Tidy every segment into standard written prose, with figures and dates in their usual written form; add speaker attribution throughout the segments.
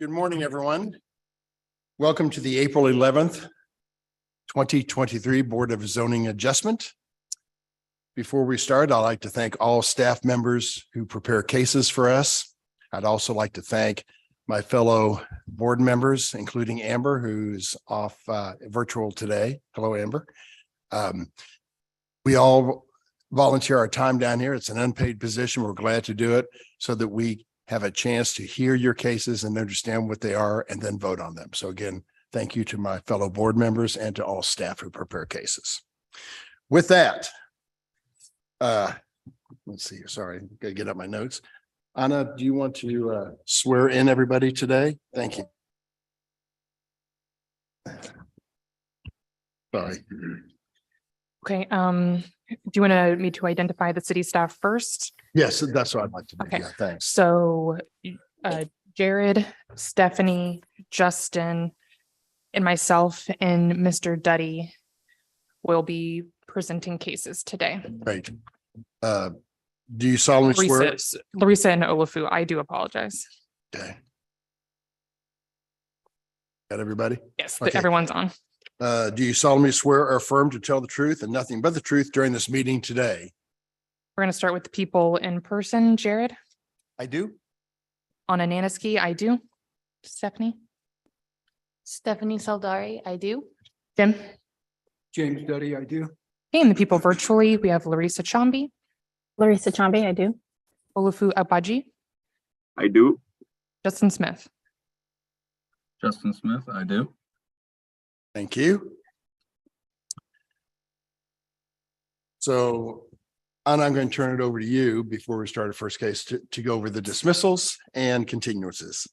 Speaker 1: Good morning, everyone. Welcome to the April 11th, 2023 Board of Zoning Adjustment. Before we start, I'd like to thank all staff members who prepare cases for us. I'd also like to thank my fellow board members, including Amber, who's off virtual today. Hello, Amber. We all volunteer our time down here. It's an unpaid position. We're glad to do it so that we have a chance to hear your cases and understand what they are and then vote on them. So again, thank you to my fellow board members and to all staff who prepare cases. With that, let's see, sorry, gotta get up my notes. Anna, do you want to swear in everybody today? Thank you. Sorry.
Speaker 2: Okay, do you want me to identify the city staff first?
Speaker 1: Yes, that's what I'd like to do.
Speaker 2: Okay.
Speaker 1: Yeah, thanks.
Speaker 2: So Jared, Stephanie, Justin, and myself and Mr. Duddy will be presenting cases today.
Speaker 1: Great. Do you solemnly swear?
Speaker 2: Larissa and Olafu, I do apologize.
Speaker 1: Okay. Got everybody?
Speaker 2: Yes,
Speaker 1: Okay.
Speaker 2: everyone's on.
Speaker 1: Do you solemnly swear or affirm to tell the truth and nothing but the truth during this meeting today?
Speaker 2: We're going to start with the people in person. Jared?
Speaker 1: I do.
Speaker 2: On Ananiski, I do. Stephanie?
Speaker 3: Stephanie Saldari, I do.
Speaker 2: Jim?
Speaker 4: James Duddy, I do.
Speaker 2: Okay, and the people virtually, we have Larissa Chambi,
Speaker 3: Larissa Chambi, I do.
Speaker 2: Olafu Abaji,
Speaker 5: I do.
Speaker 2: Justin Smith.
Speaker 5: Justin Smith, I do.
Speaker 1: Thank you. So, Anna, I'm going to turn it over to you before we start our first case to go over the dismissals and continuances.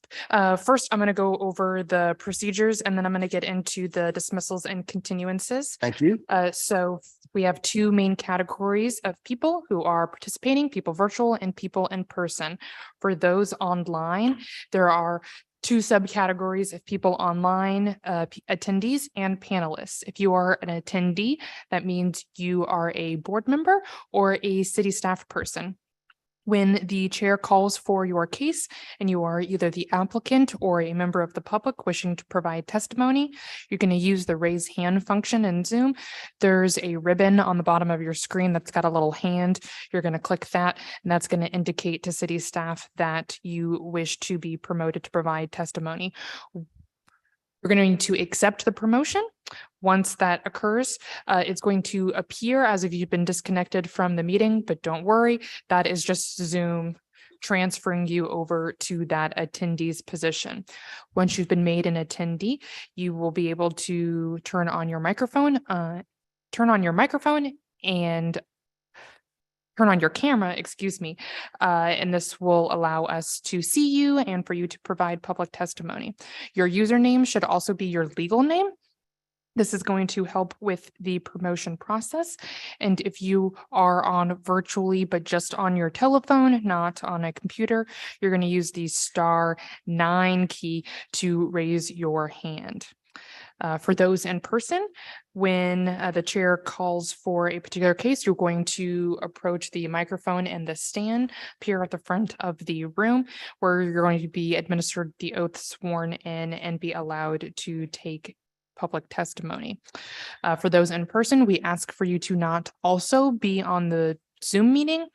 Speaker 2: First, I'm going to go over the procedures and then I'm going to get into the dismissals and continuances.
Speaker 1: Thank you.
Speaker 2: So we have two main categories of people who are participating, people virtual and people in person. For those online, there are two subcategories of people online, attendees and panelists. If you are an attendee, that means you are a board member or a city staff person. When the chair calls for your case and you are either the applicant or a member of the public wishing to provide testimony, you're going to use the raise hand function in Zoom. There's a ribbon on the bottom of your screen that's got a little hand. You're going to click that, and that's going to indicate to city staff that you wish to be promoted to provide testimony. We're going to accept the promotion. Once that occurs, it's going to appear as if you've been disconnected from the meeting, but don't worry, that is just Zoom transferring you over to that attendee's position. Once you've been made an attendee, you will be able to turn on your microphone and turn on your camera, and this will allow us to see you and for you to provide public testimony. Your username should also be your legal name. This is going to help with the promotion process. And if you are on virtually, but just on your telephone, not on a computer, you're going to use the *9 key to raise your hand. For those in person, when the chair calls for a particular case, you're going to approach the microphone and the stand, appear at the front of the room, where you're going to be administered the oath, sworn in, and be allowed to take public testimony. For those in person, we ask for you to not also be on the Zoom meeting.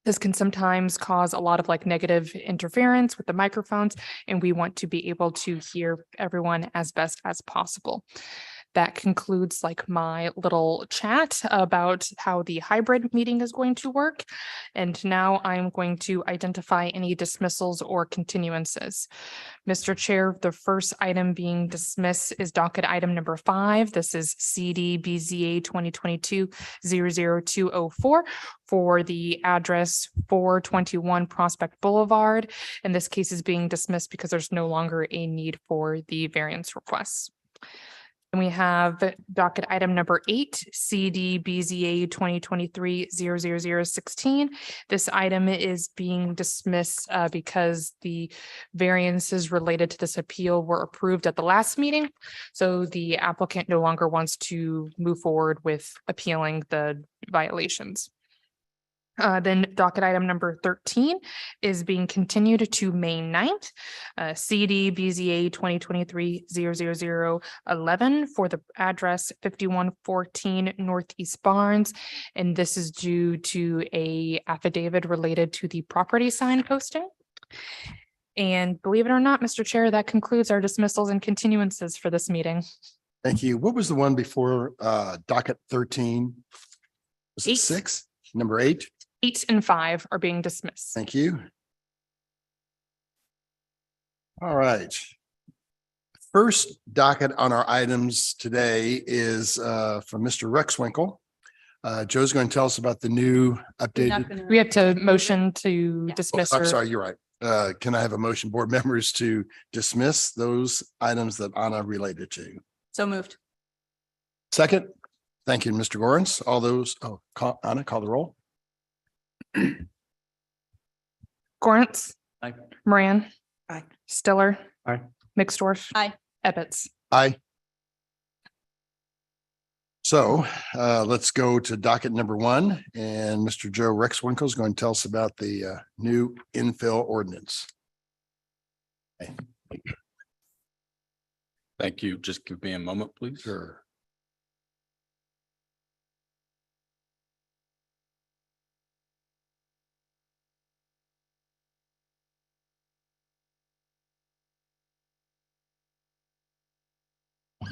Speaker 2: This can sometimes cause a lot of negative interference with the microphones, and we want to be able to hear everyone as best as possible. That concludes my little chat about how the hybrid meeting is going to work. And now I'm going to identify any dismissals or continuances. Mr. Chair, the first item being dismissed is docket item number 5. This is CD-BZA 2022-00204 for the address 421 Prospect Boulevard. And this case is being dismissed because there's no longer a need for the variance requests. And we have docket item number 8, CD-BZA 2023-00016. This item is being dismissed because the variances related to this appeal were approved at the last meeting. So the applicant no longer wants to move forward with appealing the violations. Then docket item number 13 is being continued to May 9th. CD BZA 2023-00011 for the address 5114 Northeast Barnes. And this is due to a affidavit related to the property sign posting. And believe it or not, Mr. Chair, that concludes our dismissals and continuances for this meeting.
Speaker 1: Thank you. What was the one before docket 13? Was it
Speaker 2: 8.
Speaker 1: 6? Number 8?
Speaker 2: 8 and 5 are being dismissed.
Speaker 1: Thank you. All right. First docket on our items today is from Mr. Rexwinkle. Joe's going to tell us about the new updated.
Speaker 2: We have to motion to dismiss.
Speaker 1: I'm
Speaker 2: or-
Speaker 1: sorry, you're right. Can I have a motion, board members, to dismiss those items that Anna related to?
Speaker 3: So moved.
Speaker 1: Second, thank you, Mr. Gorens. All those, Anna, call the roll.
Speaker 2: Gorence.
Speaker 4: Aye.
Speaker 2: Moran.
Speaker 3: Aye.
Speaker 2: Stiller.
Speaker 4: Aye.
Speaker 2: Mixdorf.
Speaker 3: Aye.
Speaker 2: Ebbets.
Speaker 1: Aye. So let's go to docket number 1, and Mr. Joe Rexwinkle is going to tell us about the new infill ordinance.
Speaker 6: Thank you. Just give me a moment, please.
Speaker 1: Sure.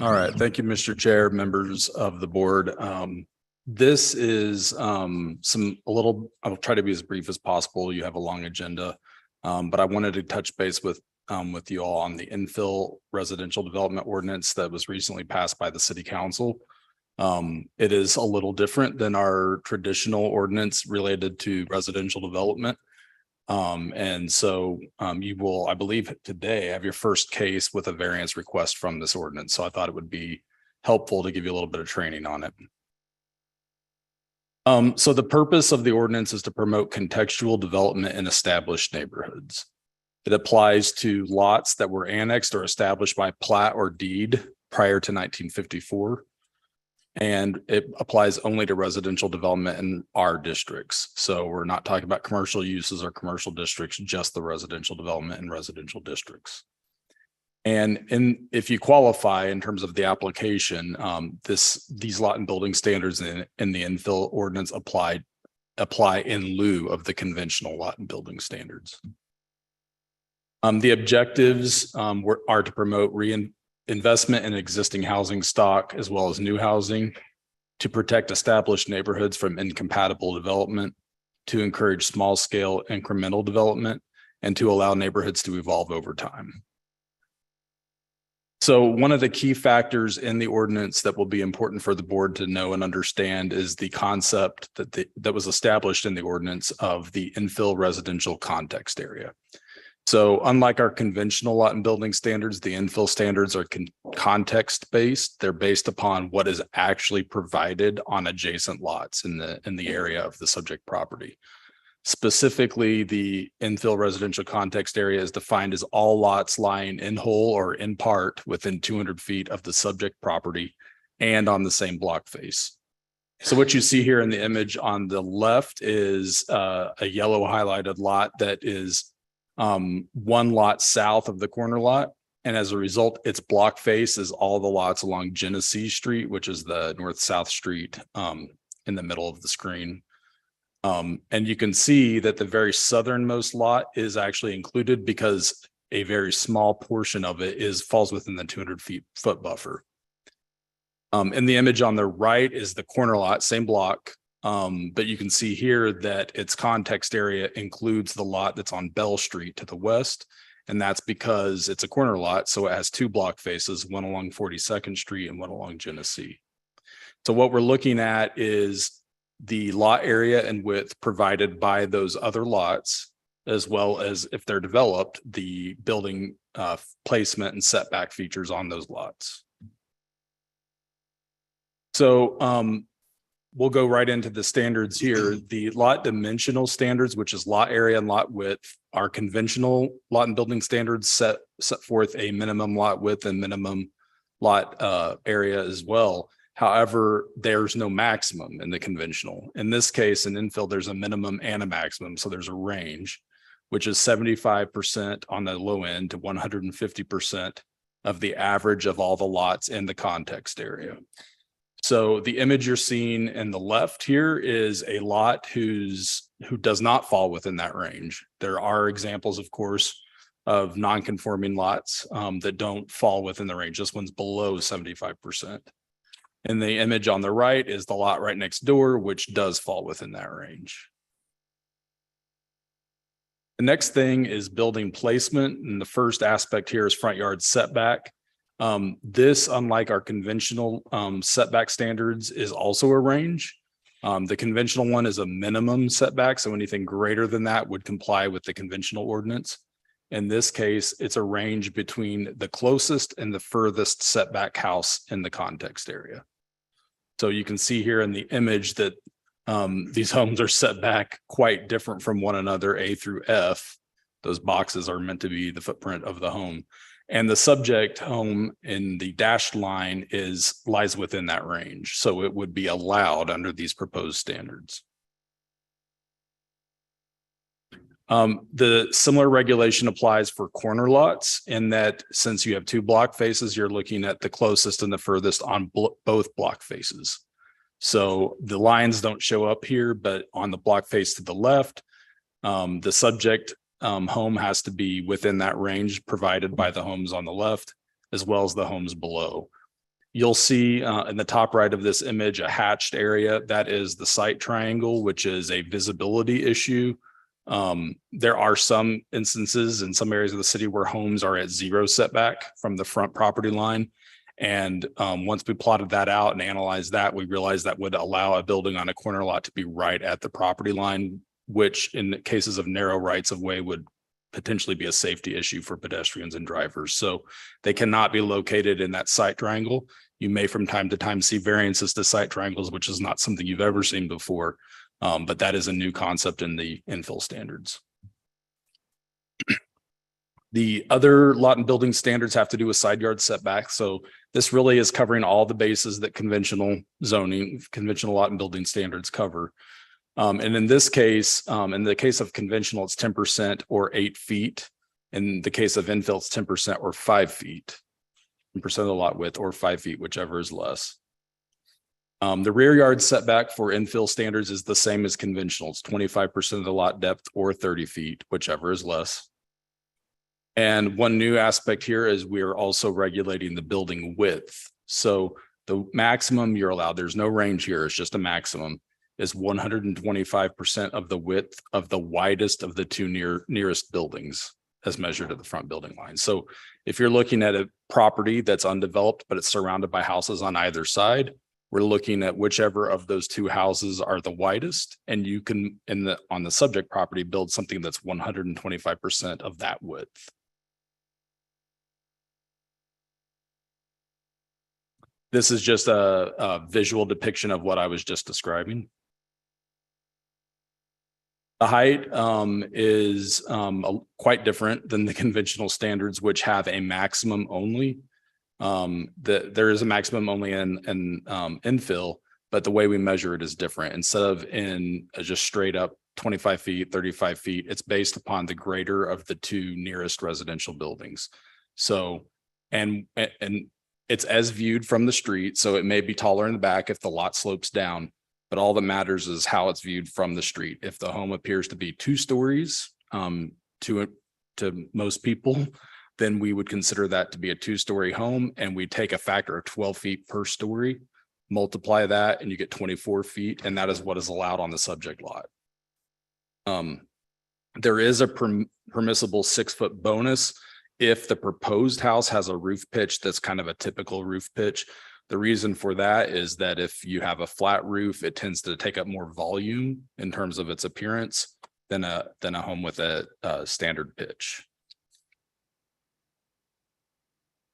Speaker 6: All right. Thank you, Mr. Chair, members of the board. This is I'll try to be as brief as possible. You have a long agenda. But I wanted to touch base with you all on the infill residential development ordinance that was recently passed by the city council. It is a little different than our traditional ordinance related to residential development. And so you will, I believe today, have your first case with a variance request from this ordinance. So I thought it would be helpful to give you a little bit of training on it. So the purpose of the ordinance is to promote contextual development in established neighborhoods. It applies to lots that were annexed or established by plat or deed prior to 1954. And it applies only to residential development in our districts. So we're not talking about commercial uses or commercial districts, just the residential development in residential districts. And if you qualify in terms of the application, these lot and building standards in the infill ordinance apply in lieu of the conventional lot and building standards. The objectives are to promote investment in existing housing stock as well as new housing, to protect established neighborhoods from incompatible development, to encourage small scale incremental development, and to allow neighborhoods to evolve over time. So one of the key factors in the ordinance that will be important for the board to know and understand is the concept that was established in the ordinance of the infill residential context area. So unlike our conventional lot and building standards, the infill standards are context based. They're based upon what is actually provided on adjacent lots in the area of the subject property. Specifically, the infill residential context area is defined as all lots lying in whole or in part within 200 feet of the subject property and on the same block face. So what you see here in the image on the left is a yellow highlighted lot that is one lot south of the corner lot. And as a result, its block face is all the lots along Genesee Street, which is the north-south street in the middle of the screen. And you can see that the very southernmost lot is actually included because a very small portion of it falls within the 200 foot buffer. In the image on the right is the corner lot, same block. But you can see here that its context area includes the lot that's on Bell Street to the west. And that's because it's a corner lot. So it has two block faces, one along 42nd Street and one along Genesee. So what we're looking at is the lot area and width provided by those other lots, as well as, if they're developed, the building placement and setback features on those lots. So we'll go right into the standards here. The lot dimensional standards, which is lot area and lot width, are conventional lot and building standards set forth a minimum lot width and minimum lot area as well. However, there's no maximum in the conventional. In this case, in infill, there's a minimum and a maximum. So there's a range, which is 75% on the low end to 150% of the average of all the lots in the context area. So the image you're seeing in the left here is a lot who does not fall within that range. There are examples, of course, of non-conforming lots that don't fall within the range. This one's below 75%. And the image on the right is the lot right next door, which does fall within that range. The next thing is building placement. And the first aspect here is front yard setback. This, unlike our conventional setback standards, is also a range. The conventional one is a minimum setback. So anything greater than that would comply with the conventional ordinance. In this case, it's a range between the closest and the furthest setback house in the context area. So you can see here in the image that these homes are set back quite different from one another, A through F. Those boxes are meant to be the footprint of the home. And the subject home in the dashed line lies within that range. So it would be allowed under these proposed standards. The similar regulation applies for corner lots in that since you have two block faces, you're looking at the closest and the furthest on both block faces. So the lines don't show up here, but on the block face to the left, the subject home has to be within that range provided by the homes on the left, as well as the homes below. You'll see in the top right of this image, a hatched area. That is the site triangle, which is a visibility issue. There are some instances in some areas of the city where homes are at 0 setback from the front property line. And once we plotted that out and analyzed that, we realized that would allow a building on a corner lot to be right at the property line, which in cases of narrow rights of way would potentially be a safety issue for pedestrians and drivers. So they cannot be located in that site triangle. You may from time to time see variances to site triangles, which is not something you've ever seen before. But that is a new concept in the infill standards. The other lot and building standards have to do with side yard setbacks. So this really is covering all the bases that conventional zoning, conventional lot and building standards cover. And in this case, in the case of conventional, it's 10% or 8 feet. In the case of infill, it's 10% or 5 feet, 10% of the lot width or 5 feet, whichever is less. The rear yard setback for infill standards is the same as conventional. It's 25% of the lot depth or 30 feet, whichever is less. And one new aspect here is we are also regulating the building width. So the maximum you're allowed, there's no range here, it's just a maximum, is 125% of the width of the widest of the two nearest buildings as measured at the front building line. So if you're looking at a property that's undeveloped, but it's surrounded by houses on either side, we're looking at whichever of those two houses are the widest, and you can, on the subject property, build something that's 125% of that width. This is just a visual depiction of what I was just describing. The height is quite different than the conventional standards, which have a maximum only. There is a maximum only in infill, but the way we measure it is different. Instead of in just straight up 25 feet, 35 feet, it's based upon the greater of the two nearest residential buildings. So, and it's as viewed from the street. So it may be taller in the back if the lot slopes down, but all that matters is how it's viewed from the street. If the home appears to be 2 stories to most people, then we would consider that to be a 2-story home, and we take a factor of 12 feet per story, multiply that, and you get 24 feet, and that is what is allowed on the subject lot. There is a permissible 6-foot bonus if the proposed house has a roof pitch that's kind of a typical roof pitch. The reason for that is that if you have a flat roof, it tends to take up more volume in terms of its appearance than a home with a standard pitch.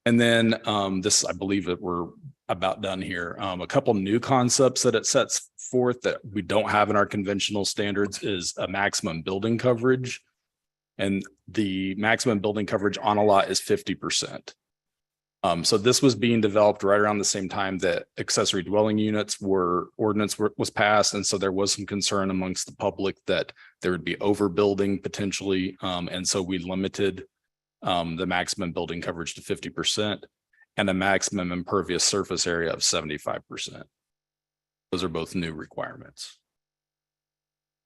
Speaker 6: And then this, I believe that we're about done here. A couple new concepts that it sets forth that we don't have in our conventional standards is a maximum building coverage. And the maximum building coverage on a lot is 50%. So this was being developed right around the same time that accessory dwelling units was passed. And so there was some concern amongst the public that there would be overbuilding potentially. And so we limited the maximum building coverage to 50% and a maximum impervious surface area of 75%. Those are both new requirements.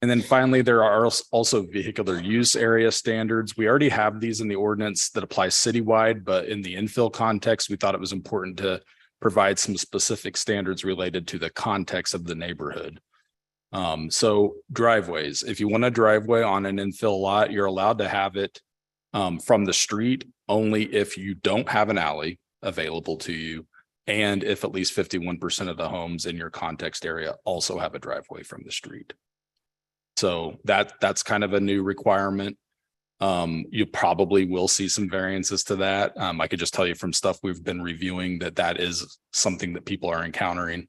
Speaker 6: And then finally, there are also vehicular use area standards. We already have these in the ordinance that apply citywide, but in the infill context, we thought it was important to provide some specific standards related to the context of the neighborhood. So driveways, if you want a driveway on an infill lot, you're allowed to have it from the street only if you don't have an alley available to you. And if at least 51% of the homes in your context area also have a driveway from the street. So that's kind of a new requirement. You probably will see some variances to that. I could just tell you from stuff we've been reviewing that is something that people are encountering.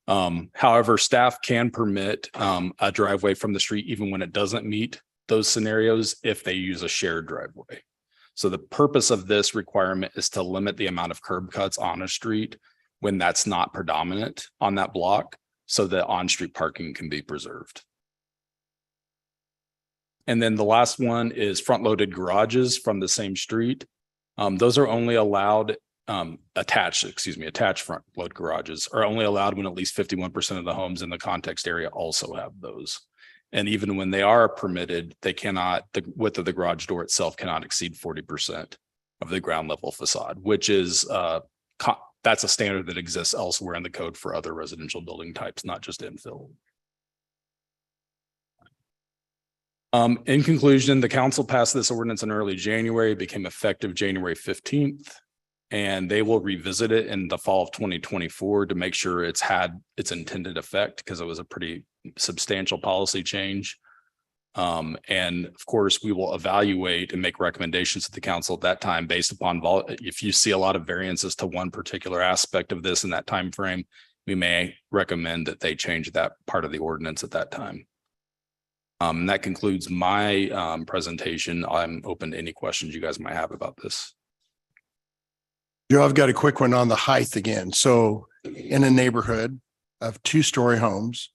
Speaker 6: However, staff can permit a driveway from the street even when it doesn't meet those scenarios if they use a shared driveway. So the purpose of this requirement is to limit the amount of curb cuts on a street when that's not predominant on that block, so that on-street parking can be preserved. And then the last one is front-loaded garages from the same street. Those are only allowed attached front-load garages are only allowed when at least 51% of the homes in the context area also have those. And even when they are permitted, the width of the garage door itself cannot exceed 40% of the ground level facade, which is that's a standard that exists elsewhere in the code for other residential building types, not just infill. In conclusion, the council passed this ordinance in early January, became effective January 15th, and they will revisit it in the fall of 2024 to make sure it's had its intended effect, because it was a pretty substantial policy change. And of course, we will evaluate and make recommendations to the council at that time based upon if you see a lot of variances to one particular aspect of this in that time frame, we may recommend that they change that part of the ordinance at that time. That concludes my presentation. I'm open to any questions you guys might have about this.
Speaker 1: Joe, I've got a quick one on the height again. So in a neighborhood of 2-story homes,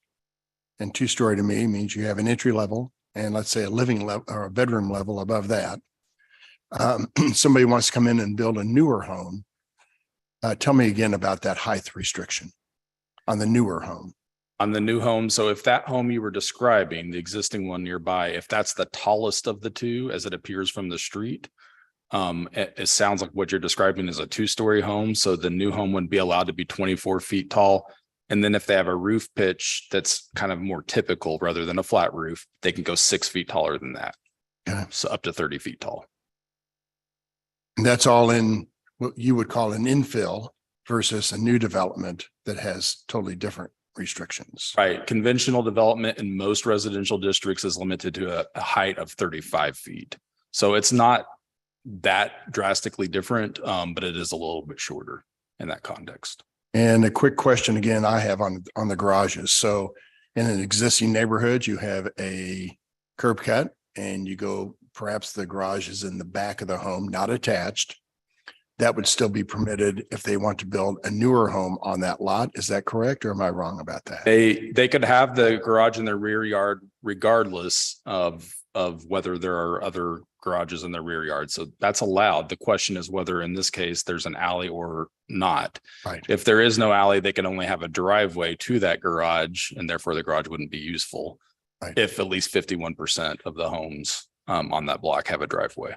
Speaker 1: and 2-story to me means you have an entry level and let's say a living level or a bedroom level above that. Somebody wants to come in and build a newer home. Tell me again about that height restriction on the newer home.
Speaker 6: On the new home, so if that home you were describing, the existing one nearby, if that's the tallest of the two as it appears from the street, it sounds like what you're describing is a 2-story home. So the new home wouldn't be allowed to be 24 feet tall. And then if they have a roof pitch that's kind of more typical rather than a flat roof, they can go 6 feet taller than that.
Speaker 1: Okay.
Speaker 6: So up to 30 feet tall.
Speaker 1: And that's all in what you would call an infill versus a new development that has totally different restrictions.
Speaker 6: Right. Conventional development in most residential districts is limited to a height of 35 feet. So it's not that drastically different, but it is a little bit shorter in that context.
Speaker 1: And a quick question again, I have on the garages. So in an existing neighborhood, you have a curb cut and you go, perhaps the garage is in the back of the home, not attached. That would still be permitted if they want to build a newer home on that lot. Is that correct? Or am I wrong about that?
Speaker 6: They could have the garage in their rear yard regardless of whether there are other garages in their rear yard. So that's allowed. The question is whether in this case there's an alley or not.
Speaker 1: Right.
Speaker 6: If there is no alley, they can only have a driveway to that garage, and therefore the garage wouldn't be useful.
Speaker 1: Right.
Speaker 6: If at least 51% of the homes on that block have a driveway.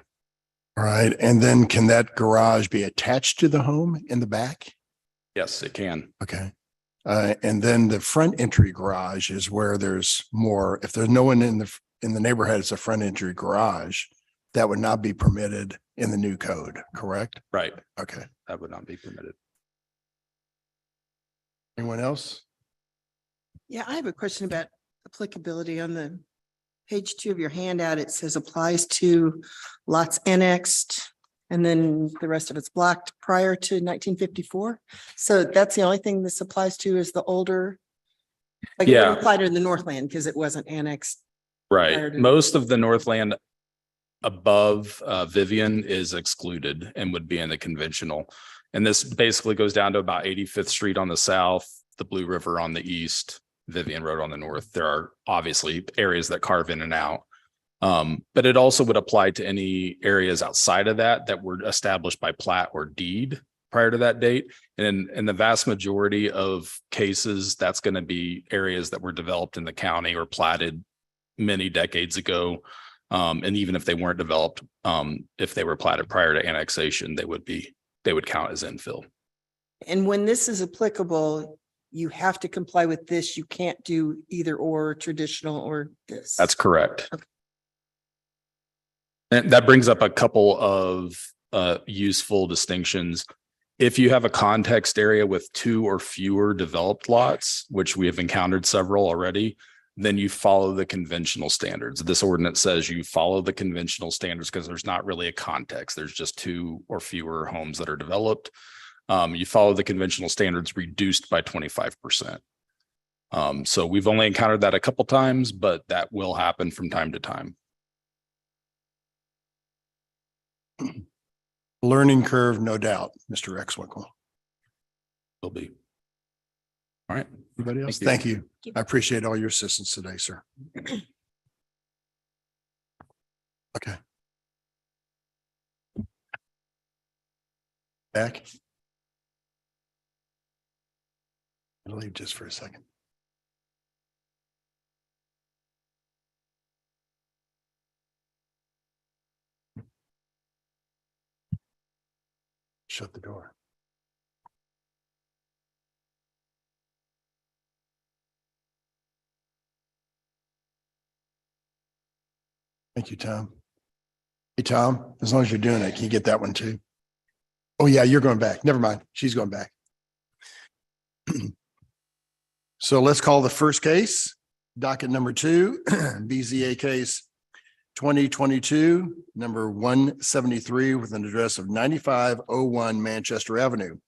Speaker 1: All right. And then can that garage be attached to the home in the back?
Speaker 6: Yes, it can.
Speaker 1: Okay. And then the front entry garage is where there's more, if there's no one in the neighborhood, it's a front entry garage, that would not be permitted in the new code, correct?
Speaker 6: Right.
Speaker 1: Okay.
Speaker 6: That would not be permitted.
Speaker 1: Anyone else?
Speaker 7: Yeah, I have a question about applicability on the page 2 of your handout. It says applies to lots annexed, and then the rest of it's blocked prior to 1954. So that's the only thing this applies to is the older. Like it
Speaker 6: Yeah.
Speaker 7: wouldn't apply to the Northland because it wasn't annexed.
Speaker 6: Right.
Speaker 7: Prior to-
Speaker 6: Most of the Northland above Vivian is excluded and would be in the conventional. And this basically goes down to about 85th Street on the south, the Blue River on the east, Vivian Road on the north. There are obviously areas that carve in and out. But it also would apply to any areas outside of that that were established by plat or deed prior to that date. And in the vast majority of cases, that's going to be areas that were developed in the county or platted many decades ago. And even if they weren't developed, if they were platted prior to annexation, they would count as infill.
Speaker 7: And when this is applicable, you have to comply with this. You can't do either or traditional or this.
Speaker 6: That's correct.
Speaker 7: Okay.
Speaker 6: And that brings up a couple of useful distinctions. If you have a context area with 2 or fewer developed lots, which we have encountered several already, then you follow the conventional standards. This ordinance says you follow the conventional standards because there's not really a context. There's just 2 or fewer homes that are developed. You follow the conventional standards reduced by 25%. So we've only encountered that a couple times, but that will happen from time to time.
Speaker 1: Learning curve, no doubt, Mr. Exwinkle.
Speaker 6: Will be. All right.
Speaker 1: Anybody else?
Speaker 6: Thank
Speaker 1: Thank you. I appreciate all your assistance today, sir. Okay. Back. I'll leave just for a second. Shut the door. Thank you, Tom. Hey, Tom, as long as you're doing it, can you get that one too? Oh, yeah, you're going back. Never mind. She's going back. So let's call the first case, docket number 2, BZA case 2022, number 173 with an address of 9501 Manchester Avenue.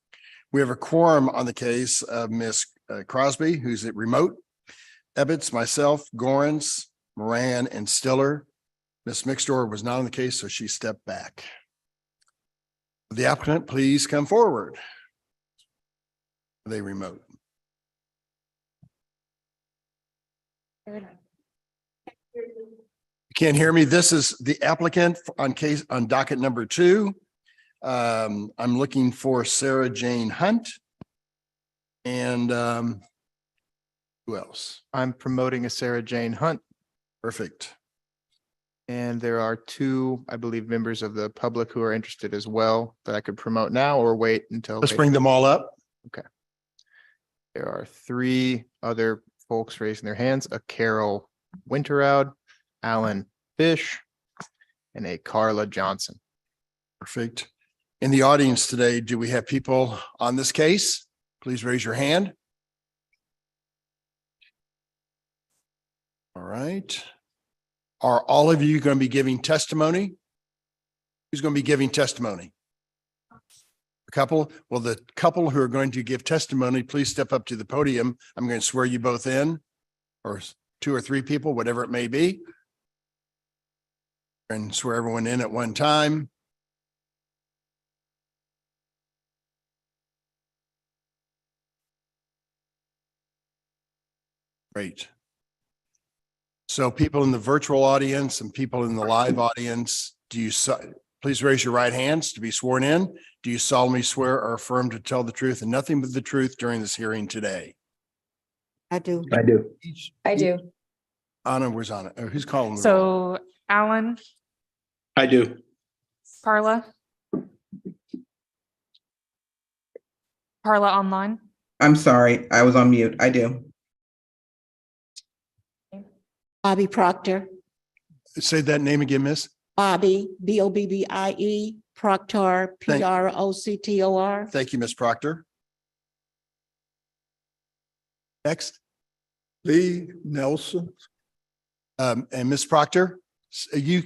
Speaker 1: We have a quorum on the case of Ms. Crosby, who's at remote, Ebbets, myself, Gorens, Moran, and Stiller. Ms. Mixtor was not on the case, so she stepped back. The applicant, please come forward. Are they remote? You can't hear me. This is the applicant on docket number 2. I'm looking for Sarah Jane Hunt. And who else?
Speaker 8: I'm promoting a Sarah Jane Hunt,
Speaker 1: Perfect.
Speaker 8: and there are 2, I believe, members of the public who are interested as well that I could promote now or wait until.
Speaker 1: Let's bring them all up.
Speaker 8: There are 3 other folks raising their hands, a Carol Winterroud, Alan Fish, and a Carla Johnson.
Speaker 1: Perfect. In the audience today, do we have people on this case? Please raise your hand. All right. Are all of you going to be giving testimony? Who's going to be giving testimony? A couple? Well, the couple who are going to give testimony, please step up to the podium. I'm going to swear you both in, or 2 or 3 people, whatever it may be. And swear everyone in at one time. Great. So people in the virtual audience and people in the live audience, please raise your right hands to be sworn in. Do you solemnly swear or affirm to tell the truth and nothing but the truth during this hearing today?
Speaker 7: I do.
Speaker 5: I do.
Speaker 3: I do.
Speaker 1: Anna, where's Anna? Who's calling? the roll?
Speaker 2: So Alan,
Speaker 5: I do.
Speaker 2: Carla. Carla online.
Speaker 9: I'm sorry, I was on mute. I do.
Speaker 10: Bobby Proctor,
Speaker 1: Say that name again, miss.
Speaker 10: Bobby, Bobbie, Proctor, Proctor.
Speaker 1: Thank you, Miss Proctor. Next. Lee Nelson. And Miss Proctor, you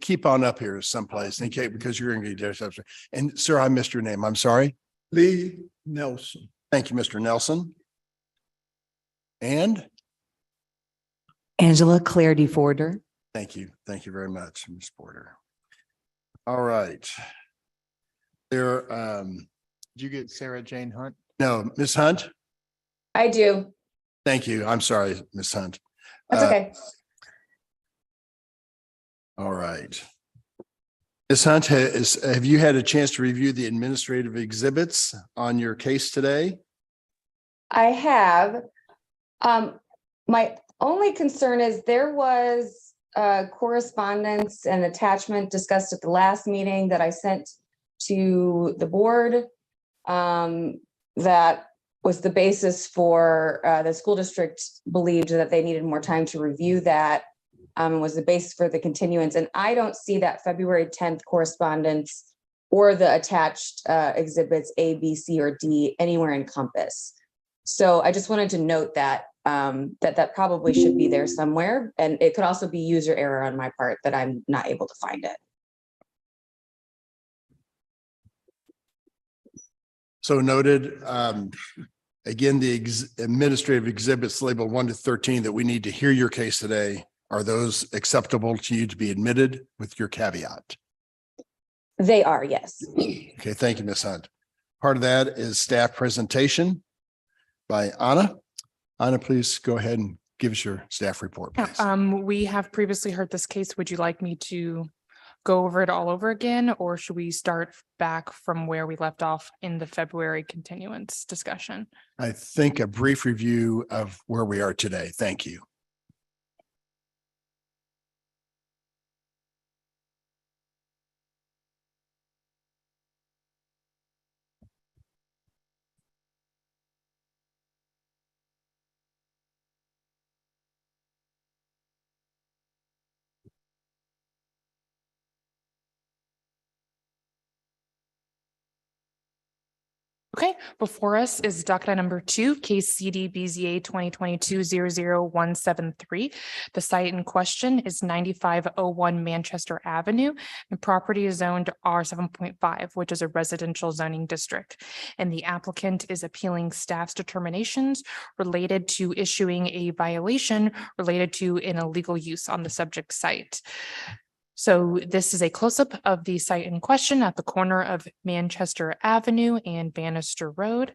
Speaker 1: keep on up here someplace, okay, because you're going to get there. And sir, I missed your name. I'm sorry. Lee Nelson. Thank you, Mr. Nelson. And
Speaker 11: Angela Claire DeForder.
Speaker 1: thank you. Thank you very much, Ms. Porter. All right. There,
Speaker 8: Did you get Sarah Jane Hunt?
Speaker 1: No, Ms. Hunt?
Speaker 3: I do.
Speaker 1: Thank you. I'm sorry, Ms. Hunt.
Speaker 3: That's
Speaker 1: Uh,
Speaker 3: okay.
Speaker 1: All right. Ms. Hunt, have you had a chance to review the administrative exhibits on your case today?
Speaker 12: I have. My only concern is there was correspondence and attachment discussed at the last meeting that I sent to the board. That was the basis for the school district believed that they needed more time to review that. Was the basis for the continuance. And I don't see that February 10th correspondence or the attached exhibits A, B, C, or D anywhere in Compass. So I just wanted to note that that probably should be there somewhere. And it could also be user error on my part that I'm not able to find it.
Speaker 1: So noted. Again, the administrative exhibits labeled 1 to 13 that we need to hear your case today. Are those acceptable to you to be admitted with your caveat?
Speaker 12: They are, yes.
Speaker 1: Okay, thank you, Ms. Hunt. Part of that is staff presentation by Anna. Anna, please go ahead and give us your staff report, please.
Speaker 2: We have previously heard this case. Would you like me to go over it all over again, or should we start back from where we left off in the February continuance discussion?
Speaker 1: I think a brief review of where we are today. Thank you.
Speaker 2: Okay, before us is docket item number 2, case CD BZA 2022-00173. The site in question is 9501 Manchester Avenue. The property is zoned R7.5, which is a residential zoning district. And the applicant is appealing staff's determinations related to issuing a violation related to an illegal use on the subject site. So this is a close-up of the site in question at the corner of Manchester Avenue and Bannister Road.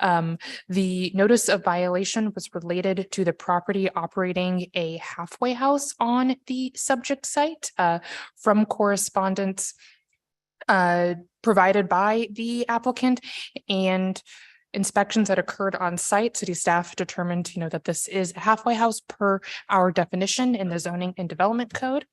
Speaker 2: The notice of violation was related to the property operating a halfway house on the subject site from correspondence provided by the applicant and inspections that occurred on site. City staff determined, that this is a halfway house per our definition in the zoning and development code.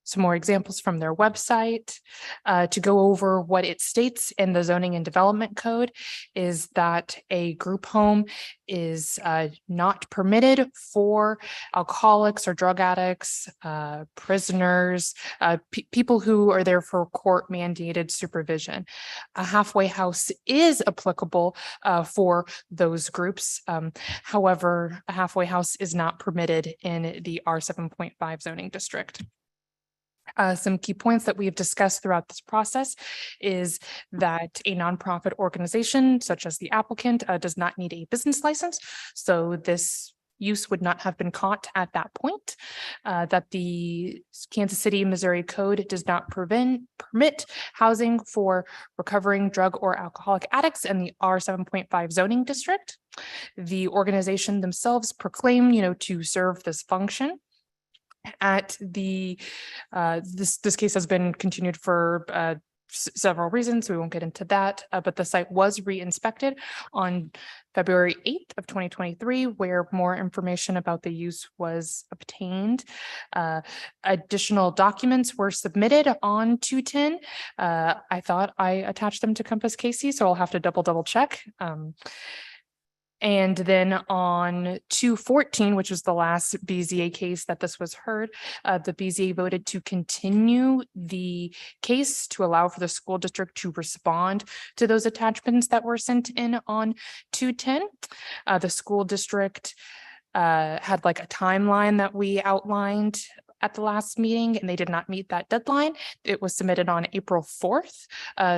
Speaker 2: Some more examples from their website to go over what it states in the zoning and development code is that a group home is not permitted for alcoholics or drug addicts, prisoners, people who are there for court mandated supervision. A halfway house is applicable for those groups. However, a halfway house is not permitted in the R7.5 zoning district. Some key points that we have discussed throughout this process is that a nonprofit organization such as the applicant does not need a business license. So this use would not have been caught at that point, that the Kansas City, Missouri code does not permit housing for recovering drug or alcoholic addicts in the R7.5 zoning district. The organization themselves proclaim, to serve this function. At the this case has been continued for several reasons. We won't get into that, but the site was re-inspected on February 8th of 2023, where more information about the use was obtained. Additional documents were submitted on 210. I thought I attached them to Compass Casey, so I'll have to double check. And then on 214, which was the last BZA case that this was heard, the BZA voted to continue the case to allow for the school district to respond to those attachments that were sent in on 210. The school district had like a timeline that we outlined at the last meeting, and they did not meet that deadline. It was submitted on April 4th.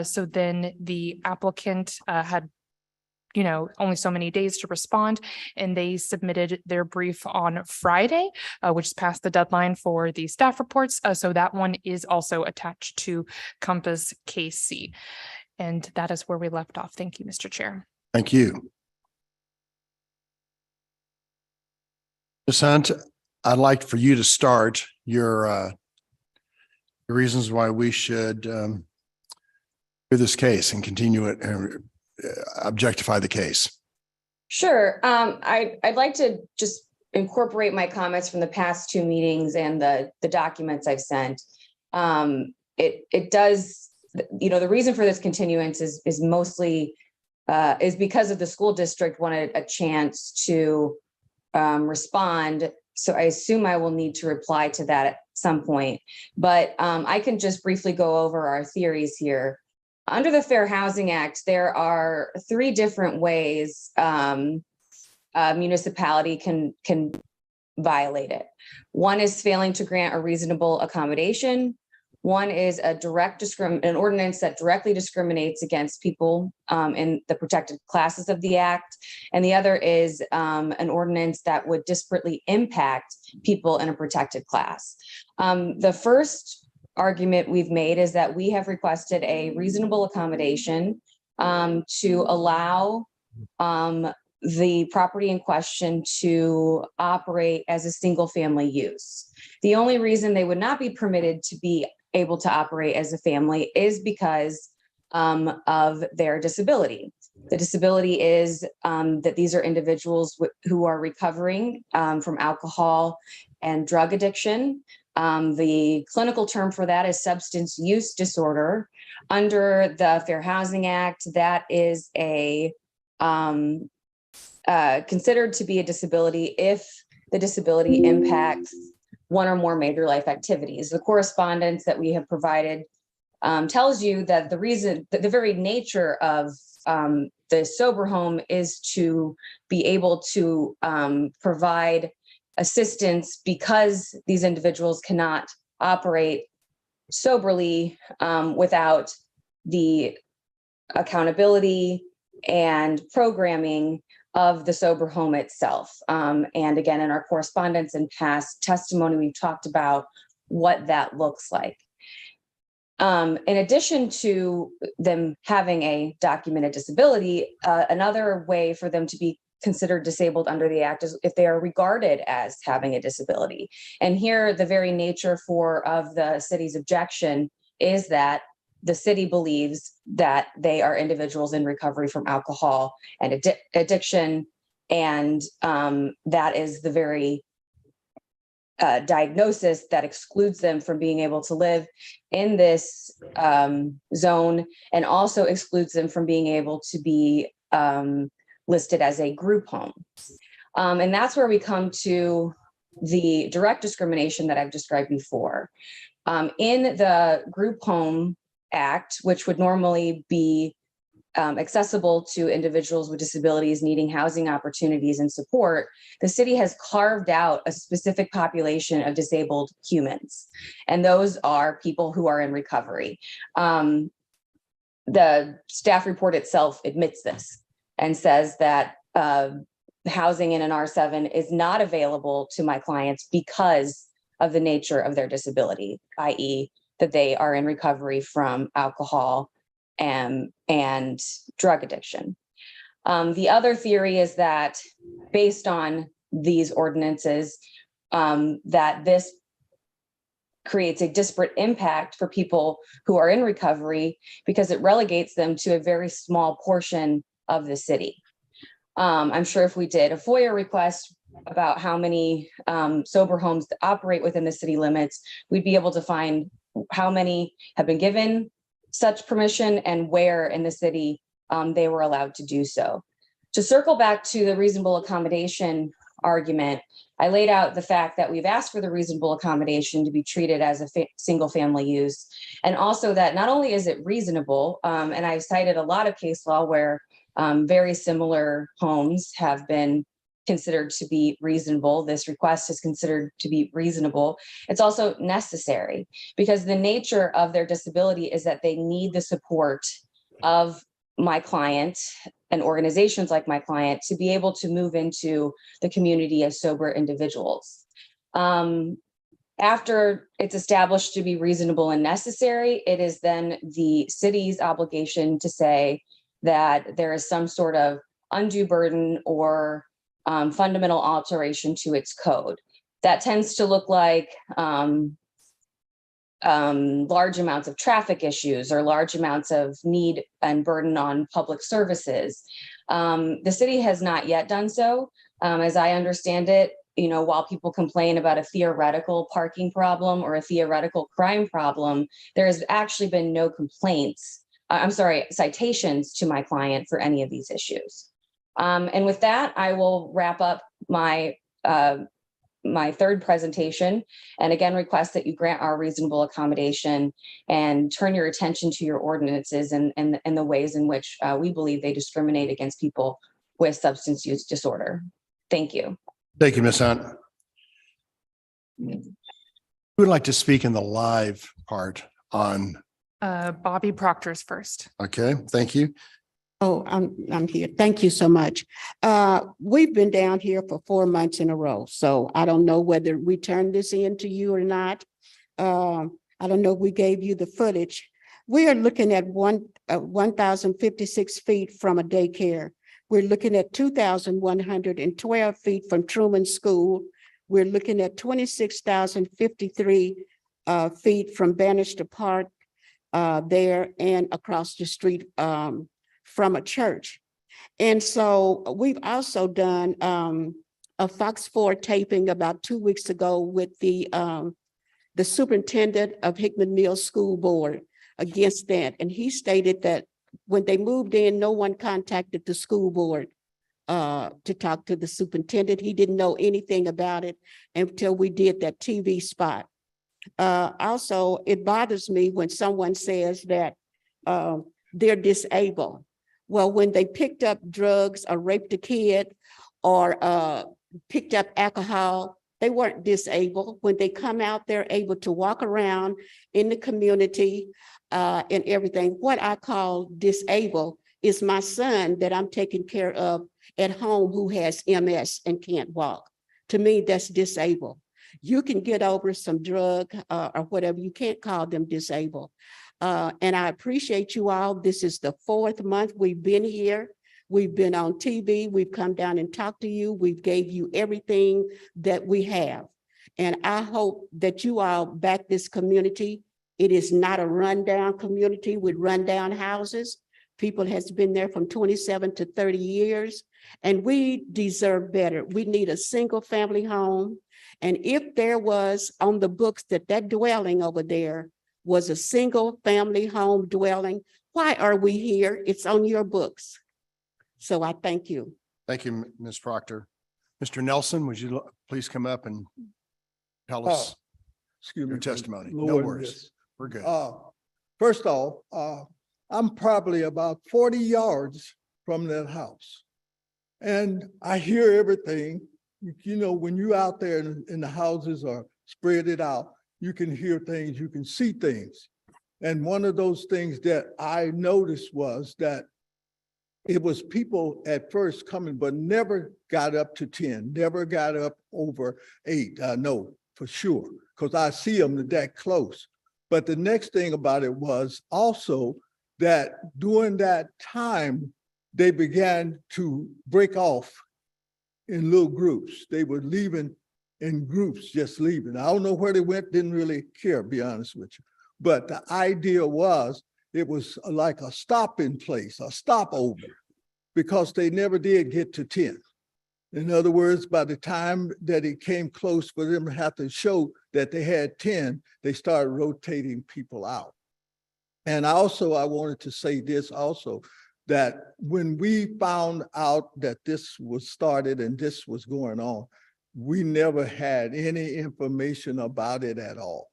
Speaker 2: So then the applicant had only so many days to respond, and they submitted their brief on Friday, which is past the deadline for the staff reports. So that one is also attached to Compass KC. And that is where we left off. Thank you, Mr. Chair.
Speaker 1: Thank you. Ms. Hunt, I'd like for you to start your reasons why we should hear this case and continue it and objectify the case.
Speaker 12: Sure. I'd like to just incorporate my comments from the past two meetings and the documents I've sent. It does, the reason for this continuance is mostly is because of the school district wanted a chance to respond. So I assume I will need to reply to that at some point, but I can just briefly go over our theories here. Under the Fair Housing Act, there are three different ways a municipality can violate it. One is failing to grant a reasonable accommodation. One is an ordinance that directly discriminates against people in the protected classes of the act. And the other is an ordinance that would disparately impact people in a protected class. The first argument we've made is that we have requested a reasonable accommodation to allow the property in question to operate as a single family use. The only reason they would not be permitted to be able to operate as a family is because of their disability. The disability is that these are individuals who are recovering from alcohol and drug addiction. The clinical term for that is substance use disorder. Under the Fair Housing Act, that is considered to be a disability if the disability impacts one or more major life activities. The correspondence that we have provided tells you that the very nature of the sober home is to be able to provide assistance because these individuals cannot operate soberly without the accountability and programming of the sober home itself. And again, in our correspondence and past testimony, we've talked about what that looks like. In addition to them having a documented disability, another way for them to be considered disabled under the act is if they are regarded as having a disability. And here, the very nature of the city's objection is that the city believes that they are individuals in recovery from alcohol and addiction. And that is the very diagnosis that excludes them from being able to live in this zone, and also excludes them from being able to be listed as a group home. And that's where we come to the direct discrimination that I've described before. In the Group Home Act, which would normally be accessible to individuals with disabilities needing housing opportunities and support, the city has carved out a specific population of disabled humans. And those are people who are in recovery. The staff report itself admits this and says that housing in an R7 is not available to my clients because of the nature of their disability, i.e., that they are in recovery from alcohol and drug addiction. The other theory is that based on these ordinances, that this creates a disparate impact for people who are in recovery because it relegates them to a very small portion of the city. I'm sure if we did a FOIA request about how many sober homes that operate within the city limits, we'd be able to find how many have been given such permission and where in the city they were allowed to do so. To circle back to the reasonable accommodation argument, I laid out the fact that we've asked for the reasonable accommodation to be treated as a single family use. And also that not only is it reasonable, and I've cited a lot of case law where very similar homes have been considered to be reasonable. This request is considered to be reasonable. It's also necessary because the nature of their disability is that they need the support of my client and organizations like my client to be able to move into the community as sober individuals. After it's established to be reasonable and necessary, it is then the city's obligation to say that there is some sort of undue burden or fundamental alteration to its code. That tends to look like large amounts of traffic issues or large amounts of need and burden on public services. The city has not yet done so. As I understand it, while people complain about a theoretical parking problem or a theoretical crime problem, there has actually been no citations to my client for any of these issues. And with that, I will wrap up my third presentation, and again request that you grant our reasonable accommodation and turn your attention to your ordinances and the ways in which we believe they discriminate against people with substance use disorder. Thank you.
Speaker 1: Thank you, Ms. Hunt. Who would like to speak in the live part on?
Speaker 2: Bobby Proctor's first.
Speaker 1: Okay, thank you.
Speaker 10: Oh, I'm here. Thank you so much. We've been down here for 4 months in a row, so I don't know whether we turned this in to you or not. I don't know if we gave you the footage. We are looking at 1,056 feet from a daycare. We're looking at 2,112 feet from Truman School. We're looking at 26,053 feet from Bannister Park there and across the street from a church. And so we've also done a Fox 4 taping about 2 weeks ago with the superintendent of Hickman Mills School Board against that. And he stated that when they moved in, no one contacted the school board to talk to the superintendent. He didn't know anything about it until we did that TV spot. Also, it bothers me when someone says that they're disabled. Well, when they picked up drugs or raped a kid or picked up alcohol, they weren't disabled. When they come out, they're able to walk around in the community and everything. What I call disabled is my son that I'm taking care of at home who has MS and can't walk. To me, that's disabled. You can get over some drug or whatever. You can't call them disabled. And I appreciate you all. This is the 4th month we've been here. We've been on TV. We've come down and talked to you. We've gave you everything that we have. And I hope that you all back this community. It is not a rundown community with rundown houses. People has been there from 27 to 30 years, and we deserve better. We need a single family home. And if there was on the books that dwelling over there was a single family home dwelling, why are we here? It's on your books. So I thank you.
Speaker 1: Thank you, Ms. Proctor. Mr. Nelson, would you please come up and tell us
Speaker 4: Excuse
Speaker 1: your
Speaker 4: me.
Speaker 1: testimony? No
Speaker 4: Lord,
Speaker 1: worries.
Speaker 4: yes.
Speaker 1: We're good.
Speaker 4: First off, I'm probably about 40 yards from that house. And I hear everything. When you're out there and the houses are spread it out, you can hear things, you can see things. And one of those things that I noticed was that it was people at first coming, but never got up to 10, never got up over 8. I know for sure, because I see them that close. But the next thing about it was also that during that time, they began to break off in little groups. They were leaving in groups, just leaving. I don't know where they went, didn't really care, be honest with you. But the idea was, it was like a stopping place, a stopover, because they never did get to 10. In other words, by the time that it came close for them to have to show that they had 10, they started rotating people out. And also, I wanted to say this also, that when we found out that this was started and this was going on, we never had any information about it at all.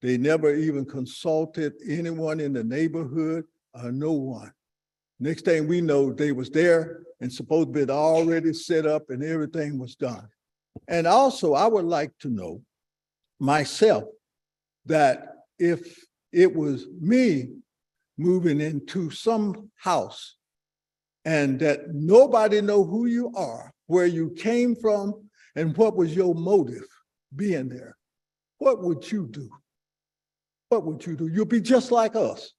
Speaker 4: They never even consulted anyone in the neighborhood or no one. Next thing we know, they was there and supposed to be already set up and everything was done. And also, I would like to know myself that if it was me moving into some house and that nobody know who you are, where you came from, and what was your motive being there. what would you do? What would you do? You'll be just like us,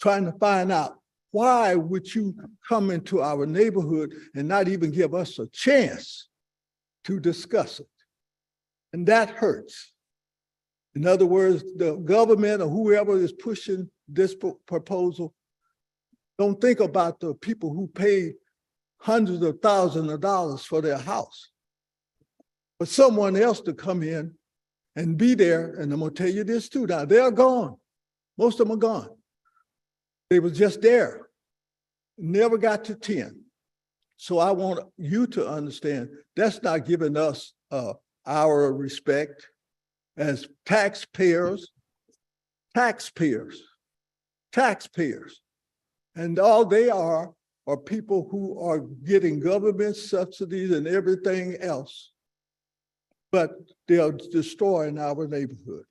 Speaker 4: trying to find out why would you come into our neighborhood and not even give us a chance to discuss it? And that hurts. In other words, the government or whoever is pushing this proposal don't think about the people who paid hundreds of thousands of dollars for their house. But someone else to come in and be there, and I'm gonna tell you this too, now they're gone. Most of them are gone. They were just there, never got to 10. So I want you to understand that's not giving us our respect as taxpayers. And all they are people who are getting government subsidies and everything else, but they're destroying our neighborhood.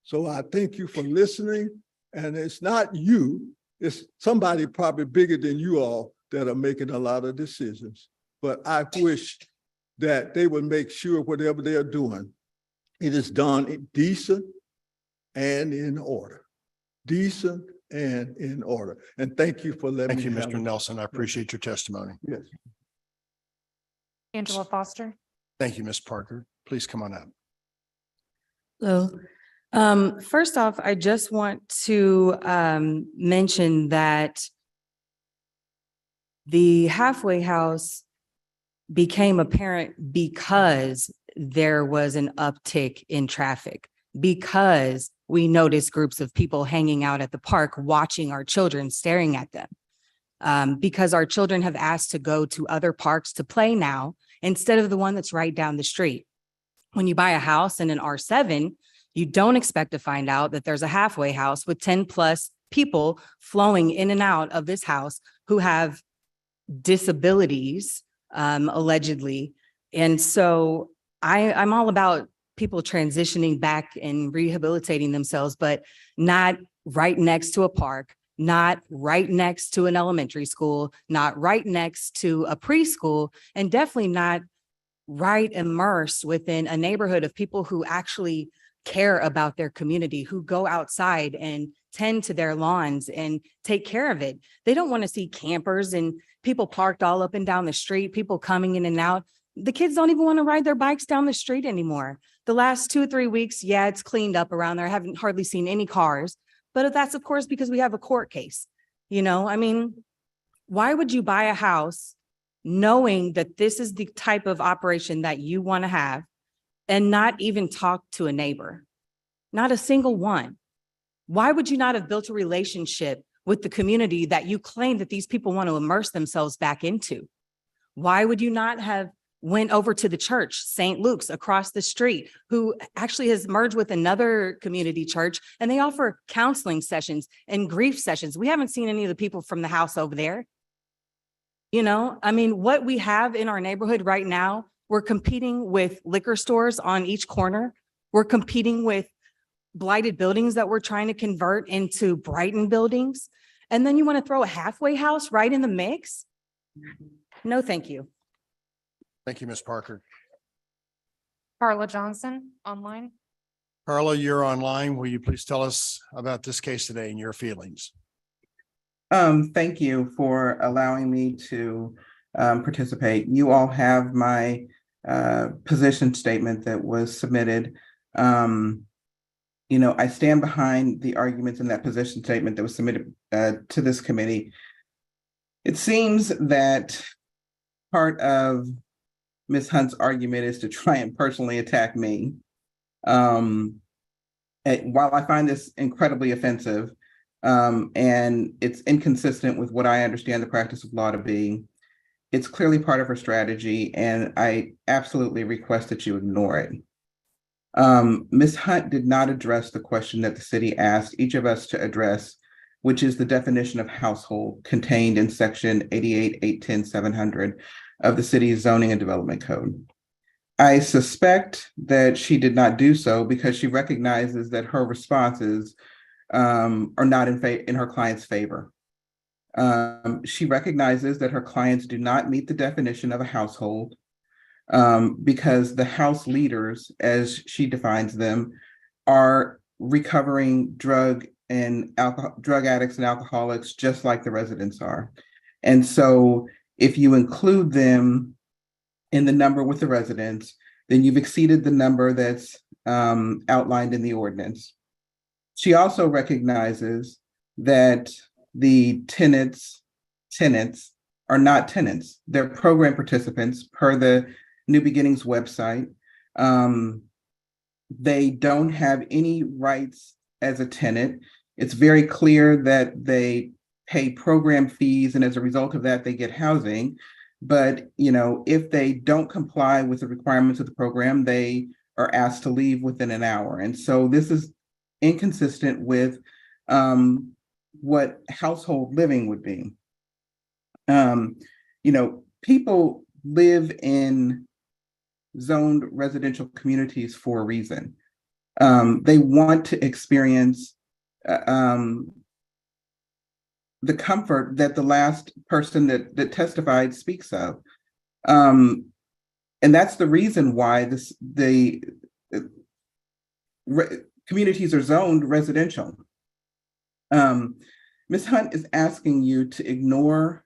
Speaker 4: So I thank you for listening, and it's not you, it's somebody probably bigger than you all that are making a lot of decisions. But I wish that they would make sure whatever they're doing, it is done decent and in order. Decent and in order. And thank you for letting me.
Speaker 1: Thank you,
Speaker 4: have
Speaker 1: Mr.
Speaker 4: it.
Speaker 1: Nelson. I appreciate your testimony.
Speaker 4: Yes.
Speaker 2: Angela Foster.
Speaker 1: Thank you, Ms. Parker. Please come on up.
Speaker 11: Hello. First off, I just want to mention that the halfway house became apparent because there was an uptick in traffic, because we noticed groups of people hanging out at the park, watching our children, staring at them. Because our children have asked to go to other parks to play now, instead of the one that's right down the street. When you buy a house in an R7, you don't expect to find out that there's a halfway house with 10 plus people flowing in and out of this house who have disabilities, allegedly. And so I'm all about people transitioning back and rehabilitating themselves, but not right next to a park, not right next to an elementary school, not right next to a preschool, and definitely not right immersed within a neighborhood of people who actually care about their community, who go outside and tend to their lawns and take care of it. They don't want to see campers and people parked all up and down the street, people coming in and out. The kids don't even want to ride their bikes down the street anymore. The last 2 or 3 weeks, yeah, it's cleaned up around there. I haven't hardly seen any cars, but that's of course because we have a court case. You know, I mean, why would you buy a house knowing that this is the type of operation that you want to have and not even talk to a neighbor? Not a single one. Why would you not have built a relationship with the community that you claim that these people want to immerse themselves back into? Why would you not have went over to the church, St. Luke's across the street, who actually has merged with another community church, and they offer counseling sessions and grief sessions? We haven't seen any of the people from the house over there. You know, I mean, what we have in our neighborhood right now, we're competing with liquor stores on each corner. We're competing with blighted buildings that we're trying to convert into Brighton buildings. And then you want to throw a halfway house right in the mix? No, thank you.
Speaker 1: Thank you, Ms. Parker.
Speaker 2: Carla Johnson, online.
Speaker 1: Carla, you're online. Will you please tell us about this case today and your feelings?
Speaker 9: Thank you for allowing me to participate. You all have my position statement that was submitted. You know, I stand behind the arguments in that position statement that was submitted to this committee. It seems that part of Ms. Hunt's argument is to try and personally attack me. While I find this incredibly offensive, and it's inconsistent with what I understand the practice of law to be, it's clearly part of her strategy, and I absolutely request that you ignore it. Ms. Hunt did not address the question that the city asked each of us to address, which is the definition of household contained in section 88-810-700 of the city's zoning and development code. I suspect that she did not do so because she recognizes that her responses are not in her client's favor. She recognizes that her clients do not meet the definition of a household because the house leaders, as she defines them, are recovering drug addicts and alcoholics, just like the residents are. And so if you include them in the number with the residents, then you've exceeded the number that's outlined in the ordinance. She also recognizes that the tenants are not tenants. They're program participants per the New Beginnings website. They don't have any rights as a tenant. It's very clear that they pay program fees, and as a result of that, they get housing. But, you know, if they don't comply with the requirements of the program, they are asked to leave within an hour. And so this is inconsistent with what household living would be. You know, people live in zoned residential communities for a reason. They want to experience the comfort that the last person that testified speaks of. And that's the reason why communities are zoned residential. Ms. Hunt is asking you to ignore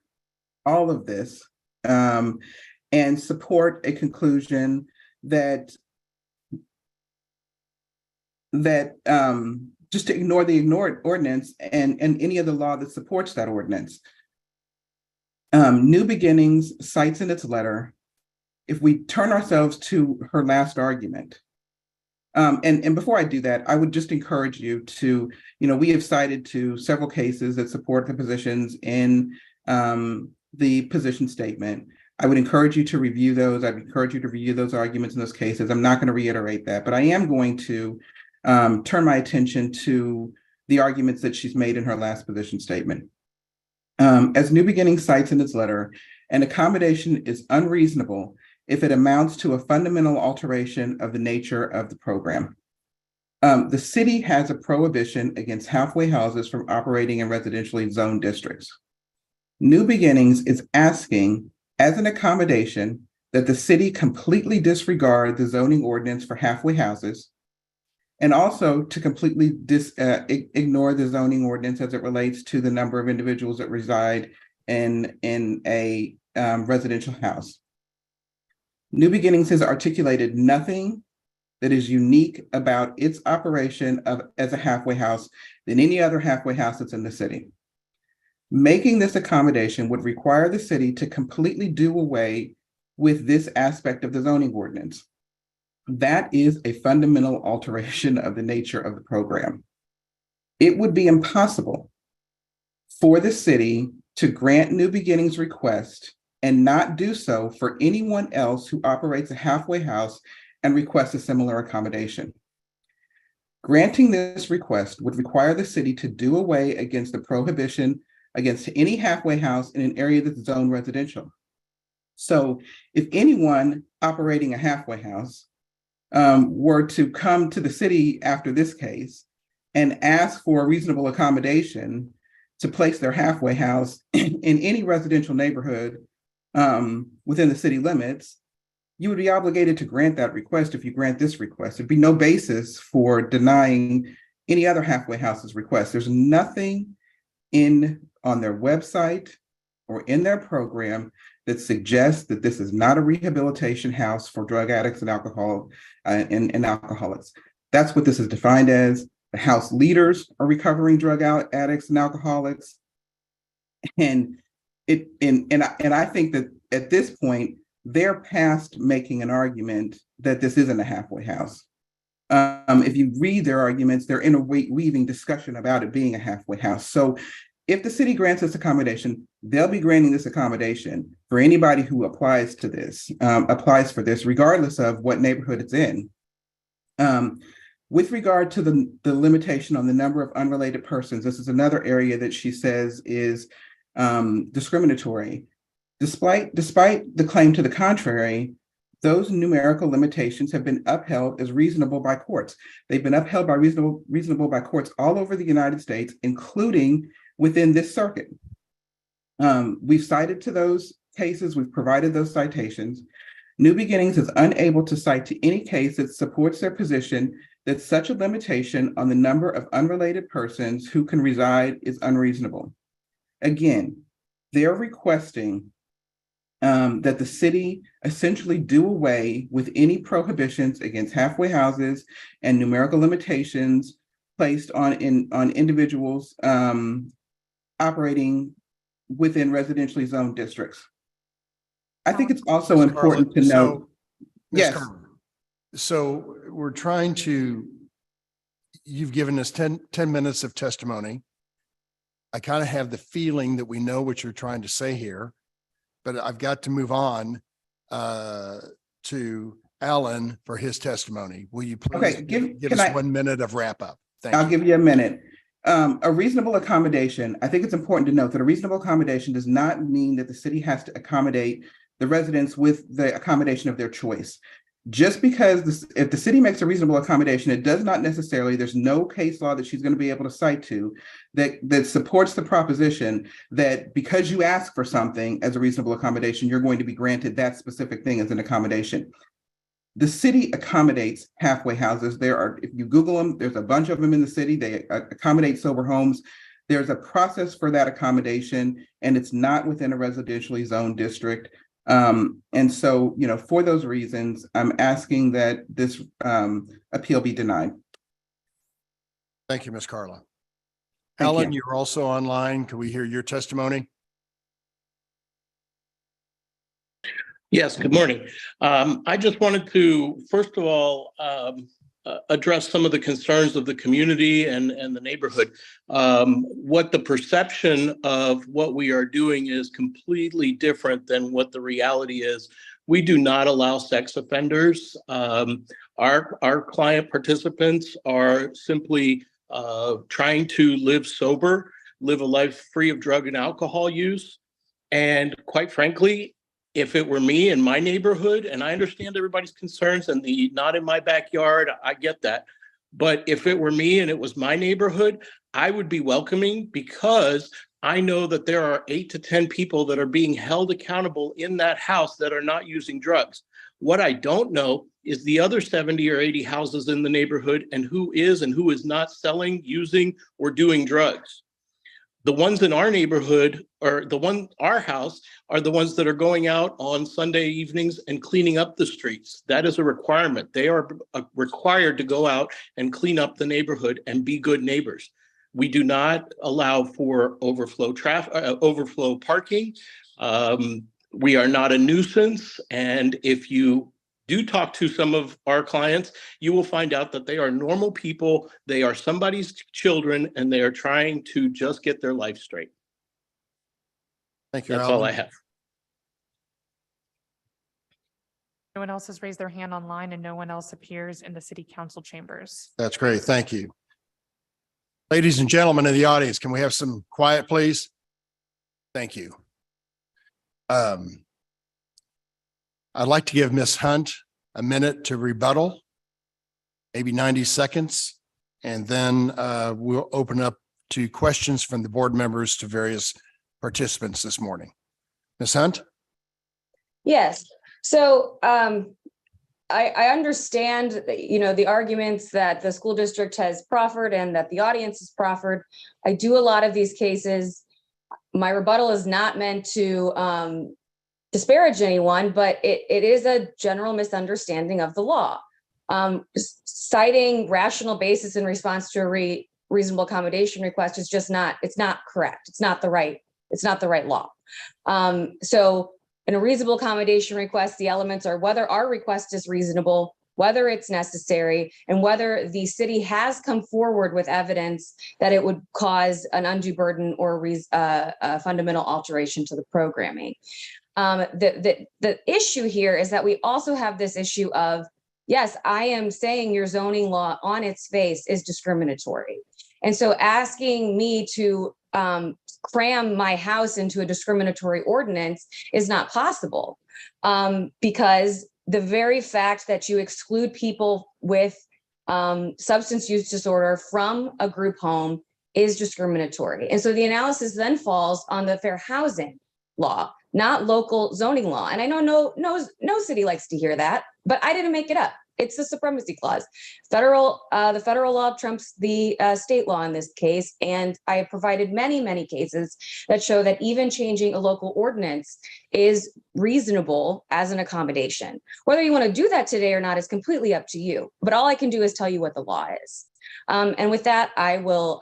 Speaker 9: all of this and support a conclusion that just to ignore the ordinance and any other law that supports that ordinance. New Beginnings cites in its letter, if we turn ourselves to her last argument, and before I do that, I would just encourage you to, you know, we have cited to several cases that support the positions in the position statement. I would encourage you to review those. I'd encourage you to review those arguments in those cases. I'm not going to reiterate that, but I am going to turn my attention to the arguments that she's made in her last position statement. As New Beginnings cites in its letter, an accommodation is unreasonable if it amounts to a fundamental alteration of the nature of the program. The city has a prohibition against halfway houses from operating in residentially zoned districts. New Beginnings is asking, as an accommodation, that the city completely disregard the zoning ordinance for halfway houses, and also to completely ignore the zoning ordinance as it relates to the number of individuals that reside in a residential house. New Beginnings has articulated nothing that is unique about its operation as a halfway house than any other halfway house that's in the city. Making this accommodation would require the city to completely do away with this aspect of the zoning ordinance. That is a fundamental alteration of the nature of the program. It would be impossible for the city to grant New Beginnings' request and not do so for anyone else who operates a halfway house and requests a similar accommodation. Granting this request would require the city to do away against the prohibition against any halfway house in an area that's zoned residential. So if anyone operating a halfway house were to come to the city after this case and ask for a reasonable accommodation to place their halfway house in any residential neighborhood within the city limits, you would be obligated to grant that request if you grant this request. There'd be no basis for denying any other halfway house's request. There's nothing on their website or in their program that suggests that this is not a rehabilitation house for drug addicts and alcoholics. That's what this is defined as. The house leaders are recovering drug addicts and alcoholics. And I think that at this point, they're past making an argument that this isn't a halfway house. If you read their arguments, they're interweaving discussion about it being a halfway house. So if the city grants this accommodation, they'll be granting this accommodation for anybody who applies for this, regardless of what neighborhood it's in. With regard to the limitation on the number of unrelated persons, this is another area that she says is discriminatory. Despite the claim to the contrary, those numerical limitations have been upheld as reasonable by courts. They've been upheld by reasonable by courts all over the United States, including within this circuit. We've cited to those cases, we've provided those citations. New Beginnings is unable to cite to any case that supports their position that such a limitation on the number of unrelated persons who can reside is unreasonable. Again, they're requesting that the city essentially do away with any prohibitions against halfway houses and numerical limitations placed on individuals operating within residentially zoned districts. I think it's also
Speaker 1: Ms.
Speaker 9: important to
Speaker 1: Carla,
Speaker 9: note.
Speaker 1: Ms.
Speaker 9: Yes.
Speaker 1: Carla, so we're trying to, you've given us 10 minutes of testimony. I kind of have the feeling that we know what you're trying to say here, but I've got to move on to Alan for his testimony. Will you please
Speaker 9: Okay,
Speaker 1: give
Speaker 9: can
Speaker 1: us
Speaker 9: I-
Speaker 1: 1 minute of wrap up? Thank
Speaker 9: I'll
Speaker 1: you.
Speaker 9: give you a minute. A reasonable accommodation, I think it's important to note that a reasonable accommodation does not mean that the city has to accommodate the residents with the accommodation of their choice. Just because if the city makes a reasonable accommodation, it does not necessarily, there's no case law that she's going to be able to cite to that supports the proposition that because you ask for something as a reasonable accommodation, you're going to be granted that specific thing as an accommodation. The city accommodates halfway houses. There are, if you Google them, there's a bunch of them in the city. They accommodate sober homes. There's a process for that accommodation, and it's not within a residentially zoned district. And so, you know, for those reasons, I'm asking that this appeal be denied.
Speaker 1: Thank you, Ms. Carla.
Speaker 9: Thank
Speaker 1: Alan,
Speaker 9: you.
Speaker 1: you're also online. Can we hear your testimony?
Speaker 13: Yes, good morning. I just wanted to, first of all, address some of the concerns of the community and the neighborhood. What the perception of what we are doing is completely different than what the reality is. We do not allow sex offenders. Our client participants are simply trying to live sober, live a life free of drug and alcohol use. And quite frankly, if it were me in my neighborhood, and I understand everybody's concerns and the not in my backyard, I get that. But if it were me and it was my neighborhood, I would be welcoming because I know that there are 8 to 10 people that are being held accountable in that house that are not using drugs. What I don't know is the other 70 or 80 houses in the neighborhood and who is not selling, using, or doing drugs. The ones in our neighborhood or our house are the ones that are going out on Sunday evenings and cleaning up the streets. That is a requirement. They are required to go out and clean up the neighborhood and be good neighbors. We do not allow for overflow parking. We are not a nuisance. And if you do talk to some of our clients, you will find out that they are normal people. They are somebody's children, and they are trying to just get their life straight.
Speaker 1: Thank you,
Speaker 13: That's
Speaker 1: Alan.
Speaker 13: all I have.
Speaker 2: No one else has raised their hand online and no one else appears in the city council chambers.
Speaker 1: That's great. Thank you. Ladies and gentlemen in the audience, can we have some quiet, please? Thank you. I'd like to give Ms. Hunt a minute to rebuttal, maybe 90 seconds, and then we'll open up to questions from the board members to various participants this morning. Ms. Hunt?
Speaker 12: Yes, so I understand, the arguments that the school district has proffered and that the audience has proffered. I do a lot of these cases. My rebuttal is not meant to disparage anyone, but it is a general misunderstanding of the law. Citing rational basis in response to a reasonable accommodation request is just not, it's not correct. It's not the right law. So in a reasonable accommodation request, the elements are whether our request is reasonable, whether it's necessary, and whether the city has come forward with evidence that it would cause an undue burden or a fundamental alteration to the programming. The issue here is that we also have this issue of, yes, I am saying your zoning law on its face is discriminatory. And so asking me to cram my house into a discriminatory ordinance is not possible, because the very fact that you exclude people with substance use disorder from a group home is discriminatory. And so the analysis then falls on the fair housing law, not local zoning law. And I know no city likes to hear that, but I didn't make it up. It's the supremacy clause. The federal law trumps the state law in this case. And I have provided many, many cases that show that even changing a local ordinance is reasonable as an accommodation. Whether you want to do that today or not is completely up to you. But all I can do is tell you what the law is. And with that, I will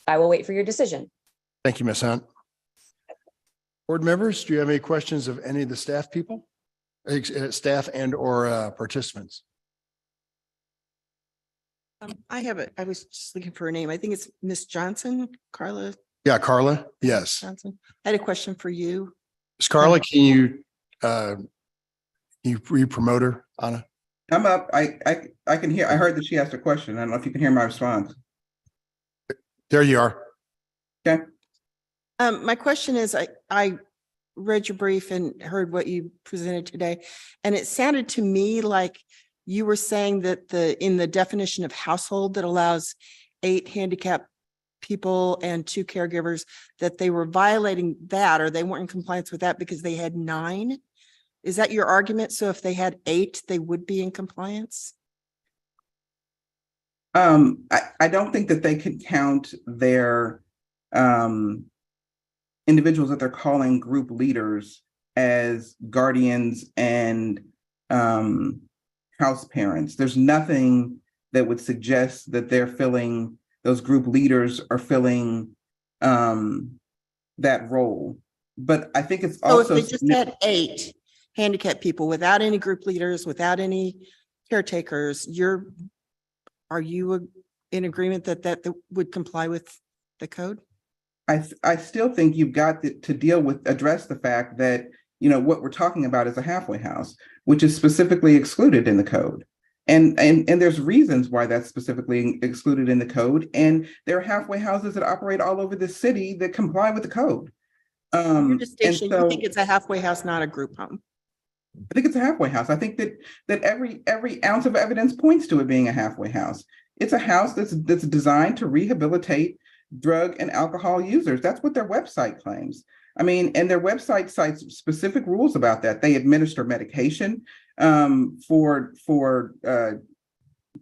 Speaker 12: wait for your decision.
Speaker 1: Thank you, Ms. Hunt. Board members, do you have any questions of any of the staff people? Staff and or participants?
Speaker 7: I was just looking for a name. I think it's Miss Johnson, Carla
Speaker 1: Yeah, Carla. Yes.
Speaker 7: Johnson. I had a question for you.
Speaker 1: Ms. Carla, can you re-promote her, Anna?
Speaker 9: I'm up. I can hear, I heard that she asked a question. I don't know if you can hear my response.
Speaker 1: There you are.
Speaker 9: Okay.
Speaker 7: My question is, I read your brief and heard what you presented today, and it sounded to me like you were saying that in the definition of household that allows 8 handicapped people and 2 caregivers, that they were violating that, or they weren't in compliance with that because they had 9. Is that your argument? So if they had 8, they would be in compliance?
Speaker 9: I don't think that they could count their individuals that they're calling group leaders as guardians and house parents. There's nothing that would suggest that those group leaders are filling that role. But I think it's also.
Speaker 7: So if they just had 8 handicapped people without any group leaders, without any caretakers, are you in agreement that would comply with the code?
Speaker 9: I still think you've got to address the fact that, what we're talking about is a halfway house, which is specifically excluded in the code. And there's reasons why that's specifically excluded in the code. And there are halfway houses that operate all over the city that comply with the code.
Speaker 7: Your distinction, you think it's a halfway house, not a group home?
Speaker 9: I think it's a halfway house. I think that every ounce of evidence points to it being a halfway house. It's a house that's designed to rehabilitate drug and alcohol users. That's what their website claims. I mean, and their website cites specific rules about that. They administer medication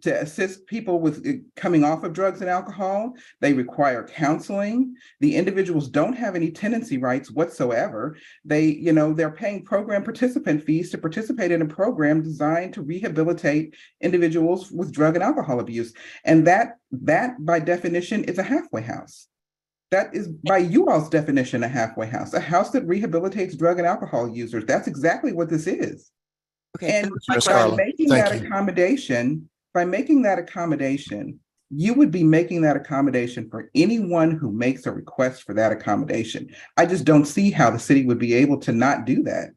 Speaker 9: to assist people with coming off of drugs and alcohol. They require counseling. The individuals don't have any tenancy rights whatsoever. They're paying program participant fees to participate in a program designed to rehabilitate individuals with drug and alcohol abuse. And that by definition is a halfway house. That is by you all's definition, a halfway house, a house that rehabilitates drug and alcohol users. That's exactly what this is.
Speaker 7: Okay.
Speaker 9: And by making that accommodation, you would be making that accommodation for anyone who makes a request for that accommodation. I just don't see how the city would be able to not do that.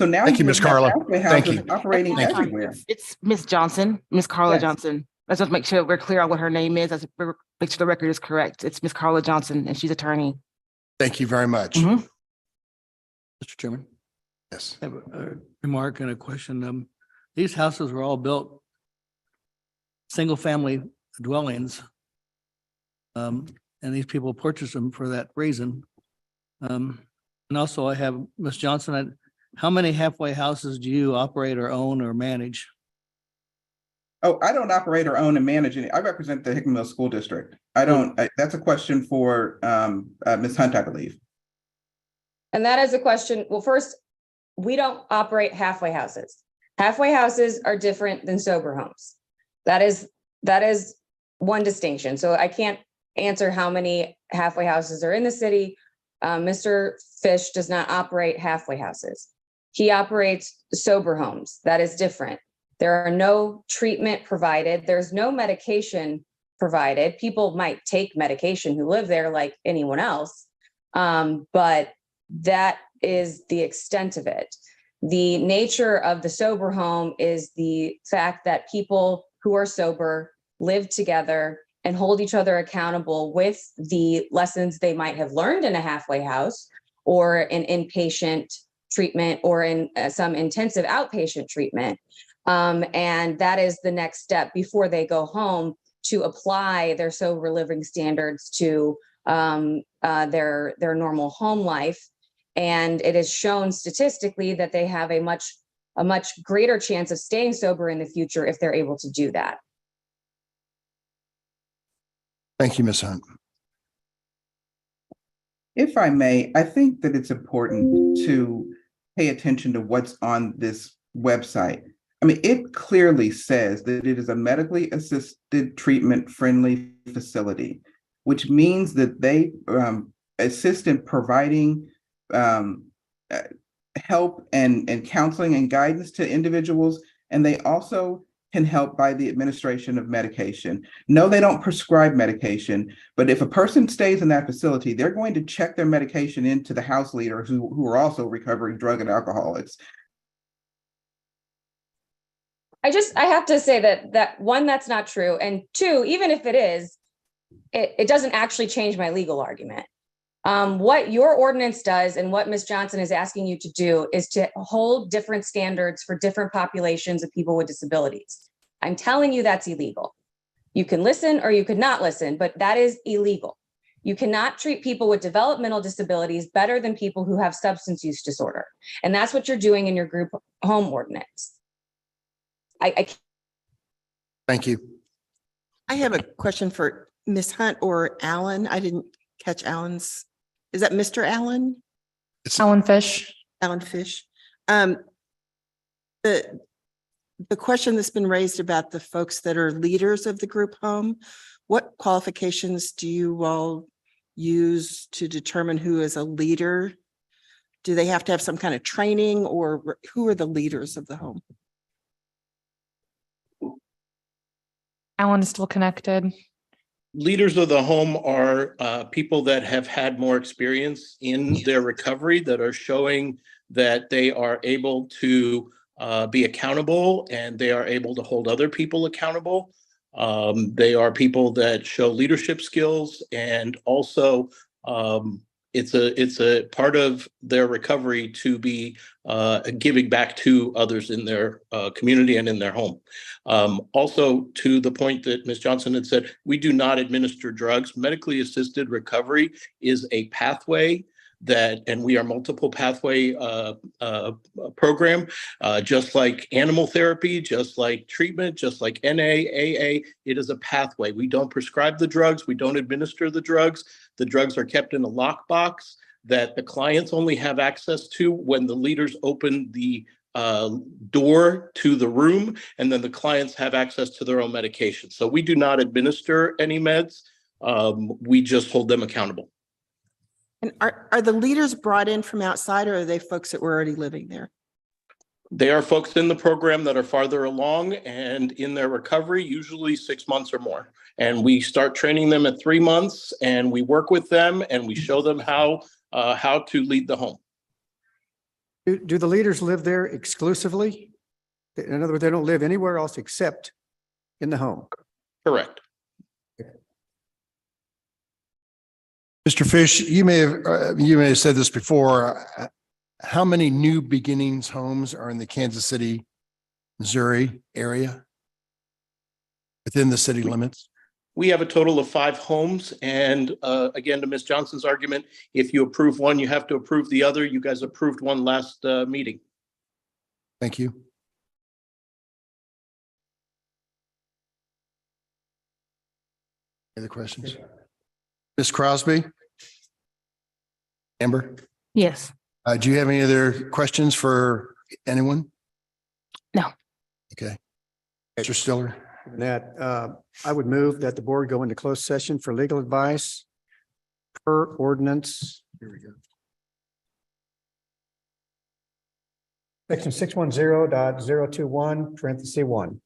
Speaker 9: So now
Speaker 1: Thank you, Ms. Carla.
Speaker 9: Thank you. Operating everywhere.
Speaker 14: It's Miss Johnson, Miss Carla
Speaker 9: Yes.
Speaker 14: Johnson. Let's just make sure we're clear on what her name is. Let's make sure the record is correct. It's Miss Carla Johnson, and she's attorney.
Speaker 1: Thank you very much.
Speaker 14: Mhm.
Speaker 15: Mr. Chairman,
Speaker 1: Yes.
Speaker 15: I have a remark and a question. These houses were all built single-family dwellings. And these people purchased them for that reason. And also I have Ms. Johnson, how many halfway houses do you operate or own or manage?
Speaker 9: Oh, I don't operate or own and manage any. I represent the Hickman Mill School District. That's a question for Ms. Hunt, I believe.
Speaker 12: And that is a question. Well, first, we don't operate halfway houses. Halfway houses are different than sober homes. That is one distinction. So I can't answer how many halfway houses are in the city. Mr. Fish does not operate halfway houses. He operates sober homes. That is different. There are no treatment provided. There's no medication provided. People might take medication who live there like anyone else. But that is the extent of it. The nature of the sober home is the fact that people who are sober live together and hold each other accountable with the lessons they might have learned in a halfway house or in inpatient treatment or in some intensive outpatient treatment. And that is the next step before they go home to apply their sober living standards to their normal home life. And it is shown statistically that they have a much a much greater chance of staying sober in the future if they're able to do that.
Speaker 1: Thank you, Ms. Hunt.
Speaker 9: If I may, I think that it's important to pay attention to what's on this website. I mean, it clearly says that it is a medically assisted treatment friendly facility, which means that they assist in providing help and counseling and guidance to individuals. And they also can help by the administration of medication. No, they don't prescribe medication, but if a person stays in that facility, they're going to check their medication into the house leader who are also recovering drug and alcoholics.
Speaker 12: I have to say that one, that's not true. And two, even if it is, it doesn't actually change my legal argument. What your ordinance does and what Ms. Johnson is asking you to do is to hold different standards for different populations of people with disabilities. I'm telling you that's illegal. You can listen or you could not listen, but that is illegal. You cannot treat people with developmental disabilities better than people who have substance use disorder. And that's what you're doing in your group home ordinance.
Speaker 1: Thank you.
Speaker 7: I have a question for Ms. Hunt or Alan. I didn't catch Alan's. Is that Mr. Allen?
Speaker 1: It's
Speaker 2: Alan Fish.
Speaker 7: Alan Fish. The question that's been raised about the folks that are leaders of the group home, what qualifications do you all use to determine who is a leader? Do they have to have some kind of training, or who are the leaders of the home?
Speaker 2: Alan is still connected.
Speaker 13: Leaders of the home are people that have had more experience in their recovery, that are showing that they are able to be accountable and they are able to hold other people accountable. They are people that show leadership skills, and also it's a part of their recovery to be giving back to others in their community and in their home. Also, to the point that Ms. Johnson had said, we do not administer drugs. Medically assisted recovery is a pathway and we are multiple pathway program, just like animal therapy, just like treatment, just like NA, AA, it is a pathway. We don't prescribe the drugs. We don't administer the drugs. The drugs are kept in a lockbox that the clients only have access to when the leaders open the door to the room, and then the clients have access to their own medication. So we do not administer any meds. We just hold them accountable.
Speaker 7: And are the leaders brought in from outside, or are they folks that were already living there?
Speaker 13: They are folks in the program that are farther along and in their recovery, usually 6 months or more. And we start training them at 3 months, and we work with them and we show them how to lead the home.
Speaker 16: Do the leaders live there exclusively? In other words, they don't live anywhere else except in the home?
Speaker 13: Correct.
Speaker 1: Mr. Fish, you may have said this before. How many New Beginnings homes are in the Kansas City, Missouri area within the city limits?
Speaker 13: We have a total of 5 homes. And again, to Ms. Johnson's argument, if you approve one, you have to approve the other. You guys approved one last meeting.
Speaker 1: Thank you. Any other questions? Ms. Crosby? Amber?
Speaker 14: Yes.
Speaker 1: Do you have any other questions for anyone?
Speaker 14: No.
Speaker 1: Okay. Mr. Stiller?
Speaker 16: That I would move that the board go into closed session for legal advice per ordinance. Here we go. Section 610.021, parenthesis 1.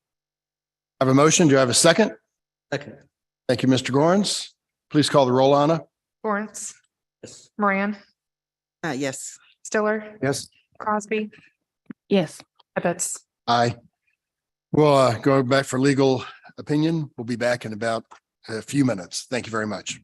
Speaker 1: I have a motion. Do I have a second?
Speaker 15: Second.
Speaker 1: Thank you, Mr. Gorns. Please call the roll, Anna.
Speaker 2: Lawrence.
Speaker 15: Yes.
Speaker 2: Moran.
Speaker 7: Yes.
Speaker 2: Stiller.
Speaker 16: Yes.
Speaker 2: Crosby.
Speaker 14: Yes.
Speaker 2: Ebbets.
Speaker 1: Aye. We'll go back for legal opinion. We'll be back in about a few minutes. Thank you very much.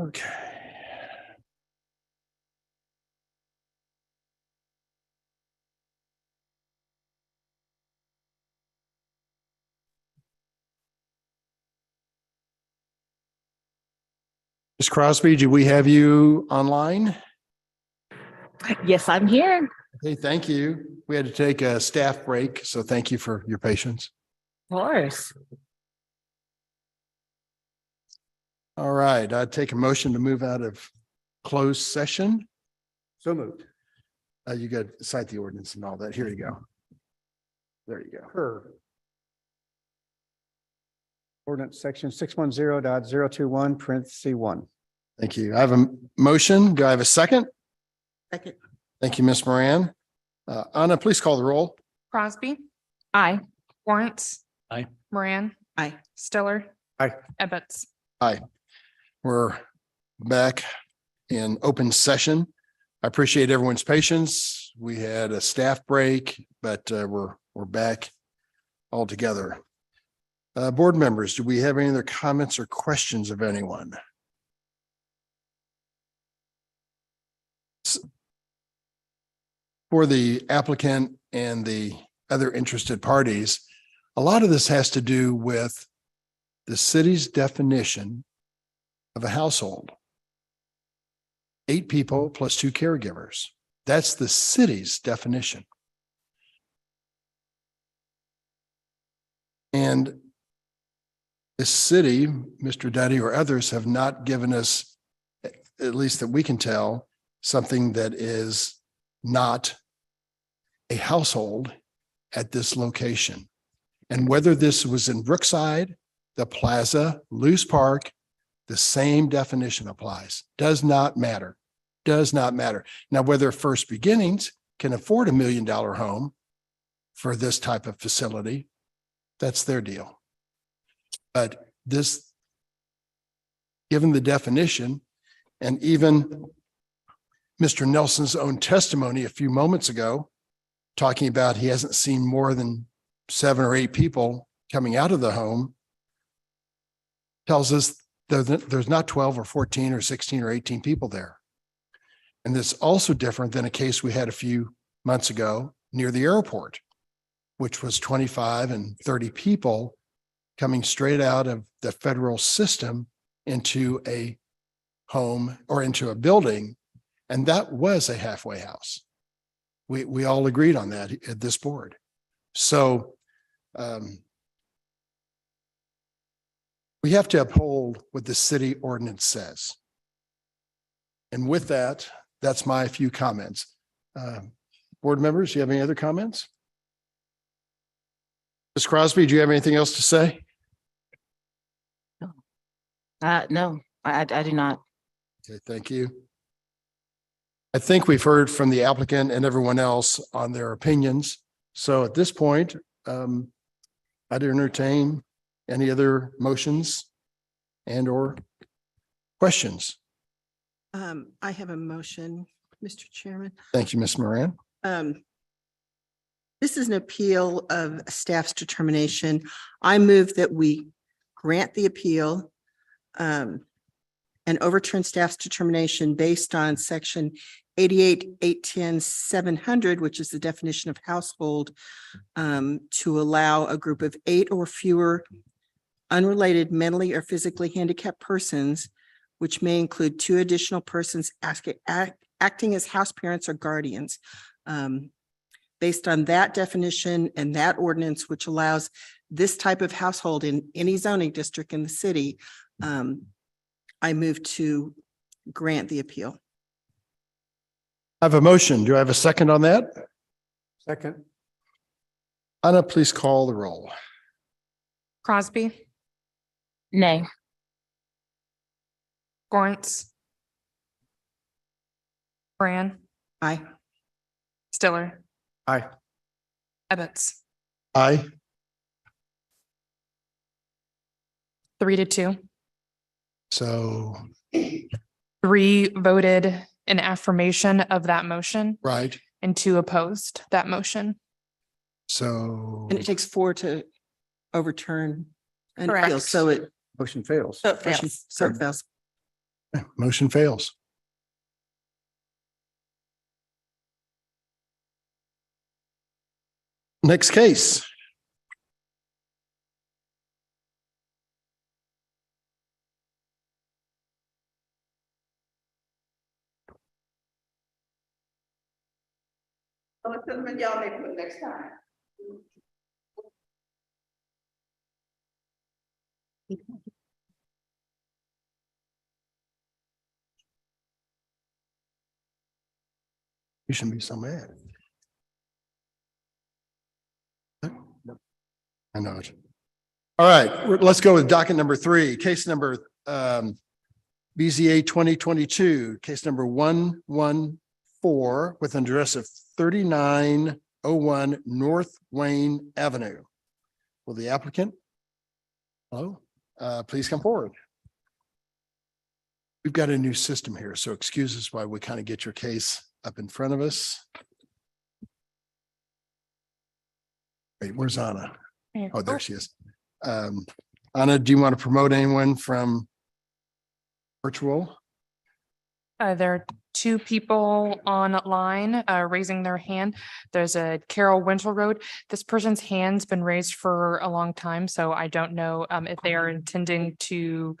Speaker 1: Okay. Ms. Crosby, do we have you online?
Speaker 14: Yes, I'm here.
Speaker 1: Okay, thank you. We had to take a staff break, so thank you for your patience.
Speaker 14: Of course.
Speaker 1: All right, I'd take a motion to move out of closed session.
Speaker 16: So moved.
Speaker 1: You got to cite the ordinance and all that. Here you go. There you go.
Speaker 16: Per. Ordinance section 610.021, parentheses 1.
Speaker 1: Thank you. I have a motion. Do I have a second?
Speaker 7: Second.
Speaker 1: Thank you, Ms. Moran. Anna, please call the roll.
Speaker 2: Crosby,
Speaker 14: Aye.
Speaker 2: Lawrence.
Speaker 15: Aye.
Speaker 2: Moran,
Speaker 7: Aye.
Speaker 2: Stiller.
Speaker 16: Aye.
Speaker 2: Ebbets.
Speaker 1: Aye. We're back in open session. I appreciate everyone's patience. We had a staff break, but we're back all together. Board members, do we have any other comments or questions of anyone? For the applicant and the other interested parties, a lot of this has to do with the city's definition of a household. 8 people plus 2 caregivers. That's the city's definition. And the city, Mr. Duddy or others, have not given us, at least that we can tell, something that is not a household at this location. And whether this was in Brookside, the Plaza, Lewis Park, the same definition applies. Does not matter. Does not matter. Now, whether First Beginnings can afford $1 million home for this type of facility, that's their deal. But this, given the definition, and even Mr. Nelson's own testimony a few moments ago, talking about he hasn't seen more than 7 or 8 people coming out of the home, tells us there's not 12 or 14 or 16 or 18 people there. And this is also different than a case we had a few months ago near the airport, which was 25 and 30 people coming straight out of the federal system into a home or into a building. And that was a halfway house. We all agreed on that at this board. So we have to uphold what the city ordinance says. And with that, that's my few comments. Board members, do you have any other comments? Ms. Crosby, do you have anything else to say?
Speaker 14: No, I do not.
Speaker 1: Okay, thank you. I think we've heard from the applicant and everyone else on their opinions. So at this point, I'd entertain any other motions and or questions.
Speaker 7: I have a motion, Mr. Chairman.
Speaker 1: Thank you, Ms. Moran.
Speaker 7: This is an appeal of staff's determination. I move that we grant the appeal and overturn staff's determination based on section 88-810-700, which is the definition of household, to allow a group of 8 or fewer unrelated mentally or physically handicapped persons, which may include 2 additional persons acting as house parents or guardians. Based on that definition and that ordinance, which allows this type of household in any zoning district in the city, I move to grant the appeal.
Speaker 1: I have a motion. Do I have a second on that?
Speaker 16: Second.
Speaker 1: Anna, please call the roll.
Speaker 2: Crosby,
Speaker 14: Nay.
Speaker 2: Lawrence. Moran,
Speaker 7: Aye.
Speaker 2: Stiller.
Speaker 16: Aye.
Speaker 2: Ebbets.
Speaker 1: Aye.
Speaker 2: 3-2.
Speaker 1: So,
Speaker 2: 3 voted in affirmation of that motion
Speaker 1: right.
Speaker 2: and 2 opposed that motion.
Speaker 1: So,
Speaker 7: And it takes 4 to overturn an appeal,
Speaker 2: Correct.
Speaker 7: so it
Speaker 16: Motion fails.
Speaker 7: So it fails.
Speaker 1: Motion fails. Next case.
Speaker 7: Y'all may put next time.
Speaker 1: You shouldn't be so mad. I know it. All right, let's go with docket number 3, case number BZA 2022, case number 114 with an address of 3901 North Wayne Avenue. Will the applicant? Hello, please come forward. We've got a new system here, so excuse us while we kind of get your case up in front of us. Wait, where's Anna? Oh, there she is. Anna, do you want to promote anyone from virtual?
Speaker 2: There are 2 people online raising their hand. There's a Carol Winterroad. This person's hand's been raised for a long time, so I don't know if they are intending to.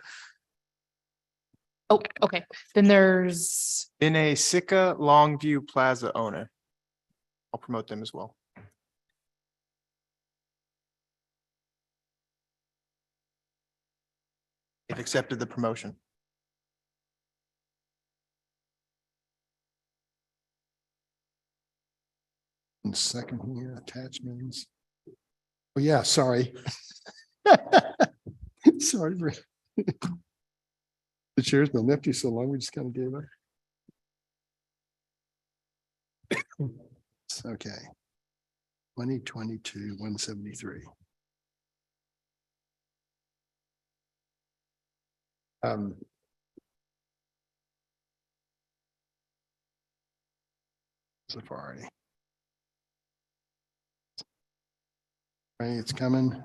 Speaker 2: Oh, okay. Then there's
Speaker 8: Vinay Sikka, Longview Plaza owner. I'll promote them as well. They've accepted the promotion.
Speaker 1: And second here, attachments. Oh, yeah, sorry. Sorry. The chair's been empty so long, we just kind of gave up. It's okay. 2022, 173. Safari. Right, it's coming.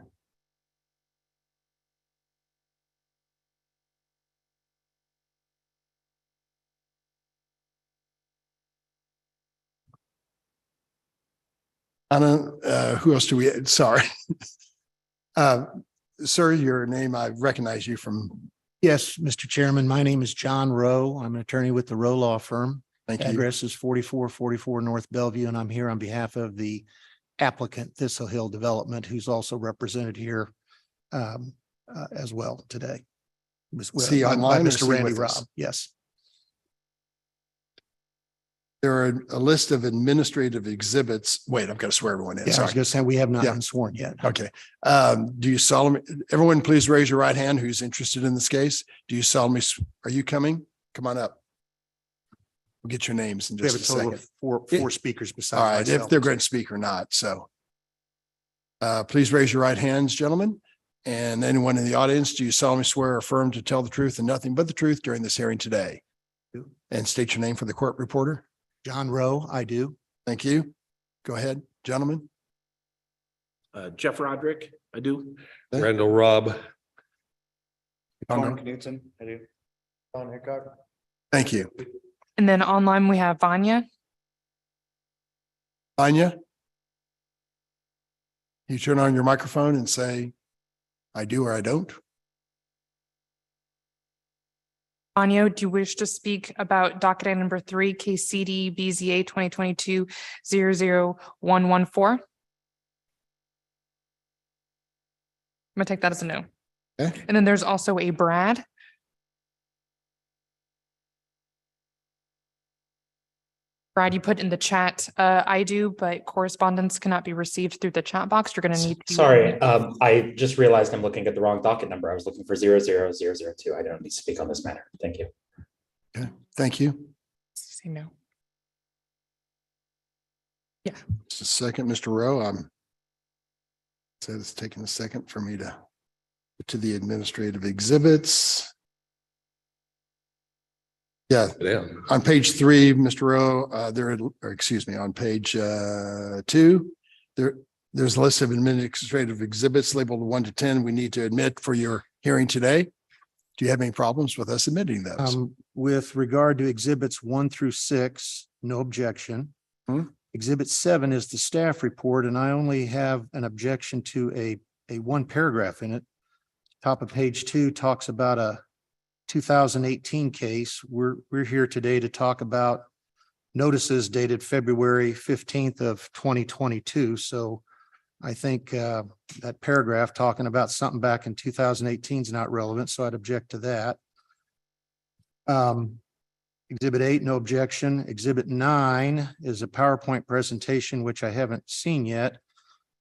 Speaker 1: Anna, who else do we, sorry. Sir, your name, I recognize you from.
Speaker 17: Yes, Mr. Chairman, my name is John Rowe. I'm an attorney with the Rowe Law Firm.
Speaker 1: Thank you.
Speaker 17: Address is 4444 North Bellevue, and I'm here on behalf of the applicant Thistle Hill Development, who's also represented here as well today.
Speaker 1: See
Speaker 17: By
Speaker 1: online or
Speaker 17: Mr.
Speaker 1: see
Speaker 17: Randy
Speaker 1: with us?
Speaker 17: Robb, yes.
Speaker 1: There are a list of administrative exhibits. Wait, I've got to swear everyone in.
Speaker 17: Yeah, I was
Speaker 1: Sorry.
Speaker 17: going to say, we have not
Speaker 1: Yeah.
Speaker 17: been sworn yet.
Speaker 1: Okay. Do you solemnly, everyone, please raise your right hand who's interested in this case. Do you solemnly, are you coming? Come on up. We'll get your names in
Speaker 17: We have
Speaker 1: just
Speaker 17: a
Speaker 1: a
Speaker 17: total
Speaker 1: second.
Speaker 17: of four speakers besides
Speaker 1: All right, if
Speaker 17: myself.
Speaker 1: they're going to speak or not, so. Please raise your right hands, gentlemen. And anyone in the audience, do you solemnly swear or affirm to tell the truth and nothing but the truth during this hearing today? And state your name for the court reporter.
Speaker 17: John Rowe, I do.
Speaker 1: Thank you. Go ahead, gentlemen.
Speaker 18: Jeff Roderick, I do.
Speaker 1: Okay.
Speaker 18: Randall Robb.
Speaker 1: Tom
Speaker 8: Knutson, I do. Don Hickok.
Speaker 1: Thank you.
Speaker 2: And then online, we have Vanya.
Speaker 1: Anya? You turn on your microphone and say, I do or I don't.
Speaker 2: Vanya, do you wish to speak about docket item number 3, case CD BZA 2022-00114? I'm gonna take that as a no.
Speaker 1: Okay.
Speaker 2: And then there's also a Brad. Brad, you put in the chat, I do, but correspondence cannot be received through the chat box. You're gonna need to.
Speaker 19: Sorry, I just realized I'm looking at the wrong docket number. I was looking for 00002. I don't need to speak on this matter. Thank you.
Speaker 1: Okay, thank you.
Speaker 2: Say no.
Speaker 1: Just a second, Mr. Rowe. Said it's taking a second for me to get to the administrative exhibits. Yeah, on page 3, Mr. Rowe, on page 2, there's a list of administrative exhibits labeled 1 to 10 we need to admit for your hearing today. Do you have any problems with us admitting those?
Speaker 17: With regard to exhibits 1 through 6, no objection. Exhibit 7 is the staff report, and I only have an objection to a one paragraph in it. Top of page 2 talks about a 2018 case. We're here today to talk about notices dated February 15th of 2022. So I think that paragraph talking about something back in 2018 is not relevant, so I'd object to that. Exhibit 8, no objection. Exhibit 9 is a PowerPoint presentation, which I haven't seen yet.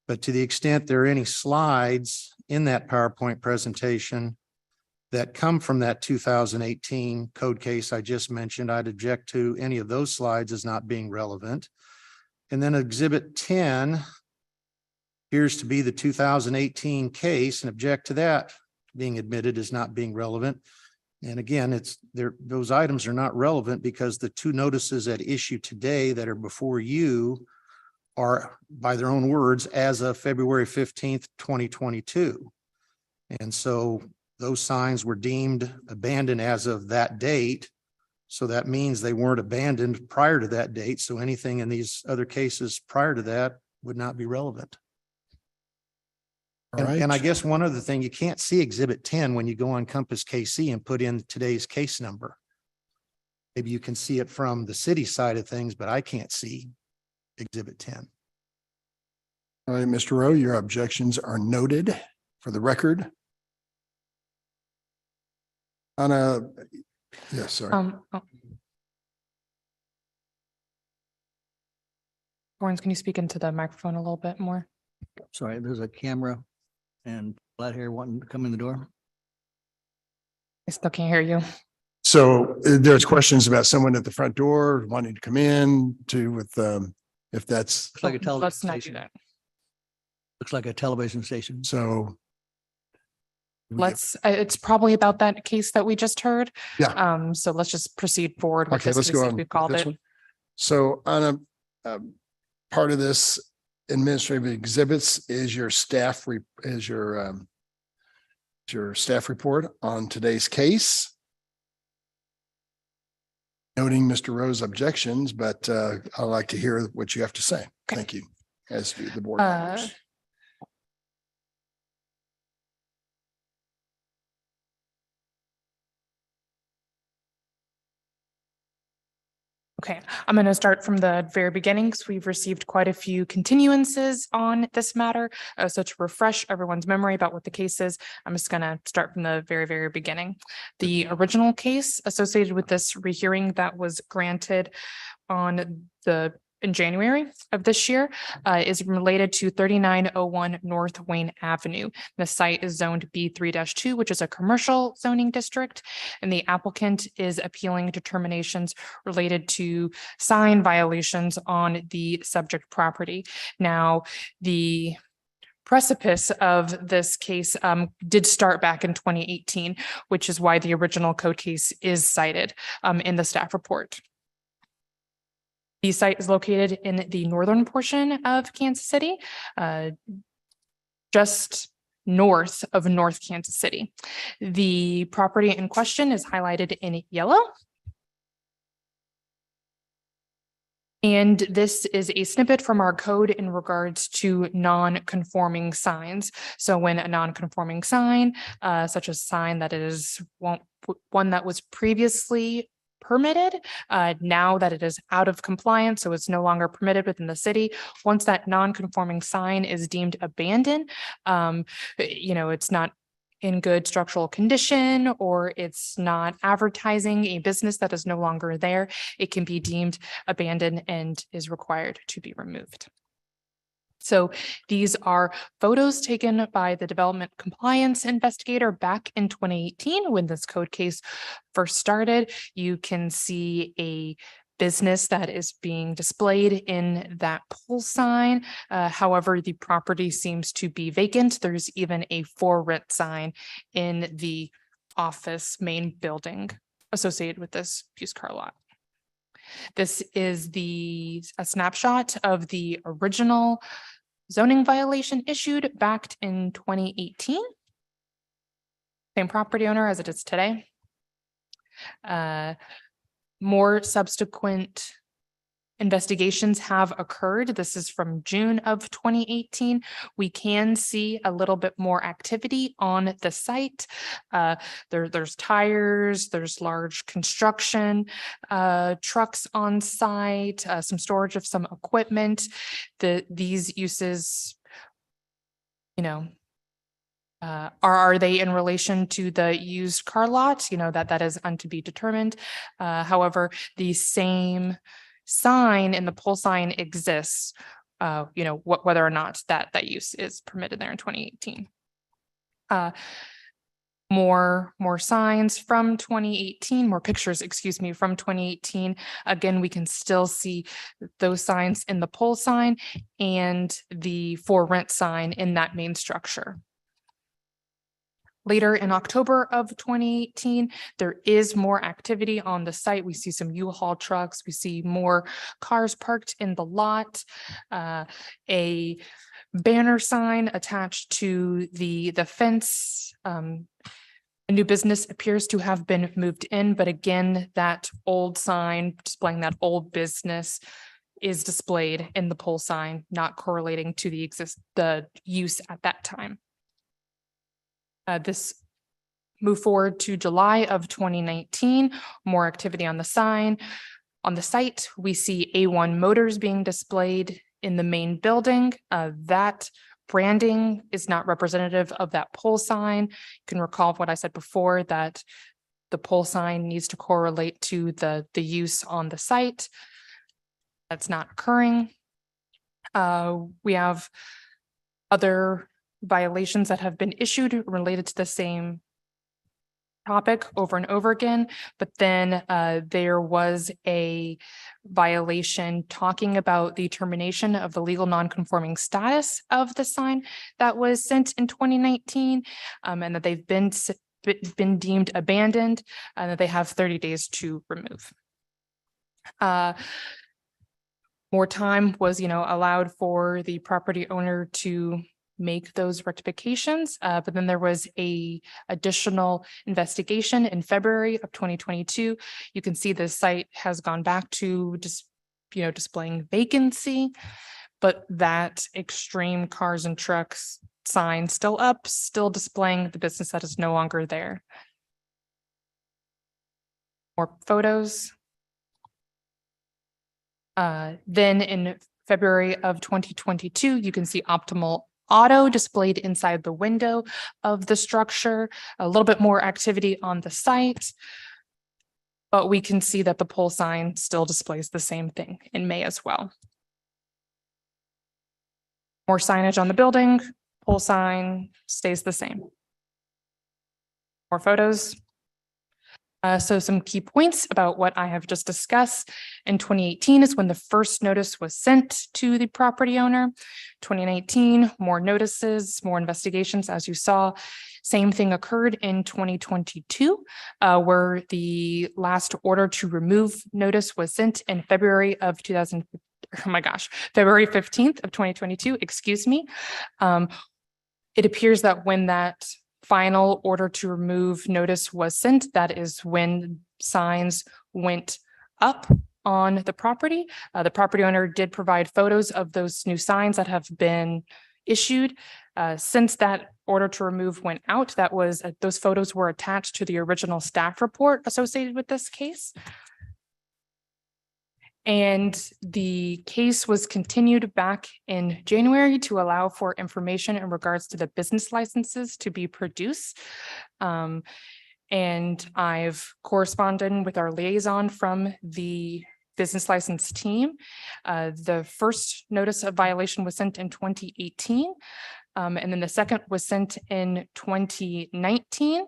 Speaker 17: But to the extent there are any slides in that PowerPoint presentation that come from that 2018 code case I just mentioned, I'd object to any of those slides as not being relevant. And then Exhibit 10 appears to be the 2018 case, and object to that being admitted as not being relevant. And again, those items are not relevant because the two notices at issue today that are before you are, by their own words, as of February 15th, 2022. And so those signs were deemed abandoned as of that date. So that means they weren't abandoned prior to that date. So anything in these other cases prior to that would not be relevant.
Speaker 1: All right.
Speaker 17: And I guess one other thing, you can't see Exhibit 10 when you go on Compass KC and put in today's case number. Maybe you can see it from the city side of things, but I can't see Exhibit 10.
Speaker 1: All right, Mr. Rowe, your objections are noted for the record. Yes, sorry.
Speaker 2: Lawrence, can you speak into the microphone a little bit more?
Speaker 15: Sorry, there's a camera and flat hair wanting to come in the door.
Speaker 2: I still can't hear you.
Speaker 1: So there's questions about someone at the front door wanting to come in if that's.
Speaker 15: Looks like a television
Speaker 2: Let's not do
Speaker 15: station.
Speaker 2: that.
Speaker 15: Looks like a television station.
Speaker 1: So.
Speaker 2: It's probably about that case that we just heard.
Speaker 1: Yeah.
Speaker 2: So let's just proceed forward with
Speaker 1: Okay,
Speaker 2: this
Speaker 1: let's
Speaker 2: case
Speaker 1: go
Speaker 2: as
Speaker 1: on.
Speaker 2: we've
Speaker 1: with
Speaker 2: called
Speaker 1: this
Speaker 2: it.
Speaker 1: one. So on a part of this administrative exhibits is your staff staff report on today's case. Noting Mr. Rowe's objections, but I'd like to hear what you have to say. Thank you. As do the board members.
Speaker 2: Okay, I'm going to start from the very beginning because we've received quite a few continuances on this matter. So to refresh everyone's memory about what the case is, I'm just going to start from the very, very beginning. The original case associated with this rehearing that was granted in January of this year is related to 3901 North Wayne Avenue. The site is zoned B3-2, which is a commercial zoning district, and the applicant is appealing determinations related to sign violations on the subject property. Now, the precipice of this case did start back in 2018, which is why the original code case is cited in the staff report. The site is located in the northern portion of Kansas City, just north of North Kansas City. The property in question is highlighted in yellow. And this is a snippet from our code in regards to non-conforming signs. So when a non-conforming sign, such as a sign that is one that was previously permitted, now that it is out of compliance, so it's no longer permitted within the city. Once that non-conforming sign is deemed abandoned, it's not in good structural condition, or it's not advertising a business that is no longer there, it can be deemed abandoned and is required to be removed. So these are photos taken by the development compliance investigator back in 2018 when this code case first started. You can see a business that is being displayed in that pole sign. However, the property seems to be vacant. There's even a for rent sign in the office main building associated with this used car lot. This is a snapshot of the original zoning violation issued back in 2018. Same property owner as it is today. More subsequent investigations have occurred. This is from June of 2018. We can see a little bit more activity on the site. There's tires, there's large construction, trucks on site, some storage of some equipment. These uses, you know, are they in relation to the used car lot? You know, that is to be determined. However, the same sign in the pole sign exists, you know, whether or not that use is permitted there in 2018. More signs from 2018, more pictures, excuse me, from 2018. Again, we can still see those signs in the pole sign and the for rent sign in that main structure. Later in October of 2018, there is more activity on the site. We see some U-Haul trucks. We see more cars parked in the lot. A banner sign attached to the fence. A new business appears to have been moved in, but again, that old sign displaying that old business is displayed in the pole sign, not correlating to the use at that time. This move forward to July of 2019, more activity on the sign. On the site, we see A1 Motors being displayed in the main building. That branding is not representative of that pole sign. You can recall what I said before, that the pole sign needs to correlate to the use on the site. That's not occurring. We have other violations that have been issued related to the same topic over and over again, but then there was a violation talking about the termination of the legal non-conforming status of the sign that was sent in 2019, and that they've been deemed abandoned, and that they have 30 days to remove. More time was, allowed for the property owner to make those rectifications, but then there was a additional investigation in February of 2022. You can see the site has gone back to just, displaying vacancy, but that extreme cars and trucks sign still up, still displaying the business that is no longer there. More photos. Then in February of 2022, you can see Optimal Auto displayed inside the window of the structure, a little bit more activity on the site, but we can see that the pole sign still displays the same thing in May as well. More signage on the building, pole sign stays the same. More photos. So some key points about what I have just discussed. In 2018 is when the first notice was sent to the property owner. 2019, more notices, more investigations, as you saw. Same thing occurred in 2022, where the last order to remove notice was sent in February 15th of 2022, excuse me. It appears that when that final order to remove notice was sent, that is when signs went up on the property. The property owner did provide photos of those new signs that have been issued. Since that order to remove went out, those photos were attached to the original staff report associated with this case. And the case was continued back in January to allow for information in regards to the business licenses to be produced. And I've corresponded with our liaison from the business license team. The first notice of violation was sent in 2018. And then the second was sent in 2019.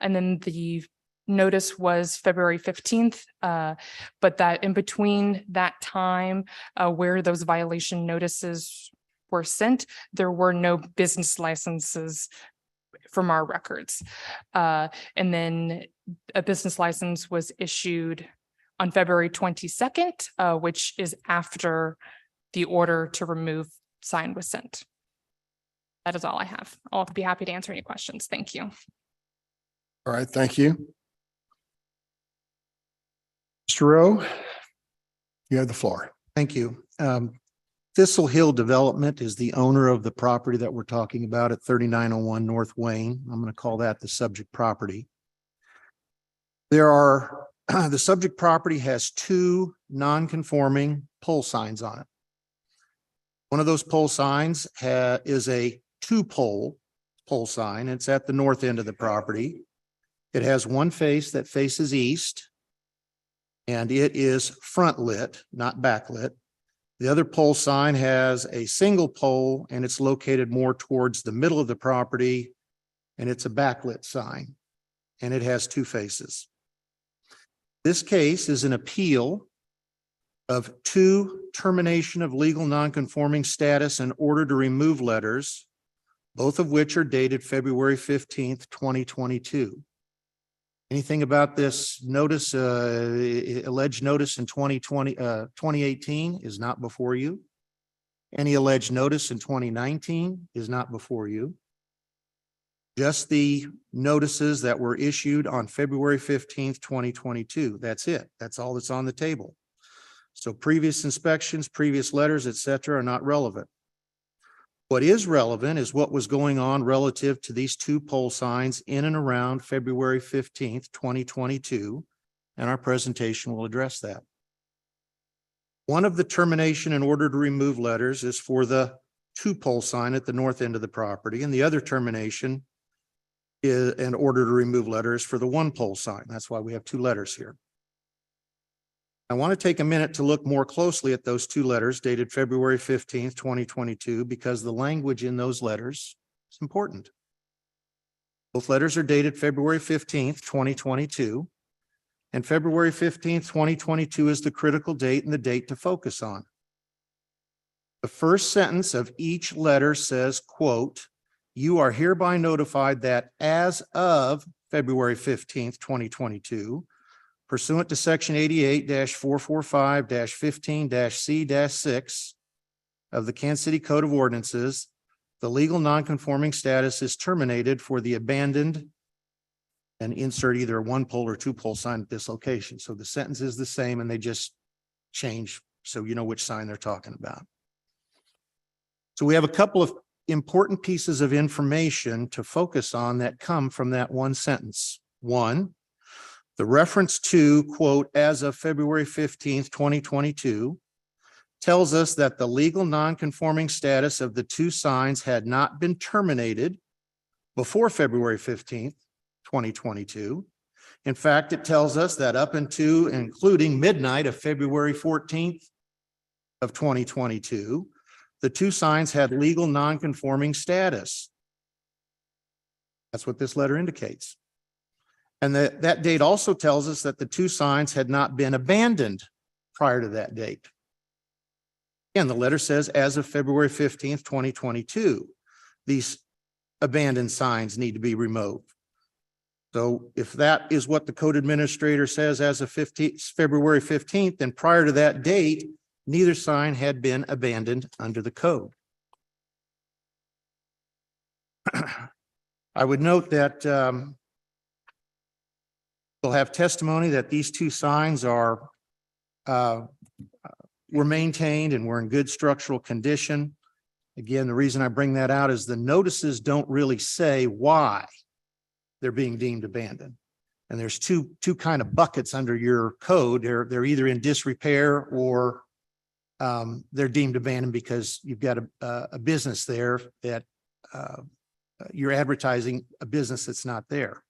Speaker 2: And then the notice was February 15th, but that in between that time where those violation notices were sent, there were no business licenses from our records. And then a business license was issued on February 22nd, which is after the order to remove sign was sent. That is all I have. I'll be happy to answer any questions. Thank you.
Speaker 1: All right, thank you. Mr. Rowe, you have the floor.
Speaker 17: Thank you. Thistle Hill Development is the owner of the property that we're talking about at 3901 North Wayne. I'm going to call that the subject property. The subject property has two non-conforming pole signs on it. One of those pole signs is a two-pole sign. It's at the north end of the property. It has one face that faces east, and it is front lit, not backlit. The other pole sign has a single pole, and it's located more towards the middle of the property, and it's a backlit sign, and it has two faces. This case is an appeal of two termination of legal nonconforming status and order to remove letters, both of which are dated February 15th, 2022. Anything about this notice, alleged notice in 2018 is not before you. Any alleged notice in 2019 is not before you. Just the notices that were issued on February 15th, 2022. That's it. That's all that's on the table. So previous inspections, previous letters, et cetera, are not relevant. What is relevant is what was going on relative to these two pole signs in and around February 15th, 2022, and our presentation will address that. One of the termination and order to remove letters is for the two pole sign at the north end of the property, and the other termination is an order to remove letters for the one pole sign. That's why we have two letters here. I want to take a minute to look more closely at those two letters dated February 15th, 2022, because the language in those letters is important. Both letters are dated February 15th, 2022, and February 15th, 2022 is the critical date and the date to focus on. The first sentence of each letter says, quote, "You are hereby notified that as of February 15th, 2022, pursuant to section 88-445-15-C-6 of the Kansas City Code of Ordinances, the legal nonconforming status is terminated for the abandoned," and insert either a one pole or two pole sign at this location. So the sentence is the same and they just change so you know which sign they're talking about. So we have a couple of important pieces of information to focus on that come from that one sentence. One, the reference to, quote, "as of February 15th, 2022, tells us that the legal nonconforming status of the two signs had not been terminated before February 15th, 2022. In fact, it tells us that up until including midnight of February 14th of 2022, the two signs had legal nonconforming status. That's what this letter indicates. And that date also tells us that the two signs had not been abandoned prior to that date. Again, the letter says as of February 15th, 2022, these abandoned signs need to be removed. So if that is what the code administrator says as of February 15th, then prior to that date, neither sign had been abandoned under the code. I would note that we'll have testimony that these two signs were maintained and were in good structural condition. Again, the reason I bring that out is the notices don't really say why they're being deemed abandoned. And there's two kind of buckets under your code. They're either in disrepair or they're deemed abandoned because you've got a business there that you're advertising a business that's not there.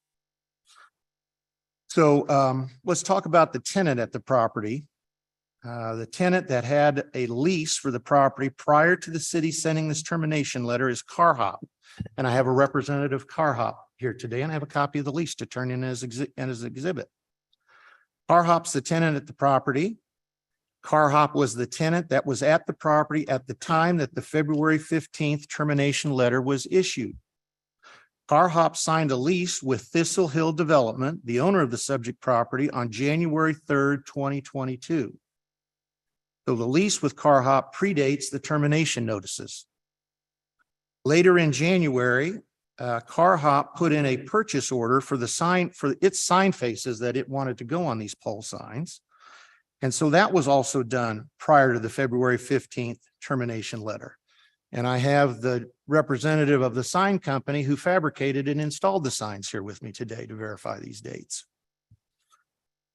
Speaker 17: So let's talk about the tenant at the property. The tenant that had a lease for the property prior to the city sending this termination letter is CarHop. And I have a representative CarHop here today, and I have a copy of the lease to turn in as exhibit. CarHop's the tenant at the property. CarHop was the tenant that was at the property at the time that the February 15th termination letter was issued. CarHop signed a lease with Thistle Hill Development, the owner of the subject property, on January 3rd, 2022. So the lease with CarHop predates the termination notices. Later in January, Car Hop put in a purchase order for the sign, for its sign faces that it wanted to go on these pole signs. And so that was also done prior to the February 15th termination letter. And I have the representative of the sign company who fabricated and installed the signs here with me today to verify these dates.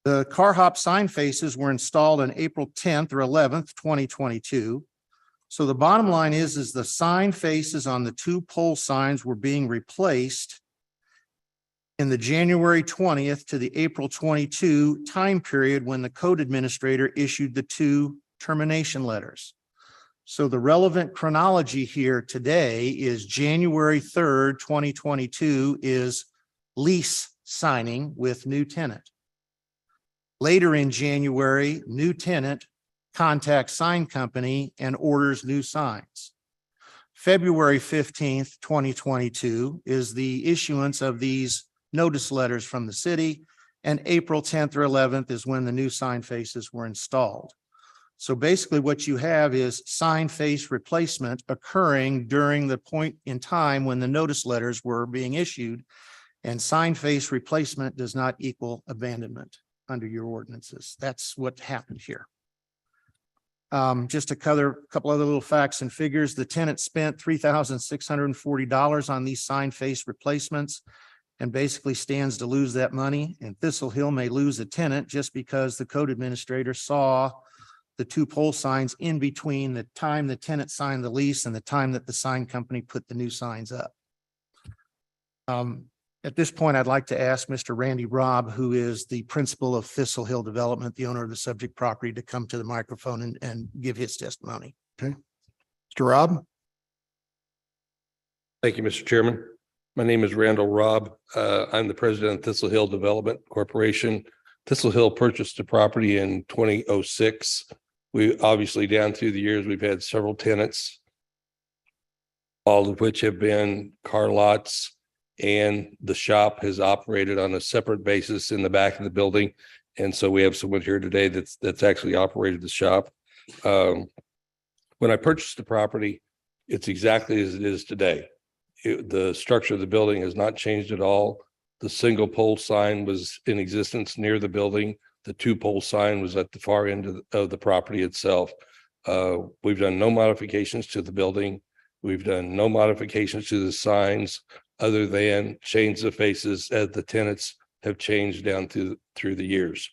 Speaker 17: The Car Hop sign faces were installed on April 10th or 11th, 2022. So the bottom line is the sign faces on the two pole signs were being replaced in the January 20th to the April 22 time period when the code administrator issued the two termination letters. So the relevant chronology here today is January 3rd, 2022 is lease signing with new tenant. Later in January, new tenant contacts sign company and orders new signs. February 15th, 2022 is the issuance of these notice letters from the city, and April 10th or 11th is when the new sign faces were installed. So basically what you have is sign face replacement occurring during the point in time when the notice letters were being issued, and sign face replacement does not equal abandonment under your ordinances. That's what happened here. Just a couple other little facts and figures. The tenant spent $3,640 on these sign face replacements and basically stands to lose that money. And Thistle Hill may lose a tenant just because the code administrator saw the two pole signs in between the time the tenant signed the lease and the time that the sign company put the new signs up. At this point, I'd like to ask Mr. Randy Robb, who is the principal of Thistle Hill Development, the owner of the subject property, to come to the microphone and give his testimony.
Speaker 1: Okay. Mr. Robb?
Speaker 20: Thank you, Mr. Chairman. My name is Randall Robb. I'm the president of Thistle Hill Development Corporation. Thistle Hill purchased the property in 2006. We obviously, down through the years, we've had several tenants, all of which have been car lots, and the shop has operated on a separate basis in the back of the building. And so we have someone here today that's actually operated the shop. When I purchased the property, it's exactly as it is today. The structure of the building has not changed at all. The single pole sign was in existence near the building. The two pole sign was at the far end of the property itself. We've done no modifications to the building. We've done no modifications to the signs other than change the faces as the tenants have changed down through the years.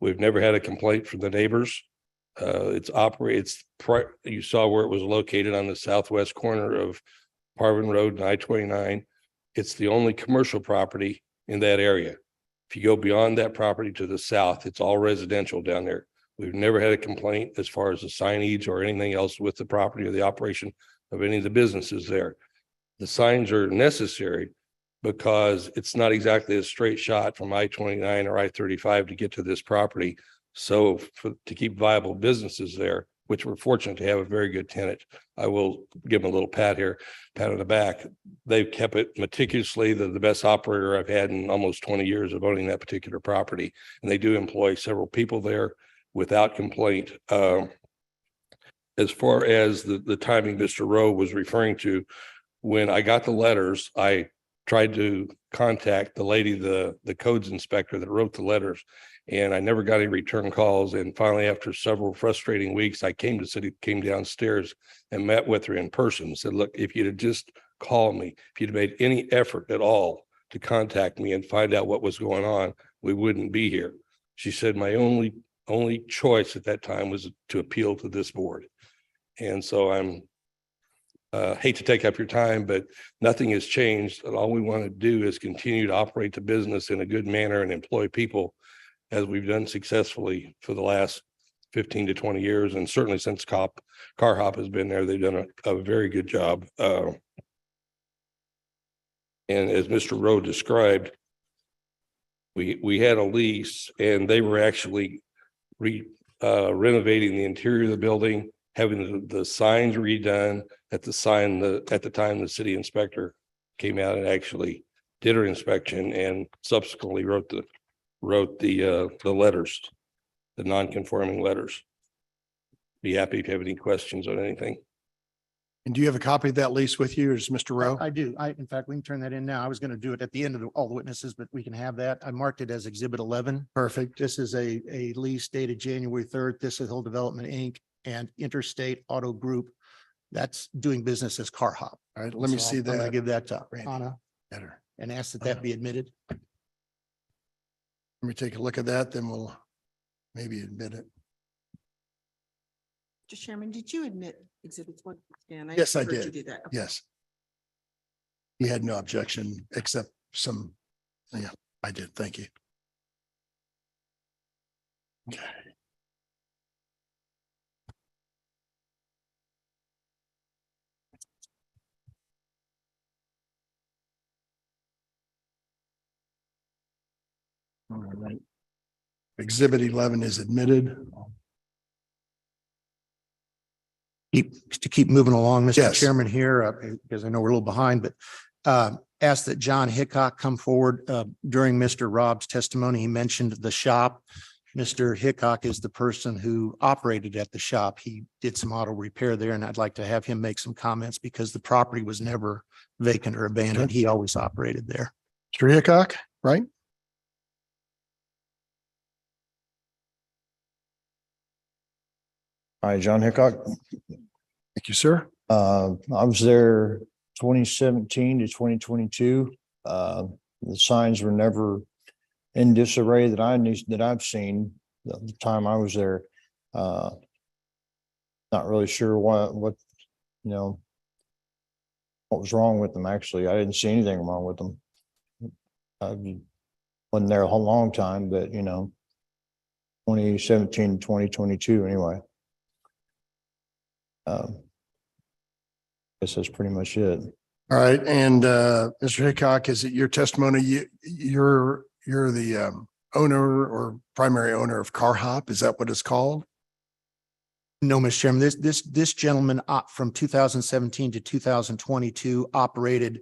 Speaker 20: We've never had a complaint from the neighbors. You saw where it was located on the southwest corner of Parvin Road and I-29. It's the only commercial property in that area. If you go beyond that property to the south, it's all residential down there. We've never had a complaint as far as the signage or anything else with the property or the operation of any of the businesses there. The signs are necessary because it's not exactly a straight shot from I-29 or I-35 to get to this property. So to keep viable businesses there, which we're fortunate to have a very good tenant, I will give them a little pat on the back. They've kept it meticulously. They're the best operator I've had in almost 20 years of owning that particular property. And they do employ several people there without complaint. As far as the timing Mr. Rowe was referring to, when I got the letters, I tried to contact the lady, the codes inspector that wrote the letters, and I never got any return calls. And finally, after several frustrating weeks, I came downstairs and met with her in person and said, look, if you'd have just called me, if you'd made any effort at all to contact me and find out what was going on, we wouldn't be here. She said, my only choice at that time was to appeal to this board. And so I'm hate to take up your time, but nothing has changed. And all we want to do is continue to operate the business in a good manner and employ people as we've done successfully for the last 15 to 20 years. And certainly since Car Hop has been there, they've done a very good job. And as Mr. Rowe described, we had a lease and they were actually renovating the interior of the building, having the signs redone at the time the city inspector came out and actually did her inspection and subsequently wrote the letters, the non-conforming letters. Be happy if you have any questions on anything.
Speaker 1: And do you have a copy of that lease with you, or is Mr. Rowe?
Speaker 17: I do. In fact, we can turn that in now. I was going to do it at the end of all the witnesses, but we can have that. I marked it as Exhibit 11.
Speaker 1: Perfect.
Speaker 17: This is a lease dated January 3rd. This is Hill Development, Inc. and Interstate Auto Group. That's doing business as Car Hop.
Speaker 1: All right, let me
Speaker 17: So
Speaker 1: see
Speaker 17: I'm going to
Speaker 1: that.
Speaker 17: give that to
Speaker 1: Randy.
Speaker 17: Anna
Speaker 1: Better.
Speaker 17: and ask that that be admitted.
Speaker 1: Let me take a look at that, then we'll maybe admit it.
Speaker 7: Mr. Chairman, did you admit exhibits one? And
Speaker 1: Yes, I
Speaker 7: heard you
Speaker 1: did.
Speaker 7: do that.
Speaker 1: Yes. He had no objection except some, yeah, I did. Thank you. Okay. All right. Exhibit 11 is admitted.
Speaker 17: Keep moving along, Mr.
Speaker 1: Yes.
Speaker 17: Chairman here, because I know we're a little behind, but ask that John Hickok come forward. During Mr. Rob's testimony, he mentioned the shop. Mr. Hickok is the person who operated at the shop. He did some auto repair there, and I'd like to have him make some comments because the property was never vacant or abandoned. He always operated there.
Speaker 1: Mr. Hickok, right?
Speaker 21: Hi, John Hickok.
Speaker 1: Thank you, sir.
Speaker 21: I was there 2017 to 2022. The signs were never in disarray that I've seen the time I was there. Not really sure what what was wrong with them. Actually, I didn't see anything wrong with them. I wasn't there a whole long time, but 2017 to 2022 anyway. Guess that's pretty much it.
Speaker 1: All right. And Mr. Hickok, is it your testimony? You're the owner or primary owner of Car Hop? Is that what it's called?
Speaker 17: No, Mr. Chairman, this gentleman from 2017 to 2022 operated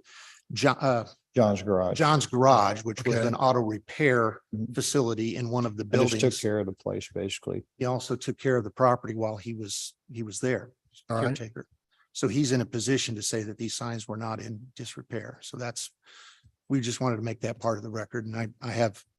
Speaker 21: John's Garage,
Speaker 17: which was an auto repair facility in one of the
Speaker 21: I
Speaker 17: buildings.
Speaker 21: just took care of the place, basically.
Speaker 17: He also took care of the property while he was there,
Speaker 1: All right.
Speaker 17: caretaker. So he's in a position to say that these signs were not in disrepair. So we just wanted to make that part of the record. And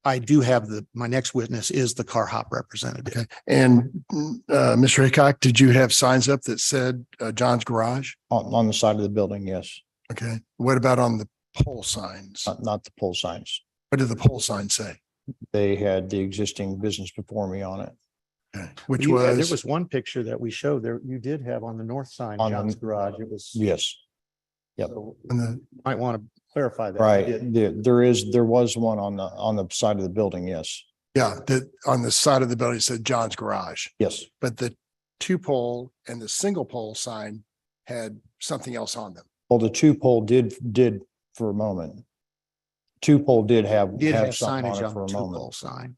Speaker 17: I do have my next witness is the Car Hop representative.
Speaker 1: Okay. And Mr. Hickok, did you have signs up that said John's Garage?
Speaker 21: On the side of the building, yes.
Speaker 1: Okay. What about on the pole signs?
Speaker 21: Not the pole signs.
Speaker 1: What did the pole sign say?
Speaker 21: They had the existing business before me on it.
Speaker 1: Okay. Which
Speaker 17: There
Speaker 1: was?
Speaker 17: was one picture that we showed there. You did have on the north sign,
Speaker 21: On
Speaker 17: John's Garage. It was.
Speaker 21: Yes. Yep.
Speaker 17: So
Speaker 1: And the,
Speaker 17: might want to clarify that.
Speaker 21: Right. There was one on the side of the building. Yes.
Speaker 1: yeah, on the side of the building it said John's Garage,
Speaker 21: Yes.
Speaker 1: but the 2-pole and the single pole sign had something else on them.
Speaker 21: Well, the 2-pole did for a moment. 2-pole did have something
Speaker 17: Signage
Speaker 21: on it
Speaker 17: on
Speaker 21: for
Speaker 17: the
Speaker 21: a moment.
Speaker 17: 2-pole sign.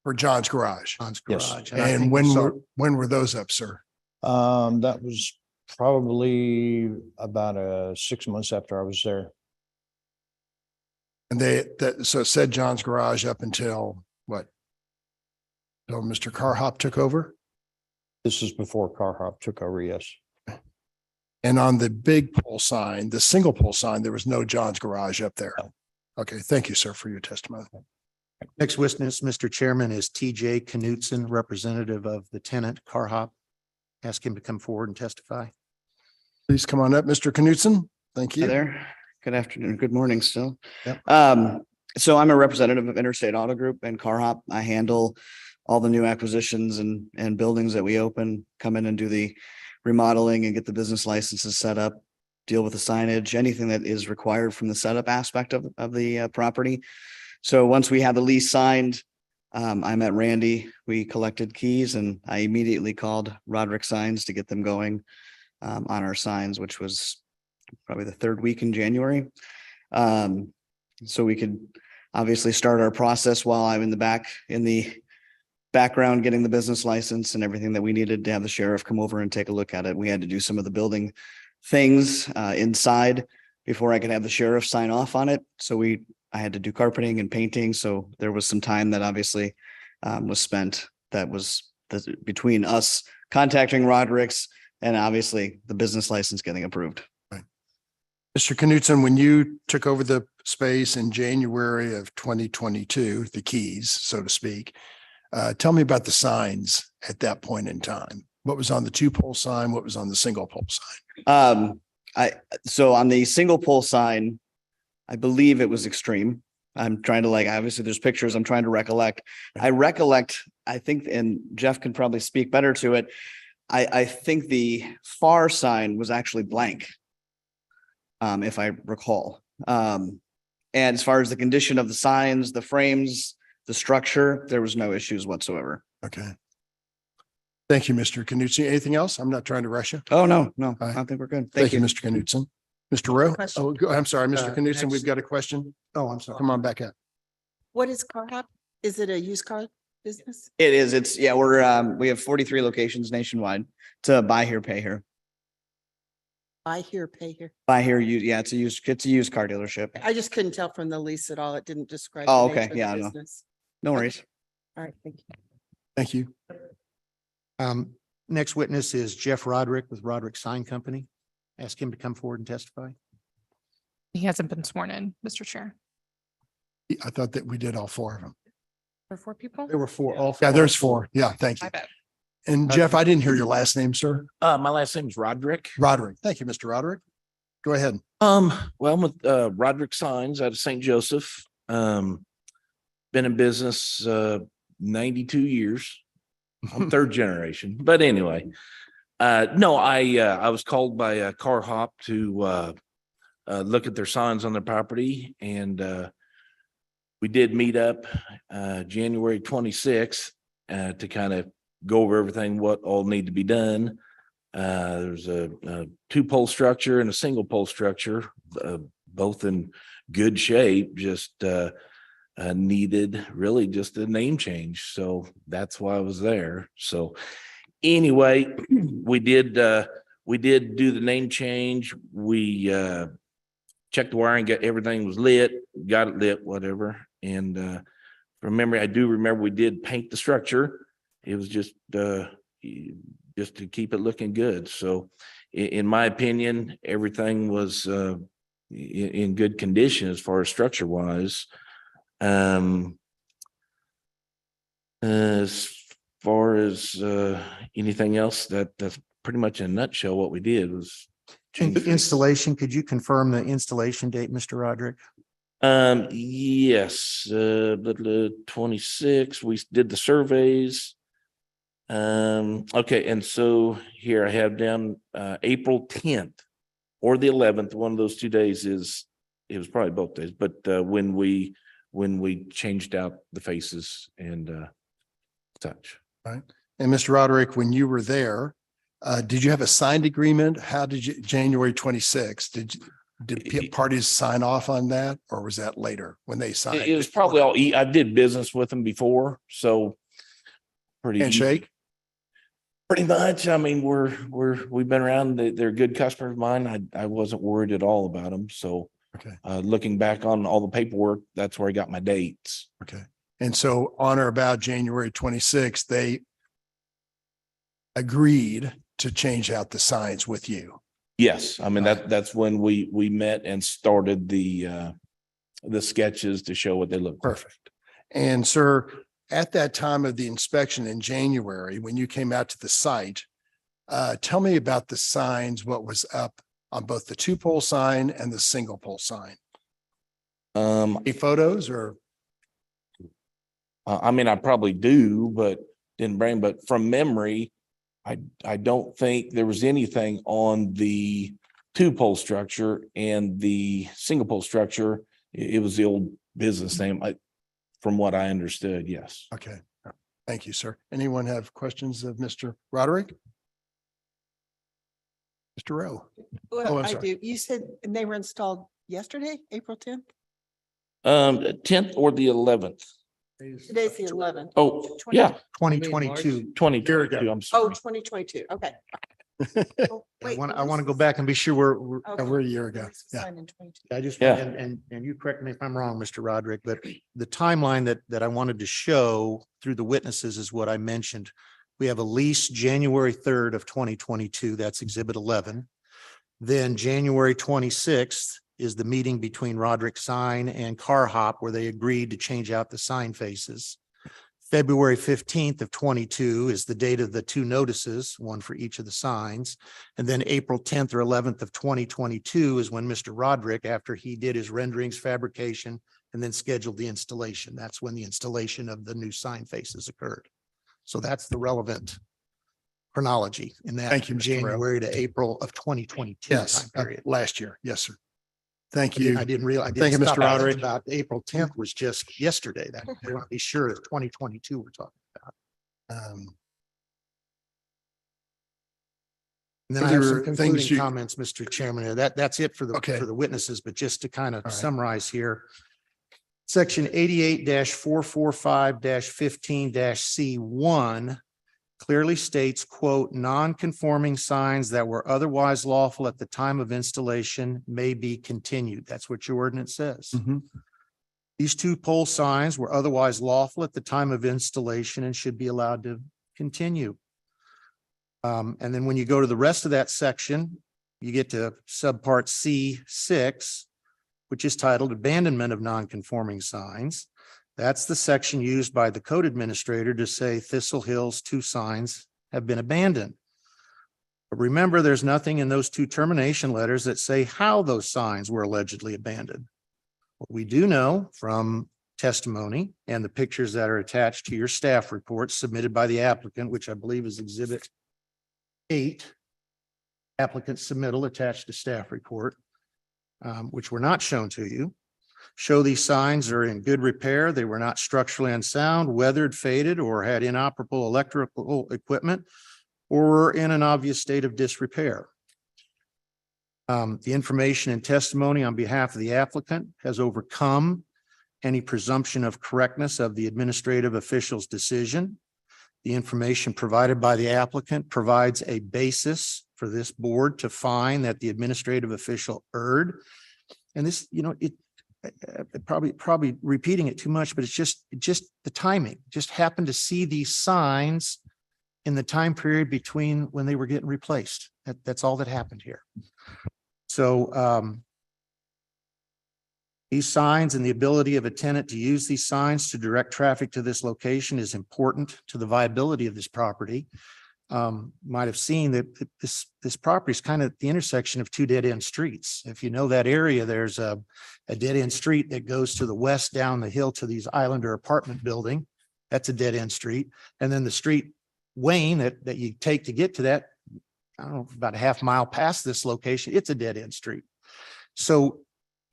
Speaker 1: For John's Garage.
Speaker 17: John's
Speaker 21: Yes.
Speaker 17: Garage. I
Speaker 1: And
Speaker 17: think
Speaker 1: when were those up, sir?
Speaker 21: That was probably about 6 months after I was there.
Speaker 1: And so it said John's Garage up until what? Till Mr. Car Hop took over?
Speaker 21: This is before Car Hop took over. Yes.
Speaker 1: And on the big pole sign, the single pole sign, there was no John's Garage up there. Okay, thank you, sir, for your testimony.
Speaker 17: Next witness, Mr. Chairman, is TJ Knutson, representative of the tenant Car Hop. Ask him to come forward and testify.
Speaker 1: Please come on up, Mr. Knutson. Thank
Speaker 22: Hi
Speaker 1: you.
Speaker 22: there. Good afternoon. Good morning still.
Speaker 1: Yep.
Speaker 22: So I'm a representative of Interstate Auto Group and Car Hop. I handle all the new acquisitions and buildings that we open, come in and do the remodeling and get the business licenses set up, deal with the signage, anything that is required from the setup aspect of the property. So once we had the lease signed, I met Randy, we collected keys, and I immediately called Roderick Signs to get them going on our signs, which was probably the third week in January. So we could obviously start our process while I'm in the background, getting the business license and everything that we needed to have the sheriff come over and take a look at it. We had to do some of the building things inside before I could have the sheriff sign off on it. So I had to do carpeting and painting. So there was some time that obviously was spent that was between us contacting Roderick's, and obviously the business license getting approved.
Speaker 1: Mr. Knutson, when you took over the space in January of 2022, the keys, so to speak, tell me about the signs at that point in time. What was on the 2-pole sign? What was on the single pole sign?
Speaker 22: So on the single pole sign, I believe it was Extreme. I'm trying to obviously there's pictures. I'm trying to recollect. I recollect, I think, and Jeff can probably speak better to it. I think the far sign was actually blank. If I recall. And as far as the condition of the signs, the frames, the structure, there was no issues whatsoever.
Speaker 1: Okay. Thank you, Mr. Knutson. Anything else? I'm not trying to rush you.
Speaker 22: Oh, no, I think we're good.
Speaker 1: Thank you, Mr. Knutson. Mr. Rowe?
Speaker 7: Question.
Speaker 1: Oh, I'm sorry, Mr. Knutson,
Speaker 16: next.
Speaker 1: we've got a question.
Speaker 16: Oh, I'm sorry.
Speaker 1: Come on back up.
Speaker 7: What is Car Hop? Is it a used car business?
Speaker 22: It is. It's we have 43 locations nationwide to buy here, pay here.
Speaker 7: Buy here, pay here.
Speaker 22: Buy here, it's a used car dealership.
Speaker 7: I just couldn't tell from the lease at all. It didn't describe.
Speaker 22: Oh,
Speaker 7: the
Speaker 22: okay.
Speaker 7: nature of the
Speaker 22: Yeah, no.
Speaker 7: business.
Speaker 22: No worries.
Speaker 7: All right, thank you.
Speaker 1: Thank you.
Speaker 17: Next witness is Jeff Roderick with Roderick Sign Company. Ask him to come forward and testify.
Speaker 2: He hasn't been sworn in, Mr. Chair.
Speaker 1: I thought that we did all 4 of them.
Speaker 2: There are 4 people?
Speaker 1: There were 4. Yeah, there's 4. Yeah, thank you.
Speaker 2: My bad.
Speaker 1: And Jeff, I didn't hear your last name, sir.
Speaker 18: My last name is Roderick.
Speaker 1: Roderick. Thank you, Mr. Roderick. Go ahead.
Speaker 18: Well, I'm with Roderick Signs out of St. Joseph. Been in business 92 years. I'm 3rd generation, but anyway. No, I was called by Car Hop to look at their signs on their property, and we did meet up January 26th to kind of go over everything, what all need to be done. There's a 2-pole structure and a single pole structure, both in good shape, just needed really just a name change. So that's why I was there. So anyway, we did do the name change. We checked the wiring, got everything was lit, got it lit, whatever. And from memory, I do remember we did paint the structure. It was just to keep it looking good. So in my opinion, everything was in good condition as far as structure wise. As far as anything else, that's pretty much in a nutshell what we did was change.
Speaker 17: Installation, could you confirm the installation date, Mr. Roderick?
Speaker 18: Yes, the 26, we did the surveys. Okay, and so here I have down April 10th or the 11th, one of those 2 days it was probably both days, but when we changed out the faces and such.
Speaker 1: Right. And Mr. Roderick, when you were there, did you have a signed agreement? How did you, January 26th, did parties sign off on that, or was that later when they signed?
Speaker 18: It was probably all, I did business with them before, so pretty.
Speaker 1: Handshake?
Speaker 18: Pretty much. I mean, we've been around. They're good customers of mine. I wasn't worried at all about them. So,
Speaker 1: okay.
Speaker 18: Looking back on all the paperwork, that's where I got my dates.
Speaker 1: Okay. And so on or about January 26th, they agreed to change out the signs with you.
Speaker 18: Yes, I mean that's when we met and started the sketches to show what they look.
Speaker 1: Perfect. And sir, at that time of the inspection in January, when you came out to the site, tell me about the signs, what was up on both the 2-pole sign and the single pole sign. Any photos or?
Speaker 18: I mean, I probably do, but didn't bring, but from memory, I don't think there was anything on the 2-pole structure and the single pole structure. It was the old business name. From what I understood, yes.
Speaker 1: Okay. Thank you, sir. Anyone have questions of Mr. Roderick? Mr. Rowe?
Speaker 7: Well,
Speaker 1: I'm
Speaker 7: I
Speaker 1: sorry.
Speaker 7: do. You said they were installed yesterday, April 10th?
Speaker 18: 10th or the 11th.
Speaker 7: Today's the 11th.
Speaker 18: Oh, yeah.
Speaker 17: 2022.
Speaker 18: 2022, I'm sorry.
Speaker 7: Oh, 2022. Okay. Oh,
Speaker 17: I
Speaker 7: wait,
Speaker 17: want
Speaker 7: well,
Speaker 17: to go back and be sure we're
Speaker 7: Okay.
Speaker 1: We're a year ago.
Speaker 7: this was
Speaker 1: Yeah.
Speaker 7: signed in 22.
Speaker 17: I just,
Speaker 18: Yeah.
Speaker 17: and you correct me if I'm wrong, Mr. Roderick, but the timeline that I wanted to show through the witnesses is what I mentioned. We have a lease January 3rd of 2022. That's Exhibit 11. Then January 26th is the meeting between Roderick Sign and Car Hop where they agreed to change out the sign faces. February 15th of 22 is the date of the two notices, one for each of the signs. And then April 10th or 11th of 2022 is when Mr. Roderick, after he did his renderings, fabrication, and then scheduled the installation. That's when the installation of the new sign faces occurred. So that's the relevant chronology in that.
Speaker 1: Thank you, Mr. Rowe.
Speaker 17: January to April of 2022
Speaker 1: Yes,
Speaker 17: time period.
Speaker 1: last year. Yes, sir. Thank you.
Speaker 17: I didn't realize.
Speaker 1: Thank you, Mr. Roderick.
Speaker 17: About April 10th was just yesterday. That I want to be sure it's 2022 we're talking about. And then I have some concluding comments, Mr. Chairman. That's it for the witnesses, but just to kind of summarize here. Section 88-445-15-C1 clearly states, quote, non-conforming signs that were otherwise lawful at the time of installation may be continued. That's what your ordinance says. These two pole signs were otherwise lawful at the time of installation and should be allowed to continue. And then when you go to the rest of that section, you get to subpart C6, which is titled Abandonment of Non-Conforming Signs. That's the section used by the code administrator to say Thistle Hill's two signs have been abandoned. But remember, there's nothing in those two termination letters that say how those signs were allegedly abandoned. What we do know from testimony and the pictures that are attached to your staff report submitted by the applicant, which I believe is Exhibit 8, applicant submittal attached to staff report, which were not shown to you, show these signs are in good repair. They were not structurally unsound, weathered, faded, or had inoperable electrical equipment, or were in an obvious state of disrepair. The information and testimony on behalf of the applicant has overcome any presumption of correctness of the administrative official's decision. The information provided by the applicant provides a basis for this board to find that the administrative official erred. And this, probably repeating it too much, but it's just the timing. Just happened to see these signs in the time period between when they were getting replaced. That's all that happened here. So these signs and the ability of a tenant to use these signs to direct traffic to this location is important to the viability of this property. Might have seen that this property is kind of at the intersection of two dead-end streets. If you know that area, there's a dead-end street that goes to the west down the hill to these Islander apartment building. That's a dead-end street. And then the street Wayne that you take to get to that, I don't know, about a half mile past this location, it's a dead-end street. So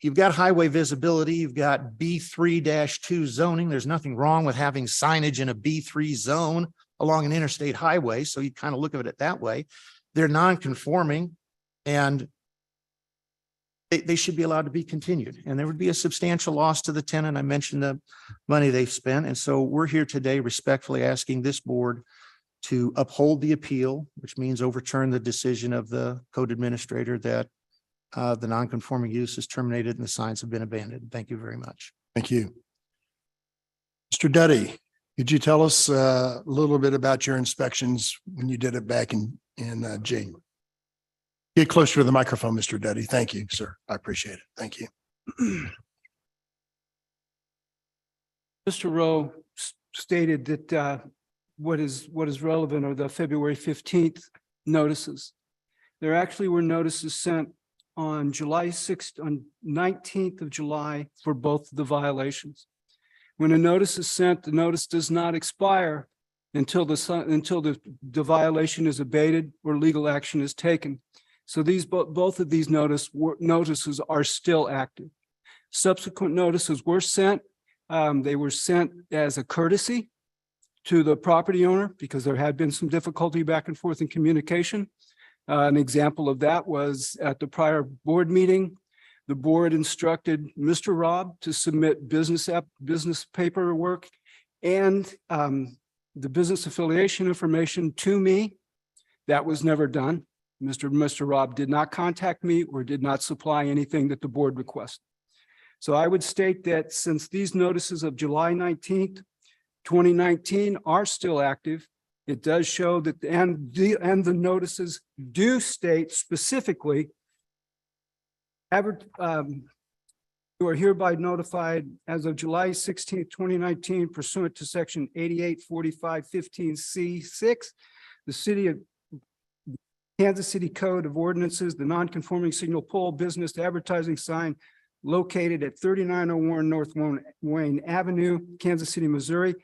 Speaker 17: you've got highway visibility, you've got B3-2 zoning. There's nothing wrong with having signage in a B3 zone along an interstate highway. So you kind of look at it that way. They're non-conforming and they should be allowed to be continued. And there would be a substantial loss to the tenant. I mentioned the money they've spent. And so we're here today respectfully asking this board to uphold the appeal, which means overturn the decision of the code administrator that the non-conforming use is terminated and the signs have been abandoned. Thank you very much.
Speaker 1: Thank you. Mr. Duddy, could you tell us a little bit about your inspections when you did it back in January? Get closer to the microphone, Mr. Duddy. Thank you, sir. I appreciate it. Thank you.
Speaker 5: Mr. Rowe stated that what is relevant are the February 15th notices. There actually were notices sent on July 6th, on 19th of July for both the violations. When a notice is sent, the notice does not expire until the violation is abated or legal action is taken. So both of these notices are still active. Subsequent notices were sent. They were sent as a courtesy to the property owner because there had been some difficulty back and forth in communication. An example of that was at the prior board meeting, the board instructed Mr. Robb to submit business paperwork and the business affiliation information to me. That was never done. Mr. Robb did not contact me or did not supply anything that the board requested. So I would state that since these notices of July 19th, 2019 are still active, It does show that, and the notices do state specifically, you are hereby notified as of July 16th, 2019 pursuant to section 884515C6, the city of Kansas City Code of Ordinances, the non-conforming signal pole business advertising sign located at 3901 North Wayne Avenue, Kansas City, Missouri,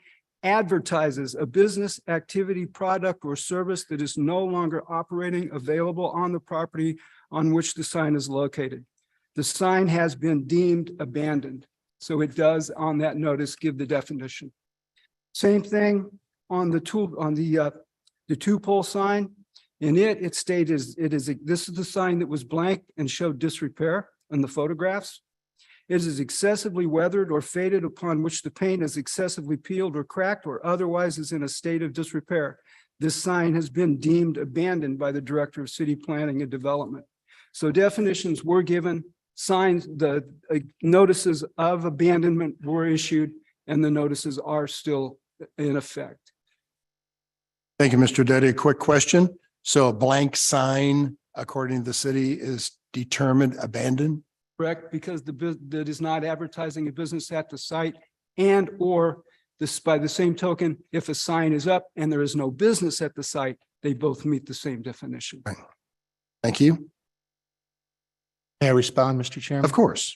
Speaker 5: advertises a business activity, product, or service that is no longer operating, available on the property on which the sign is located. The sign has been deemed abandoned. So it does on that notice give the definition. Same thing on the two pole sign. In it stated this is the sign that was blank and showed disrepair in the photographs. It is excessively weathered or faded, upon which the paint is excessively peeled or cracked or otherwise is in a state of disrepair. This sign has been deemed abandoned by the Director of City Planning and Development. So definitions were given, signs, the notices of abandonment were issued, and the notices are still in effect.
Speaker 1: Thank you, Mr. Deddy. A quick question. So a blank sign, according to the city, is determined abandoned?
Speaker 5: Correct, because that is not advertising a business at the site, and or this, by the same token, if a sign is up and there is no business at the site, they both meet the same definition.
Speaker 1: Thank you.
Speaker 17: May I respond, Mr. Chairman?
Speaker 1: Of course.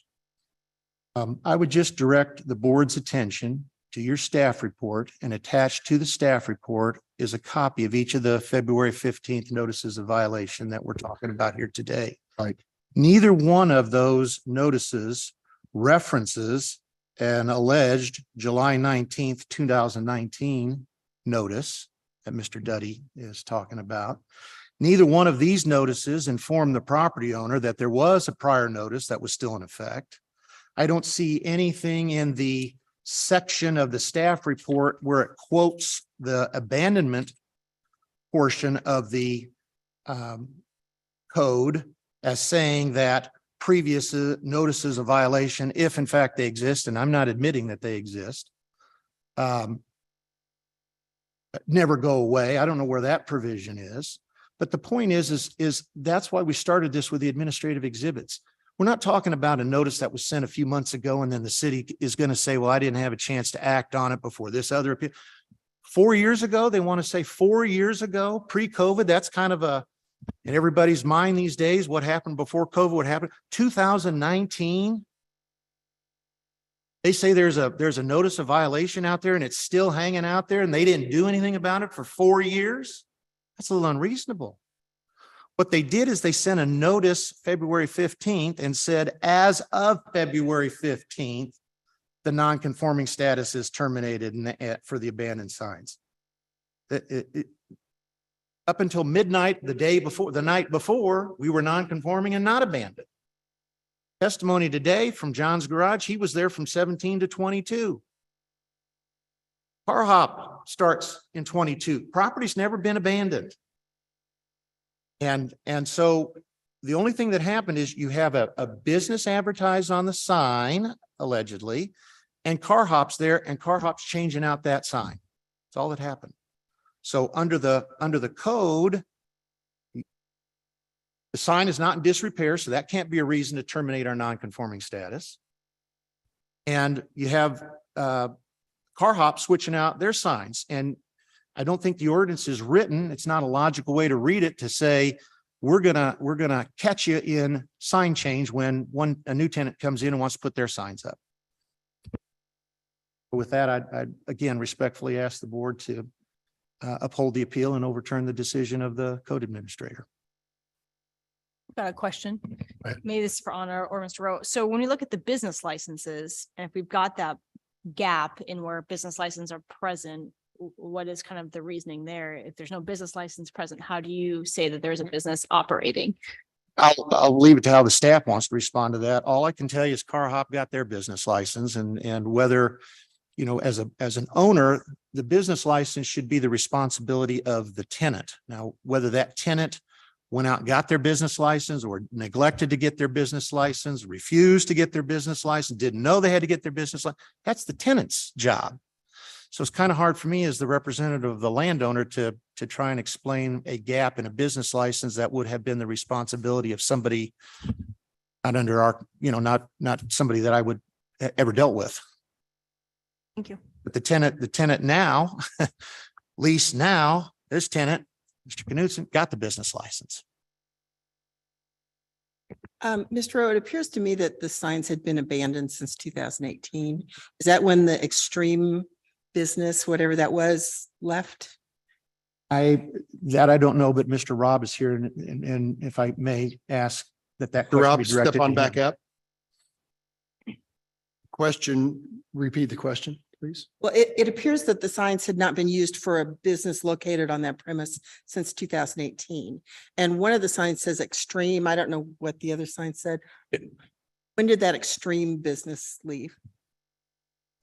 Speaker 17: I would just direct the board's attention to your staff report, and attached to the staff report is a copy of each of the February 15th notices of violation that we're talking about here today.
Speaker 1: Right.
Speaker 17: Neither one of those notices references an alleged July 19th, 2019 notice that Mr. Duddy is talking about. Neither one of these notices informed the property owner that there was a prior notice that was still in effect. I don't see anything in the section of the staff report where it quotes the abandonment portion of the code as saying that previous notices of violation, if in fact they exist, and I'm not admitting that they exist, never go away. I don't know where that provision is. But the point is that's why we started this with the administrative exhibits. We're not talking about a notice that was sent a few months ago and then the city is going to say, well, I didn't have a chance to act on it before this other appeal. 4 years ago, they want to say 4 years ago, pre-COVID, that's kind of in everybody's mind these days, what happened before COVID, what happened 2019. They say there's a notice of violation out there and it's still hanging out there and they didn't do anything about it for 4 years. That's a little unreasonable. What they did is they sent a notice February 15th and said, as of February 15th, the non-conforming status is terminated for the abandoned signs. Up until midnight, the night before, we were non-conforming and not abandoned. Testimony today from John's Garage, he was there from 17 to 22. Car hop starts in 22. Property's never been abandoned. And so the only thing that happened is you have a business advertised on the sign, allegedly, and car hops there, and car hops changing out that sign. That's all that happened. So under the code, the sign is not in disrepair, so that can't be a reason to terminate our non-conforming status. And you have car hop switching out their signs. And I don't think the ordinance is written. It's not a logical way to read it to say, we're gonna catch you in sign change when a new tenant comes in and wants to put their signs up. With that, I'd again respectfully ask the board to uphold the appeal and overturn the decision of the code administrator.
Speaker 3: Got a question.
Speaker 1: Right.
Speaker 3: Maybe this is for Anna or Mr. Rowe. So when we look at the business licenses, and if we've got that gap in where business licenses are present, what is kind of the reasoning there? If there's no business license present, how do you say that there's a business operating?
Speaker 17: I'll leave it to how the staff wants to respond to that. All I can tell you is Car Hop got their business license, and whether, you know, as an owner, the business license should be the responsibility of the tenant. Now, whether that tenant went out and got their business license or neglected to get their business license, refused to get their business license, didn't know they had to get their business license, that's the tenant's job. So it's kind of hard for me as the representative of the landowner to try and explain a gap in a business license that would have been the responsibility of somebody not under our, not somebody that I would ever dealt with.
Speaker 3: Thank you.
Speaker 17: But the tenant now, lease now, this tenant, Mr. Knudsen, got the business license.
Speaker 7: Mr. Rowe, it appears to me that the signs had been abandoned since 2018. Is that when the extreme business, whatever that was, left?
Speaker 17: I don't know, but Mr. Rob is here and if I may ask that question be
Speaker 1: Rob,
Speaker 17: directed
Speaker 1: step on
Speaker 17: to
Speaker 1: back
Speaker 17: him.
Speaker 1: up. Repeat the question, please.
Speaker 7: Well, it appears that the signs had not been used for a business located on that premise since 2018. And one of the signs says extreme. I don't know what the other sign said. When did that extreme business leave?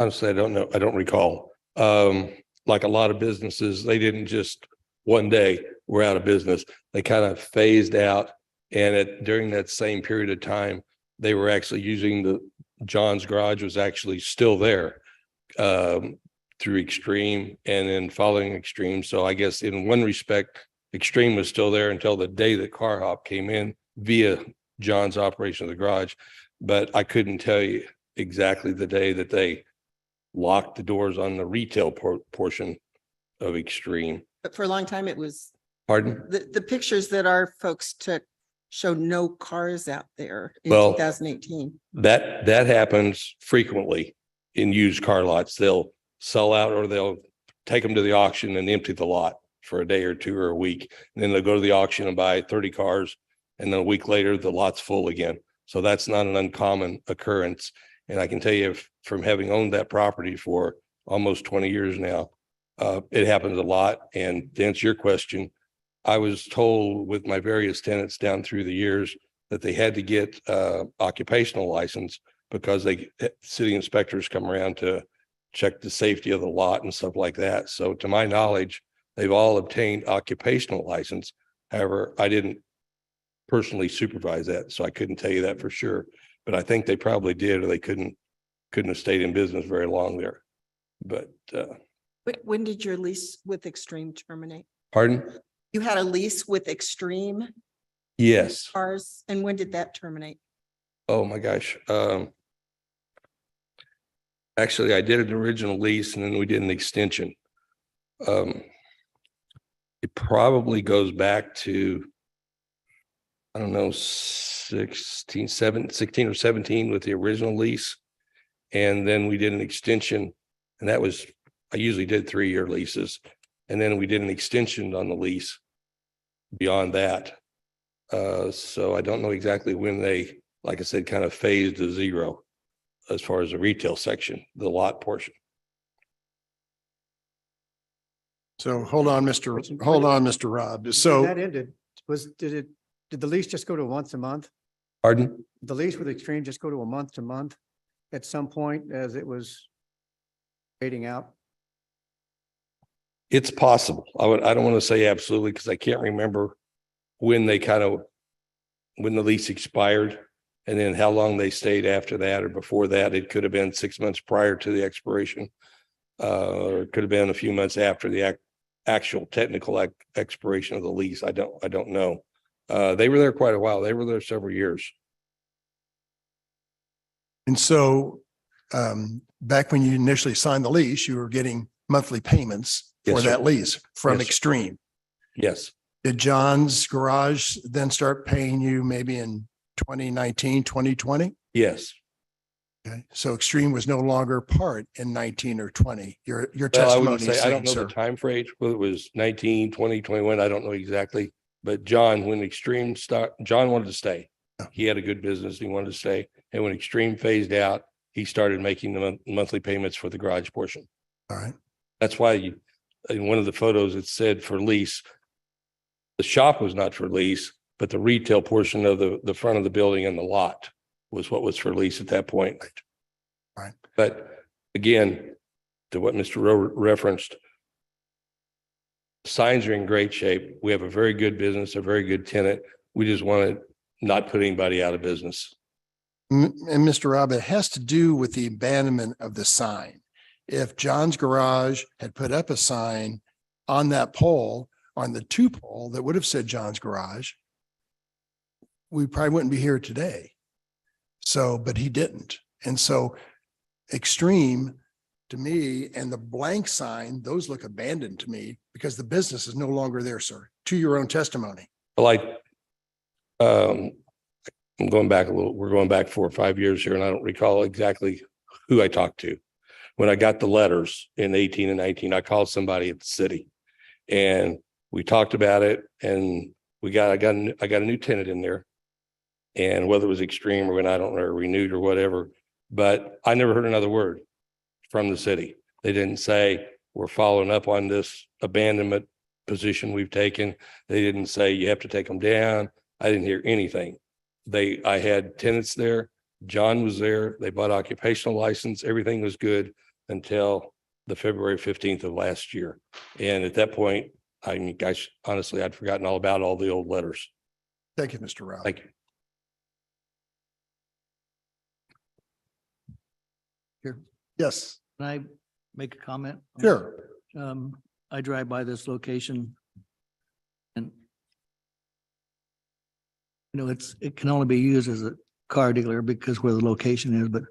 Speaker 20: Honestly, I don't know. I don't recall. Like a lot of businesses, they didn't just one day we're out of business. They kind of phased out. And during that same period of time, they were actually using John's Garage was actually still there through Extreme and then following Extreme. So I guess in one respect, Extreme was still there until the day that Car Hop came in via John's operation of the garage. But I couldn't tell you exactly the day that they locked the doors on the retail portion of Extreme.
Speaker 7: But for a long time, it was.
Speaker 20: Pardon?
Speaker 7: The pictures that our folks took showed no cars out there in
Speaker 20: Well,
Speaker 7: 2018.
Speaker 20: That happens frequently in used car lots. They'll sell out or they'll take them to the auction and empty the lot for a day or two or a week. And then they'll go to the auction and buy 30 cars. And then a week later, the lot's full again. So that's not an uncommon occurrence. And I can tell you from having owned that property for almost 20 years now, it happens a lot. And to answer your question, I was told with my various tenants down through the years that they had to get occupational license because city inspectors come around to check the safety of the lot and stuff like that. So to my knowledge, they've all obtained occupational license. However, I didn't personally supervise that, so I couldn't tell you that for sure. But I think they probably did, or they couldn't have stayed in business very long there. But
Speaker 7: When did your lease with Extreme terminate?
Speaker 20: pardon?
Speaker 7: You had a lease with Extreme
Speaker 20: Yes.
Speaker 7: Cars, and when did that terminate?
Speaker 20: Oh, my gosh. Actually, I did an original lease and then we did an extension. It probably goes back to, I don't know, 16 or 17 with the original lease. And then we did an extension, and that was, I usually did 3-year leases. And then we did an extension on the lease beyond that. So I don't know exactly when they, like I said, kind of phased to zero as far as the retail section, the lot portion.
Speaker 1: So hold on, Mr. Rob.
Speaker 16: When
Speaker 1: So
Speaker 16: that ended, did the lease just go to once a month?
Speaker 20: Pardon?
Speaker 16: The lease with Extreme just go to a month to month at some point as it was fading out?
Speaker 20: It's possible. I don't want to say absolutely because I can't remember when the lease expired and then how long they stayed after that or before that. It could have been 6 months prior to the expiration. Or it could have been a few months after the actual technical expiration of the lease. I don't know. They were there quite a while. They were there several years.
Speaker 1: And so back when you initially signed the lease, you were getting monthly payments for
Speaker 20: Yes, sir.
Speaker 1: that lease from
Speaker 20: Yes, sir.
Speaker 1: Extreme.
Speaker 20: Yes.
Speaker 1: Did John's Garage then start paying you maybe in 2019, 2020?
Speaker 20: Yes.
Speaker 1: Okay, so Extreme was no longer part in 19 or 20. Your
Speaker 20: Well, I
Speaker 1: testimony
Speaker 20: wouldn't
Speaker 1: is
Speaker 20: say, I don't
Speaker 1: saying,
Speaker 20: know the
Speaker 1: sir.
Speaker 20: time frame, whether it was 19, 20, 21, I don't know exactly. But John, when Extreme John wanted to stay. He had a good business. He wanted to stay. And when Extreme phased out, he started making the monthly payments for the garage portion.
Speaker 1: All right.
Speaker 20: That's why in one of the photos, it said for lease. The shop was not for lease, but the retail portion of the front of the building and the lot was what was for lease at that point.
Speaker 1: Right.
Speaker 20: But again, to what Mr. Rowe referenced, signs are in great shape. We have a very good business, a very good tenant. We just want to not put anybody out of business.
Speaker 1: And Mr. Rob, it has to do with the abandonment of the sign. if John's Garage had put up a sign on that pole, on the two pole that would have said John's Garage, we probably wouldn't be here today. So, but he didn't. And so Extreme to me and the blank sign, those look abandoned to me because the business is no longer there, sir, to your own testimony.
Speaker 20: Like, I'm going back a little, we're going back 4 or 5 years here, and I don't recall exactly who I talked to. When I got the letters in 18 and 19, I called somebody at the city and we talked about it, and I got a new tenant in there. And whether it was Extreme or when I don't know, renewed or whatever, but I never heard another word from the city. They didn't say, we're following up on this abandonment position we've taken. They didn't say you have to take them down. I didn't hear anything. I had tenants there. John was there. They bought occupational license. Everything was good until the February 15th of last year. And at that point, I mean, guys, honestly, I'd forgotten all about all the old letters.
Speaker 1: Thank you, Mr. Rao.
Speaker 20: Thank you.
Speaker 1: Here. Yes.
Speaker 15: Can I make a comment?
Speaker 1: Sure.
Speaker 15: I drive by this location and it can only be used as a car dealer because where the location is, but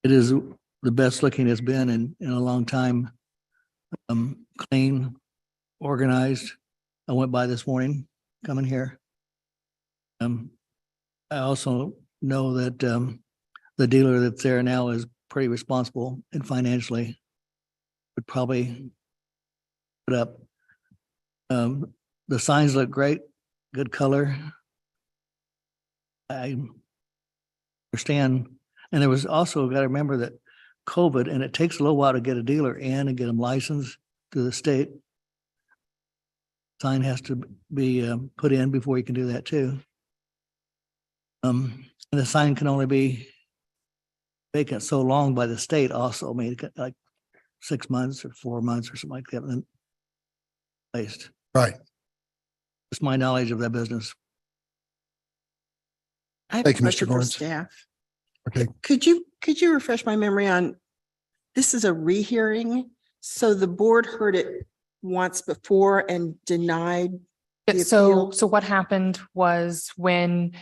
Speaker 15: it is the best looking it's been in a long time. Clean, organized. I went by this morning coming here. I also know that the dealer that's there now is pretty responsible and financially would probably put up. The signs look great, good color. I understand. And there was also, got to remember that COVID, and it takes a little while to get a dealer in and get them licensed through the state. Sign has to be put in before you can do that too. And the sign can only be vacant so long by the state also. I mean, like 6 months or 4 months or something like that. And then placed.
Speaker 1: Right.
Speaker 15: It's my knowledge of that business.
Speaker 7: I have a
Speaker 1: Thank you, Mr.
Speaker 7: question for
Speaker 1: Lawrence.
Speaker 7: staff.
Speaker 1: Okay.
Speaker 7: Could you refresh my memory on, this is a rehearing, so the board heard it once before and denied the
Speaker 2: Yeah, so
Speaker 7: appeal?
Speaker 2: what happened was when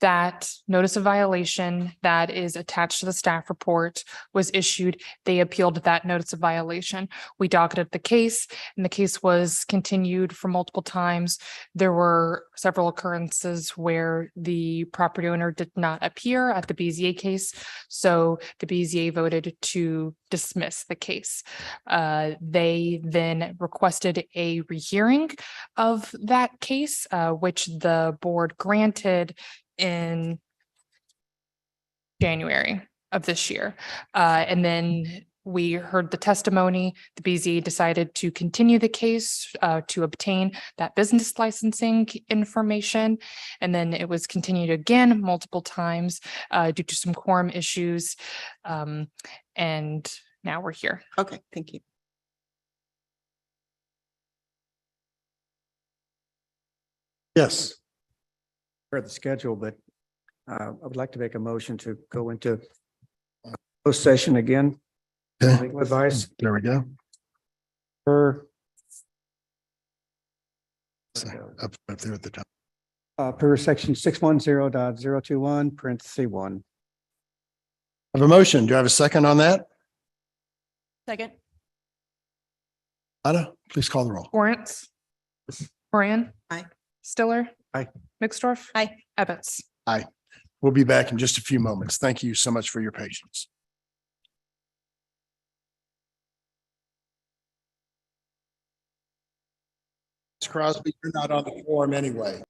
Speaker 2: that notice of violation that is attached to the staff report was issued, they appealed that notice of violation. We docketed the case and the case was continued for multiple times. There were several occurrences where the property owner did not appear at the BZA case. So the BZA voted to dismiss the case. They then requested a rehearing of that case, which the board granted in January of this year. And then we heard the testimony. The BZA decided to continue the case to obtain that business licensing information. And then it was continued again multiple times due to some quorum issues. And now we're here.
Speaker 7: Okay, thank you.
Speaker 1: Yes.
Speaker 16: For the schedule, but I would like to make a motion to go into closed session again.
Speaker 1: Okay.
Speaker 16: Legal advice
Speaker 1: There we go.
Speaker 16: per
Speaker 1: Up there at the top.
Speaker 16: per section 610.021 parentheses 1.
Speaker 1: I have a motion. Do I have a second on that?
Speaker 3: Second.
Speaker 1: Ada, please call the roll.
Speaker 2: Lawrence. Moran.
Speaker 7: Aye.
Speaker 2: Stiller.
Speaker 16: Aye.
Speaker 2: Mixdorf.
Speaker 3: Aye.
Speaker 2: Ebbets.
Speaker 1: Aye. We'll be back in just a few moments. Thank you so much for your patience. Ms. Crosby, you're not on the forum anyway.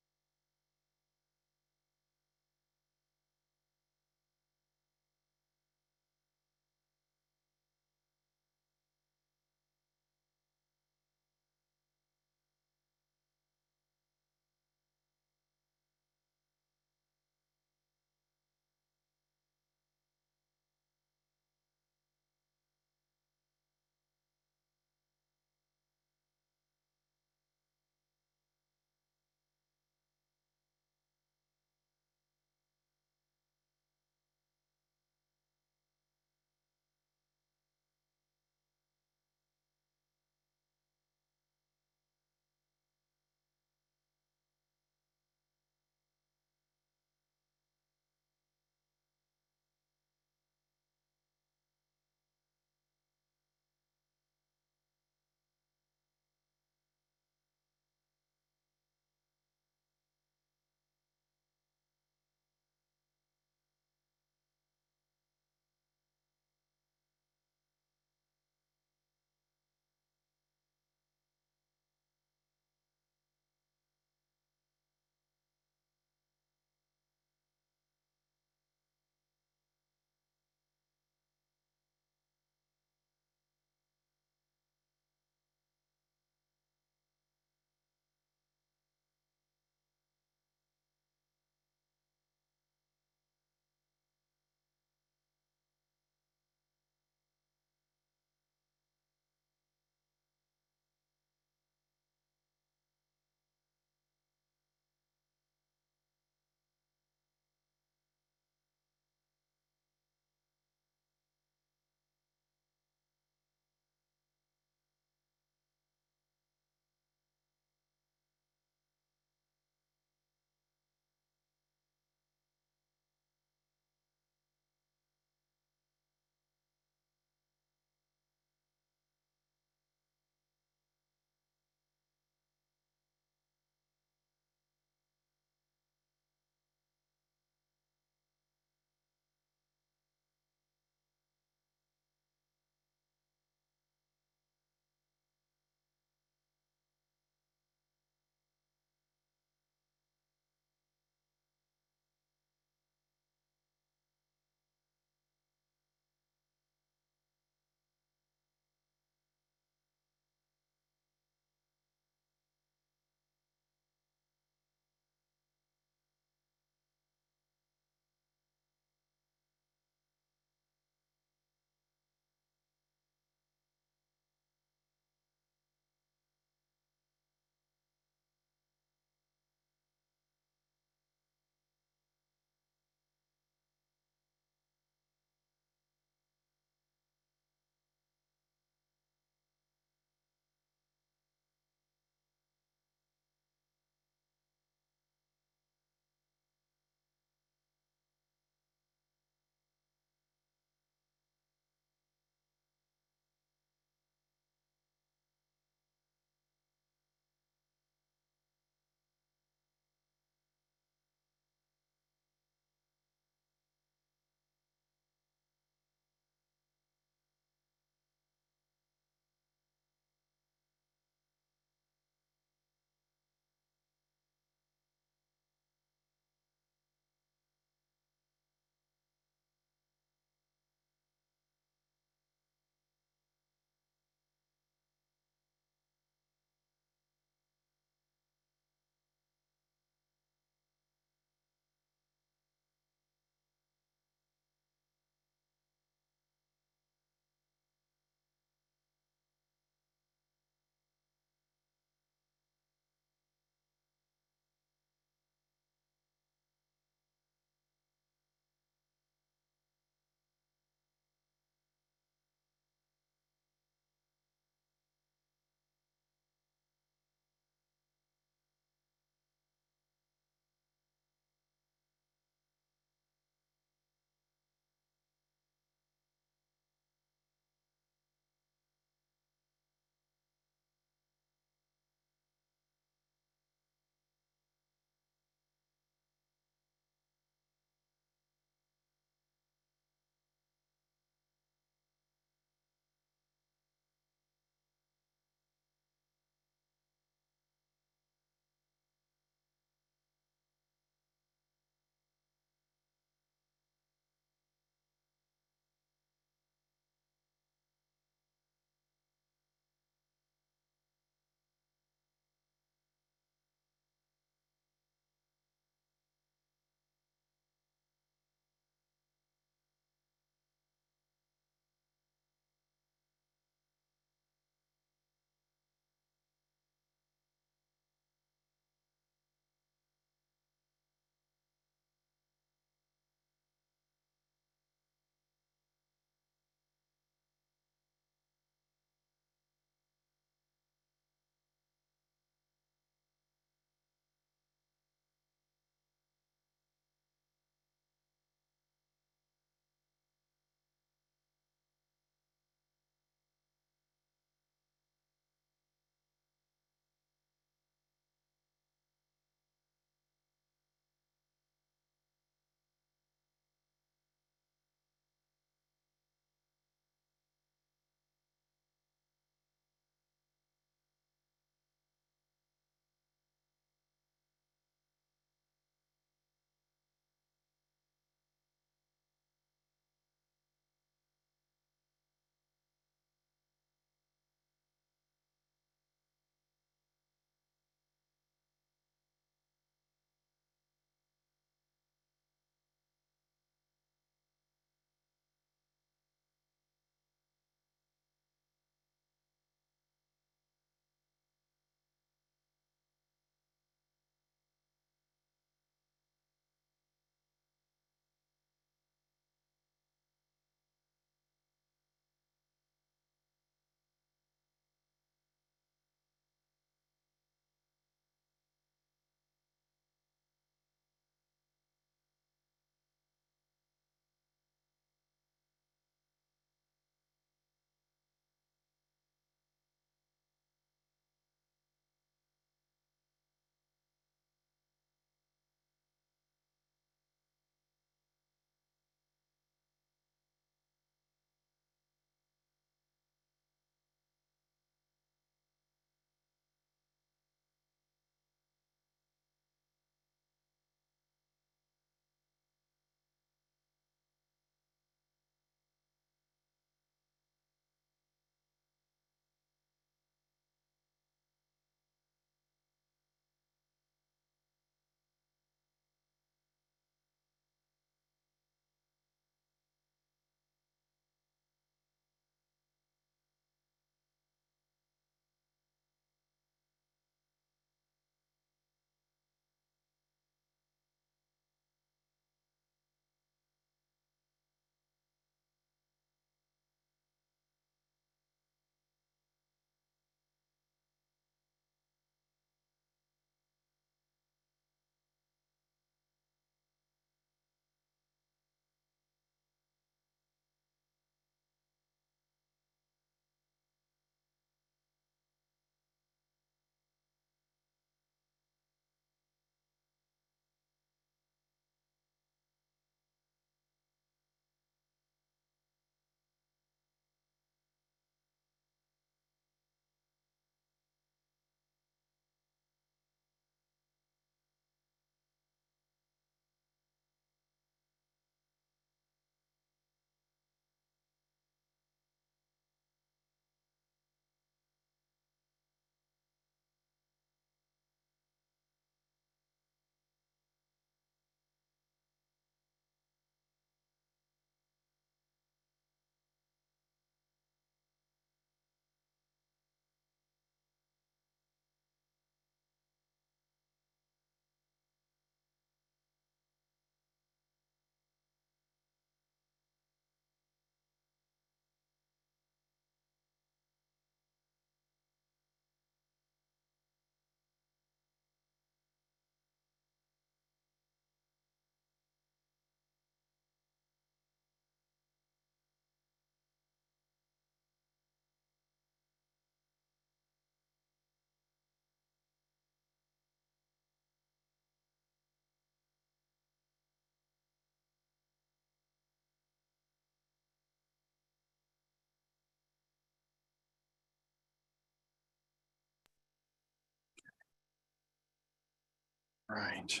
Speaker 1: Right.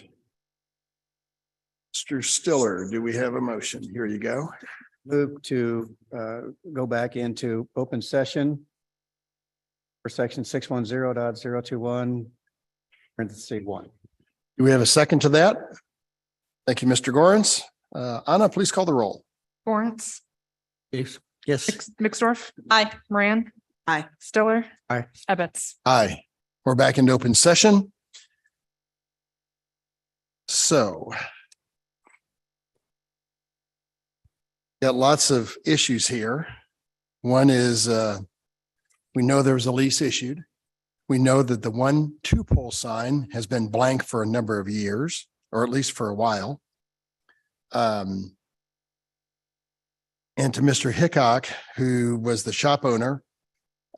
Speaker 1: Mr. Stiller, do we have a motion? Here you go.
Speaker 16: Move to go back into open session for section 610.021, parentheses 1.
Speaker 1: Do we have a second to that? Thank you, Mr. Gorens. Anna, please call the roll.
Speaker 2: Lawrence,
Speaker 15: Yes. Yes.
Speaker 2: Mixdorf,
Speaker 3: Aye.
Speaker 2: Moran.
Speaker 7: Aye.
Speaker 2: Stiller.
Speaker 16: Aye.
Speaker 2: Ebbets.
Speaker 1: Aye. We're back into open session. So got lots of issues here. One is we know there was a lease issued. We know that the 1-2 pole sign has been blank for a number of years, or at least for a while. And to Mr. Hickok, who was the shop owner,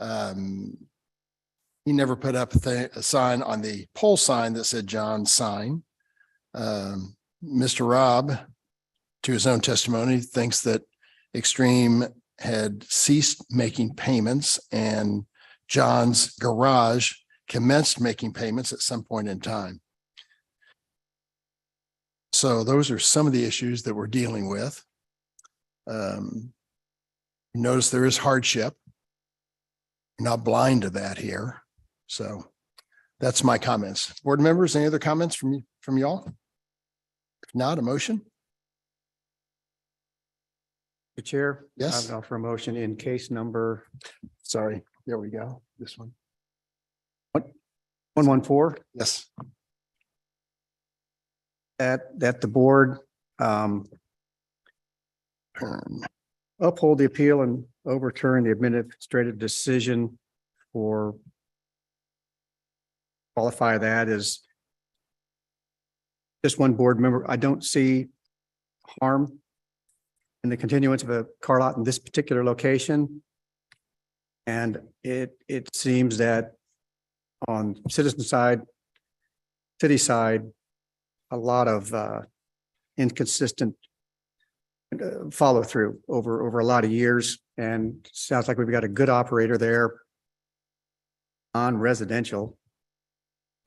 Speaker 1: he never put up a sign on the pole sign that said John's sign. Mr. Rob, to his own testimony, thinks that Extreme had ceased making payments and John's garage commenced making payments at some point in time. So those are some of the issues that we're dealing with. Notice there is hardship. We're not blind to that here. So that's my comments. Board members, any other comments from y'all? If not, a motion?
Speaker 16: The chair.
Speaker 1: Yes.
Speaker 16: I'll offer a motion in case number.
Speaker 1: Sorry, there we go. This one.
Speaker 16: 114.
Speaker 1: Yes.
Speaker 16: That the board uphold the appeal and overturn the administrative decision, or qualify that as just one board member. I don't see harm in the continuance of a car lot in this particular location. And it seems that on citizen side, city side, a lot of inconsistent follow through over a lot of years. And sounds like we've got a good operator there on residential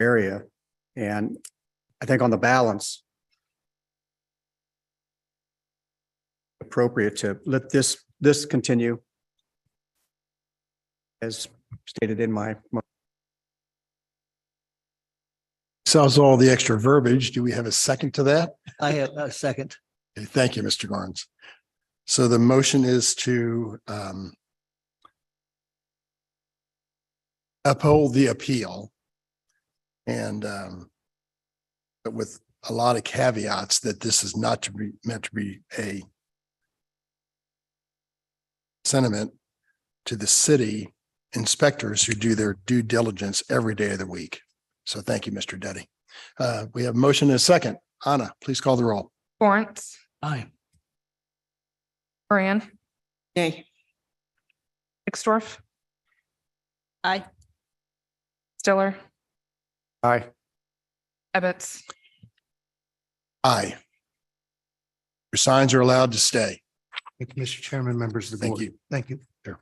Speaker 16: area. And I think on the balance, appropriate to let this continue as stated in my.
Speaker 1: Sounds all the extra verbiage. Do we have a second to that?
Speaker 15: I have a second.
Speaker 1: Okay, thank you, Mr. Garnes. So the motion is to uphold the appeal, and but with a lot of caveats that this is not to be meant to be a sentiment to the city inspectors who do their due diligence every day of the week. So thank you, Mr. Duddy. We have a motion and a second. Anna, please call the roll.
Speaker 2: Lawrence,
Speaker 15: Aye.
Speaker 2: Moran,
Speaker 7: Nay.
Speaker 2: Mixdorf,
Speaker 3: Aye.
Speaker 2: Stiller,
Speaker 16: Aye.
Speaker 2: Ebbets.
Speaker 1: Aye. Your signs are allowed to stay.
Speaker 17: Thank you, Mr. Chairman, members of the
Speaker 1: Thank
Speaker 17: board.
Speaker 1: you.
Speaker 17: Thank you.
Speaker 1: Sure.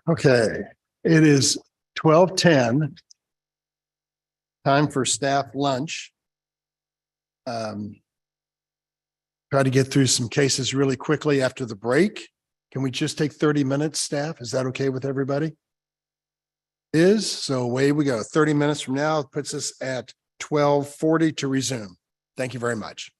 Speaker 1: Okay, it is 12:10. Time for staff lunch. Try to get through some cases really quickly after the break. Can we just take 30 minutes, staff? Is that okay with everybody? So away we go. 30 minutes from now puts us at 12:40 to resume. Thank you very much.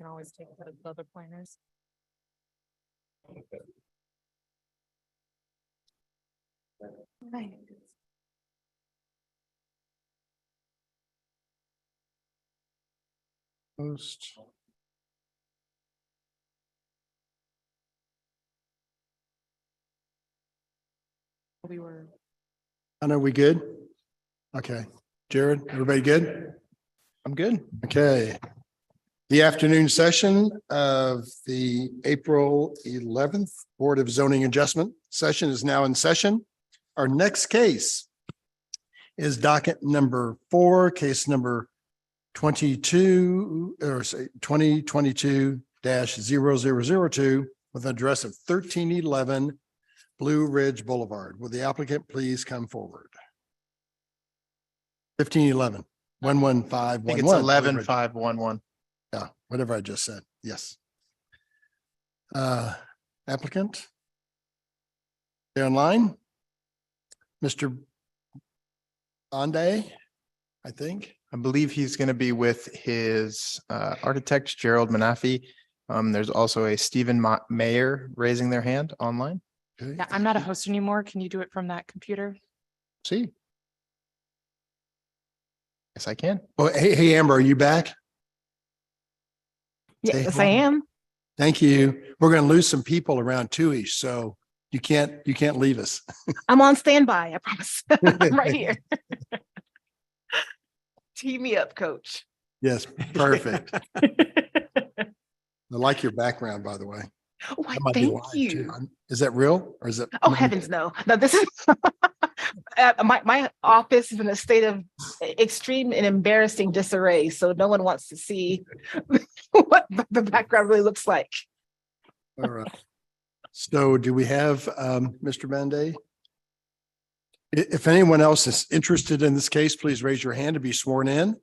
Speaker 2: can always take the other planners. Right.
Speaker 1: Post.
Speaker 2: We were.
Speaker 1: Are we good? Okay. Jared, everybody good?
Speaker 8: I'm good.
Speaker 1: Okay. The afternoon session of the April 11th Board of Zoning Adjustment session is now in session. Our next case is docket number 4, case number 22 or say 2022-0002 with an address of 1311 Blue Ridge Boulevard. Will the applicant please come forward? 1511, 11511.
Speaker 8: I think it's 11-511.
Speaker 1: Yeah, whatever I just said. Yes. Applicant? They're online? Mr. Bonday, I think.
Speaker 8: I believe he's going to be with his architect, Gerald Manafi. There's also a Stephen Mayer raising their hand online.
Speaker 1: Okay.
Speaker 2: Yeah, I'm not a host anymore. Can you do it from that computer?
Speaker 1: See.
Speaker 8: Yes, I can.
Speaker 1: Oh, hey, Amber, are you back?
Speaker 14: Yes, I am.
Speaker 1: Thank you. We're going to lose some people around 2-ish, so you can't leave us.
Speaker 14: I'm on standby, I promise. I'm right here. Tee me up, coach.
Speaker 1: Yes, perfect. I like your background, by the way.
Speaker 14: Oh,
Speaker 1: That might be
Speaker 14: thank
Speaker 1: live,
Speaker 14: you.
Speaker 1: too. Is that real or is it?
Speaker 14: Oh, heavens, no. No, this is my office is in a state of extreme and embarrassing disarray. So no one wants to see what the background really looks like.
Speaker 1: All right. So do we have Mr. Banday? If anyone else is interested in this case, please raise your hand to be sworn in.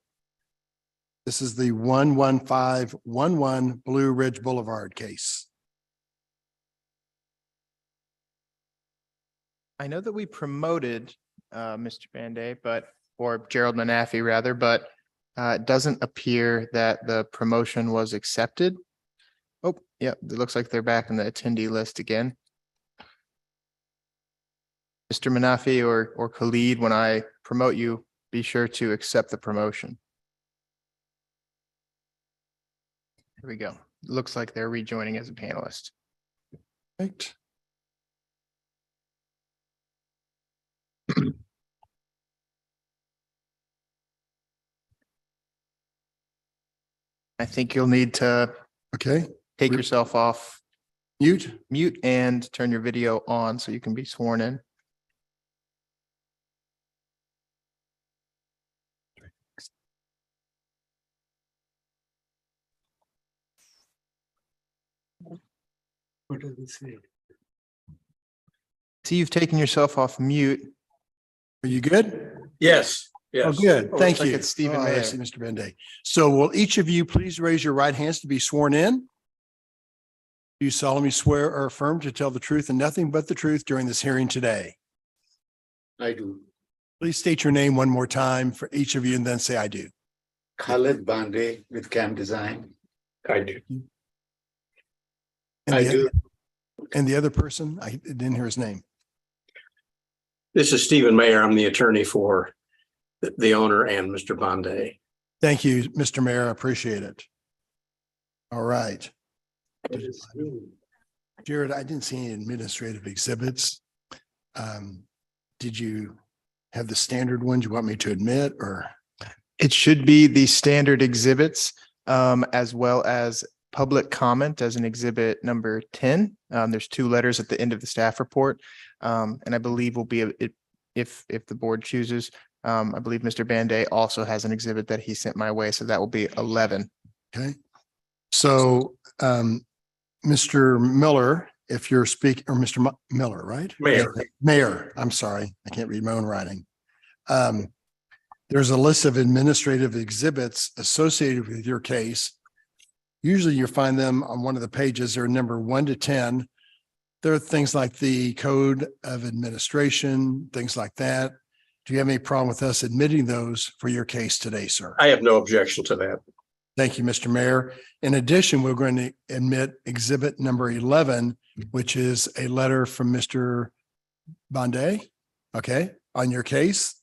Speaker 1: This is the 11511 Blue Ridge Boulevard case.
Speaker 8: I know that we promoted Mr. Banday, or Gerald Manafi rather, but it doesn't appear that the promotion was accepted. Oh, yeah, it looks like they're back in the attendee list again. Mr. Manafi or Khalid, when I promote you, be sure to accept the promotion. Here we go. Looks like they're rejoining as a panelist.
Speaker 1: Right.
Speaker 8: I think you'll need to take yourself off mute and turn your video on so you can be sworn in.
Speaker 4: What does it say?
Speaker 8: See, you've taken yourself off mute.
Speaker 1: Are you good?
Speaker 6: Yes. Yes.
Speaker 1: Oh, good. Thank
Speaker 8: looks like
Speaker 1: you.
Speaker 8: it's Stephen
Speaker 1: Oh, I
Speaker 8: Mayer.
Speaker 1: see, Mr. Banday. So will each of you please raise your right hands to be sworn in? Do you solemnly swear or affirm to tell the truth and nothing but the truth during this hearing today?
Speaker 6: I do.
Speaker 1: Please state your name one more time for each of you and then say I do.
Speaker 6: Khalid Bande with Cam Design. I do.
Speaker 1: And
Speaker 6: I
Speaker 1: the
Speaker 6: do.
Speaker 1: other- And the other person, I didn't hear his name.
Speaker 6: This is Stephen Mayer. I'm the attorney for the owner and Mr. Bande.
Speaker 1: Thank you, Mr. Mayor. I appreciate it. All right. Jared, I didn't see any administrative exhibits. Did you have the standard ones you want me to admit or?
Speaker 8: It should be the standard exhibits, as well as public comment as an exhibit number 10. There's 2 letters at the end of the staff report. And I believe will be, if the board chooses, I believe Mr. Banday also has an exhibit that he sent my way. So that will be 11.
Speaker 1: Okay. So, Mr. Miller, if you're speaking, or Mr. Miller, right?
Speaker 6: Mayor.
Speaker 1: Mayor, I'm sorry. I can't read my own writing. There's a list of administrative exhibits associated with your case. Usually you find them on one of the pages. They're number 1 to 10. There are things like the code of administration, things like that. Do you have any problem with us admitting those for your case today, sir?
Speaker 6: I have no objection to that.
Speaker 1: Thank you, Mr. Mayor. In addition, we're going to admit exhibit number 11, which is a letter from Mr. Bonday, okay, on your case.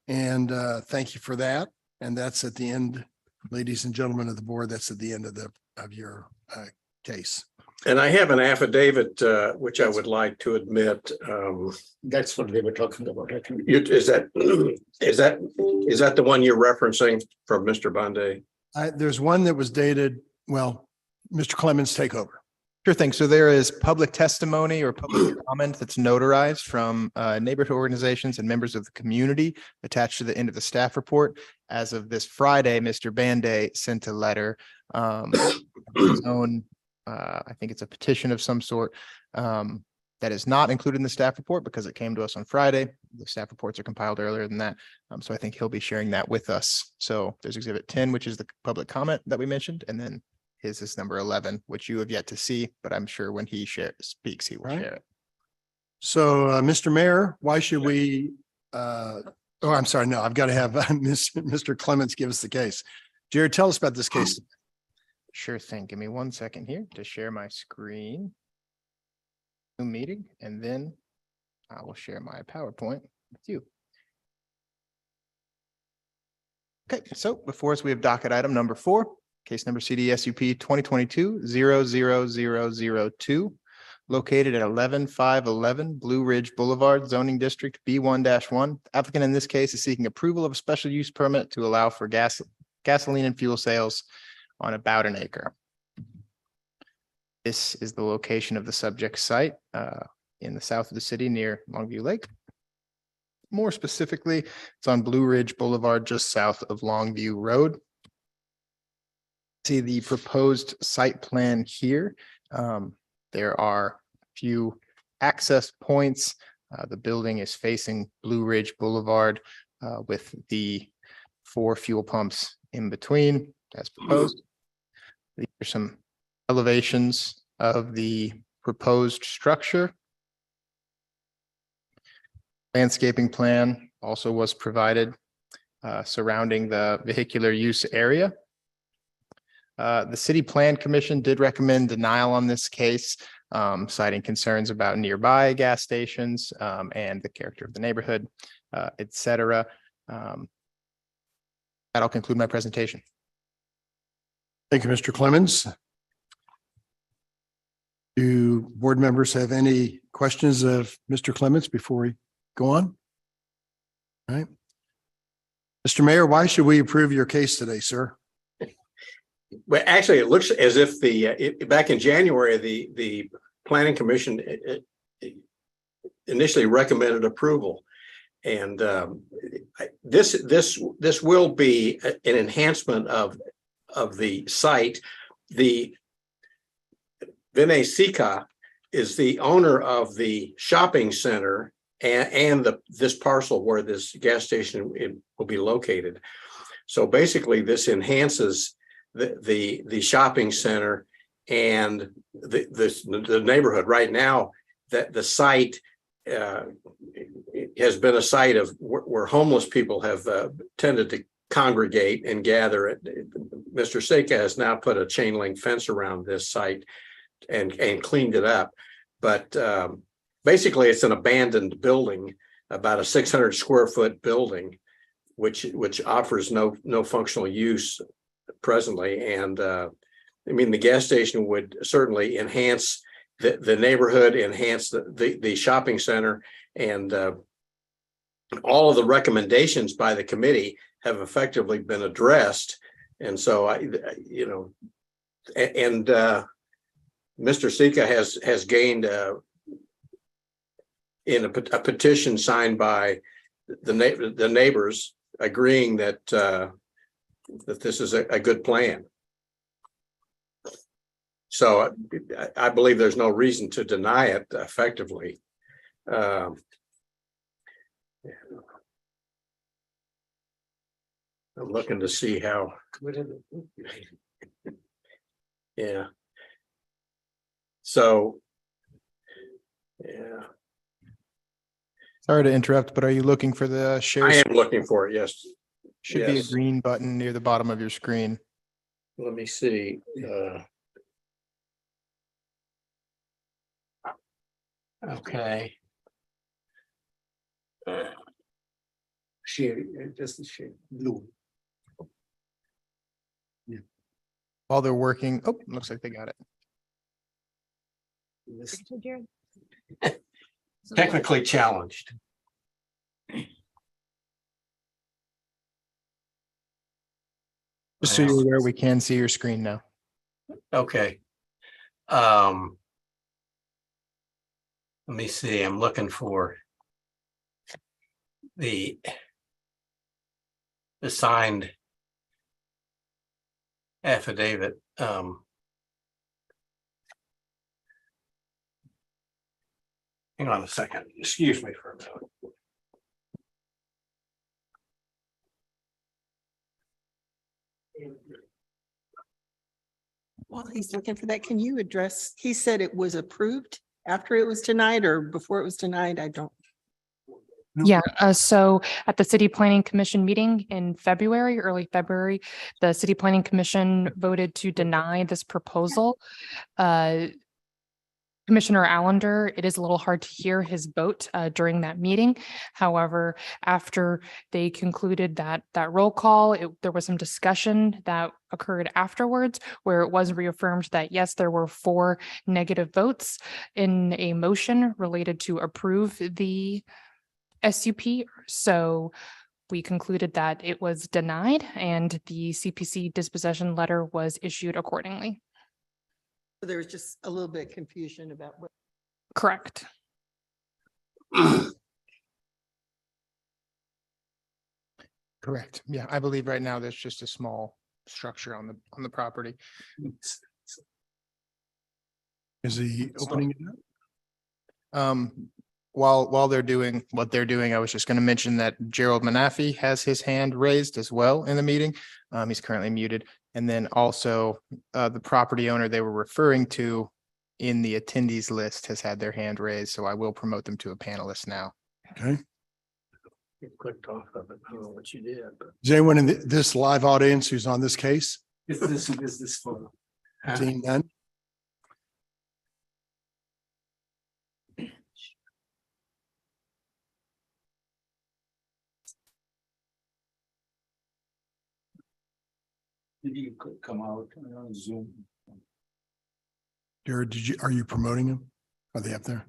Speaker 1: And thank you for that. And that's at the end, ladies and gentlemen of the board, that's at the end of your case.
Speaker 6: And I have an affidavit, which I would like to admit.
Speaker 17: That's what they were talking about. I think.
Speaker 6: Is that the one you're referencing from Mr. Bonday?
Speaker 1: There's one that was dated, well, Mr. Clemens, take over.
Speaker 8: Sure thing. So there is public testimony or public comment that's notarized from neighborhood organizations and members of the community attached to the end of the staff report. As of this Friday, Mr. Banday sent a letter, his own, I think it's a petition of some sort, that is not included in the staff report because it came to us on Friday. The staff reports are compiled earlier than that. So I think he'll be sharing that with us. So there's exhibit 10, which is the public comment that we mentioned, and then his is number 11, which you have yet to see, but I'm sure when he speaks, he will share it.
Speaker 1: So, Mr. Mayor, why should we, I'm sorry, no, I've got to have Mr. Clemens give us the case. Jared, tell us about this case.
Speaker 8: Sure thing. Give me 1 second here to share my screen. Zoom meeting, and then I will share my PowerPoint with you. Okay, so before us, we have docket item number 4. Case number CDSUP 2022-00002, located at 11511 Blue Ridge Boulevard, zoning district B1-1. Applicant in this case is seeking approval of a special use permit to allow for gasoline and fuel sales on about an acre. This is the location of the subject site in the south of the city near Longview Lake. More specifically, it's on Blue Ridge Boulevard, just south of Longview Road. See the proposed site plan here. There are a few access points. The building is facing Blue Ridge Boulevard with the 4 fuel pumps in between as proposed. These are some elevations of the proposed structure. Landscaping plan also was provided surrounding the vehicular use area. The City Plan Commission did recommend denial on this case, citing concerns about nearby gas stations and the character of the neighborhood, et cetera. That'll conclude my presentation.
Speaker 1: Thank you, Mr. Clemens. Do board members have any questions of Mr. Clemens before we go on? All right. Mr. Mayor, why should we approve your case today, sir?
Speaker 6: Well, actually, it looks as if back in January, the Planning Commission initially recommended approval. And this will be an enhancement of the site. The Vinay Sika is the owner of the shopping center and this parcel where this gas station will be located. So basically, this enhances the shopping center and the neighborhood. Right now, that the site has been a site of where homeless people have tended to congregate and gather. Mr. Sika has now put a chain link fence around this site and cleaned it up. But basically, it's an abandoned building, about a 600 square foot building, which offers no functional use presently. And I mean, the gas station would certainly enhance the neighborhood, enhance the shopping center, and all of the recommendations by the committee have effectively been addressed. And so Mr. Sika has gained in a petition signed by the neighbors agreeing that this is a good plan. So I believe there's no reason to deny it effectively. I'm looking to see how. Yeah. So, yeah.
Speaker 8: Sorry to interrupt, but are you looking for the share?
Speaker 6: I am looking for it, yes.
Speaker 8: Should be a green button near the bottom of your screen.
Speaker 6: Let me see. Okay.
Speaker 17: Share, just share, blue.
Speaker 8: While they're working, oh, looks like they got it.
Speaker 6: Technically challenged.
Speaker 8: Just so you're aware, we can see your screen now.
Speaker 6: Okay. Let me see, I'm looking for the signed affidavit. Hang on a second, excuse me for a minute.
Speaker 7: While he's looking for that, can you address, he said it was approved after it was denied or before it was denied? I don't.
Speaker 2: Yeah, so at the City Planning Commission meeting in February, early February, the City Planning Commission voted to deny this proposal. Commissioner Allender, it is a little hard to hear his vote during that meeting. However, after they concluded that roll call, there was some discussion that occurred afterwards where it was reaffirmed that yes, there were 4 negative votes in a motion related to approve the SUP. So we concluded that it was denied and the CPC dispossession letter was issued accordingly.
Speaker 7: There was just a little bit of confusion about what.
Speaker 2: Correct.
Speaker 8: Correct. Yeah, I believe right now there's just a small structure on the property.
Speaker 1: Is he opening it up?
Speaker 8: While they're doing what they're doing, I was just going to mention that Gerald Manafi has his hand raised as well in the meeting. He's currently muted. And then also the property owner they were referring to in the attendees list has had their hand raised. So I will promote them to a panelist now.
Speaker 1: Okay.
Speaker 6: You clicked off of it, I don't know what you did, but.
Speaker 1: Is anyone in this live audience who's on this case?
Speaker 17: Is this photo?
Speaker 1: Seeing none?
Speaker 17: Maybe you could come out on Zoom.
Speaker 1: Jared, are you promoting them? Are they up there?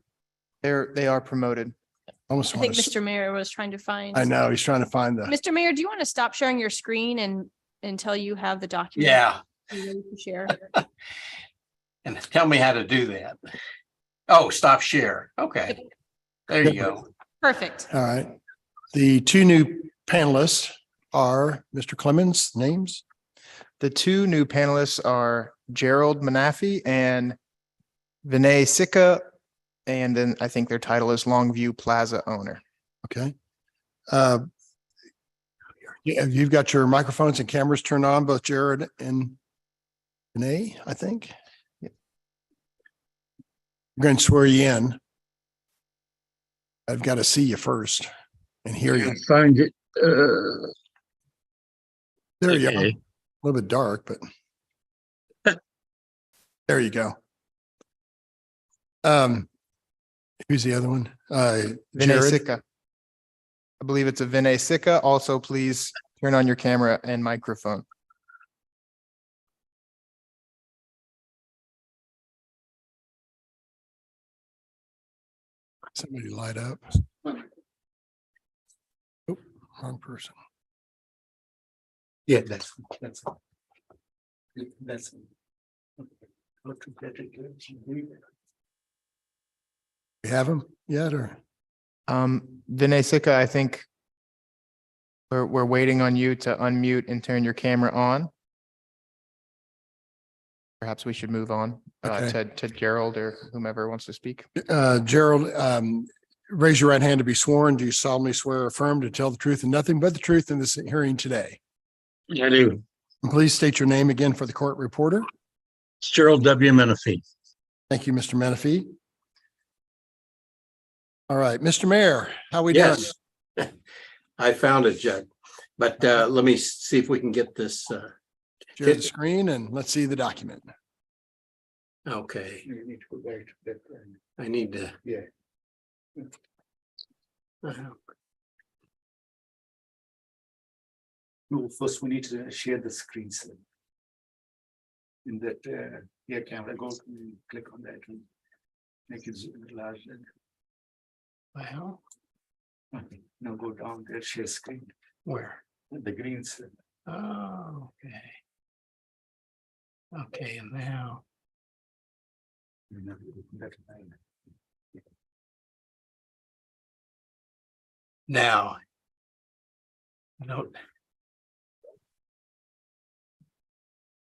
Speaker 8: They are promoted.
Speaker 1: Almost
Speaker 3: I think Mr. Mayor was trying to find.
Speaker 1: I know, he's trying to find the,
Speaker 3: Mr. Mayor, do you want to stop sharing your screen until you have the document?
Speaker 6: Yeah,
Speaker 3: You're ready to share?
Speaker 6: and tell me how to do that. Oh, stop share. Okay. There you go.
Speaker 3: Perfect.
Speaker 1: all right. The 2 new panelists are Mr. Clemens, names?
Speaker 8: The 2 new panelists are Gerald Manafi and Vinay Sikka. And then I think their title is Longview Plaza owner.
Speaker 1: Okay. Yeah, you've got your microphones and cameras turned on, both Jared and Renee, I think. I'm going to swear you in. I've got to see you first and hear you.
Speaker 6: Find it.
Speaker 1: There you go.
Speaker 6: Okay.
Speaker 1: A little bit dark, but there you go. Who's the other one?
Speaker 8: Vinay
Speaker 1: Jared?
Speaker 8: Sikka. I believe it's a Vinay Sikka. Also, please turn on your camera and microphone.
Speaker 1: Somebody light up. Oh, wrong person.
Speaker 17: Yeah, that's.
Speaker 1: We have him yet or?
Speaker 8: Vinay Sikka, I think we're waiting on you to unmute and turn your camera on. Perhaps we should move on
Speaker 1: Okay.
Speaker 8: to Gerald or whomever wants to speak.
Speaker 1: Gerald, raise your right hand to be sworn. Do you solemnly swear or affirm to tell the truth and nothing but the truth in this hearing today?
Speaker 13: I do.
Speaker 1: And please state your name again for the court reporter.
Speaker 13: It's Gerald W. Menifee.
Speaker 1: Thank you, Mr. Menifee. All right, Mr. Mayor, how we doing?
Speaker 6: Yes. I found it, Judd, but let me see if we can get this
Speaker 1: Share the screen and let's see the document.
Speaker 6: Okay,
Speaker 5: You need to go back to that.
Speaker 6: I need to.
Speaker 5: Yeah. No, first we need to share the screen. In that, yeah, camera, go click on that and make it larger.
Speaker 6: Well,
Speaker 5: Okay, now go down there, share screen,
Speaker 6: where?
Speaker 5: the green cell.
Speaker 6: Oh, okay. Okay, and now. Now. Note.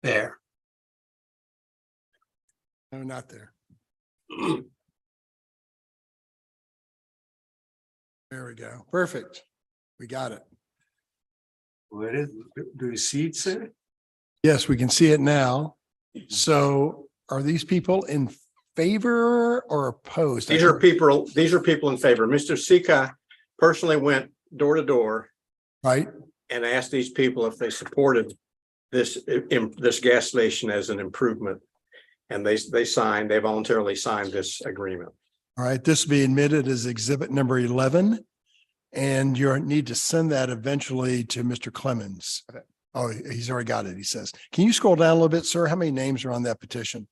Speaker 6: There.
Speaker 1: No, not there. There we go. Perfect. We got it.
Speaker 5: Where is, do you see it, sir?
Speaker 1: Yes, we can see it now. So are these people in favor or opposed?
Speaker 6: These are people in favor. Mr. Sika personally went door to door.
Speaker 1: Right.
Speaker 6: And asked these people if they supported this gas station as an improvement. And they voluntarily signed this agreement.
Speaker 1: All right, this will be admitted as exhibit number 11. And you need to send that eventually to Mr. Clemens. Oh, he's already got it, he says. Can you scroll down a little bit, sir? How many names are on that petition?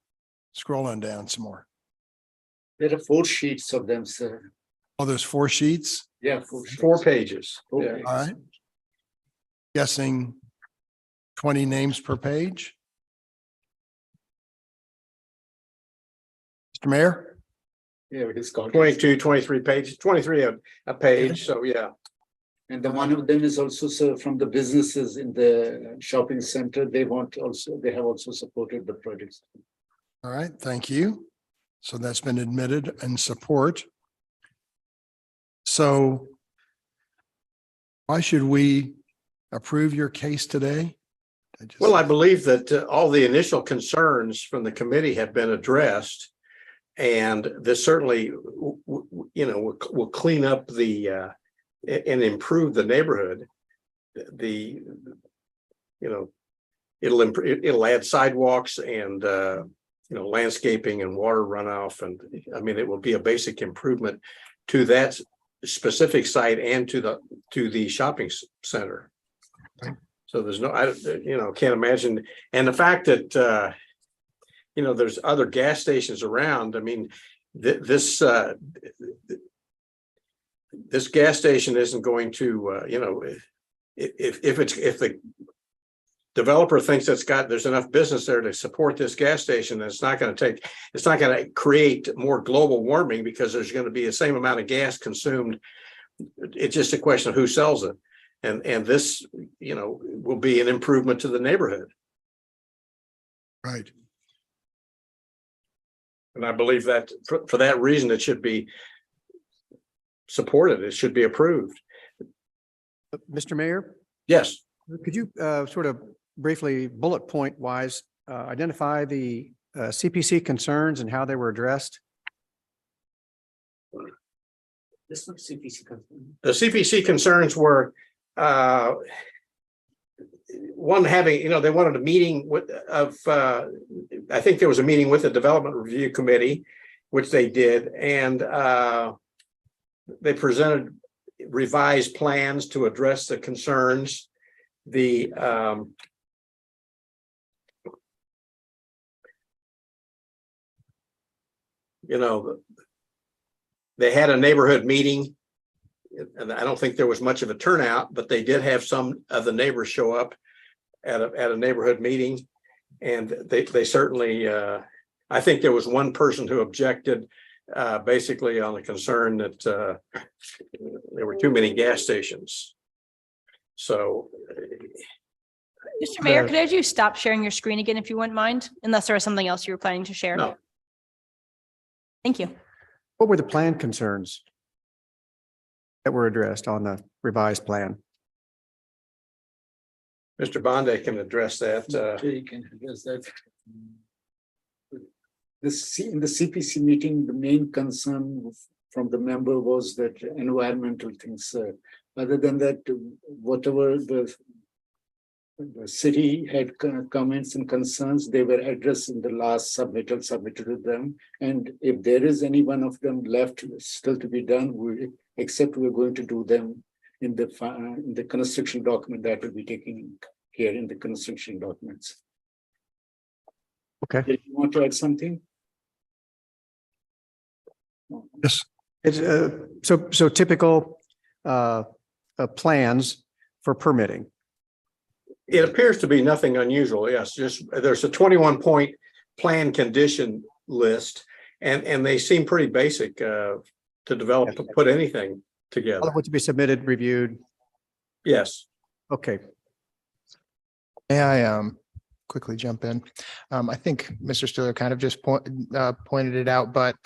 Speaker 1: Scroll on down some more.
Speaker 5: There are 4 sheets of them, sir.
Speaker 1: Oh, there's 4 sheets?
Speaker 5: Yeah.
Speaker 6: 4 pages.
Speaker 5: Yeah.
Speaker 1: All right. Guessing 20 names per page. Mr. Mayor?
Speaker 5: Yeah, it is called.
Speaker 6: 22, 23 pages, 23 a page. So yeah.
Speaker 5: And the one of them is also, sir, from the businesses in the shopping center. They have also supported the projects.
Speaker 1: All right, thank you. So that's been admitted and support. So why should we approve your case today?
Speaker 6: Well, I believe that all the initial concerns from the committee have been addressed. And this certainly, will clean up and improve the neighborhood. It'll add sidewalks and, landscaping and water runoff. And I mean, it will be a basic improvement to that specific site and to the shopping center. So there's can't imagine. And the fact that, there's other gas stations around. I mean, this gas station isn't going to, if the developer thinks there's enough business there to support this gas station, then it's not going to create more global warming because there's going to be the same amount of gas consumed. It's just a question of who sells it. And this, will be an improvement to the neighborhood.
Speaker 1: Right.
Speaker 6: And I believe that for that reason, it should be supported. It should be approved.
Speaker 16: Mr. Mayor,
Speaker 6: Yes.
Speaker 16: could you sort of briefly bullet point wise identify the CPC concerns and how they were addressed?
Speaker 5: This one CPC.
Speaker 6: The CPC concerns were one having, they wanted a meeting I think there was a meeting with the Development Review Committee, which they did, and they presented revised plans to address the concerns. They had a neighborhood meeting, and I don't think there was much of a turnout, but they did have some of the neighbors show up at a neighborhood meeting. And they certainly, I think there was one person who objected basically on the concern that there were too many gas stations. So.
Speaker 3: Mr. Mayor, could I have you stop sharing your screen again if you wouldn't mind, unless there was something else you were planning to share?
Speaker 6: No.
Speaker 3: Thank you.
Speaker 16: What were the plan concerns that were addressed on the revised plan?
Speaker 6: Mr. Bonde can address that.
Speaker 5: You can address that. In the CPC meeting, the main concern from the member was that environmental things. Other than that, whatever the
Speaker 10: the city had comments and concerns. They were addressed in the last submitted to them. And if there is any one of them left still to be done, except we're going to do them in the construction document that will be taken here in the construction documents.
Speaker 16: Okay.
Speaker 10: Did you want to add something?
Speaker 1: Yes.
Speaker 16: It's so typical plans for permitting.
Speaker 6: It appears to be nothing unusual. Yes, just there's a 21-point plan condition list, and they seem pretty basic to develop, to put anything together.
Speaker 16: All of what to be submitted, reviewed.
Speaker 6: Yes.
Speaker 16: Okay.
Speaker 8: May I quickly jump in? I think Mr. Stiller kind of just pointed it out, but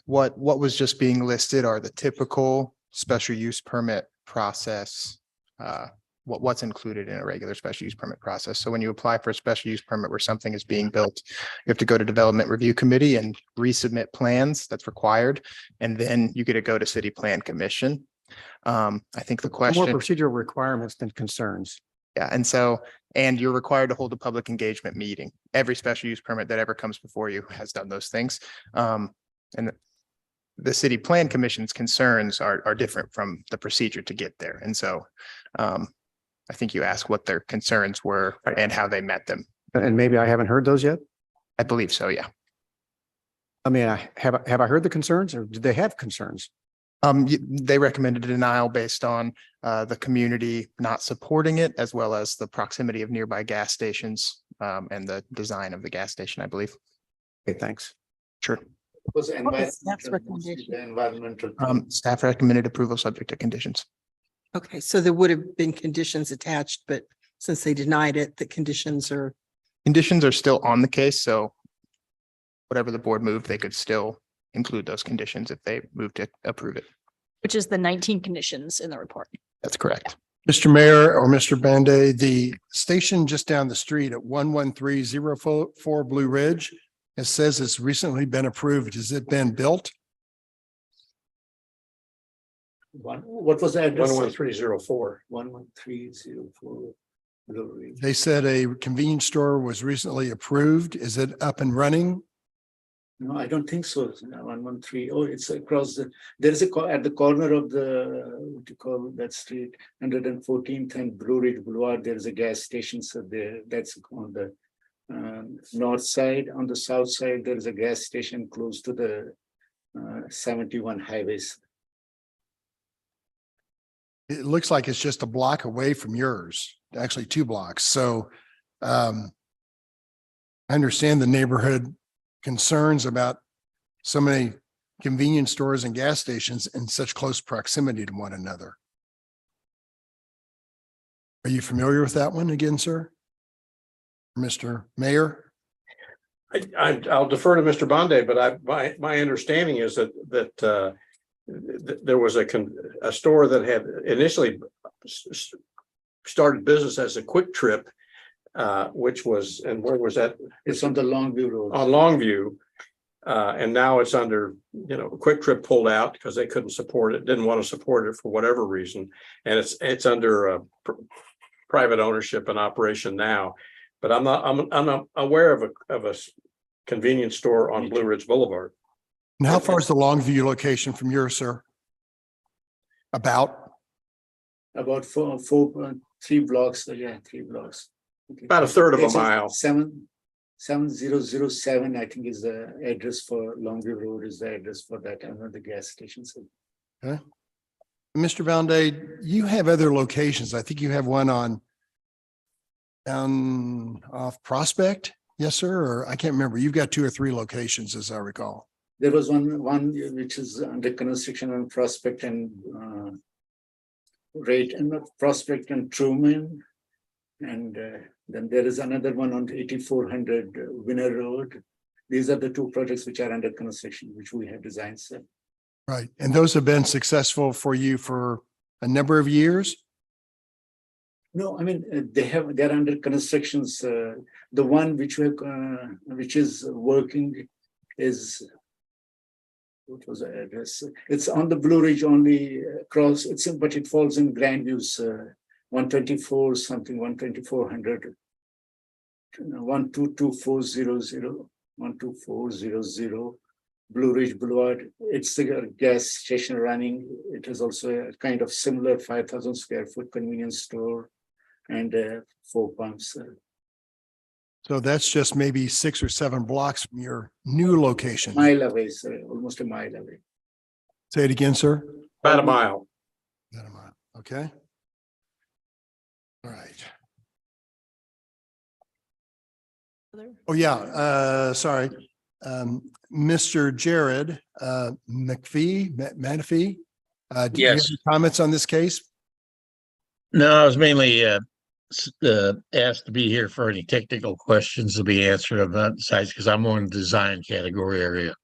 Speaker 8: what was just being listed are the typical special use permit process, what's included in a regular special use permit process. So when you apply for a special use permit where something is being built, you have to go to Development Review Committee and resubmit plans. That's required. And then you get to go to City Plan Commission. I think the question.
Speaker 16: More procedural requirements than concerns.
Speaker 8: Yeah, and you're required to hold a public engagement meeting. Every special use permit that ever comes before you has done those things. And the City Plan Commission's concerns are different from the procedure to get there. And so I think you asked what their concerns were and how they met them.
Speaker 16: And maybe I haven't heard those yet?
Speaker 8: I believe so, yeah.
Speaker 16: I mean, have I heard the concerns, or did they have concerns?
Speaker 8: They recommended a denial based on the community not supporting it, as well as the proximity of nearby gas stations and the design of the gas station, I believe.
Speaker 16: Okay, thanks.
Speaker 8: Sure.
Speaker 10: Was
Speaker 7: staff's recommendation?
Speaker 10: environmental.
Speaker 8: Staff recommended approval subject to conditions.
Speaker 7: Okay, so there would have been conditions attached, but since they denied it, the conditions are.
Speaker 8: Conditions are still on the case, so whatever the board moved, they could still include those conditions if they move to approve it.
Speaker 3: Which is the 19 conditions in the report.
Speaker 8: That's correct.
Speaker 1: Mr. Mayor or Mr. Banday, the station just down the street at 11304 Blue Ridge, it says it's recently been approved. Has it been built?
Speaker 10: What was the address?
Speaker 6: 11304.
Speaker 10: 11304.
Speaker 1: They said a convenience store was recently approved. Is it up and running?
Speaker 10: No, I don't think so. 113. Oh, it's across there is at the corner of the, what do you call that street, 114th and Blue Ridge Boulevard, there is a gas station. So that's on the north side. On the south side, there is a gas station close to the 71 highways.
Speaker 1: It looks like it's just a block away from yours, actually 2 blocks. So I understand the neighborhood concerns about so many convenience stores and gas stations in such close proximity to one another. Are you familiar with that one again, sir? Mr. Mayor?
Speaker 6: I'll defer to Mr. Banday, but my understanding is that there was a store that had initially started business as a Quick Trip, which was, and where was that?
Speaker 10: It's on the Longview Road.
Speaker 6: On Longview. And now it's under, Quick Trip pulled out because they couldn't support it, didn't want to support it for whatever reason. And it's under private ownership and operation now. But I'm not aware of a convenience store on Blue Ridge Boulevard.
Speaker 1: And how far is the Longview location from yours, sir? About
Speaker 10: 3 blocks. Yeah, 3 blocks. Okay.
Speaker 6: About a third of a
Speaker 10: It's
Speaker 6: mile.
Speaker 10: 7007, I think, is the address for Longview Road, is the address for that, another gas station. So
Speaker 1: Okay. Mr. Valday, you have other locations. I think you have one down off Prospect. Yes, sir. Or I can't remember. You've got 2 or 3 locations, as I recall.
Speaker 10: there was one which is under construction on Prospect and Prospect and Truman. And then there is another one on 8400 Winner Road. These are the 2 projects which are under construction, which we have designed. So.
Speaker 1: Right. And those have been successful for you for a number of years?
Speaker 10: No, I mean, they're under constructions. The one which is working is, what was the address? It's on the Blue Ridge only across, but it falls in Grandview's 124 something, 12400. 122,400, 12400. Blue Ridge Boulevard. It's the gas station running. It is also a kind of similar 5,000 square foot convenience store and 4 pumps.
Speaker 1: So that's just maybe 6 or 7 blocks from your new location.
Speaker 10: Mile away, sir, almost a mile away.
Speaker 1: Say it again, sir.
Speaker 6: About a mile.
Speaker 1: About a mile. Okay. All right. Oh, yeah, sorry. Mr. Jared Manafee, do you have
Speaker 9: Yes.
Speaker 1: any comments on this case?
Speaker 9: No, I was mainly asked to be here for any technical questions to be answered of that size because I'm on the design category area.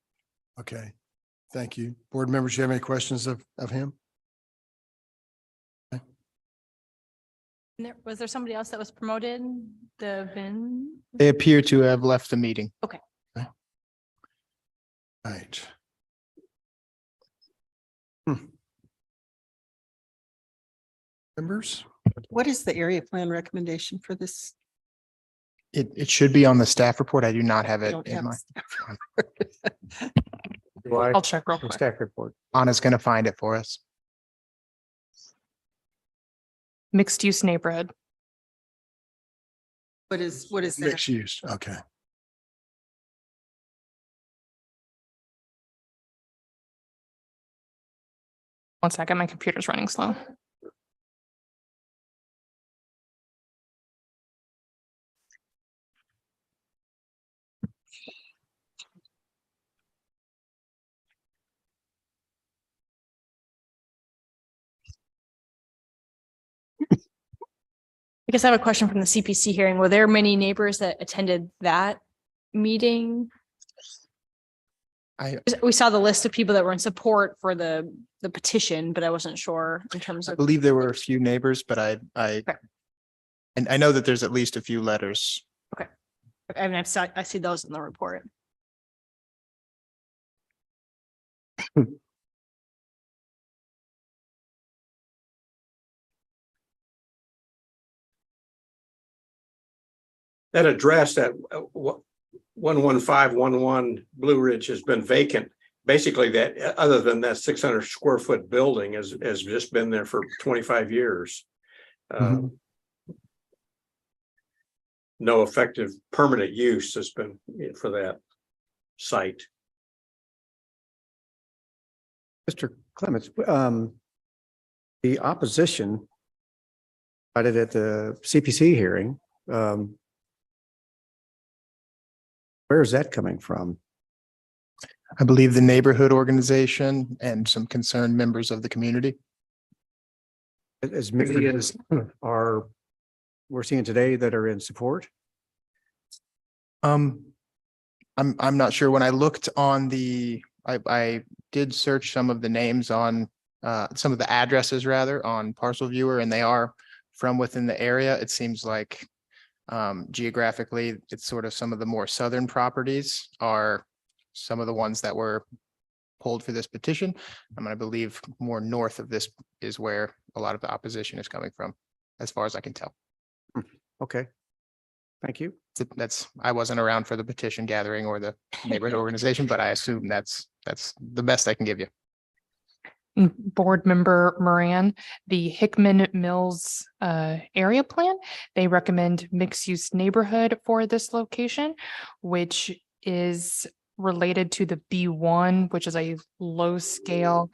Speaker 1: Okay, thank you. Board members, you have any questions of him?
Speaker 3: Was there somebody else that was promoted? The VIN?
Speaker 8: They appear to have left the meeting.
Speaker 3: Okay.
Speaker 1: Right. Members?
Speaker 7: What is the area plan recommendation for this?
Speaker 8: It should be on the staff report. I do not have
Speaker 7: I
Speaker 8: it
Speaker 7: don't
Speaker 8: in
Speaker 7: have
Speaker 8: my.
Speaker 2: I'll check real quick.
Speaker 16: Staff report.
Speaker 8: Anna's gonna find it for us.
Speaker 2: Mixed use neighborhood.
Speaker 7: What is that?
Speaker 1: Mixed use, okay.
Speaker 2: One second, my computer's running slow.
Speaker 3: I guess I have a question from the CPC hearing. Were there many neighbors that attended that meeting? We saw the list of people that were in support for the petition, but I wasn't sure in terms
Speaker 8: I
Speaker 3: of.
Speaker 8: believe there were a few neighbors, but and I know that there's at least a few letters.
Speaker 3: Okay. I mean, I see those in the report.
Speaker 6: That address, that 11511 Blue Ridge has been vacant. Basically, that other than that 600 square foot building has just been there for 25 years. No effective permanent use has been for that site.
Speaker 16: Mr. Clements, the opposition cited at the CPC hearing, where is that coming from?
Speaker 8: I believe the neighborhood organization and some concerned members of the community.
Speaker 16: As many as we're seeing today that are in support?
Speaker 8: I'm not sure. When I looked on I did search some of the names on some of the addresses rather on Parcel Viewer, and they are from within the area. It seems like geographically, it's sort of some of the more southern properties are some of the ones that were pulled for this petition. I believe more north of this is where a lot of the opposition is coming from, as far as I can tell.
Speaker 16: Okay. Thank you.
Speaker 8: I wasn't around for the petition gathering or the neighborhood organization, but I assume that's the best I can give you.
Speaker 2: Board Member Moran, the Hickman Mills area plan, they recommend mixed use neighborhood for this location, which is related to the B1, which is a low scale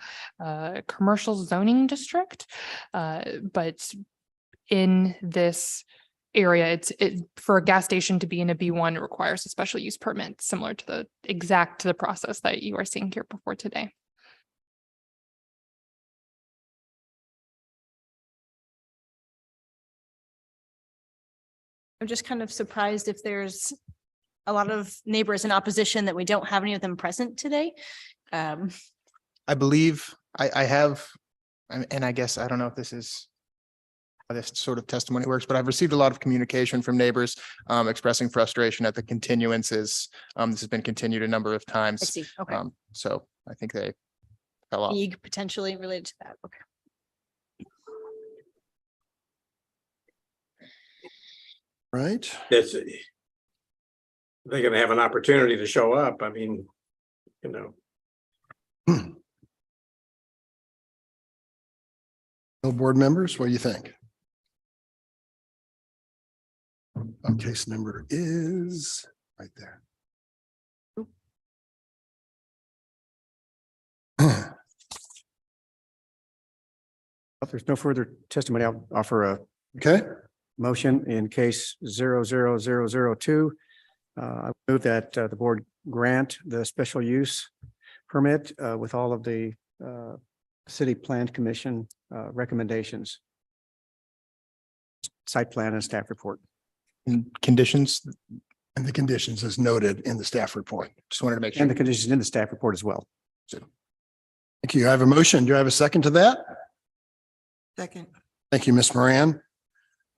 Speaker 2: commercial zoning district. But in this area, for a gas station to be in a B1, it requires a special use permit, similar to the process that you are seeing here before today.
Speaker 3: I'm just kind of surprised if there's a lot of neighbors in opposition that we don't have any of them present today.
Speaker 8: I believe I have, and I guess I don't know if this is how this sort of testimony works, but I've received a lot of communication from neighbors expressing frustration at the continuances. This has been continued a number of times.
Speaker 3: I see. Okay.
Speaker 8: So I think they fell off.
Speaker 3: League potentially related to that. Okay.
Speaker 1: Right?
Speaker 6: That's, they're gonna have an opportunity to show up. I mean, you know.
Speaker 1: Board members, what do you think? Case number is right there.
Speaker 16: If there's no further testimony, I'll offer a
Speaker 1: Okay,
Speaker 16: motion in case 00002. I move that the board grant the special use permit with all of the city plan commission recommendations. Site plan and staff report.
Speaker 8: And conditions,
Speaker 1: and the conditions as noted in the staff report.
Speaker 8: just wanted to make sure.
Speaker 16: And the conditions in the staff report as well.
Speaker 1: Thank you. I have a motion. Do I have a second to that?
Speaker 7: Second.
Speaker 1: Thank you, Ms. Moran.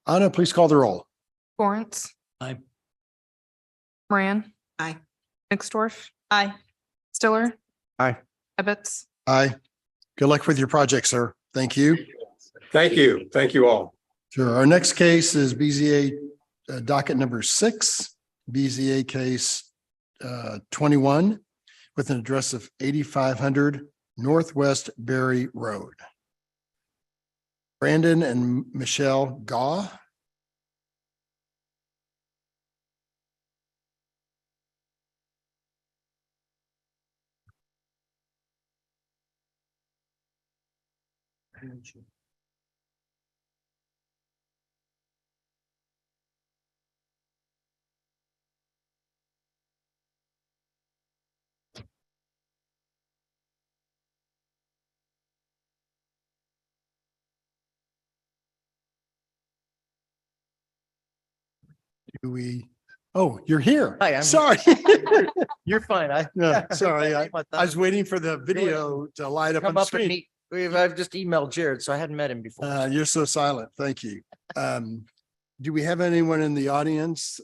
Speaker 1: Anna, please call the roll.
Speaker 2: Lawrence.
Speaker 15: Aye.
Speaker 2: Moran.
Speaker 7: Aye.
Speaker 2: Nixdorf.
Speaker 3: Aye.
Speaker 2: Stiller.
Speaker 16: Aye.
Speaker 2: Ebbets.
Speaker 1: Aye. Good luck with your project, sir. Thank you.
Speaker 6: Thank you. Thank you all.
Speaker 1: Sure. Our next case is BZA docket number 6, BZA case 21 with an address of 8500 Northwest Berry Road. Brandon and Michelle Gaw. Do we? Oh, you're here.
Speaker 11: Hi, I'm
Speaker 1: Sorry.
Speaker 11: You're fine.
Speaker 1: No, sorry. I
Speaker 11: What the-
Speaker 1: was waiting for the video to light up on
Speaker 11: Come
Speaker 1: the
Speaker 11: up and
Speaker 1: screen.
Speaker 11: meet. I've just emailed Jared, so I hadn't met him before.
Speaker 1: You're so silent. Thank you. Do we have anyone in the audience,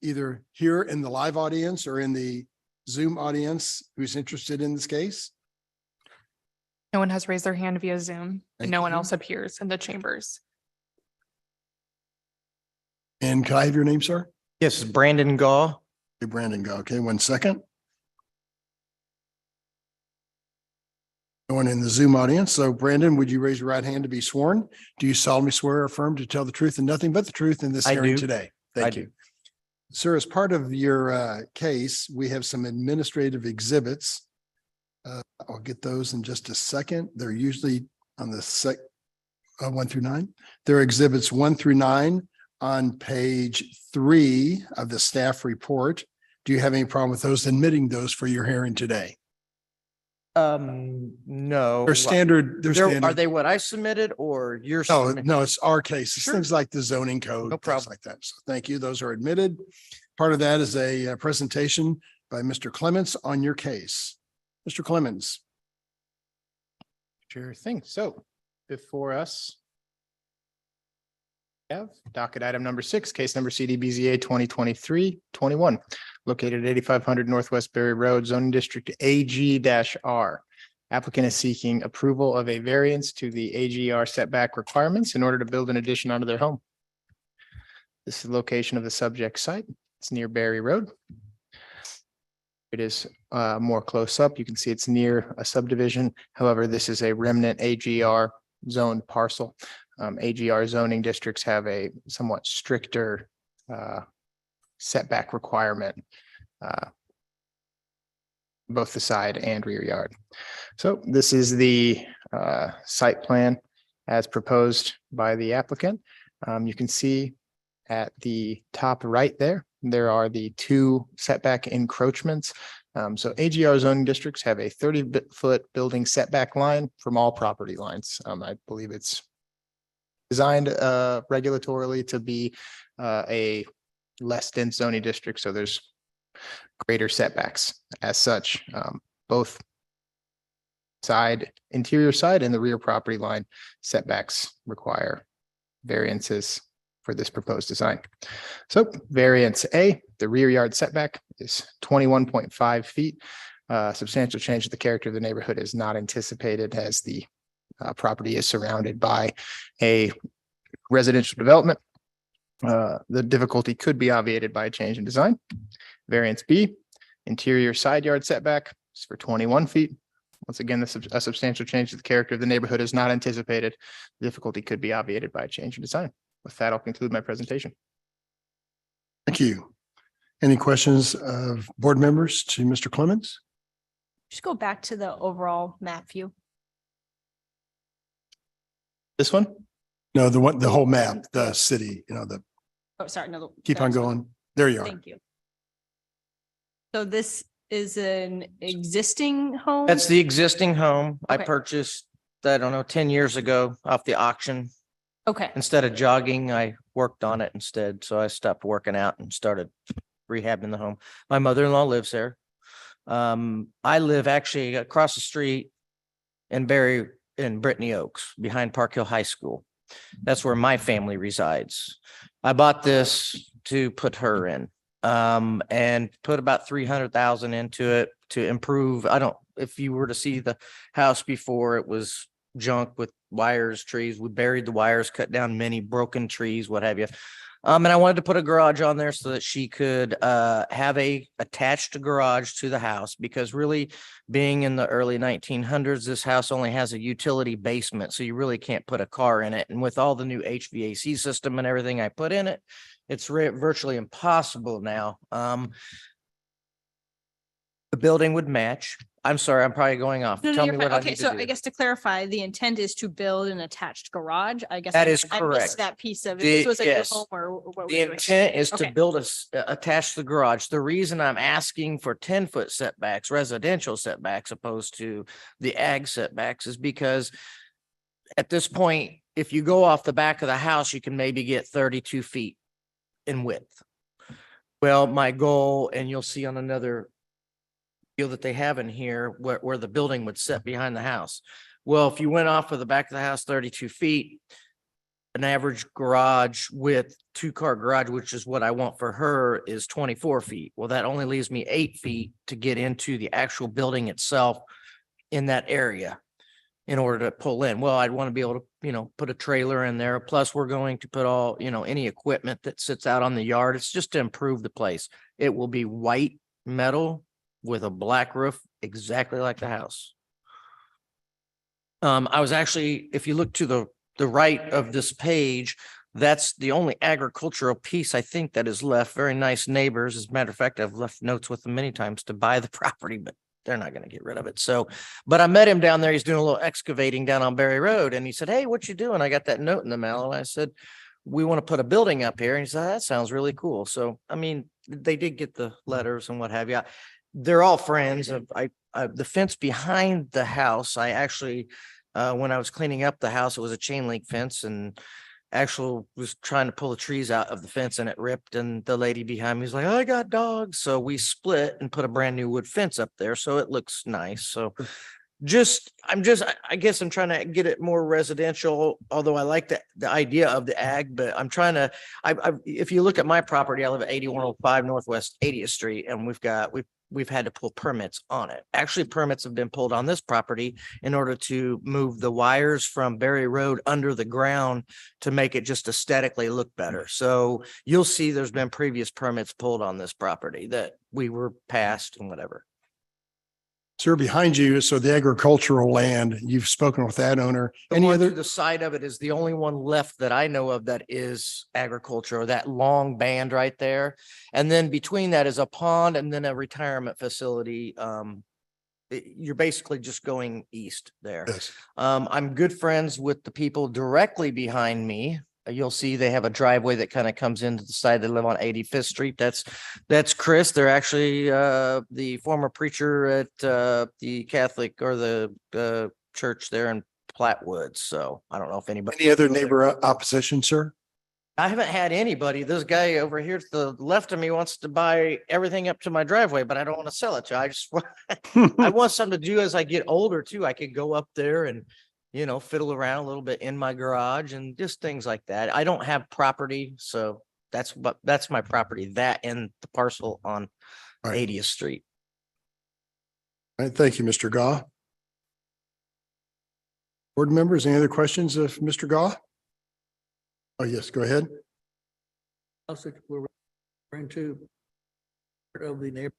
Speaker 1: either here in the live audience or in the Zoom audience who's interested in this case?
Speaker 2: No one has raised their hand via Zoom
Speaker 1: Thank
Speaker 2: and no one
Speaker 1: you.
Speaker 2: else appears in the chambers.
Speaker 1: And can I have your name, sir?
Speaker 11: Yes, Brandon Gaw.
Speaker 1: Hey, Brandon Gaw. Okay, 1 second. No one in the Zoom audience. So Brandon, would you raise your right hand to be sworn? Do you solemnly swear or affirm to tell the truth and nothing but the truth in this
Speaker 11: I
Speaker 1: hearing
Speaker 11: do.
Speaker 1: today?
Speaker 11: I
Speaker 1: Thank you. Sir, as part of your case, we have some administrative exhibits. I'll get those in just a second. They're usually on the 1 through 9. They're exhibits 1 through 9 on page 3 of the staff report. Do you have any problem with those admitting those for your hearing today?
Speaker 11: No.
Speaker 1: They're standard, they're
Speaker 11: Are
Speaker 1: standard.
Speaker 11: they what I submitted or your?
Speaker 1: No, no, it's our case. It's
Speaker 11: Sure.
Speaker 1: things like the zoning code.
Speaker 11: No
Speaker 1: things
Speaker 11: problem.
Speaker 1: Like that. So thank you. Those are admitted. Part of that is a presentation by Mr. Clements on your case. Mr. Clements.
Speaker 8: Sure thing. So before us, we have docket item number 6, case number CDBZA 2023-21, located at 8500 Northwest Berry Road, zoning district AG-R. Applicant is seeking approval of a variance to the AGR setback requirements in order to build an addition onto their home. This is the location of the subject site. It's near Berry Road. It is more close up. You can see it's near a subdivision. However, this is a remnant AGR zoned parcel. AGR zoning districts have a somewhat stricter setback requirement, both the side and rear yard. So this is the site plan as proposed by the applicant. You can see at the top right there, there are the 2 setback encroachments. So AGR zoning districts have a 30-foot building setback line from all property lines. I believe it's designed regulatorily to be a less dense zoning district. So there's greater setbacks as such, both interior side and the rear property line setbacks require variances for this proposed design. So variance A, the rear yard setback is 21.5 feet. Substantial change to the character of the neighborhood is not anticipated as the property is surrounded by a residential development. The difficulty could be obviated by a change in design. Variance B, interior side yard setback is for 21 feet. Once again, a substantial change to the character of the neighborhood is not anticipated. The difficulty could be obviated by a change in design. With that, I'll conclude my presentation.
Speaker 1: Thank you. Any questions of board members to Mr. Clemens?
Speaker 3: Just go back to the overall map view.
Speaker 8: This one?
Speaker 1: No, the whole map, the city,
Speaker 3: Oh, sorry, no.
Speaker 1: keep on going. There you are.
Speaker 3: Thank you. So this is an existing home?
Speaker 11: That's the existing home I
Speaker 3: Okay.
Speaker 11: purchased, I don't know, 10 years ago off the auction.
Speaker 3: Okay,
Speaker 11: Instead of jogging, I worked on it instead. So I stopped working out and started rehabbing the home. My mother-in-law lives there. I live actually across the street in Brittany Oaks, behind Park Hill High School. That's where my family resides. I bought this to put her in, and put about 300,000 into it to improve. If you were to see the house before, it was junk with wires, trees. We buried the wires, cut down many broken trees, what have you. And I wanted to put a garage on there so that she could have a attached garage to the house, because really, being in the early 1900s, this house only has a utility basement, so you really can't put a car in it. And with all the new HVAC system and everything I put in it, it's virtually impossible now. The building would match. I'm sorry, I'm probably going off.
Speaker 3: no,
Speaker 11: Tell
Speaker 3: you're
Speaker 11: me what
Speaker 3: fine.
Speaker 11: I
Speaker 3: Okay,
Speaker 11: need
Speaker 3: so
Speaker 11: to
Speaker 3: I
Speaker 11: do.
Speaker 3: guess to clarify, the intent is to build an attached garage, I guess.
Speaker 11: That
Speaker 3: I-
Speaker 11: is
Speaker 3: I missed
Speaker 11: correct.
Speaker 3: That piece of it.
Speaker 11: The-
Speaker 3: This was a new
Speaker 11: yes.
Speaker 3: home or what we're
Speaker 11: The
Speaker 3: doing.
Speaker 11: intent is to
Speaker 3: Okay.
Speaker 11: build attach the garage. The reason I'm asking for 10-foot setbacks, residential setbacks, opposed to the ag setbacks, is because at this point, if you go off the back of the house, you can maybe get 32 feet in width. Well, my goal, and you'll see on another deal that they have in here where the building would sit behind the house. Well, if you went off of the back of the house 32 feet, an average garage with 2-car garage, which is what I want for her, is 24 feet. Well, that only leaves me 8 feet to get into the actual building itself in that area in order to pull in. Well, I'd want to be able to, put a trailer in there. Plus, we're going to put all, any equipment that sits out on the yard. It's just to improve the place. It will be white metal with a black roof, exactly like the house. I was actually, if you look to the right of this page, that's the only agricultural piece I think that is left. Very nice neighbors. As a matter of fact, I've left notes with them many times to buy the property, but they're not going to get rid of it. So, but I met him down there. He's doing a little excavating down on Berry Road. And he said, "Hey, what you doing?" I got that note in the mail. And I said, "We want to put a building up here." And he said, "That sounds really cool." So, I mean, they did get the letters and what have you. They're all friends of the fence behind the house. I actually, when I was cleaning up the house, it was a chain link fence, and actually was trying to pull the trees out of the fence and it ripped. And the lady behind me was like, "I got dogs." So we split and put a brand new wood fence up there. So it looks nice. So I guess I'm trying to get it more residential, although I like the idea of the ag, but I'm trying to, if you look at my property, I live at 8105 Northwest 80th Street, and we've had to pull permits on it. Actually, permits have been pulled on this property in order to move the wires from Berry Road under the ground to make it just aesthetically look better. So you'll see there's been previous permits pulled on this property that we were passed and whatever.
Speaker 1: Sir, behind you, so the agricultural land, you've spoken with that owner.
Speaker 11: The
Speaker 1: Any
Speaker 11: one
Speaker 1: other?
Speaker 11: to the side of it is the only one left that I know of that is agriculture, that long band right there. And then between that is a pond and then a retirement facility. You're basically just going east there.
Speaker 1: Yes.
Speaker 11: I'm good friends with the people directly behind me. You'll see they have a driveway that kind of comes into the side. They live on 85th Street. That's Chris. They're actually the former preacher at the Catholic or the church there in Plattwood. So I don't know if anybody.
Speaker 1: Any other neighbor opposition, sir?
Speaker 11: I haven't had anybody. This guy over here to the left of me wants to buy everything up to my driveway, but I don't want to sell it to you. I just I want something to do as I get older too. I could go up there and fiddle around a little bit in my garage and just things like that. I don't have property, so that's my property, that and the parcel on 80th Street.
Speaker 1: All right, thank you, Mr. Gaw. Board members, any other questions of Mr. Gaw? Oh, yes, go ahead.
Speaker 15: house that we're referring to of the neighborhood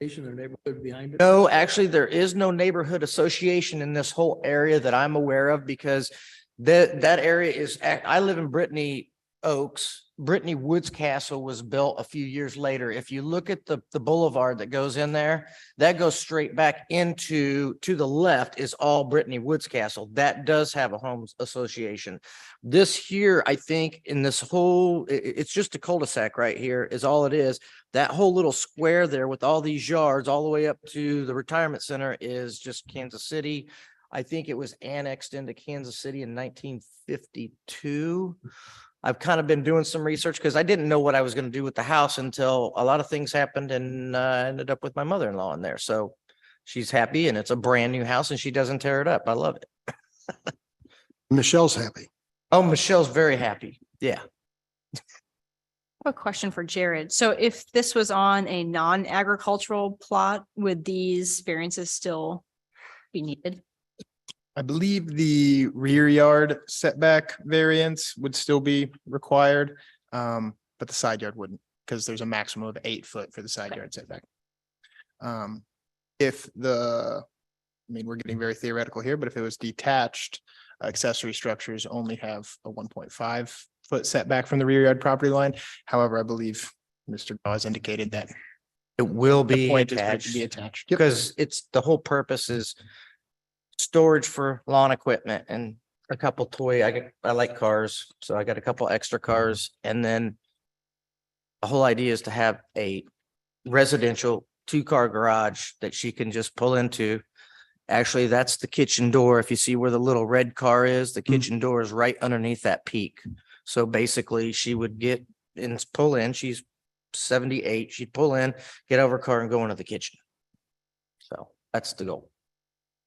Speaker 15: or neighborhood behind it?
Speaker 11: No, actually, there is no neighborhood association in this whole area that I'm aware of because that area is, I live in Brittany Oaks. Brittany Woods Castle was built a few years later. If you look at the boulevard that goes in there, that goes straight back to the left is all Brittany Woods Castle. That does have a homes association. This here, I think in this whole, it's just a cul-de-sac right here is all it is. That whole little square there with all these yards all the way up to the retirement center is just Kansas City. I think it was annexed into Kansas City in 1952. I've kind of been doing some research because I didn't know what I was going to do with the house until a lot of things happened and I ended up with my mother-in-law in there. So she's happy and it's a brand new house and she doesn't tear it up. I love it.
Speaker 1: Michelle's happy.
Speaker 11: Oh, Michelle's very happy. Yeah.
Speaker 3: I have a question for Jared. So if this was on a non-agricultural plot, would these variances still be needed?
Speaker 8: I believe the rear yard setback variance would still be required, but the side yard wouldn't, because there's a maximum of 8 foot for the side yard setback. If I mean, we're getting very theoretical here, but if it was detached, accessory structures only have a 1.5 foot setback from the rear yard property line. However, I believe Mr. Dawes indicated that
Speaker 11: it will
Speaker 8: the
Speaker 11: be
Speaker 8: point is for it to
Speaker 11: attached
Speaker 8: be attached.
Speaker 11: because it's the whole purpose is storage for lawn equipment and a couple I like cars, so I got a couple extra cars. And then the whole idea is to have a residential 2-car garage that she can just pull into. Actually, that's the kitchen door. If you see where the little red car is, the kitchen door is right underneath that peak. So basically she would get and pull in. She's 78. She'd pull in, get out of her car and go into the kitchen. So that's the goal.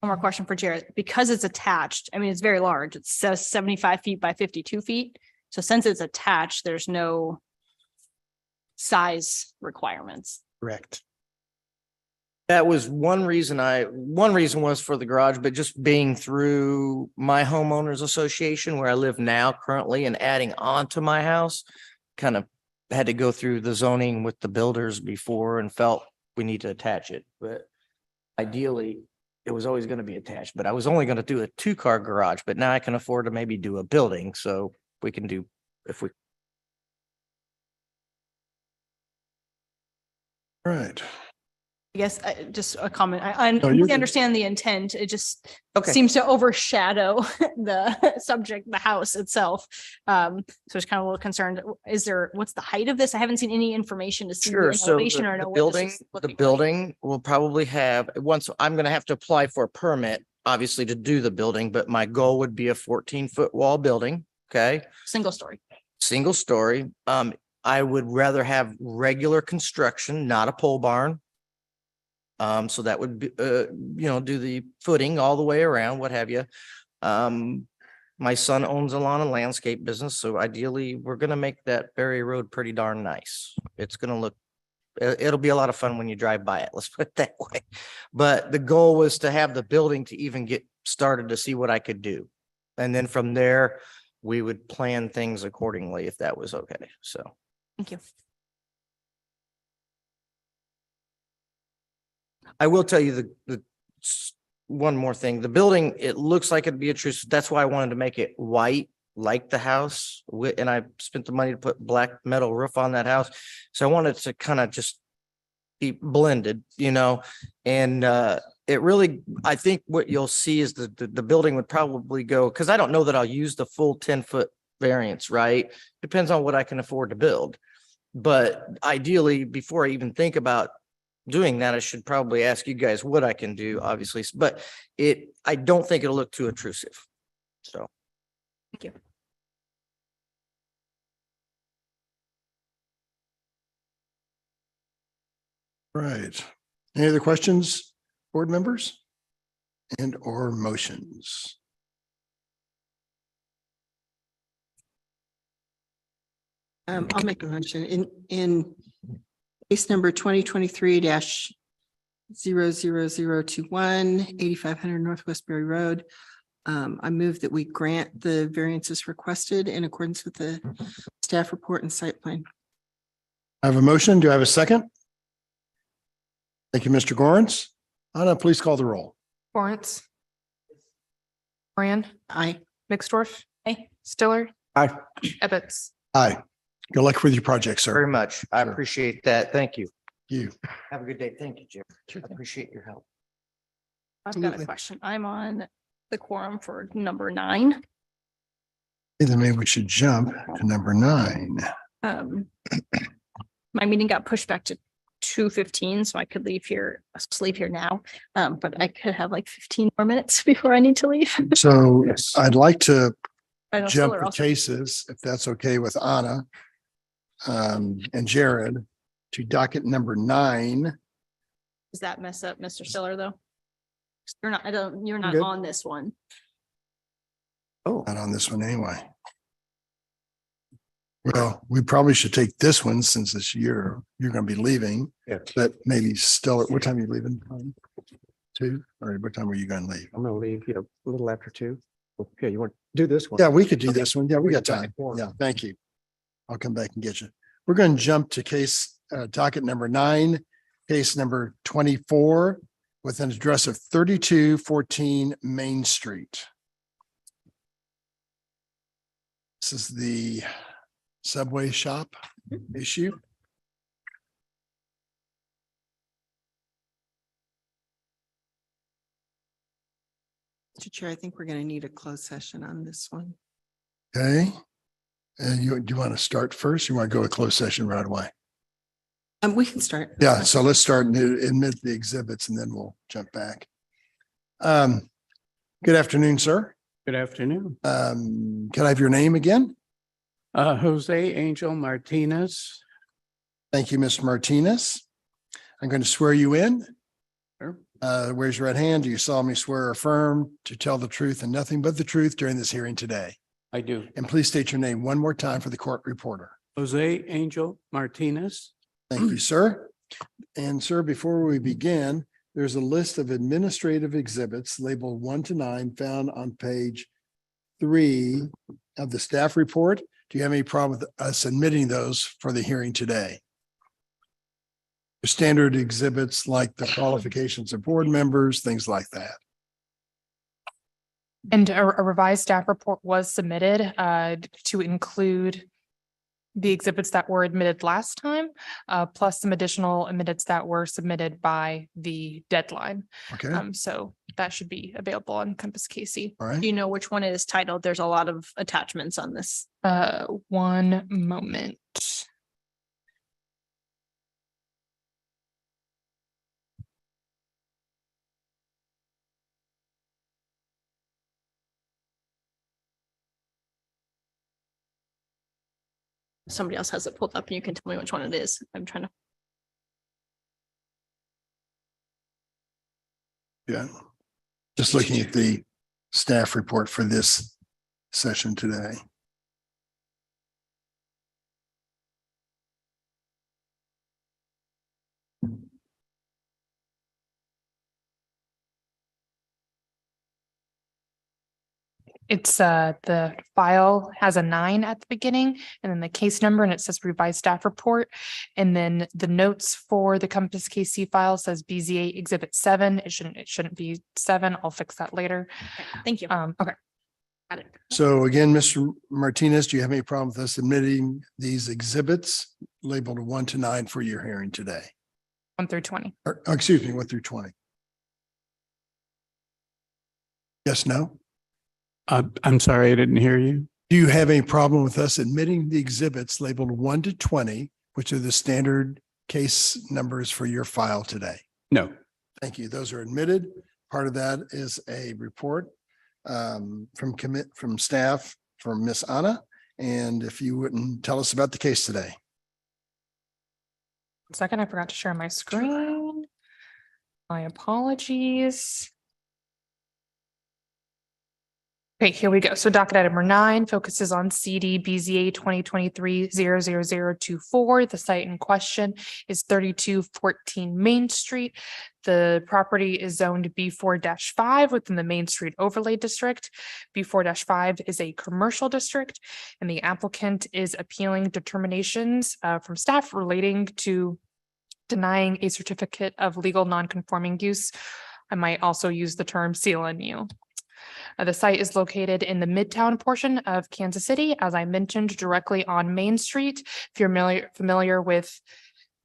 Speaker 3: One more question for Jared. Because it's attached, I mean, it's very large. It says 75 feet by 52 feet. So since it's attached, there's no size requirements.
Speaker 8: Correct.
Speaker 11: That was one reason was for the garage, but just being through my homeowners association where I live now currently and adding on to my house, kind of had to go through the zoning with the builders before and felt we need to attach it. But ideally, it was always going to be attached, but I was only going to do a 2-car garage, but now I can afford to maybe do a building. So we can do, if we.
Speaker 1: Right.
Speaker 3: I guess just a comment. I
Speaker 1: you're
Speaker 3: completely
Speaker 1: good.
Speaker 3: understand the intent. It just
Speaker 11: Okay.
Speaker 3: seems to overshadow the subject, the house itself. So it's kind of a little concerned. What's the height of this? I haven't seen any information to see
Speaker 11: Sure.
Speaker 3: the
Speaker 11: So
Speaker 3: elevation or know what this is
Speaker 11: the
Speaker 3: looking like.
Speaker 11: building will probably have, once I'm going to have to apply for a permit, obviously to do the building, but my goal would be a 14-foot wall building. Okay.
Speaker 3: Single story.
Speaker 11: Single story. I would rather have regular construction, not a pole barn. So that would be, do the footing all the way around, what have you. My son owns a lawn and landscape business, so ideally we're gonna make that Berry Road pretty darn nice. It's gonna look, it'll be a lot of fun when you drive by it, let's put it that way. But the goal was to have the building to even get started to see what I could do. And then from there, we would plan things accordingly if that was okay, so.
Speaker 3: Thank you.
Speaker 11: I will tell you one more thing. The building, it looks like it'd be intrusive. That's why I wanted to make it white, like the house. And I spent the money to put black metal roof on that house. So I wanted to kind of just be blended, and it really, I think what you'll see is the building would probably go, because I don't know that I'll use the full 10-foot variance, right? Depends on what I can afford to build. But ideally, before I even think about doing that, I should probably ask you guys what I can do, obviously, but I don't think it'll look too intrusive. So.
Speaker 3: Thank you.
Speaker 1: Right. Any other questions, board members? And or motions?
Speaker 7: I'll make a motion in case number 2023-00021, 8500 Northwest Berry Road. I move that we grant the variances requested in accordance with the staff report and site plan.
Speaker 1: I have a motion. Do I have a second? Thank you, Mr. Gorens. Anna, please call the roll.
Speaker 2: Lawrence. Moran.
Speaker 7: Aye.
Speaker 2: Mixdorf.
Speaker 3: Aye.
Speaker 2: Stiller.
Speaker 1: Aye.
Speaker 2: Ebbets.
Speaker 1: Aye. Good luck with your project, sir.
Speaker 11: Very much. I appreciate that. Thank you.
Speaker 1: You.
Speaker 11: Have a good day. Thank you, Jim. I appreciate your help.
Speaker 3: I've got a question. I'm on the quorum for number 9.
Speaker 1: Then maybe we should jump to number 9.
Speaker 3: My meeting got pushed back to 2:15, so I could leave here, sleep here now. But I could have like 15 more minutes before I need to leave.
Speaker 1: So I'd like to
Speaker 3: I know
Speaker 1: jump
Speaker 3: Stiller
Speaker 1: the
Speaker 3: also-
Speaker 1: cases, if that's okay with Anna and Jared, to docket number 9.
Speaker 3: Does that mess up Mr. Stiller, though? You're not
Speaker 1: Good.
Speaker 3: on this one.
Speaker 1: Not on this one anyway. Well, we probably should take this one since this year you're going to be leaving.
Speaker 16: Yeah.
Speaker 1: But maybe still, what time are you leaving? 2? Or what time are you going to leave?
Speaker 16: I'm gonna leave, a little after 2. Okay, you want to do this one?
Speaker 1: Yeah, we could do this one. Yeah, we got
Speaker 16: got
Speaker 1: time.
Speaker 16: it.
Speaker 1: Yeah, thank you. I'll come back and get you. We're going to jump to case docket number 9, case number 24 with an address of 3214 Main Street. This is the Subway shop issue.
Speaker 7: Mr. Chair, I think we're going to need a closed session on this one.
Speaker 1: Okay. And do you want to start first? You want to go to closed session right away?
Speaker 7: We can start.
Speaker 1: Yeah, so let's start and admit the exhibits and then we'll jump back. Good afternoon, sir.
Speaker 12: Good afternoon.
Speaker 1: Can I have your name again?
Speaker 12: Jose Angel Martinez.
Speaker 1: Thank you, Mr. Martinez. I'm going to swear you in.
Speaker 12: Sure.
Speaker 1: Raise your right hand. Do you solemnly swear or affirm to tell the truth and nothing but the truth during this hearing today?
Speaker 12: I do.
Speaker 1: And please state your name one more time for the court reporter.
Speaker 12: Jose Angel Martinez.
Speaker 1: Thank you, sir. And sir, before we begin, there's a list of administrative exhibits labeled 1 to 9 found on page 3 of the staff report. Do you have any problem with us admitting those for the hearing today? The standard exhibits like the qualifications of board members, things like that.
Speaker 2: And a revised staff report was submitted to include the exhibits that were admitted last time, plus some additional admitteds that were submitted by the deadline.
Speaker 1: Okay,
Speaker 2: So that should be available on Compass Casey.
Speaker 1: all right.
Speaker 3: Do you know which one it is titled? There's a lot of attachments on this.
Speaker 2: One moment.
Speaker 3: Somebody else has it pulled up and you can tell me which one it is. I'm trying to.
Speaker 1: Yeah. Just looking at the staff report for this session today.
Speaker 2: It's the file has a 9 at the beginning and then the case number and it says revised staff report. And then the notes for the Compass KC file says BZA exhibit 7. It shouldn't be 7. I'll fix that later.
Speaker 3: Thank you.
Speaker 2: Okay.
Speaker 3: Got it.
Speaker 1: So again, Mr. Martinez, do you have any problem with us admitting these exhibits labeled 1 to 9 for your hearing today?
Speaker 2: 1 through 20.
Speaker 1: Or, excuse me, 1 through 20? Yes, no?
Speaker 12: I'm sorry, I didn't hear you.
Speaker 1: Do you have any problem with us admitting the exhibits labeled 1 to 20, which are the standard case numbers for your file today?
Speaker 12: No.
Speaker 1: Thank you. Those are admitted. Part of that is a report from staff from Miss Anna. And if you wouldn't tell us about the case today.
Speaker 2: 1 second, I forgot to share my screen. My apologies. Okay, here we go. So docket item number 9 focuses on CD BZA 2023-00024. The site in question is 3214 Main Street. The property is zoned B4-5 within the Main Street Overlay District. B4-5 is a commercial district, and the applicant is appealing determinations from staff relating to denying a certificate of legal nonconforming use. I might also use the term CLNU. The site is located in the Midtown portion of Kansas City, as I mentioned, directly on Main Street. If you're familiar with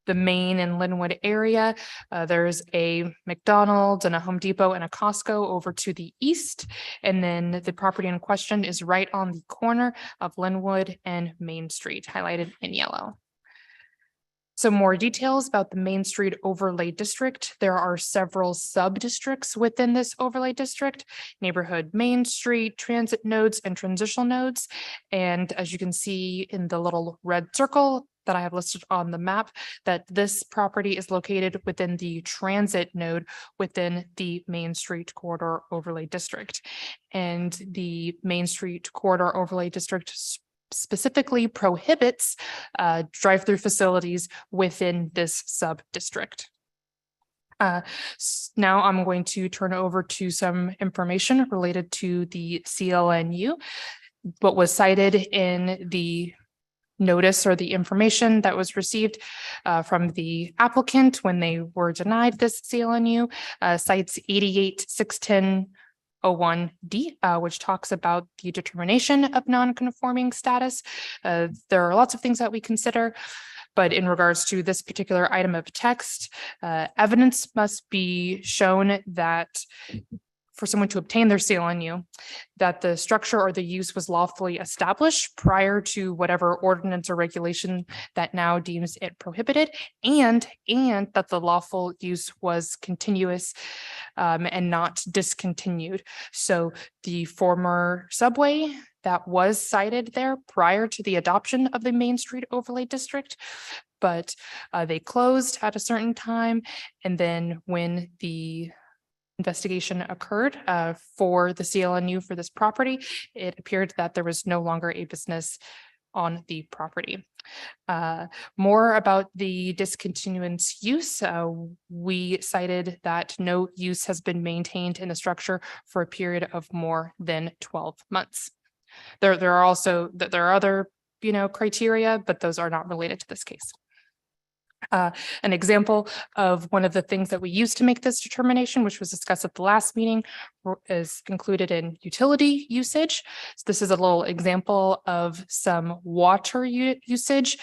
Speaker 2: the Main and Linwood area, there's a McDonald's and a Home Depot and a Costco over to the east. And then the property in question is right on the corner of Linwood and Main Street, highlighted in yellow. Some more details about the Main Street Overlay District. There are several sub-districts within this overlay district: neighborhood Main Street, transit nodes, and transitional nodes. And as you can see in the little red circle that I have listed on the map, that this property is located within the transit node within the Main Street Corridor Overlay District. And the Main Street Corridor Overlay District specifically prohibits drive-through facilities within this sub-district. Now I'm going to turn over to some information related to the CLNU. What was cited in the notice or the information that was received from the applicant when they were denied this CLNU cites 88-610-01D, which talks about the determination of non-conforming status. There are lots of things that we consider, but in regards to this particular item of text, evidence must be shown that for someone to obtain their CLNU, that the structure or the use was lawfully established prior to whatever ordinance or regulation that now deems it prohibited, and that the lawful use was continuous and not discontinued. So the former Subway that was cited there prior to the adoption of the Main Street Overlay District, but they closed at a certain time. And then when the investigation occurred for the CLNU for this property, it appeared that there was no longer a business on the property. More about the discontinuance use, we cited that no use has been maintained in the structure for a period of more than 12 months. There are also other criteria, but those are not related to this case. An example of one of the things that we used to make this determination, which was discussed at the last meeting, is included in utility usage. So this is a little example of some water usage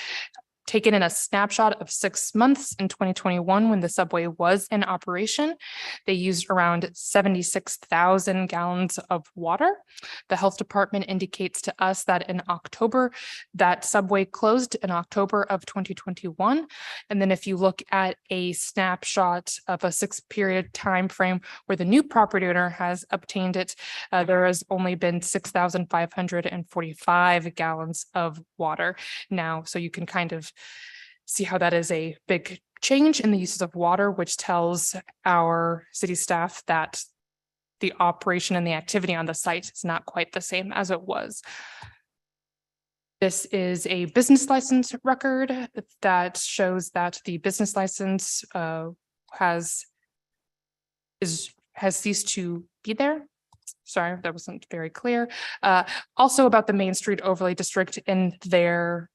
Speaker 2: taken in a snapshot of 6 months in 2021 when the Subway was in operation. They used around 76,000 gallons of water. The health department indicates to us that in October, that Subway closed in October of 2021. And then if you look at a snapshot of a 6-period time frame where the new property owner has obtained it, there has only been 6,545 gallons of water now. So you can kind of see how that is a big change in the uses of water, which tells our city staff that the operation and the activity on the site is not quite the same as it was. This is a business license record that shows that the business license has ceased to be there. Sorry, that wasn't very clear. Also about the Main Street Overlay District in their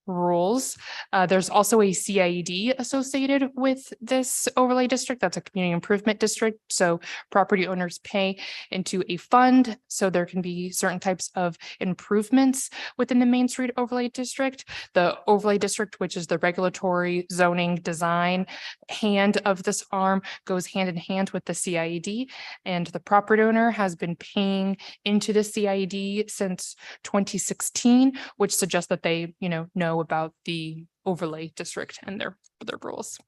Speaker 2: rules. There's also a CID associated with this overlay district. That's a community improvement district. So property owners pay into a fund. So there can be certain types of improvements within the Main Street Overlay District. The overlay district, which is the regulatory zoning design hand of this arm, goes hand in hand with the CID. And the property owner has been paying into the CID since 2016, which suggests that they, know about the overlay district and their rules.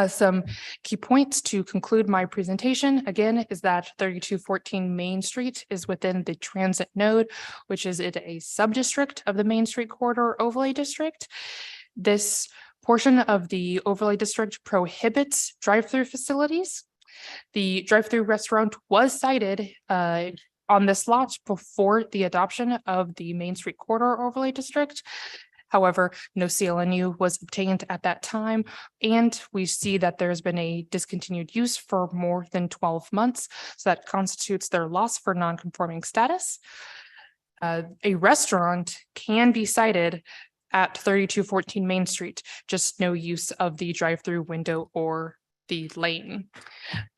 Speaker 2: Some key points to conclude my presentation, again, is that 3214 Main Street is within the transit node, which is a sub-district of the Main Street Corridor Overlay District. This portion of the overlay district prohibits drive-through facilities. The drive-through restaurant was cited on this lot before the adoption of the Main Street Corridor Overlay District. However, no CLNU was obtained at that time, and we see that there's been a discontinued use for more than 12 months. So that constitutes their loss for non-conforming status. A restaurant can be cited at 3214 Main Street, just no use of the drive-through window or the lane.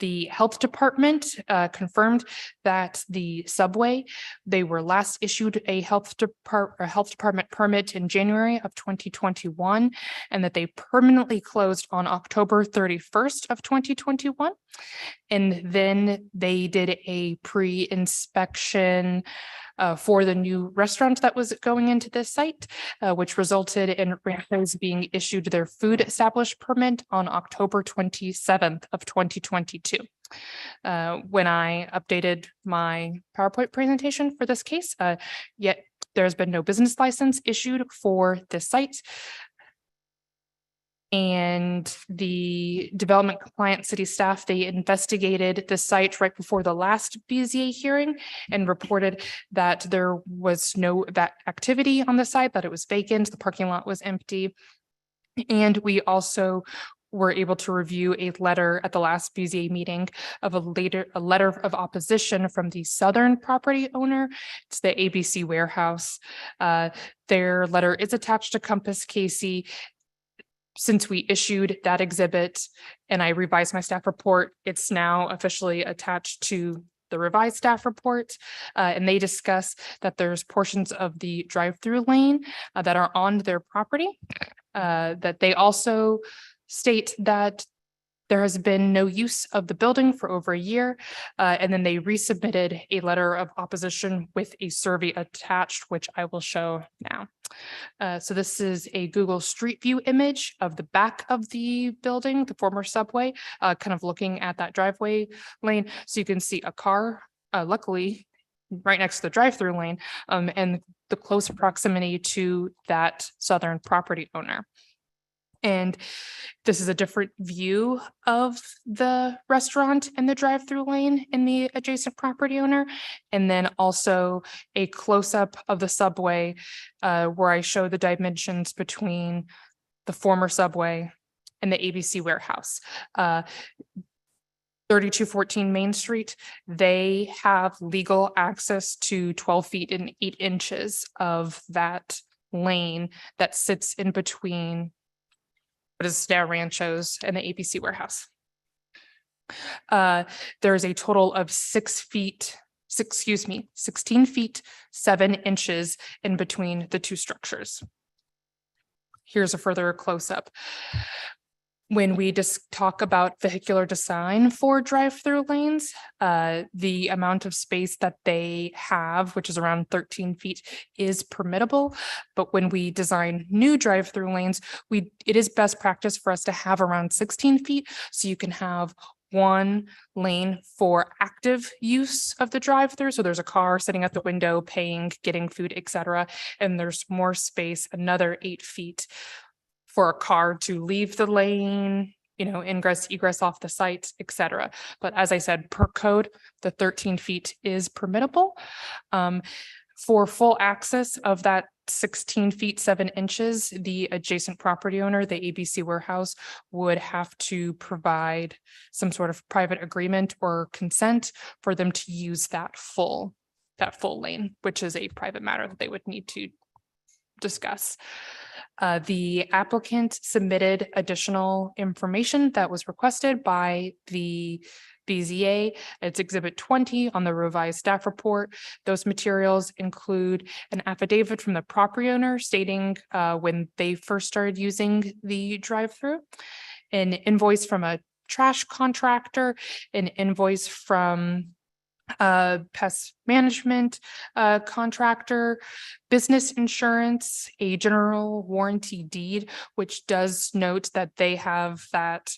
Speaker 2: The health department confirmed that the subway, they were last issued a health department permit in January of 2021, and that they permanently closed on October 31st of 2021. And then they did a pre-inspection for the new restaurant that was going into this site, which resulted in Rancho's being issued their food established permit on October 27th of 2022. When I updated my PowerPoint presentation for this case, yet there's been no business license issued for this site. And the development compliance city staff, they investigated the site right before the last BZA hearing and reported that there was no that activity on the site, that it was vacant, the parking lot was empty. And we also were able to review a letter at the last BZA meeting of a letter of opposition from the southern property owner. It's the ABC Warehouse. Their letter is attached to Compass Casey. Since we issued that exhibit and I revised my staff report, it's now officially attached to the revised staff report. And they discuss that there's portions of the drive-through lane that are on their property. That they also state that there has been no use of the building for over a year. And then they resubmitted a letter of opposition with a survey attached, which I will show now. So this is a Google Street View image of the back of the building, the former subway, kind of looking at that driveway lane. So you can see a car, luckily, right next to the drive-through lane, and the close proximity to that southern property owner. And this is a different view of the restaurant and the drive-through lane in the adjacent property owner. And then also a close-up of the subway where I show the dimensions between the former subway and the ABC Warehouse. 3214 Main Street, they have legal access to 12 feet and 8 inches of that lane that sits in between what is now Rancho's and the ABC Warehouse. There is a total of 16 feet, 7 inches in between the two structures. Here's a further close-up. When we just talk about vehicular design for drive-through lanes, the amount of space that they have, which is around 13 feet, is permittable. But when we design new drive-through lanes, it is best practice for us to have around 16 feet. So you can have one lane for active use of the drive-through. So there's a car sitting at the window, paying, getting food, etc. And there's more space, another 8 feet for a car to leave the lane, ingress, egress off the site, etc. But as I said, per code, the 13 feet is permittable. For full access of that 16 feet, 7 inches, the adjacent property owner, the ABC Warehouse, would have to provide some sort of private agreement or consent for them to use that full lane, which is a private matter that they would need to discuss. The applicant submitted additional information that was requested by the BZA. It's Exhibit 20 on the revised staff report. Those materials include an affidavit from the property owner stating when they first started using the drive-through, an invoice from a trash contractor, an invoice from pest management contractor, business insurance, a general warranty deed, which does note that they have that.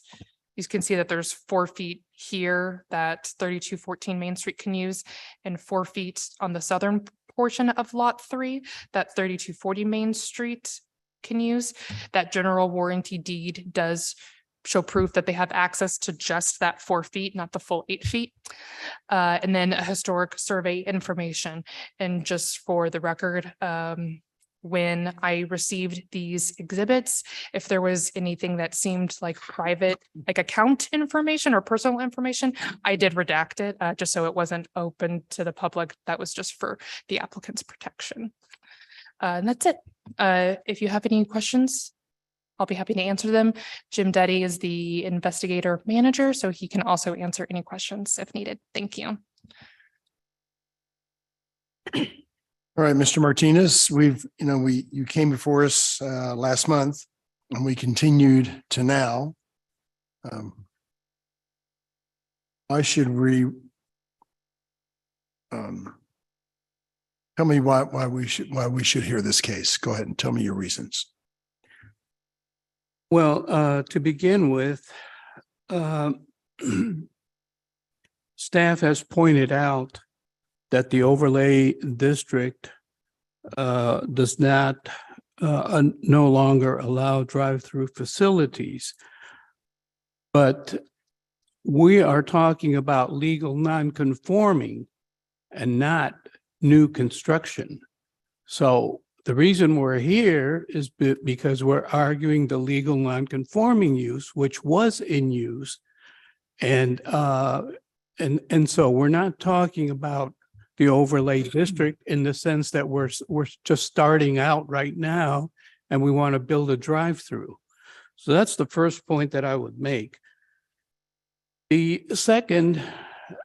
Speaker 2: You can see that there's 4 feet here that 3214 Main Street can use, and 4 feet on the southern portion of Lot 3 that 3240 Main Street can use. That general warranty deed does show proof that they have access to just that 4 feet, not the full 8 feet. And then a historic survey information. And just for the record, when I received these exhibits, if there was anything that seemed like private, like account information or personal information, I did redact it, just so it wasn't open to the public. That was just for the applicant's protection. And that's it. If you have any questions, I'll be happy to answer them. Jim Deddy is the investigator manager, so he can also answer any questions if needed. Thank you.
Speaker 1: All right, Mr. Martinez, you came before us last month and we continued to now. Why should we tell me why we should hear this case? Go ahead and tell me your reasons.
Speaker 12: Well, to begin with, staff has pointed out that the overlay district does not no longer allow drive-through facilities. But we are talking about legal non-conforming and not new construction. So the reason we're here is because we're arguing the legal non-conforming use, which was in use. And so we're not talking about the overlay district in the sense that we're just starting out right now and we want to build a drive-through. So that's the first point that I would make. The second,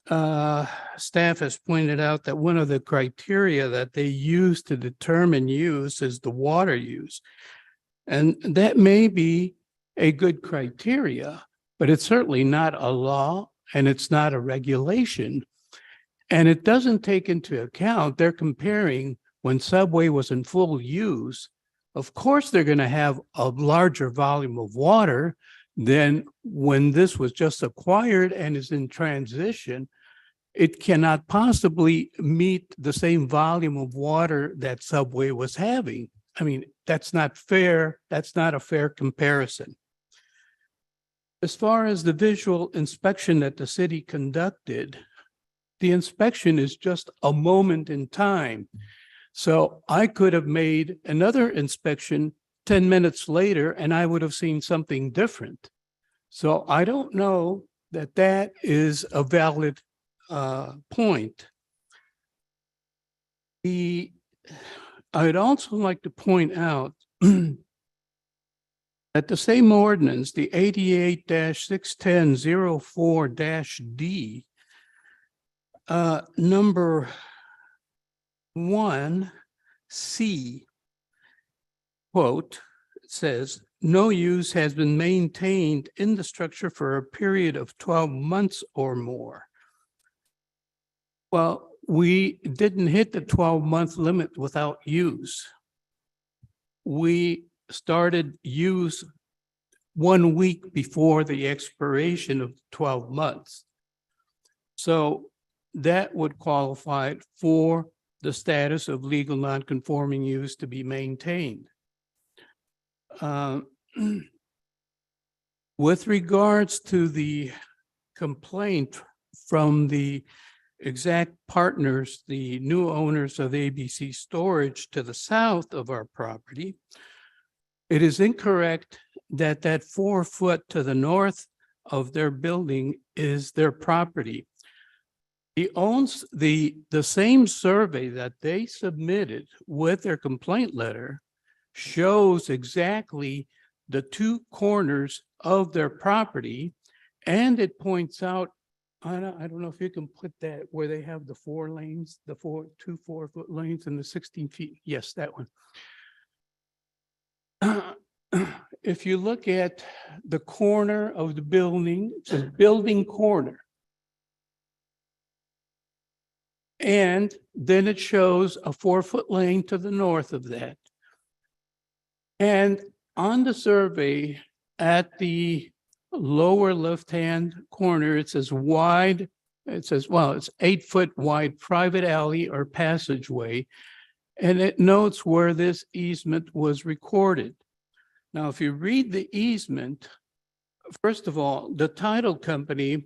Speaker 12: staff has pointed out that one of the criteria that they use to determine use is the water use. And that may be a good criteria, but it's certainly not a law and it's not a regulation. And it doesn't take into account, they're comparing when Subway was in full use, of course, they're going to have a larger volume of water than when this was just acquired and is in transition. It cannot possibly meet the same volume of water that Subway was having. I mean, that's not fair. That's not a fair comparison. As far as the visual inspection that the city conducted, the inspection is just a moment in time. So I could have made another inspection 10 minutes later and I would have seen something different. So I don't know that that is a valid point. I'd also like to point out that the same ordinance, the 88-610-04-D, number 1C, quote, says, no use has been maintained in the structure for a period of 12 months or more. Well, we didn't hit the 12-month limit without use. We started use 1 week before the expiration of 12 months. So that would qualify for the status of legal non-conforming use to be maintained. With regards to the complaint from the exact partners, the new owners of ABC Storage to the south of our property, it is incorrect that that 4 foot to the north of their building is their property. He owns the same survey that they submitted with their complaint letter shows exactly the 2 corners of their property. And it points out, I don't know if you can put that where they have the 4 lanes, the 2 4-foot lanes and the 16 feet. Yes, that one. If you look at the corner of the building, it says building corner. And then it shows a 4-foot lane to the north of that. And on the survey at the lower left-hand corner, it says wide, it says, well, it's 8-foot wide private alley or passageway. And it notes where this easement was recorded. Now, if you read the easement first of all, the title company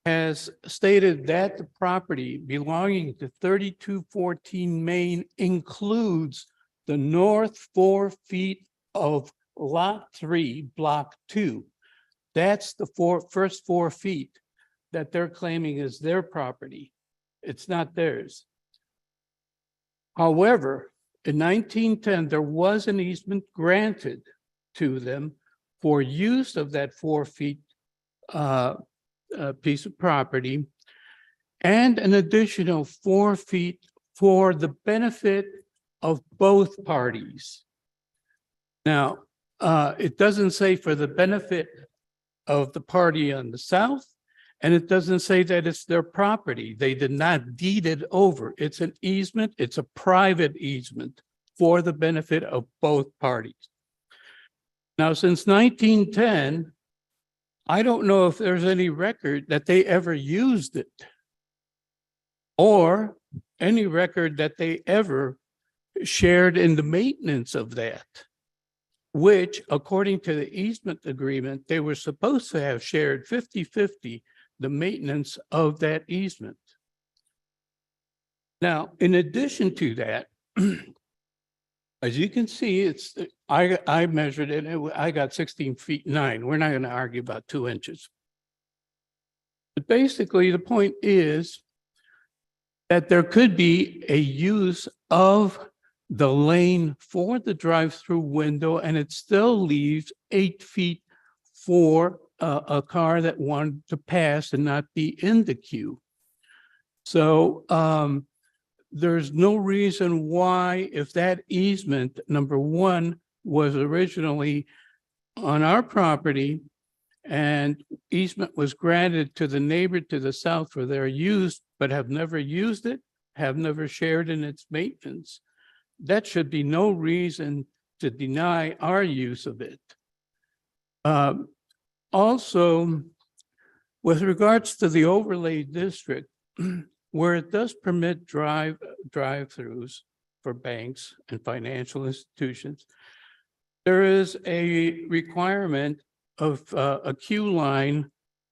Speaker 12: has stated that the property belonging to 3214 Main includes the north 4 feet of Lot 3, Block 2. That's the first 4 feet that they're claiming is their property. It's not theirs. However, in 1910, there was an easement granted to them for use of that 4 feet piece of property and an additional 4 feet for the benefit of both parties. Now, it doesn't say for the benefit of the party on the south, and it doesn't say that it's their property. They did not deed it over. It's an easement. It's a private easement for the benefit of both parties. Now, since 1910, I don't know if there's any record that they ever used it or any record that they ever shared in the maintenance of that, which, according to the easement agreement, they were supposed to have shared 50-50 the maintenance of that easement. Now, in addition to that, as you can see, I measured it, I got 16 feet 9. We're not going to argue about 2 inches. But basically, the point is that there could be a use of the lane for the drive-through window, and it still leaves 8 feet for a car that wanted to pass and not be in the queue. So there's no reason why, if that easement, number one, was originally on our property and easement was granted to the neighbor to the south for their use, but have never used it, have never shared in its maintenance, that should be no reason to deny our use of it. Also, with regards to the overlay district, where it does permit drive-throughs for banks and financial institutions, there is a requirement of a queue line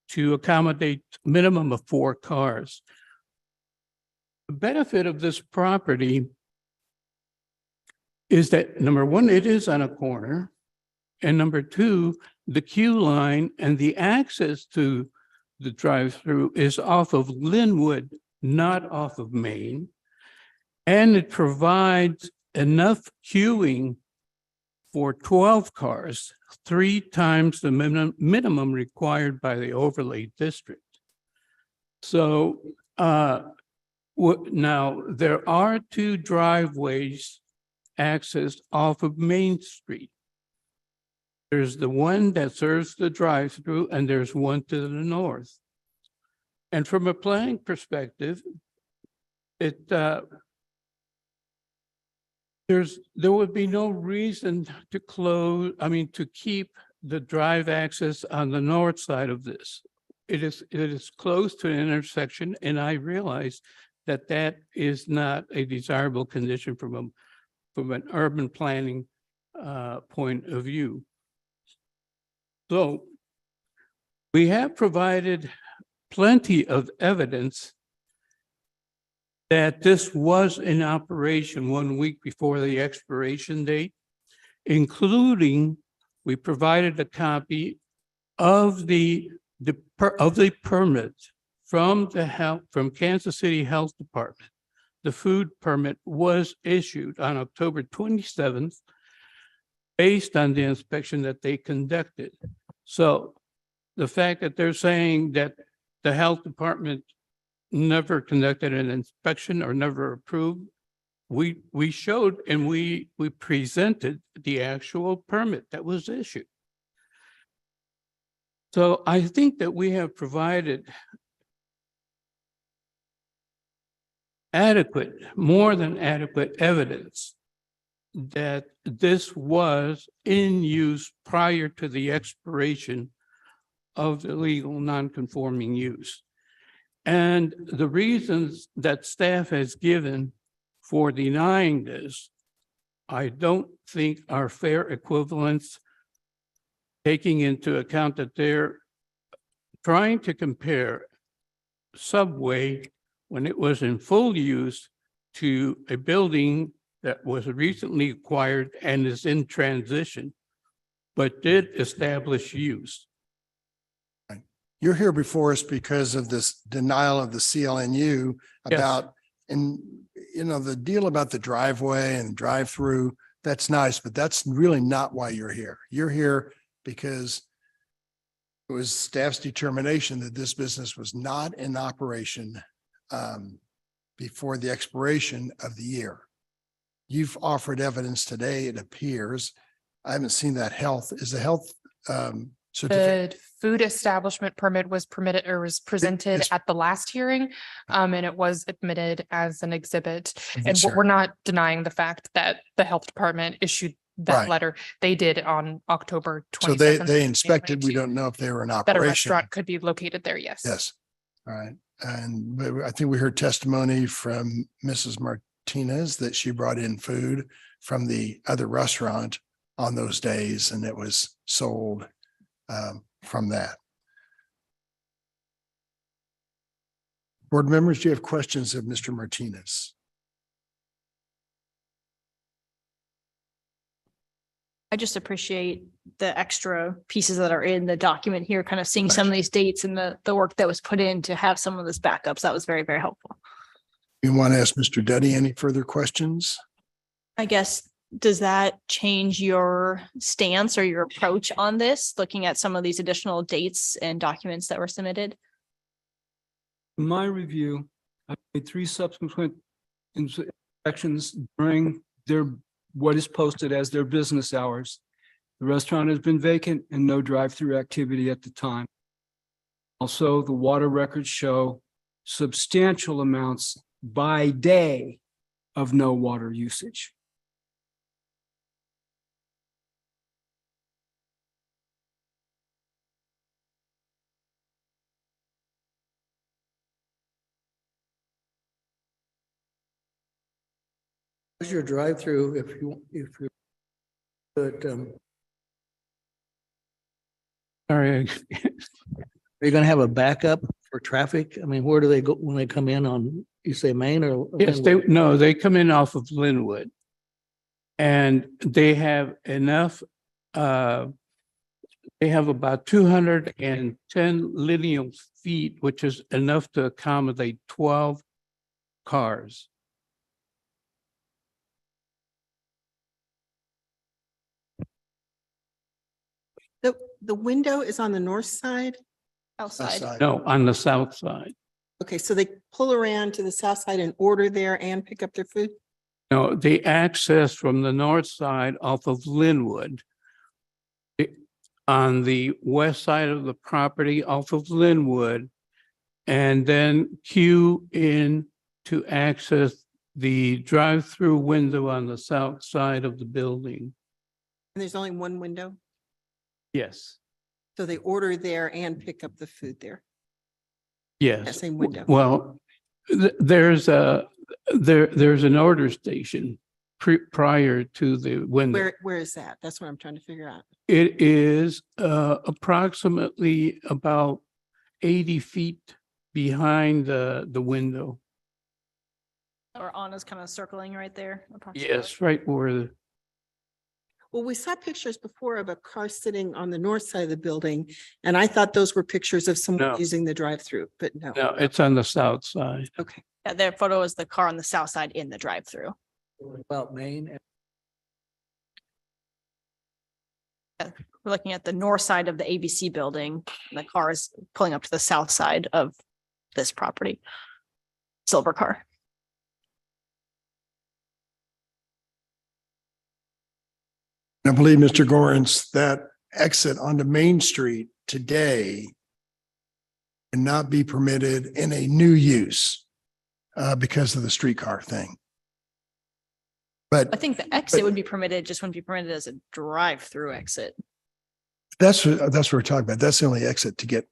Speaker 12: to accommodate minimum of 4 cars. The benefit of this property is that, number one, it is on a corner, and number two, the queue line and the access to the drive-through is off of Linwood, not off of Main, and it provides enough queuing for 12 cars, 3 times the minimum required by the overlay district. So now there are 2 driveways accessed off of Main Street. There's the one that serves the drive-through, and there's one to the north. And from a planning perspective, there would be no reason to keep the drive access on the north side of this. It is close to an intersection, and I realize that that is not a desirable condition from an urban planning point of view. So we have provided plenty of evidence that this was in operation 1 week before the expiration date, including we provided a copy of the permit from Kansas City Health Department. The food permit was issued on October 27th based on the inspection that they conducted. So the fact that they're saying that the health department never conducted an inspection or never approved, we showed and we presented the actual permit that was issued. So I think that we have provided more than adequate evidence that this was in use prior to the expiration of the legal non-conforming use. And the reasons that staff has given for denying this, I don't think are fair equivalents taking into account that they're trying to compare Subway when it was in full use to a building that was recently acquired and is in transition, but did establish use.
Speaker 1: You're here before us because of this denial of the CLNU
Speaker 12: Yes.
Speaker 1: about, and you know, the deal about the driveway and drive-through, that's nice, but that's really not why you're here. You're here because it was staff's determination that this business was not in operation before the expiration of the year. You've offered evidence today, it appears. I haven't seen that health. Is the health certificate?
Speaker 2: The food establishment permit was permitted or was presented
Speaker 1: it's-
Speaker 2: at the last hearing. And it was admitted as an exhibit. And
Speaker 1: Sure.
Speaker 2: we're not denying the fact that the health department issued that
Speaker 1: Right.
Speaker 2: letter. They did on October
Speaker 1: So
Speaker 2: 22nd.
Speaker 1: they inspected, we don't know if they were in
Speaker 2: That a
Speaker 1: operation.
Speaker 2: restaurant could be located there, yes.
Speaker 1: Yes. All right. And but I think we heard testimony from Mrs. Martinez that she brought in food from the other restaurant on those days and it was sold from that. Board members, do you have questions of Mr. Martinez?
Speaker 3: I just appreciate the extra pieces that are in the document here, kind of seeing some of these dates and the work that was put in to have some of this backups. That was very, very helpful.
Speaker 1: You want to ask Mr. Duddy any further questions?
Speaker 3: I guess, does that change your stance or your approach on this, looking at some of these additional dates and documents that were submitted?
Speaker 5: In my review, I made 3 subsequent inspections during what is posted as their business hours. The restaurant has been vacant and no drive-through activity at the time. Also, the water records show substantial amounts by day of no water usage.
Speaker 15: What's your drive-through if you, but,
Speaker 12: Sorry,
Speaker 15: are you gonna have a backup for traffic? I mean, where do they go when they come in on, you say Main or?
Speaker 12: yes, they come in off of Linwood. And they have enough, they have about 210 lineal feet, which is enough to accommodate 12 cars.
Speaker 7: The window is on the north side?
Speaker 3: Outside.
Speaker 12: No, on the south side.
Speaker 7: Okay, so they pull around to the south side and order there and pick up their food?
Speaker 12: No, they access from the north side off of Linwood. On the west side of the property off of Linwood. And then queue in to access the drive-through window on the south side of the building.
Speaker 7: And there's only one window?
Speaker 12: Yes,
Speaker 7: So they order there and pick up the food there?
Speaker 12: yes.
Speaker 7: That same window.
Speaker 12: Well, there's an order station prior to the window.
Speaker 7: Where is that? That's what I'm trying to figure out.
Speaker 12: It is approximately about 80 feet behind the window.
Speaker 3: Or Anna's kind of circling right there.
Speaker 12: Yes, right where the,
Speaker 7: Well, we saw pictures before of a car sitting on the north side of the building, and I thought those were pictures of someone
Speaker 12: No.
Speaker 7: using the drive-through, but no.
Speaker 12: no, it's on the south side.
Speaker 7: Okay.
Speaker 3: Yeah, their photo is the car on the south side in the drive-through.
Speaker 15: About Main?
Speaker 3: We're looking at the north side of the ABC building. And the car is pulling up to the south side of this property. Silver car.
Speaker 1: I believe, Mr. Gorens, that exit onto Main Street today cannot be permitted in a new use because of the streetcar thing.
Speaker 3: I
Speaker 1: But
Speaker 3: think the exit would be permitted, just wouldn't be permitted as a drive-through exit.
Speaker 1: that's what we're talking about. That's the only exit to get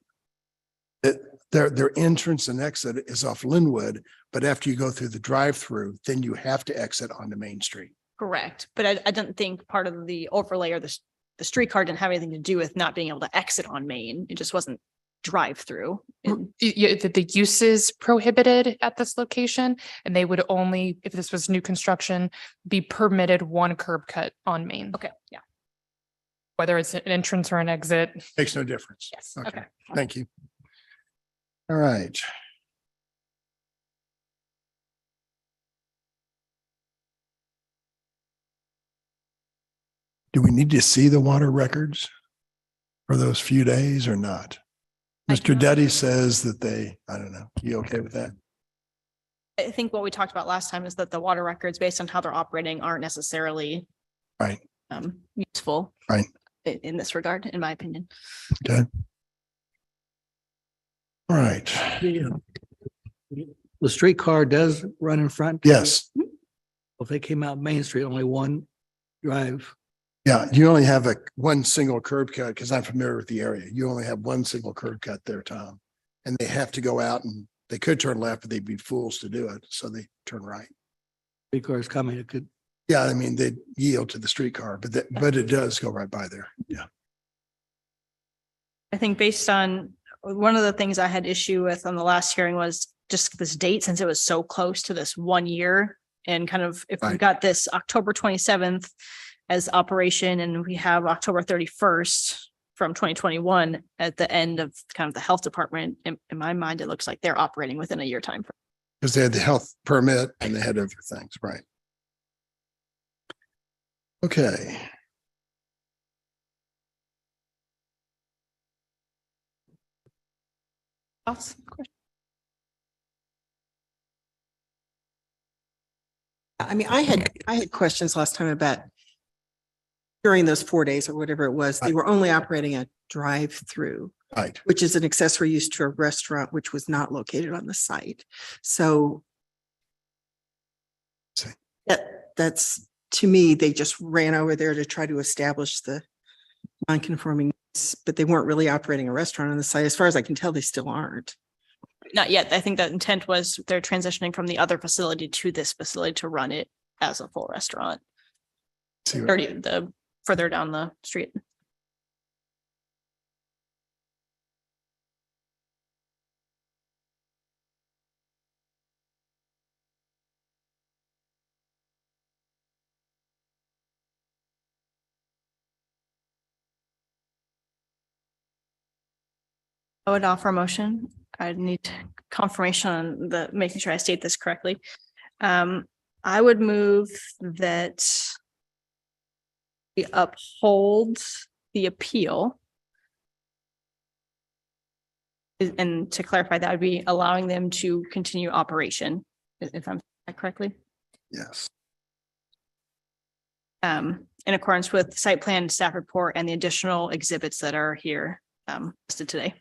Speaker 1: it. Their entrance and exit is off Linwood, but after you go through the drive-through, then you have to exit onto Main Street.
Speaker 3: Correct. But I don't think part of the overlay or the the streetcar didn't have anything to do with not being able to exit on Main. It just wasn't drive-through.
Speaker 2: Yeah, the use is prohibited at this location, and they would only, if this was new construction, be permitted one curb cut on Main.
Speaker 3: Okay, yeah.
Speaker 2: Whether it's an entrance or an exit.
Speaker 1: Makes no difference.
Speaker 3: Yes.
Speaker 1: Okay, thank you. All right. Do we need to see the water records for those few days or not? Mr. Duddy says that they, I don't know, you okay with that?
Speaker 3: I think what we talked about last time is that the water records, based on how they're operating, aren't necessarily
Speaker 1: Right.
Speaker 3: Useful.
Speaker 1: Right.
Speaker 3: In this regard, in my opinion.
Speaker 1: Okay. All right.
Speaker 15: The streetcar does run in front.
Speaker 1: Yes.
Speaker 15: If they came out Main Street, only one drive.
Speaker 1: Yeah, you only have one single curb cut, because I'm familiar with the area. You only have one single curb cut there, Tom. And they have to go out, and they could turn left, but they'd be fools to do it. So they turn right.
Speaker 15: Streetcars coming, it could.
Speaker 1: Yeah, I mean, they yield to the streetcar, but it does go right by there. Yeah.
Speaker 3: I think based on, one of the things I had issue with on the last hearing was just this date, since it was so close to this 1 year. And kind of, if we've got this October 27th as operation, and we have October 31st from 2021 at the end of kind of the health department, in my mind, it looks like they're operating within a year time frame.
Speaker 1: Because they had the health permit and they had other things, right? Okay.
Speaker 7: I mean, I had questions last time about during those 4 days or whatever it was, they were only operating a drive-through.
Speaker 1: Right.
Speaker 7: Which is an accessory use to a restaurant, which was not located on the site. So that's, to me, they just ran over there to try to establish the non-conforming, but they weren't really operating a restaurant on the site. As far as I can tell, they still aren't.
Speaker 3: Not yet. I think the intent was they're transitioning from the other facility to this facility to run it as a full restaurant. 30, the further down the street. I would offer a motion. I need confirmation on the, making sure I state this correctly. I would move that we uphold the appeal. And to clarify, that would be allowing them to continue operation, if I'm correctly.
Speaker 1: Yes.
Speaker 3: In accordance with site plan, staff report, and the additional exhibits that are here listed today.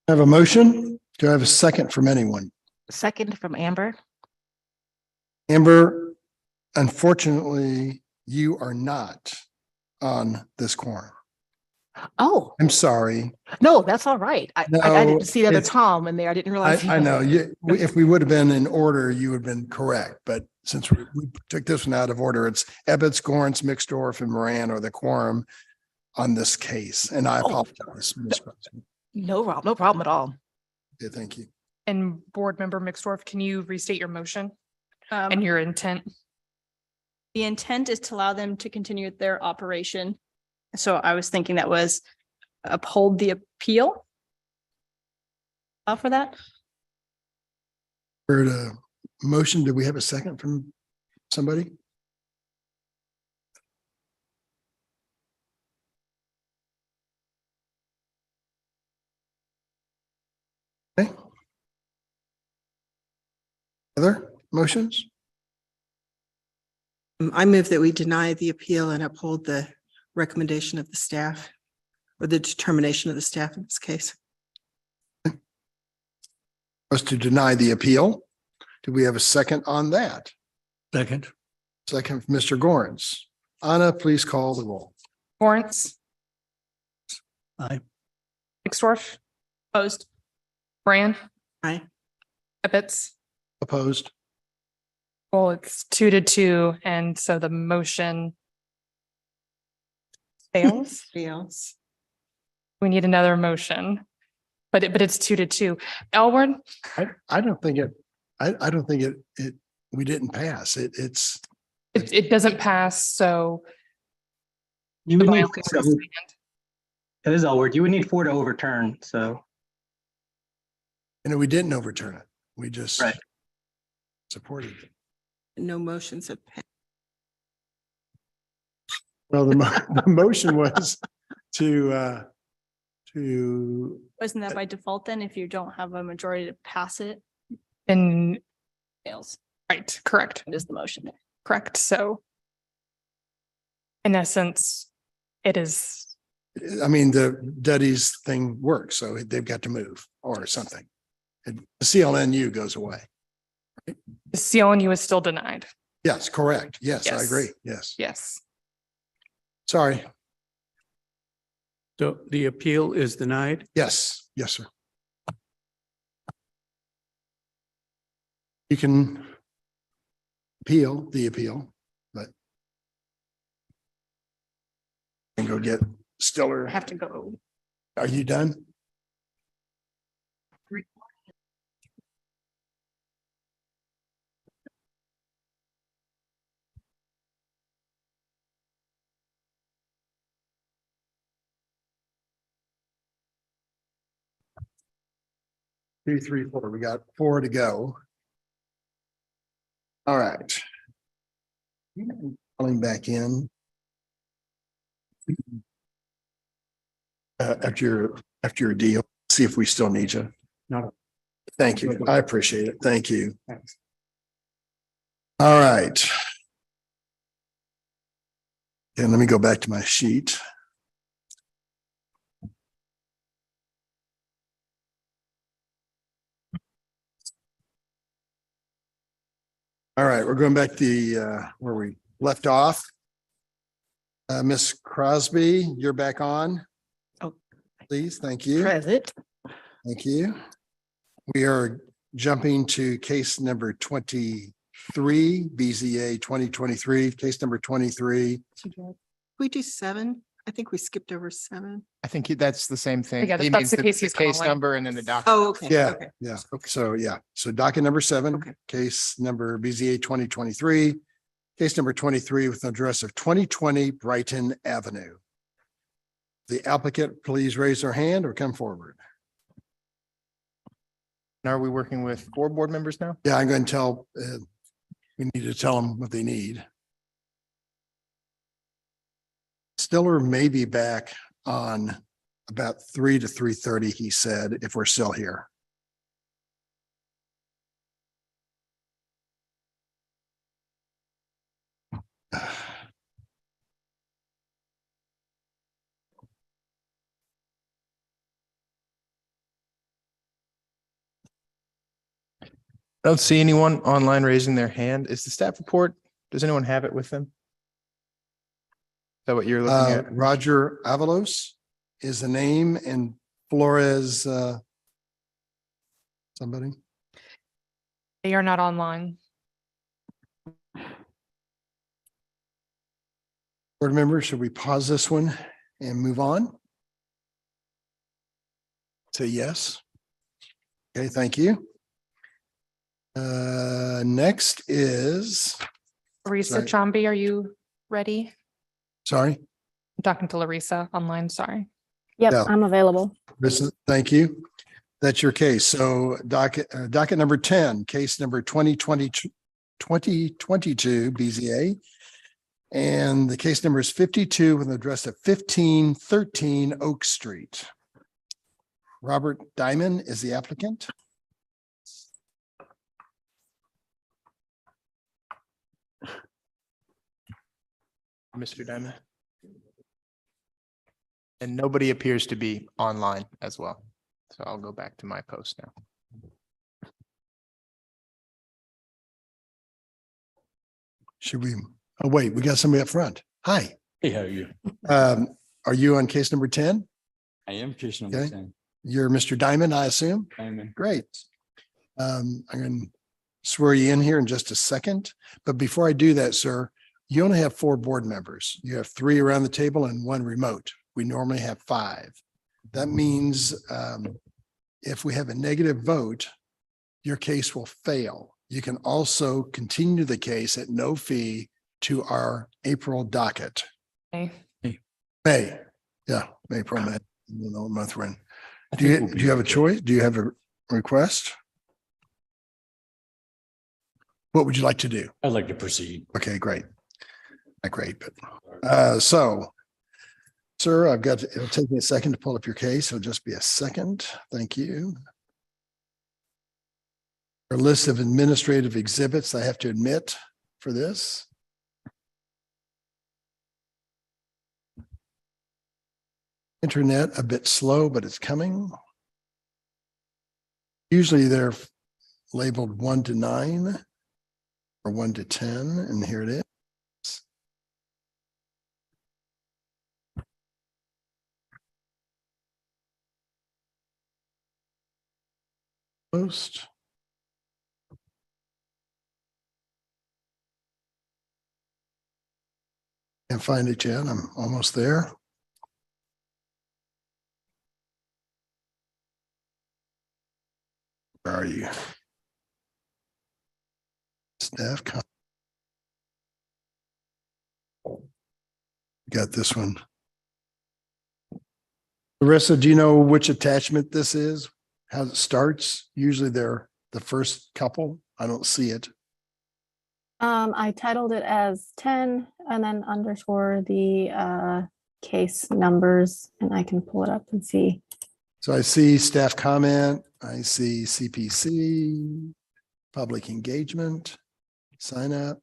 Speaker 1: I have a motion. Do I have a second from anyone?
Speaker 14: Second from Amber.
Speaker 1: Amber, unfortunately, you are not on this quorum.
Speaker 14: Oh,
Speaker 1: I'm sorry.
Speaker 14: no, that's all right. I
Speaker 1: No,
Speaker 14: didn't see the other
Speaker 1: it's-
Speaker 14: Tom in there. I didn't realize.
Speaker 1: I know if we would have been in order, you would have been correct. But since we took this one out of order, it's Ebbets, Gorence, Mixdorf, and Moran are the quorum on this case. And I apologize. Ms. President.
Speaker 14: No problem at all.
Speaker 1: Okay, thank you.
Speaker 2: And Board Member Mixdorf, can you restate your motion and your intent?
Speaker 3: The intent is to allow them to continue their operation. So I was thinking that was uphold the appeal. For that.
Speaker 1: Heard a motion. Do we have a second from somebody? Okay. Other motions?
Speaker 7: I move that we deny the appeal and uphold the recommendation of the staff or the determination of the staff in this case.
Speaker 1: Was to deny the appeal. Do we have a second on that?
Speaker 15: Second.
Speaker 1: Second, from Mr. Gorence. Anna, please call the roll.
Speaker 2: Lawrence,
Speaker 15: Aye.
Speaker 2: Mixdorf,
Speaker 3: Opposed.
Speaker 2: Brand,
Speaker 7: Aye.
Speaker 2: Ebbets.
Speaker 1: Opposed?
Speaker 2: Well, it's 2-2, and so the motion Fails.
Speaker 7: Fails.
Speaker 2: We need another motion. But it's 2-2. Elward,
Speaker 1: I don't think we didn't pass.
Speaker 2: it doesn't pass, so
Speaker 19: You
Speaker 2: the
Speaker 19: would need,
Speaker 2: violations stand.
Speaker 19: it is Elward. You would need 4 to overturn, so.
Speaker 1: we didn't overturn it. We just
Speaker 19: Right.
Speaker 1: supported it.
Speaker 7: No motions have passed.
Speaker 1: Well, the motion was to
Speaker 3: Wasn't that by default then, if you don't have a majority to pass it,
Speaker 2: And
Speaker 3: fails?
Speaker 2: right, correct,
Speaker 3: It is the motion.
Speaker 2: correct. So in essence, it is,
Speaker 1: I mean, the Duddy's thing works, so they've got to move or something. And the CLNU goes away.
Speaker 2: the CLNU is still denied.
Speaker 1: Yes, correct. Yes, I
Speaker 2: Yes.
Speaker 1: agree. Yes.
Speaker 2: Yes.
Speaker 1: Sorry.
Speaker 12: So the appeal is denied.
Speaker 1: Yes, yes, sir. You can appeal the appeal, but and go get Stiller.
Speaker 2: I have to go.
Speaker 1: Are you done? Two, three, four. We got 4 to go. All right. Calling back in. After your deal, see if we still need you.
Speaker 16: No.
Speaker 1: Thank you. I appreciate it. Thank you. All right. And let me go back to my sheet. All right, we're going back to the where we left off. Miss Crosby, you're back on.
Speaker 7: Oh.
Speaker 1: Please, thank you.
Speaker 7: Present.
Speaker 1: Thank you. We are jumping to case number 23, BZA 2023, case number 23.
Speaker 7: We do 7. I think we skipped over 7.
Speaker 8: I think that's the same thing.
Speaker 2: Yeah,
Speaker 8: He
Speaker 2: that's
Speaker 8: means
Speaker 2: the case he's
Speaker 8: case
Speaker 2: calling.
Speaker 8: number and then the document.
Speaker 7: Oh, okay.
Speaker 1: Yeah,
Speaker 7: Okay.
Speaker 1: yeah. Okay, so yeah, so docket number 7, case number BZA 2023, case number 23 with an address of 2020 Brighton Avenue. The applicant, please raise their hand or come forward.
Speaker 8: Now, are we working with 4 board members now?
Speaker 1: Yeah, I'm going to tell, we need to tell them what they need. Stiller may be back on about 3 to 3:30, he said, if we're still here.
Speaker 8: I don't see anyone online raising their hand. Is the staff report, does anyone have it with them? Is that what you're looking at?
Speaker 1: Roger Avalos is the name, and Flores, somebody.
Speaker 2: They are not online.
Speaker 1: Board members, should we pause this one and move on? Say yes. Okay, thank you. Next is,
Speaker 2: Larissa
Speaker 1: Sorry.
Speaker 2: Chambi, are you ready?
Speaker 1: sorry,
Speaker 2: I'm talking to Larissa online, sorry.
Speaker 1: Yep, Yeah.
Speaker 21: I'm available.
Speaker 1: thank you. That's your case. So docket number 10, case number 2022 BZA. And the case number is 52 with an address of 1513 Oak Street. Robert Diamond is the applicant.
Speaker 8: Mr. Diamond? And nobody appears to be online as well. So I'll go back to my post now.
Speaker 1: Should we, oh, wait, we got somebody up front. Hi.
Speaker 23: Hey, how are you?
Speaker 1: Are you on case number 10?
Speaker 23: I am case number
Speaker 1: Okay.
Speaker 23: 10.
Speaker 1: You're Mr. Diamond, I assume?
Speaker 23: Diamond.
Speaker 1: Great. I'm going to swear you in here in just a second, but before I do that, sir, you only have 4 board members. You have 3 around the table and 1 remote. We normally have 5. That means if we have a negative vote, your case will fail. You can also continue the case at no fee to our April docket.
Speaker 2: Okay.
Speaker 1: May, yeah, April, May, you know, month we're in. Do you have a choice? Do you have a request? What would you like to do?
Speaker 23: I'd like to proceed.
Speaker 1: Okay, great. Not great, but so, sir, it'll take me a second to pull up your case. It'll just be a second. Thank you. A list of administrative exhibits I have to admit for this. Internet a bit slow, but it's coming. Usually they're labeled 1 to 9 or 1 to 10, and here it is. Post. Can't find it yet. I'm almost there. Where are you? Staff. Got this one. Larissa, do you know which attachment this is? How it starts? Usually they're the first couple. I don't see it.
Speaker 18: I titled it as 10 and then underscore the case numbers, and I can pull it up and see.
Speaker 1: So I see staff comment, I see CPC, public engagement, sign up,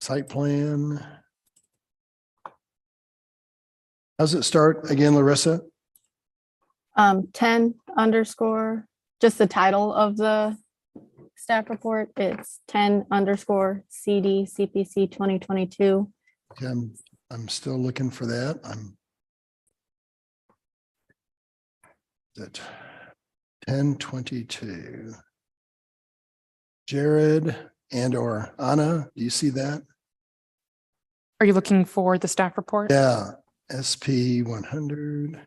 Speaker 1: site plan. How's it start again, Larissa?
Speaker 18: 10 underscore, just the title of the staff report. It's 10 underscore CD CPC 2022.
Speaker 1: Okay, I'm still looking for that. I'm at 1022. Jared and or Anna, do you see that?
Speaker 2: Are you looking for the staff report?
Speaker 1: Yeah, SP 100.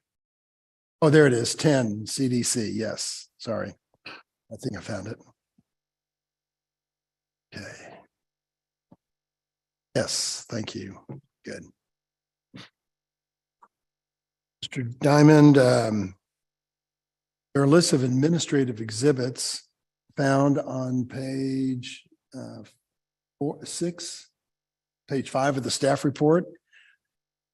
Speaker 1: Oh, there it is, 10 CDC. Yes, sorry. I think I found it. Okay. Yes, thank you. Good. Mr. Diamond, there are a list of administrative exhibits found on page page 5 of the staff report.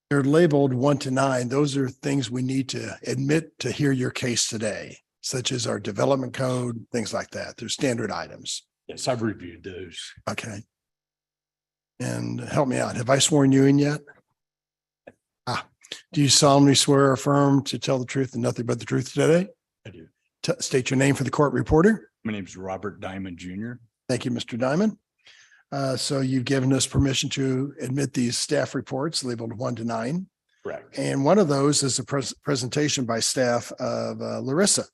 Speaker 1: They're labeled 1 to 9. Those are things we need to admit to hear your case today, such as our development code, things like that. They're standard items.
Speaker 23: Yes, I've reviewed those.
Speaker 1: Okay. And help me out. Have I sworn you in yet? Do you solemnly swear or affirm to tell the truth and nothing but the truth today?
Speaker 23: I do.
Speaker 1: State your name for the court reporter.
Speaker 23: My name is Robert Diamond Jr.
Speaker 1: Thank you, Mr. Diamond. So you've given us permission to admit these staff reports labeled 1 to 9.
Speaker 23: Correct.
Speaker 1: And one of those is a presentation by staff of Larissa.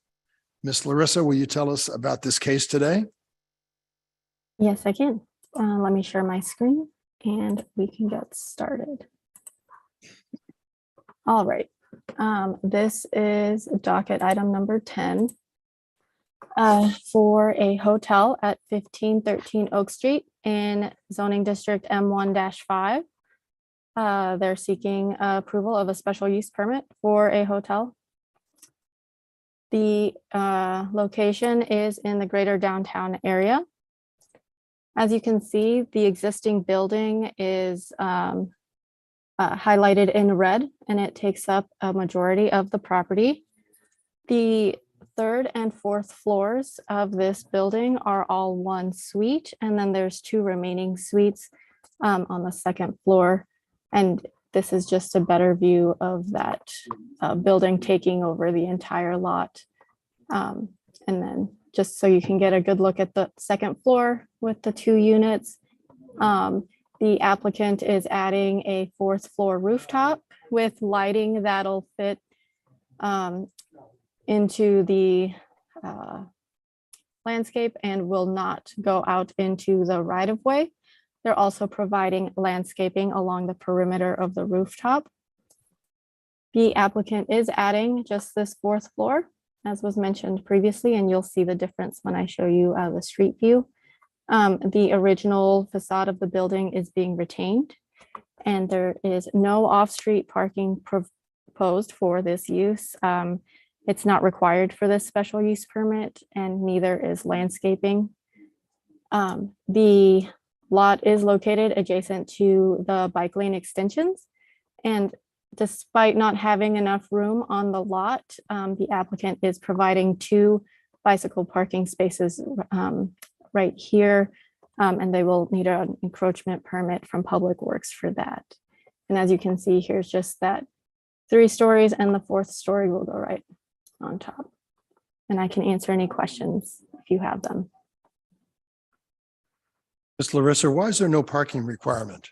Speaker 1: Miss Larissa, will you tell us about this case today?
Speaker 18: Yes, I can. Let me share my screen and we can get started. All right. This is docket item number 10 for a hotel at 1513 Oak Street in zoning district M1-5. They're seeking approval of a special use permit for a hotel. The location is in the greater downtown area. As you can see, the existing building is highlighted in red, and it takes up a majority of the property. The 3rd and 4th floors of this building are all 1 suite, and then there's 2 remaining suites on the 2nd floor. And this is just a better view of that building taking over the entire lot. And then just so you can get a good look at the 2nd floor with the 2 units. The applicant is adding a 4th floor rooftop with lighting that'll fit into the landscape and will not go out into the right of way. They're also providing landscaping along the perimeter of the rooftop. The applicant is adding just this 4th floor, as was mentioned previously, and you'll see the difference when I show you the street view. The original facade of the building is being retained, and there is no off-street parking proposed for this use. It's not required for this special use permit, and neither is landscaping. The lot is located adjacent to the bike lane extensions, and despite not having enough room on the lot, the applicant is providing 2 bicycle parking spaces right here, and they will need an encroachment permit from Public Works for that. And as you can see, here's just that 3 stories, and the 4th story will go right on top. And I can answer any questions if you have them.
Speaker 1: Ms. Larissa, why is there no parking requirement?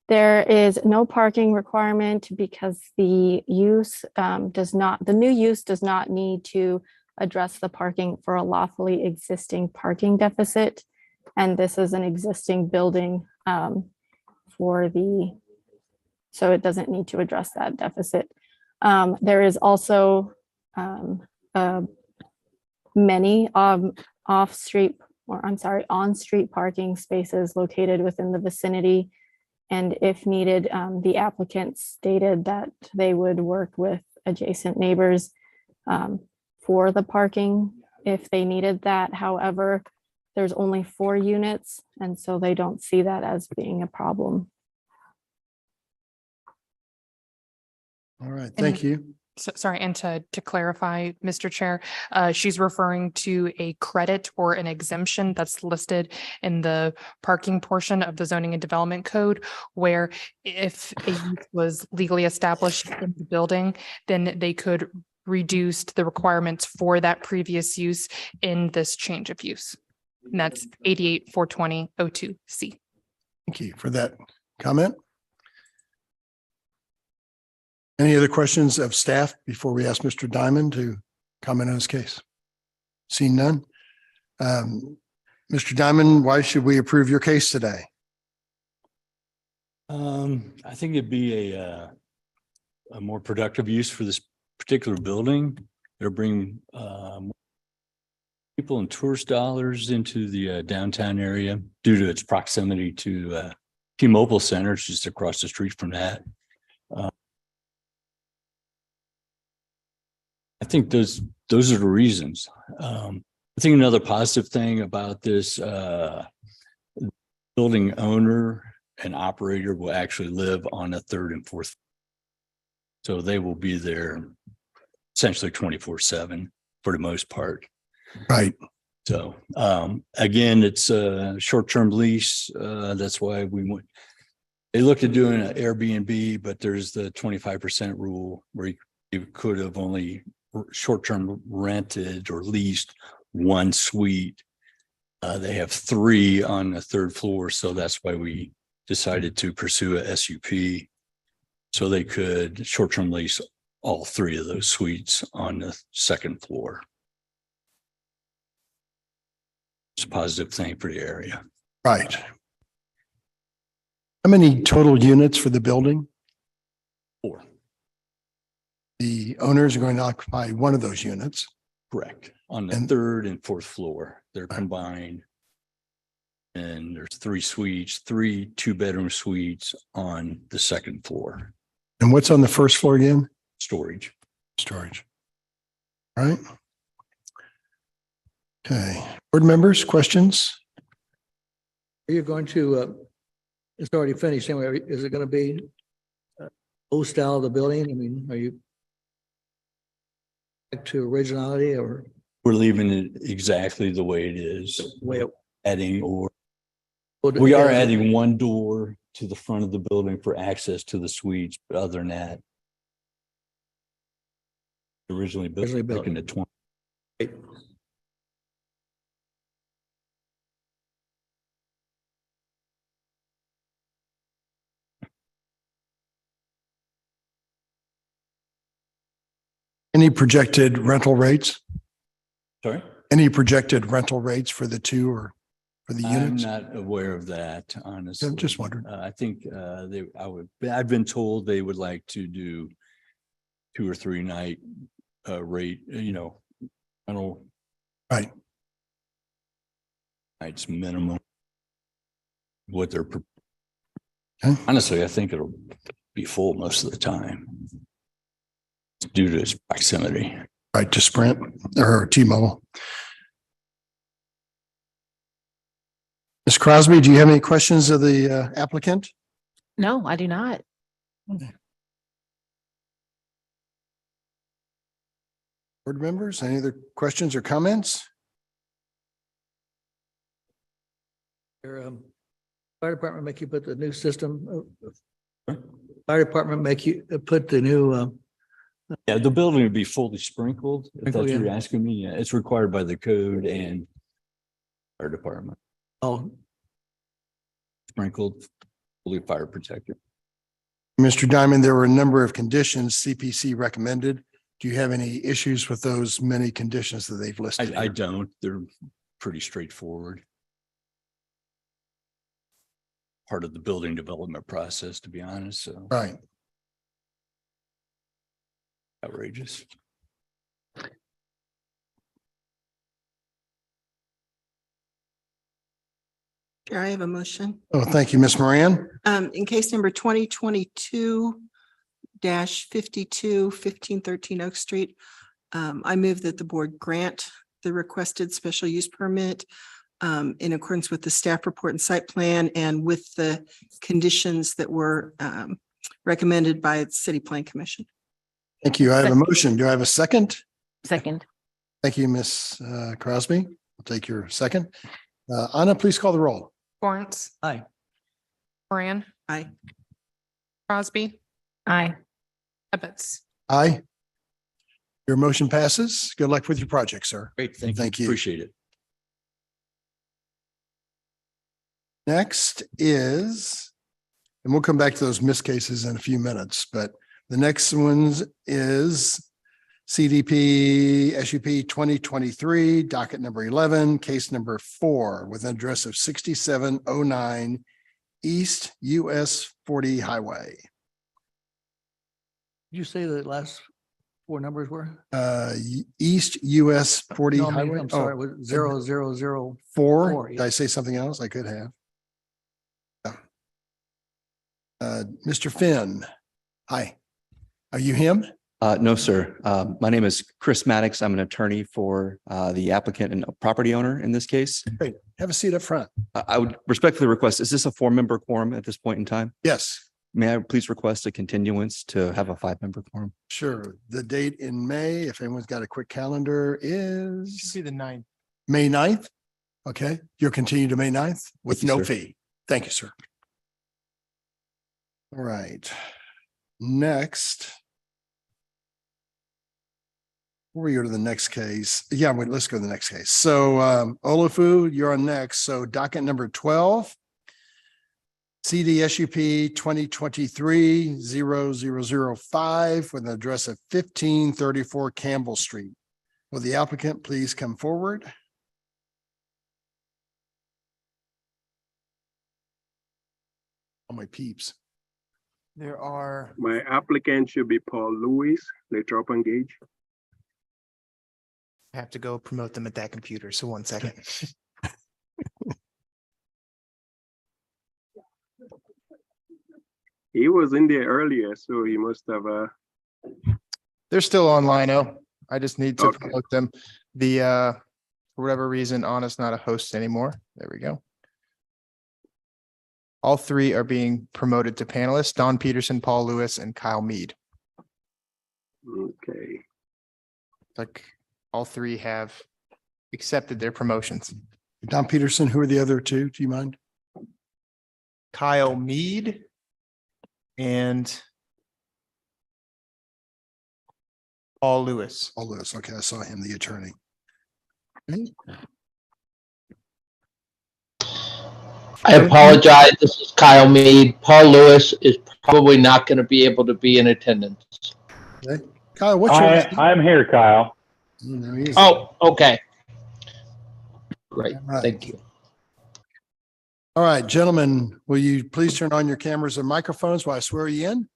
Speaker 18: There is no parking requirement because the use the new use does not need to address the parking for a lawfully existing parking deficit. And this is an existing building so it doesn't need to address that deficit. There is also many on-street parking spaces located within the vicinity. And if needed, the applicant stated that they would work with adjacent neighbors for the parking if they needed that. However, there's only 4 units, and so they don't see that as being a problem.
Speaker 1: All right, thank you.
Speaker 2: Sorry, and to clarify, Mr. Chair, she's referring to a credit or an exemption that's listed in the parking portion of the zoning and development code, where if a use was legally established in the building, then they could reduce the requirements for that previous use in this change of use. And that's 88-420-02C.
Speaker 1: Thank you for that comment. Any other questions of staff before we ask Mr. Diamond to comment on his case? Seeing none. Mr. Diamond, why should we approve your case today?
Speaker 23: I think it'd be a more productive use for this particular building. It'll bring people and tourist dollars into the downtown area due to its proximity to T-Mobile Center, it's just across the street from that. I think those are the reasons. I think another positive thing about this building owner and operator will actually live on the 3rd and 4th. So they will be there essentially 24/7 for the most part.
Speaker 1: Right.
Speaker 23: So again, it's a short-term lease. That's why they looked at doing an Airbnb, but there's the 25% rule where you could have only short-term rented or leased 1 suite. They have 3 on the 3rd floor. So that's why we decided to pursue a SUP. So they could short-term lease all 3 of those suites on the 2nd floor. It's a positive thing for the area.
Speaker 1: Right. How many total units for the building?
Speaker 23: 4.
Speaker 1: The owners are going to occupy 1 of those units.
Speaker 23: Correct. On the 3rd and 4th floor, they're combined. And there's 3 suites, 3 2-bedroom suites on the 2nd floor.
Speaker 1: And what's on the 1st floor again?
Speaker 23: Storage.
Speaker 1: Storage. All right. Okay. Board members, questions?
Speaker 15: Are you going to, it's already finished anyway, is it going to be old style of the building? I mean, are you back to originality or?
Speaker 23: We're leaving it exactly the way it is.
Speaker 15: Way
Speaker 23: adding or
Speaker 15: Well,
Speaker 23: we are
Speaker 15: yeah.
Speaker 23: adding 1 door to the front of the building for access to the suites, but other than that. Originally built back in the 20s.
Speaker 1: Any projected rental rates?
Speaker 23: Sorry?
Speaker 1: Any projected rental rates for the two or for the
Speaker 23: I'm
Speaker 1: units?
Speaker 23: not aware of that, honestly.
Speaker 1: I'm just wondering.
Speaker 23: I think I've been told they would like to do 2 or 3 night rate, rental.
Speaker 1: Right.
Speaker 23: Nights minimum. What they're,
Speaker 1: Okay.
Speaker 23: honestly, I think it'll be full most of the time. Due to its proximity.
Speaker 1: Right, to Sprint or T-Mobile. Ms. Crosby, do you have any questions of the applicant?
Speaker 14: No, I do not.
Speaker 1: Board members, any other questions or comments?
Speaker 15: Your fire department make you put the new system. Fire department make you put the new.
Speaker 23: Yeah, the building would be fully sprinkled. If that's
Speaker 15: Sprinkled,
Speaker 23: what you're
Speaker 15: yeah.
Speaker 23: asking me. Yeah, it's required by the code and fire department.
Speaker 15: Oh,
Speaker 23: Sprinkled, fully fire protected.
Speaker 1: Mr. Diamond, there were a number of conditions CPC recommended. Do you have any issues with those many conditions that they've listed?
Speaker 23: I
Speaker 1: here?
Speaker 23: don't. They're pretty straightforward. Part of the building development process, to be honest. So
Speaker 1: Right.
Speaker 23: outrageous.
Speaker 7: Chair, I have a motion.
Speaker 1: Oh, thank you, Ms. Moran.
Speaker 7: In case number 2022-52, 1513 Oak Street, I move that the board grant the requested special use permit in accordance with the staff report and site plan and with the conditions that were recommended by the City Plan Commission.
Speaker 1: Thank you. I have a motion. Do I have a second?
Speaker 14: Second.
Speaker 1: Thank you, Ms. Crosby. I'll take your second. Anna, please call the roll.
Speaker 2: Lawrence.
Speaker 15: aye.
Speaker 2: Moran.
Speaker 7: Aye.
Speaker 2: Crosby.
Speaker 14: Aye.
Speaker 2: Ebbets.
Speaker 1: Aye. Your motion passes. Good luck with your project, sir.
Speaker 23: Great.
Speaker 1: Thank you.
Speaker 23: Appreciate it.
Speaker 1: Next is, and we'll come back to those missed cases in a few minutes, but the next ones is CDP SUP 2023, docket number 11, case number 4 with an address of 6709 East US 40 Highway.
Speaker 15: Did you say the last 4 numbers were?
Speaker 1: East US 40
Speaker 15: No, I mean,
Speaker 1: Highway.
Speaker 15: I'm sorry,
Speaker 1: Oh,
Speaker 15: it was 0004.
Speaker 1: 4.
Speaker 15: yeah.
Speaker 1: Did I say something else? I could have. Mr. Finn. Hi. Are you him?
Speaker 20: No, sir. My name is Chris Maddox. I'm an attorney for the applicant and property owner in this case.
Speaker 1: Great. Have a seat up front.
Speaker 20: I would respectfully request, is this a 4-member quorum at this point in time?
Speaker 1: Yes,
Speaker 20: May I please request a continuance to have a 5-member quorum?
Speaker 1: sure. The date in May, if anyone's got a quick calendar, is
Speaker 8: Should be the 9th.
Speaker 1: May 9th. Okay, you'll continue to May 9th with
Speaker 20: Thank you,
Speaker 1: no
Speaker 20: sir.
Speaker 1: fee. Thank you, sir. All right. Next. Before we go to the next case, let's go to the next case. So Olafu, you're on next. So docket number 12. CDSUP 2023-0005 with an address of 1534 Campbell Street. Will the applicant please come forward? Oh, my peeps.
Speaker 8: There are,
Speaker 21: My applicant should be Paul Lewis, Lathrop and Gage.
Speaker 8: I have to go promote them at that computer. So 1 second.
Speaker 21: He was in there earlier, so he must have,
Speaker 8: They're still online. Oh, I just need to
Speaker 21: Okay.
Speaker 8: promote them. The, for whatever reason, Anna's not a host anymore. There we go. All 3 are being promoted to panelists: Don Peterson, Paul Lewis, and Kyle Mead.
Speaker 21: okay.
Speaker 8: Like all 3 have accepted their promotions.
Speaker 1: Don Peterson, who are the other two? Do you mind?
Speaker 8: Kyle Mead and Paul Lewis.
Speaker 1: Paul Lewis. Okay, I saw him, the attorney.
Speaker 9: I apologize. This is Kyle Mead. Paul Lewis is probably not going to be able to be in attendance.
Speaker 1: Okay, Kyle, what's your name?
Speaker 4: I'm here, Kyle.
Speaker 1: There he is.
Speaker 4: Oh, okay. Great,
Speaker 1: All right.
Speaker 4: thank you.
Speaker 1: All right, gentlemen, will you please turn on your cameras and microphones while I swear you in?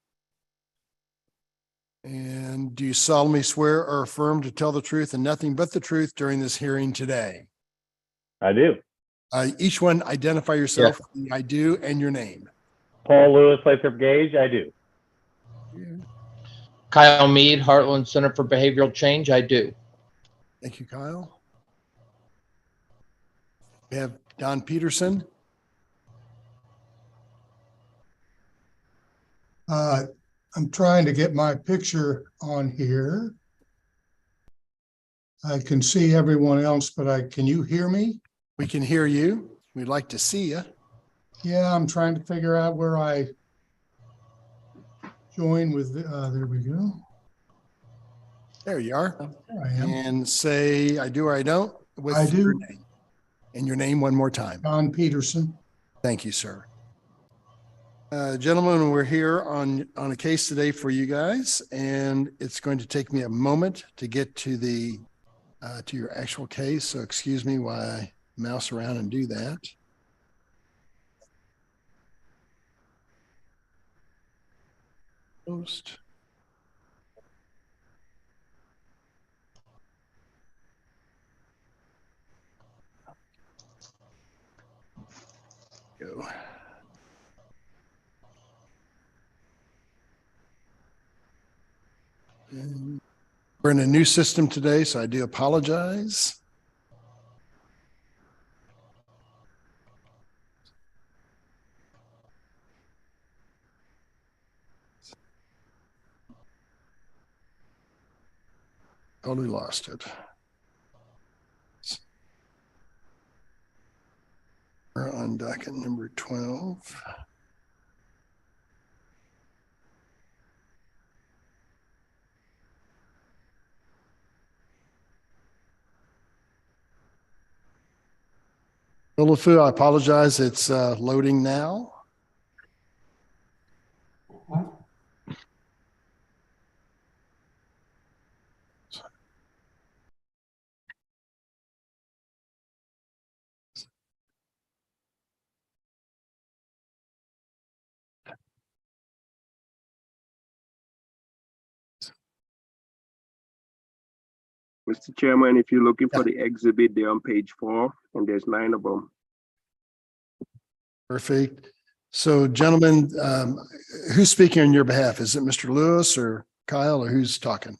Speaker 1: And do you solemnly swear or affirm to tell the truth and nothing but the truth during this hearing today?
Speaker 4: I do.
Speaker 1: Each one identify yourself. I do, and your name.
Speaker 4: Paul Lewis, Lathrop Gage, I do.
Speaker 17: Kyle Mead, Heartland Center for Behavioral Change, I do.
Speaker 1: Thank you, Kyle. We have Don Peterson.
Speaker 22: I'm trying to get my picture on here. I can see everyone else, but can you hear me?
Speaker 1: We can hear you. We'd like to see you.
Speaker 22: Yeah, I'm trying to figure out where I join with, there we go.
Speaker 1: There you are.
Speaker 22: There I am.
Speaker 1: And say, I do or I don't. With
Speaker 22: I do.
Speaker 1: your name. And your name one more time.
Speaker 22: Don Peterson.
Speaker 1: Thank you, sir. Gentlemen, we're here on a case today for you guys, and it's going to take me a moment to get to the to your actual case. So excuse me while I mouse around and do that. Post. Go. And we're in a new system today, so I do apologize. Totally lost it. We're on docket number 12. Olufu, I apologize. It's loading now.
Speaker 21: Mr. Chairman, if you're looking for the exhibit, they're on page 4, and there's 9 of them.
Speaker 1: Perfect. So gentlemen, who's speaking on your behalf? Is it Mr. Lewis or Kyle, or who's talking?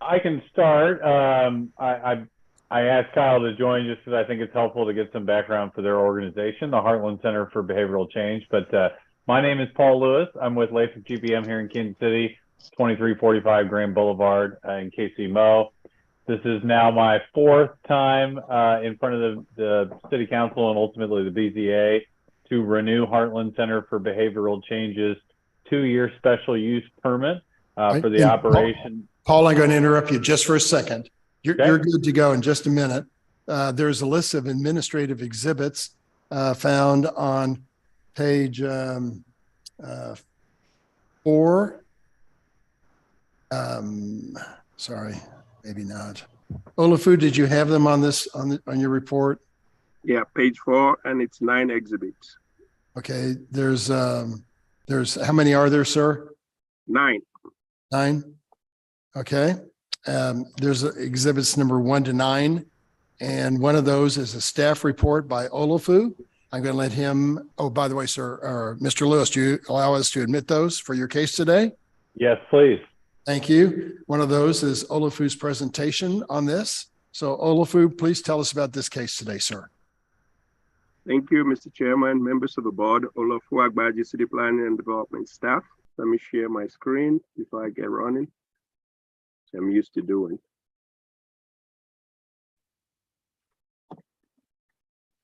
Speaker 4: I can start. I asked Kyle to join just because I think it's helpful to get some background for their organization, the Heartland Center for Behavioral Change. But my name is Paul Lewis. I'm with Lathrop GBM here in Kansas City, 2345 Grand Boulevard in KC-Mo. This is now my 4th time in front of the City Council and ultimately the BZA to renew Heartland Center for Behavioral Change's 2-year special use permit for the operation.
Speaker 1: Paul, I'm going to interrupt you just for a second. You're good to go in just a minute. There's a list of administrative exhibits found on page 4. Sorry, maybe not. Olufu, did you have them on this on your report?
Speaker 21: Yeah, page 4, and it's 9 exhibits.
Speaker 1: Okay, there's how many are there, sir?
Speaker 21: 9.
Speaker 1: 9. Okay. There's exhibits number 1 to 9, and one of those is a staff report by Olufu. I'm going to let him. Oh, by the way, sir, or Mr. Lewis, do you allow us to admit those for your case today?
Speaker 4: Yes, please.
Speaker 1: Thank you. One of those is Olufu's presentation on this. So Olufu, please tell us about this case today, sir.
Speaker 21: Thank you, Mr. Chairman, members of the board, Olufu Agbaji, City Planning and Development staff. Let me share my screen before I get running. I'm used to doing.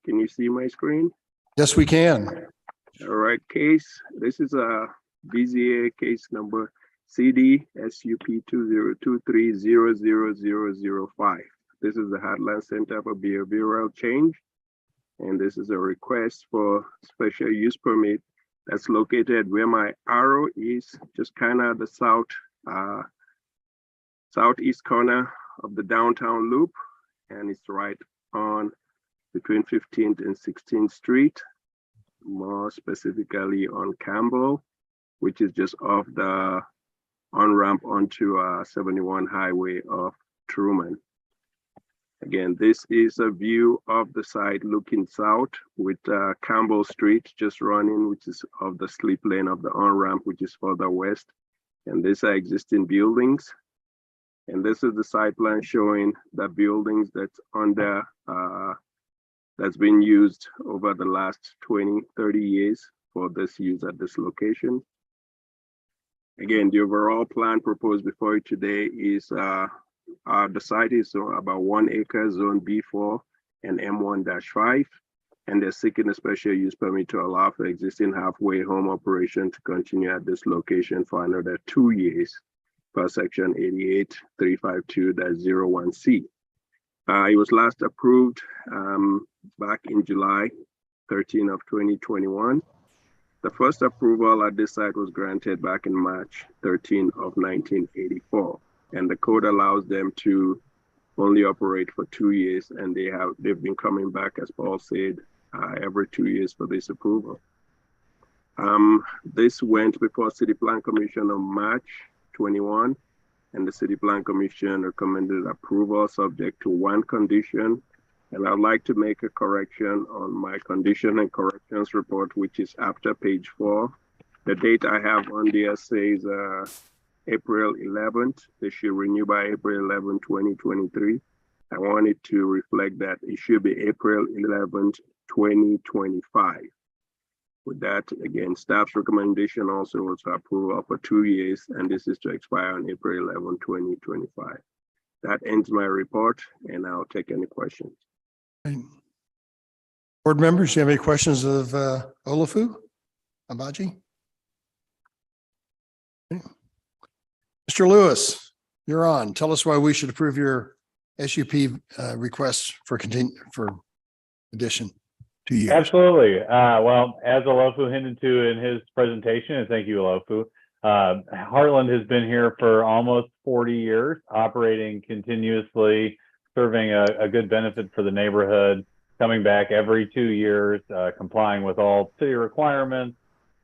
Speaker 21: Can you see my screen?
Speaker 1: Yes, we can.
Speaker 21: All right, case. This is a BZA case number CD SUP 2023-00005. This is the Heartland Center for Behavioral Change, and this is a request for special use permit that's located where my arrow is, just kind of the southeast corner of the downtown loop, and it's right on between 15th and 16th Street, more specifically on Campbell, which is just off the on-ramp onto 71 highway of Truman. Again, this is a view of the site looking south with Campbell Street just running, which is of the slip lane of the on-ramp, which is further west. And these are existing buildings. And this is the site plan showing the buildings that's under, that's been used over the last 20, 30 years for this use at this location. Again, the overall plan proposed before you today is the site is about 1 acre, zone B4 and M1-5, and they're seeking a special use permit to allow for existing halfway home operation to continue at this location for another 2 years per section 88-352-01C. It was last approved back in July 13 of 2021. The first approval at this site was granted back in March 13 of 1984. And the code allows them to only operate for 2 years, and they've been coming back, as Paul said, every 2 years for this approval. This went before City Plan Commission on March 21, and the City Plan Commission recommended approval subject to one condition. And I'd like to make a correction on my condition and corrections report, which is after page 4. The date I have on there says April 11th. They should renew by April 11, 2023. I want it to reflect that it should be April 11th, 2025. With that, again, staff's recommendation also was for approval for 2 years, and this is to expire on April 11, 2025. That ends my report, and I'll take any questions.
Speaker 1: Board members, do you have any questions of Olafu Agbaji? Mr. Lewis, you're on. Tell us why we should approve your SUP request for addition to you.
Speaker 4: Absolutely. Well, as Olafu hinted to in his presentation, and thank you, Olafu, Heartland has been here for almost 40 years, operating continuously, serving a good benefit for the neighborhood, coming back every 2 years, complying with all city requirements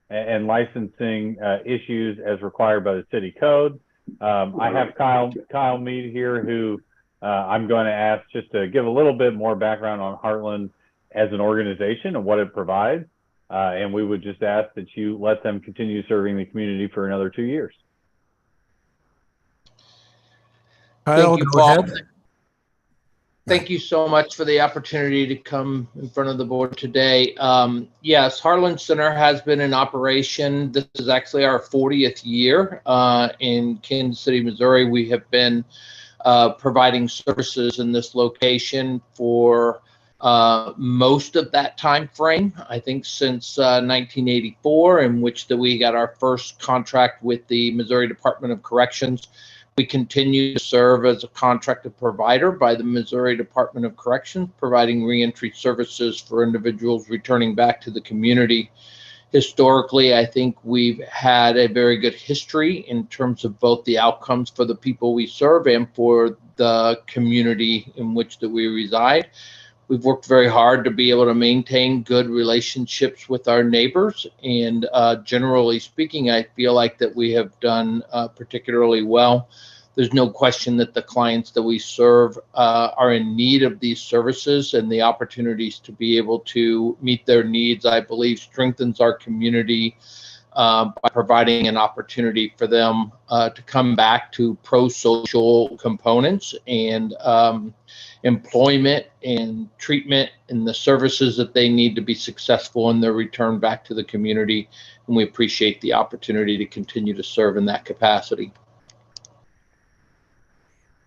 Speaker 4: and licensing issues as required by the city code. I have Kyle Mead here, who I'm going to ask just to give a little bit more background on Heartland as an organization and what it provides. And we would just ask that you let them continue serving the community for another 2 years.
Speaker 1: Kyle,
Speaker 17: Thank you,
Speaker 1: go
Speaker 17: Paul.
Speaker 1: ahead.
Speaker 17: Thank you so much for the opportunity to come in front of the board today. Yes, Heartland Center has been in operation. This is actually our 40th year in Kansas City, Missouri. We have been providing services in this location for most of that time frame, I think since 1984, in which we got our first contract with the Missouri Department of Corrections. We continue to serve as a contracted provider by the Missouri Department of Corrections, providing reentry services for individuals returning back to the community. Historically, I think we've had a very good history in terms of both the outcomes for the people we serve and for the community in which that we reside. We've worked very hard to be able to maintain good relationships with our neighbors. And generally speaking, I feel like that we have done particularly well. There's no question that the clients that we serve are in need of these services, and the opportunities to be able to meet their needs, I believe, strengthens our community by providing an opportunity for them to come back to pro-social components and employment and treatment and the services that they need to be successful in their return back to the community. And we appreciate the opportunity to continue to serve in that capacity.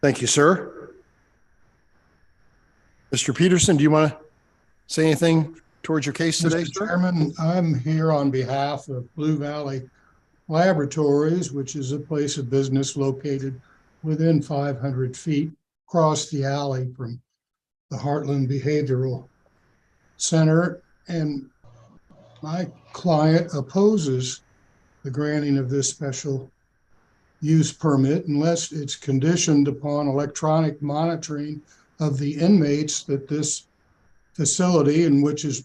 Speaker 1: Thank you, sir. Mr. Peterson, do you want to say anything towards your case today,
Speaker 22: Mr.
Speaker 1: sir?
Speaker 22: Chairman, I'm here on behalf of Blue Valley Laboratories, which is a place of business located within 500 feet across the alley from the Heartland Behavioral Center. And my client opposes the granting of this special use permit unless it's conditioned upon electronic monitoring of the inmates that this facility, in which is,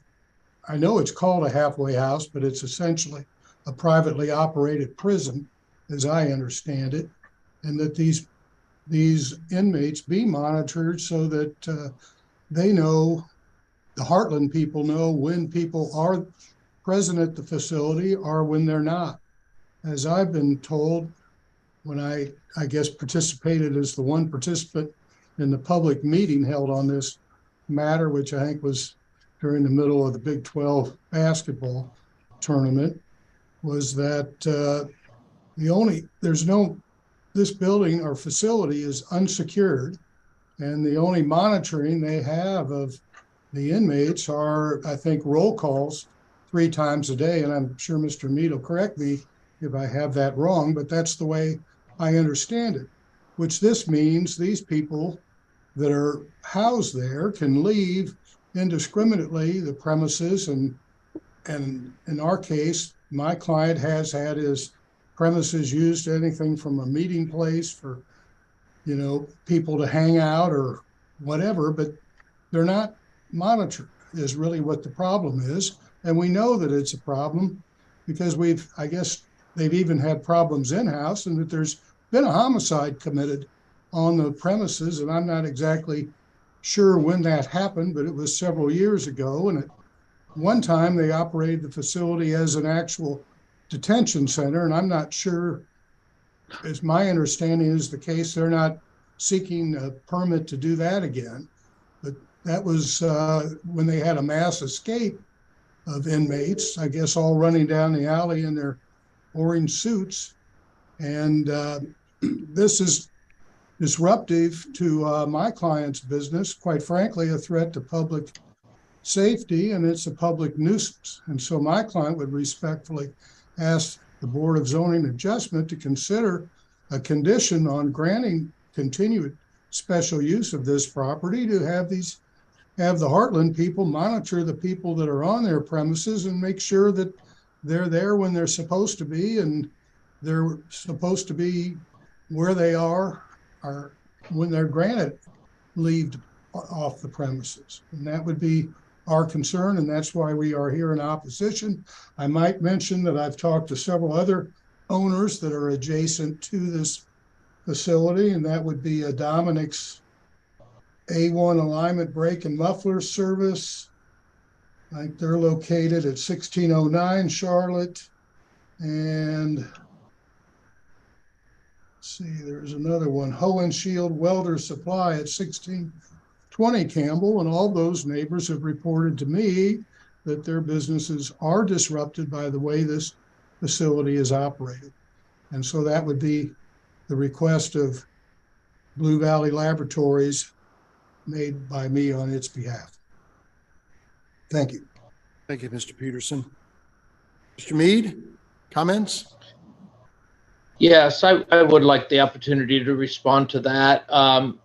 Speaker 22: I know it's called a halfway house, but it's essentially a privately operated prison, as I understand it, and that these inmates be monitored so that they know, the Heartland people know when people are present at the facility or when they're not. As I've been told, when I guess participated as the one participant in the public meeting held on this matter, which I think was during the middle of the Big 12 basketball tournament, was that this building or facility is unsecured, and the only monitoring they have of the inmates are, I think, roll calls 3 times a day. And I'm sure Mr. Mead will correct me if I have that wrong, but that's the way I understand it, which this means these people that are housed there can leave indiscriminately the premises. And in our case, my client has had his premises used, anything from a meeting place for, people to hang out or whatever, but they're not monitored is really what the problem is. And we know that it's a problem because I guess they've even had problems in-house, and that there's been a homicide committed on the premises. And I'm not exactly sure when that happened, but it was several years ago. And at one time they operated the facility as an actual detention center. And I'm not sure, as my understanding is the case, they're not seeking a permit to do that again. But that was when they had a mass escape of inmates, I guess, all running down the alley in their orange suits. And this is disruptive to my client's business, quite frankly, a threat to public safety, and it's a public nuisance. And so my client would respectfully ask the Board of Zoning Adjustment to consider a condition on granting continued special use of this property to have the Heartland people monitor the people that are on their premises and make sure that they're there when they're supposed to be, and they're supposed to be where they are or when they're granted leave off the premises. And that would be our concern, and that's why we are here in opposition. I might mention that I've talked to several other owners that are adjacent to this facility, and that would be a Dominic's A1 Alignment Brake and Muffler Service. I think they're located at 1609 Charlotte. And let's see, there's another one, Hohen Shield Welder Supply at 1620 Campbell. And all those neighbors have reported to me that their businesses are disrupted by the way this facility is operated. And so that would be the request of Blue Valley Laboratories made by me on its behalf. Thank you.
Speaker 1: Thank you, Mr. Peterson. Mr. Mead, comments?
Speaker 17: Yes, I would like the opportunity to respond to that.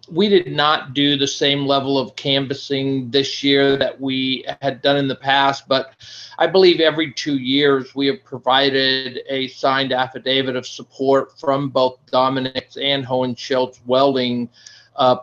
Speaker 17: We did not do the same level of canvassing this year that we had done in the past, but I believe every 2 years we have provided a signed affidavit of support from both Dominic's and Hohen Schild's Welding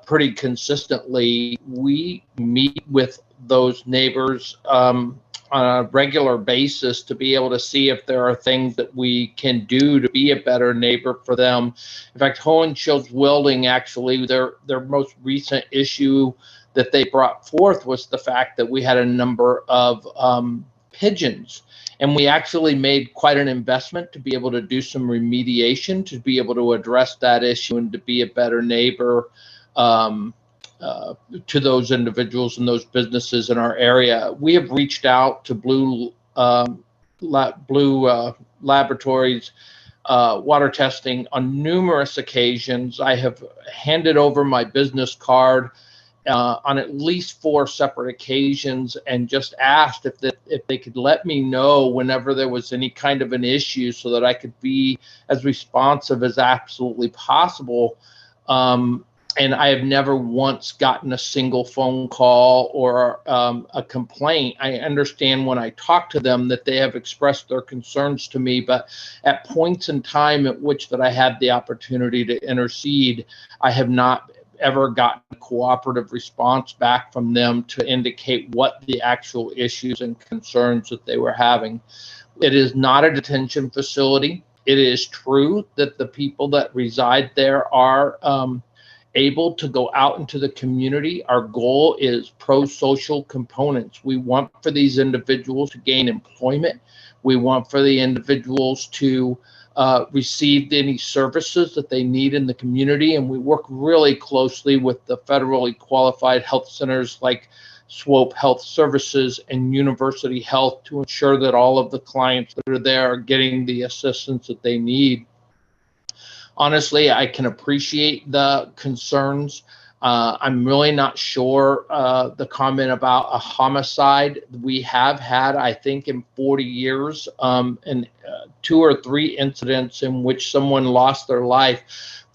Speaker 17: pretty consistently. We meet with those neighbors on a regular basis to be able to see if there are things that we can do to be a better neighbor for them. In fact, Hohen Schild's Welding, actually, their most recent issue that they brought forth was the fact that we had a number of pigeons. And we actually made quite an investment to be able to do some remediation, to be able to address that issue and to be a better neighbor to those individuals and those businesses in our area. We have reached out to Blue Laboratories water testing on numerous occasions. I have handed over my business card on at least 4 separate occasions and just asked if they could let me know whenever there was any kind of an issue so that I could be as responsive as absolutely possible. and I have never once gotten a single phone call or a complaint. I understand when I talk to them that they have expressed their concerns to me, but at points in time at which that I had the opportunity to intercede, I have not ever gotten a cooperative response back from them to indicate what the actual issues and concerns that they were having. It is not a detention facility. It is true that the people that reside there are able to go out into the community. Our goal is pro-social components. We want for these individuals to gain employment. We want for the individuals to receive any services that they need in the community. And we work really closely with the federally qualified health centers like Swope Health Services and University Health to ensure that all of the clients that are there are getting the assistance that they need. Honestly, I can appreciate the concerns. I'm really not sure the comment about a homicide. We have had, I think, in 40 years, 2 or 3 incidents in which someone lost their life,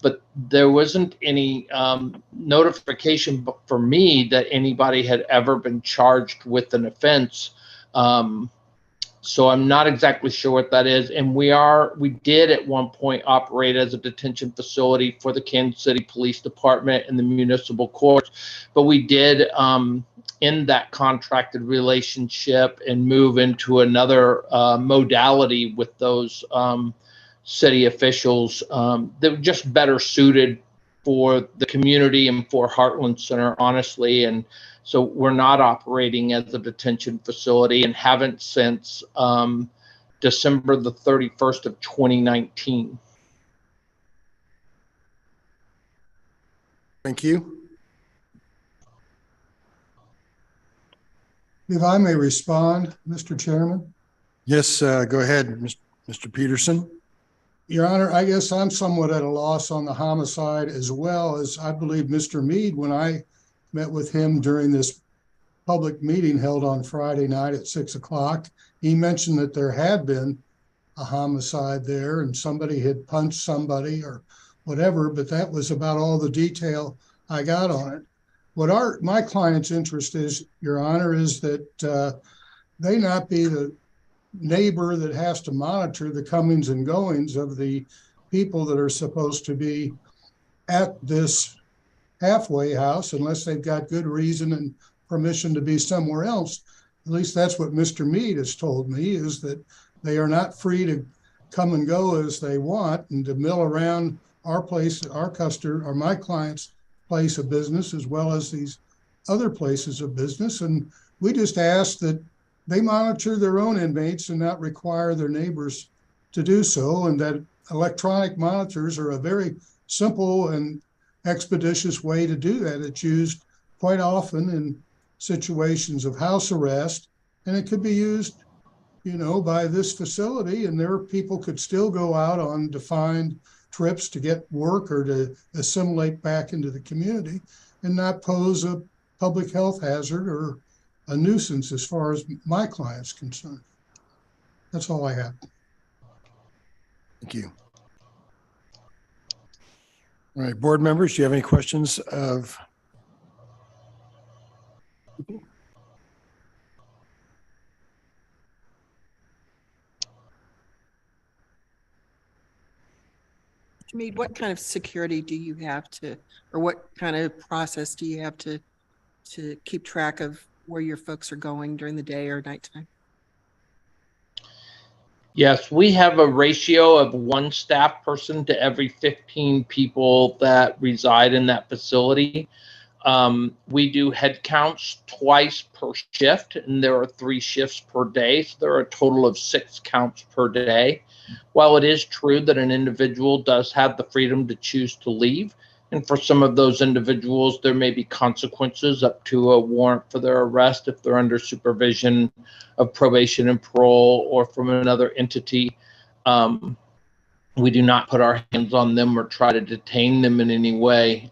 Speaker 17: but there wasn't any notification for me that anybody had ever been charged with an offense. So I'm not exactly sure what that is. And we did at one point operate as a detention facility for the Kansas City Police Department and the municipal courts, but we did end that contracted relationship and move into another modality with those city officials that were just better suited for the community and for Heartland Center, honestly. And so we're not operating as a detention facility and haven't since December the 31st of 2019.
Speaker 1: Thank you.
Speaker 22: If I may respond, Mr. Chairman.
Speaker 1: Yes, go ahead, Mr. Peterson.
Speaker 22: Your Honor, I guess I'm somewhat at a loss on the homicide, as well as I believe Mr. Mead, when I met with him during this public meeting held on Friday night at 6 o'clock. He mentioned that there had been a homicide there and somebody had punched somebody or whatever, but that was about all the detail I got on it. What my client's interest is, Your Honor, is that they not be the neighbor that has to monitor the comings and goings of the people that are supposed to be at this halfway house unless they've got good reason and permission to be somewhere else. At least that's what Mr. Mead has told me, is that they are not free to come and go as they want and to mill around our place, our customer, or my client's place of business, as well as these other places of business. And we just ask that they monitor their own inmates and not require their neighbors to do so, and that electronic monitors are a very simple and expeditious way to do that. It's used quite often in situations of house arrest, and it could be used, by this facility, and their people could still go out on defined trips to get work or to assimilate back into the community and not pose a public health hazard or a nuisance as far as my client's concerned. That's all I have.
Speaker 1: Thank you. All right, board members, do you have any questions of?
Speaker 7: Mead, what kind of security do you have to, or what kind of process do you have to keep track of where your folks are going during the day or nighttime?
Speaker 17: Yes, we have a ratio of 1 staff person to every 15 people that reside in that facility. We do head counts twice per shift, and there are 3 shifts per day. So there are a total of 6 counts per day. While it is true that an individual does have the freedom to choose to leave, and for some of those individuals, there may be consequences up to a warrant for their arrest if they're under supervision of probation and parole or from another entity. We do not put our hands on them or try to detain them in any way.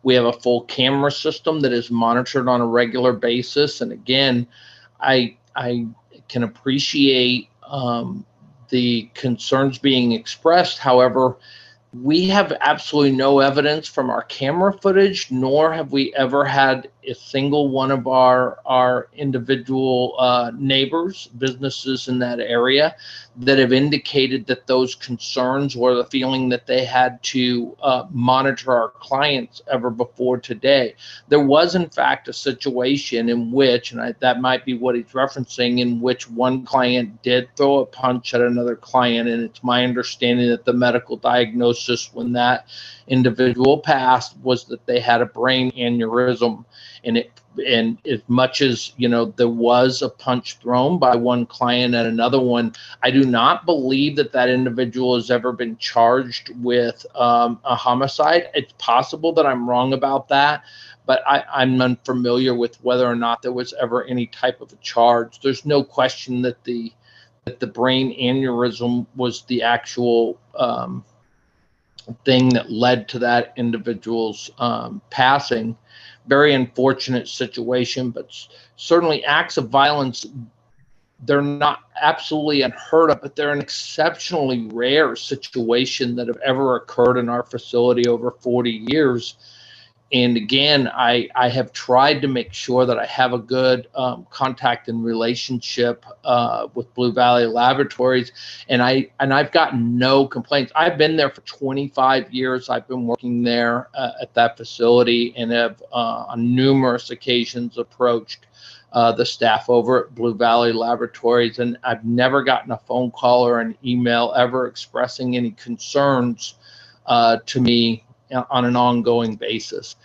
Speaker 17: We have a full camera system that is monitored on a regular basis. And again, I can appreciate the concerns being expressed. However, We have absolutely no evidence from our camera footage, nor have we ever had a single one of our individual neighbors, businesses in that area, that have indicated that those concerns or the feeling that they had to monitor our clients ever before today. There was, in fact, a situation in which, and that might be what he's referencing, in which one client did throw a punch at another client, and it's my understanding that the medical diagnosis when that individual passed was that they had a brain aneurysm. And as much as, you know, there was a punch thrown by one client at another one, I do not believe that that individual has ever been charged with a homicide. It's possible that I'm wrong about that, but I'm unfamiliar with whether or not there was ever any type of a charge. There's no question that the brain aneurysm was the actual thing that led to that individual's passing. Very unfortunate situation, but certainly acts of violence, they're not absolutely unheard of, but they're an exceptionally rare situation that have ever occurred in our facility over 40 years. And again, I have tried to make sure that I have a good contact and relationship with Blue Valley Laboratories, and I've gotten no complaints. I've been there for 25 years. I've been working there at that facility, and have on numerous occasions approached the staff over at Blue Valley Laboratories, and I've never gotten a phone call or an email ever expressing any concerns to me on an ongoing basis.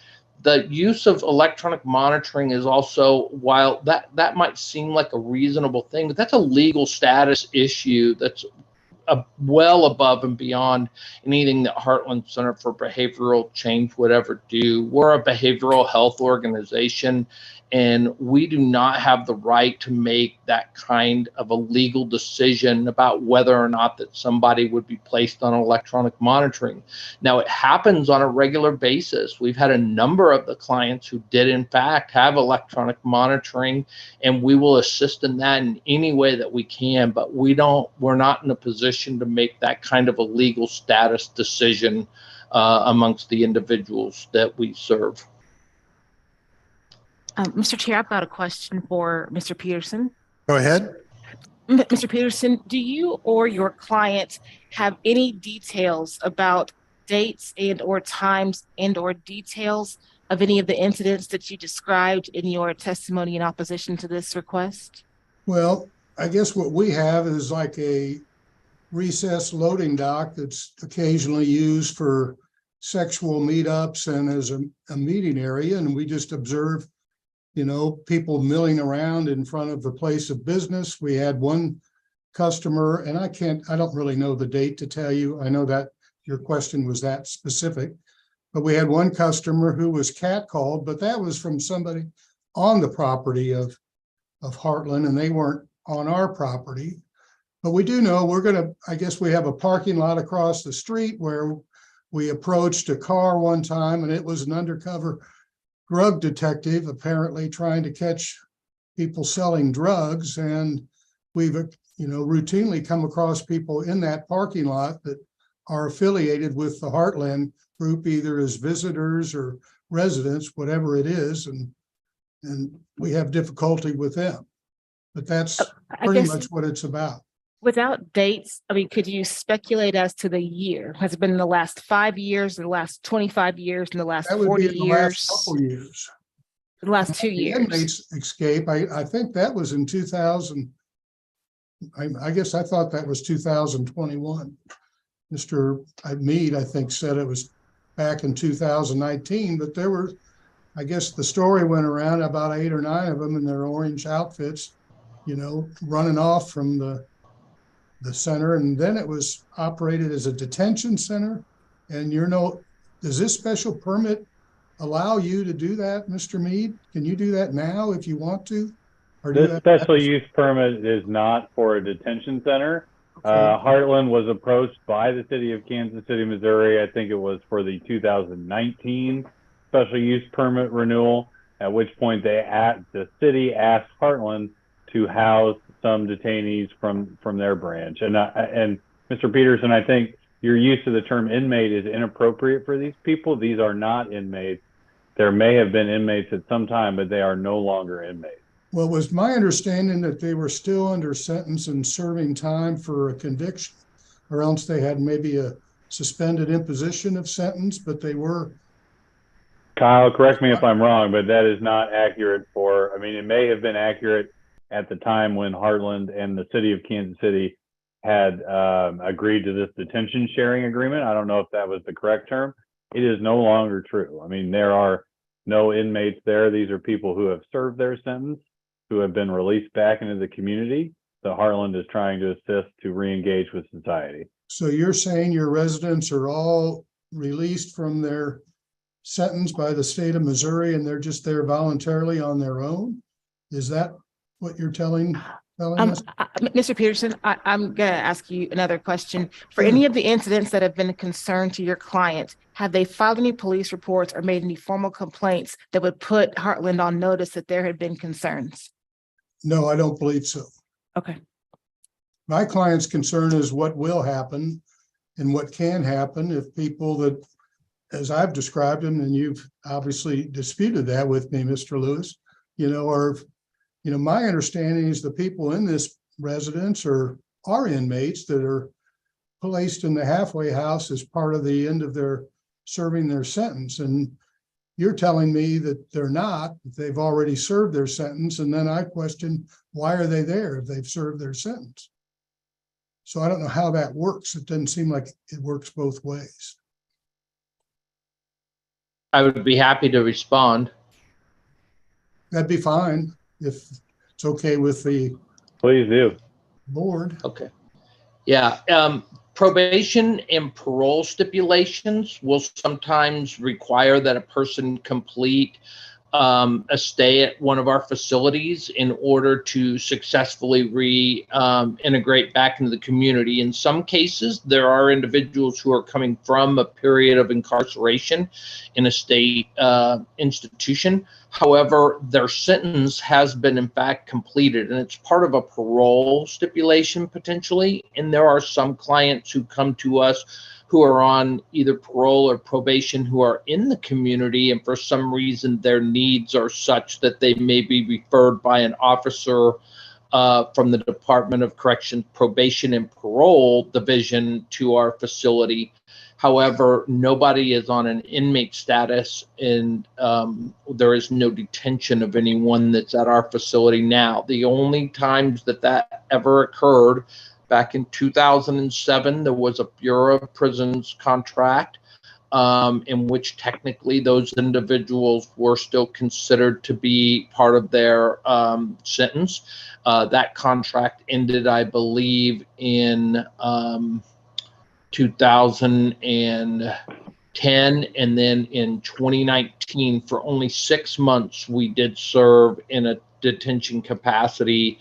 Speaker 17: The use of electronic monitoring is also, while that might seem like a reasonable thing, but that's a legal status issue that's well above and beyond anything that Heartland Center for Behavioral Change would ever do. We're a behavioral health organization, and we do not have the right to make that kind of a legal decision about whether or not that somebody would be placed on electronic monitoring. Now, it happens on a regular basis. We've had a number of the clients who did in fact have electronic monitoring, and we will assist in that in any way that we can, but we're not in a position to make that kind of a legal status decision amongst the individuals that we serve.
Speaker 14: Mr. Chair, I've got a question for Mr. Peterson.
Speaker 1: Go ahead.
Speaker 14: Mr. Peterson, do you or your client have any details about dates and or times and or details of any of the incidents that you described in your testimony in opposition to this request?
Speaker 22: Well, I guess what we have is like a recessed loading dock that's occasionally used for sexual meetups and as a meeting area. And we just observe, you know, people milling around in front of the place of business. We had one customer, and I don't really know the date to tell you. I know that your question was that specific, but we had one customer who was catcalled, but that was from somebody on the property of Heartland, and they weren't on our property. But we do know I guess we have a parking lot across the street where we approached a car one time, and it was an undercover drug detective apparently trying to catch people selling drugs. And we've, you know, routinely come across people in that parking lot that are affiliated with the Heartland group, either as visitors or residents, whatever it is. And we have difficulty with them, but that's pretty much what it's about.
Speaker 14: Without dates, I mean, could you speculate as to the year? Has it been in the last 5 years, in the last 25 years, in the last 40 years?
Speaker 22: The last couple years.
Speaker 14: The last 2 years.
Speaker 22: Inmates escape. I think that was in 2000. I guess I thought that was 2021. Mr. Mead, I think, said it was back in 2019, but there were, I guess the story went around about 8 or 9 of them in their orange outfits, you know, running off from the center. And then it was operated as a detention center. And does this special permit allow you to do that, Mr. Mead? Can you do that now if you want to? Or
Speaker 4: this special use permit is not for a detention center. Okay. Heartland was approached by the city of Kansas City, Missouri. I think it was for the 2019 special use permit renewal, at which point the city asked Heartland to house some detainees from their branch. And Mr. Peterson, I think your use of the term inmate is inappropriate for these people. These are not inmates. There may have been inmates at some time, but they are no longer inmates.
Speaker 22: Well, it was my understanding that they were still under sentence and serving time for a conviction, or else they had maybe a suspended imposition of sentence, but they were.
Speaker 4: Kyle, correct me if I'm wrong, but that is not accurate I mean, it may have been accurate at the time when Heartland and the city of Kansas City had agreed to this detention sharing agreement. I don't know if that was the correct term. It is no longer true. I mean, there are no inmates there. These are people who have served their sentence, who have been released back into the community. So Heartland is trying to assist to re-engage with society.
Speaker 22: So you're saying your residents are all released from their sentence by the state of Missouri and they're just there voluntarily on their own? Is that what you're telling us?
Speaker 14: Mr. Peterson, I'm gonna ask you another question. For any of the incidents that have been a concern to your client, have they filed any police reports or made any formal complaints that would put Heartland on notice that there had been concerns?
Speaker 22: No, I don't believe so.
Speaker 14: Okay.
Speaker 22: My client's concern is what will happen and what can happen if people that, as I've described them, and you've obviously disputed that with me, Mr. Lewis, my understanding is the people in this residence are inmates that are placed in the halfway house as part of the end of their serving their sentence. And you're telling me that they're not, that they've already served their sentence. And then I question, why are they there if they've served their sentence? So I don't know how that works. It doesn't seem like it works both ways.
Speaker 17: I would be happy to respond.
Speaker 22: That'd be fine if it's okay with the
Speaker 4: Please do.
Speaker 22: board.
Speaker 17: Okay. Yeah. Probation and parole stipulations will sometimes require that a person complete a stay at one of our facilities in order to successfully reintegrate back into the community. In some cases, there are individuals who are coming from a period of incarceration in a state institution. However, their sentence has been in fact completed, and it's part of a parole stipulation potentially. And there are some clients who come to us who are on either parole or probation who are in the community, and for some reason their needs are such that they may be referred by an officer from the Department of Corrections Probation and Parole Division to our facility. However, nobody is on an inmate status, and there is no detention of anyone that's at our facility now. The only times that ever occurred, back in 2007, there was a Bureau of Prisons contract in which technically those individuals were still considered to be part of their sentence. That contract ended, I believe, in 2010. And then in 2019, for only 6 months, we did serve in a detention capacity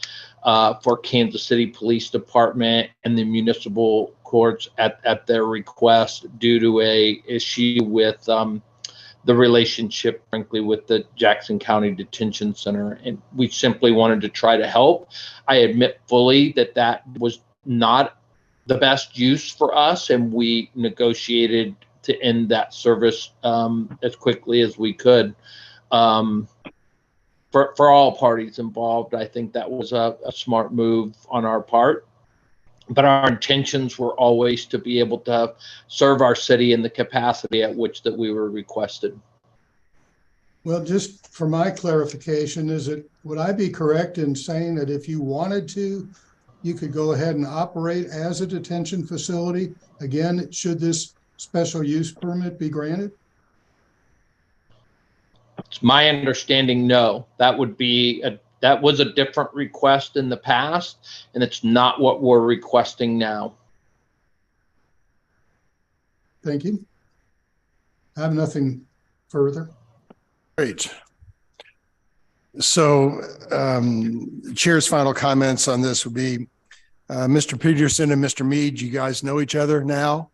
Speaker 17: for Kansas City Police Department and the municipal courts at their request due to a issue with the relationship, frankly, with the Jackson County Detention Center. And we simply wanted to try to help. I admit fully that was not the best use for us, and we negotiated to end that service as quickly as we could. For all parties involved, I think that was a smart move on our part. But our intentions were always to be able to serve our city in the capacity at which that we were requested.
Speaker 22: Well, just for my clarification, would I be correct in saying that if you wanted to, you could go ahead and operate as a detention facility? Again, should this special use permit be granted?
Speaker 17: It's my understanding, no. That was a different request in the past, and it's not what we're requesting now.
Speaker 22: Thank you. I have nothing further.
Speaker 1: Great. So Chair's final comments on this would be, Mr. Peterson and Mr. Mead, you guys know each other now.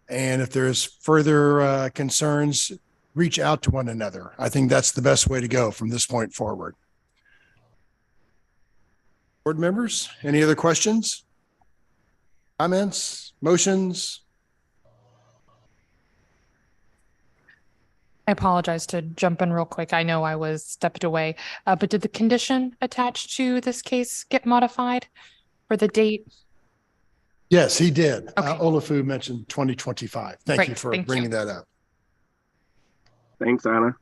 Speaker 1: And if there's further concerns, reach out to one another. I think that's the best way to go from this point forward. Board members, any other questions, comments, motions?
Speaker 2: I apologize to jump in real quick. I know I was stepped away, but did the condition attached to this case get modified for the date?
Speaker 1: Yes, he did.
Speaker 2: Okay.
Speaker 1: Olafu mentioned 2025. Thank you
Speaker 2: Great,
Speaker 1: for
Speaker 2: thank you.
Speaker 1: bringing that up.
Speaker 21: Thanks, Anna.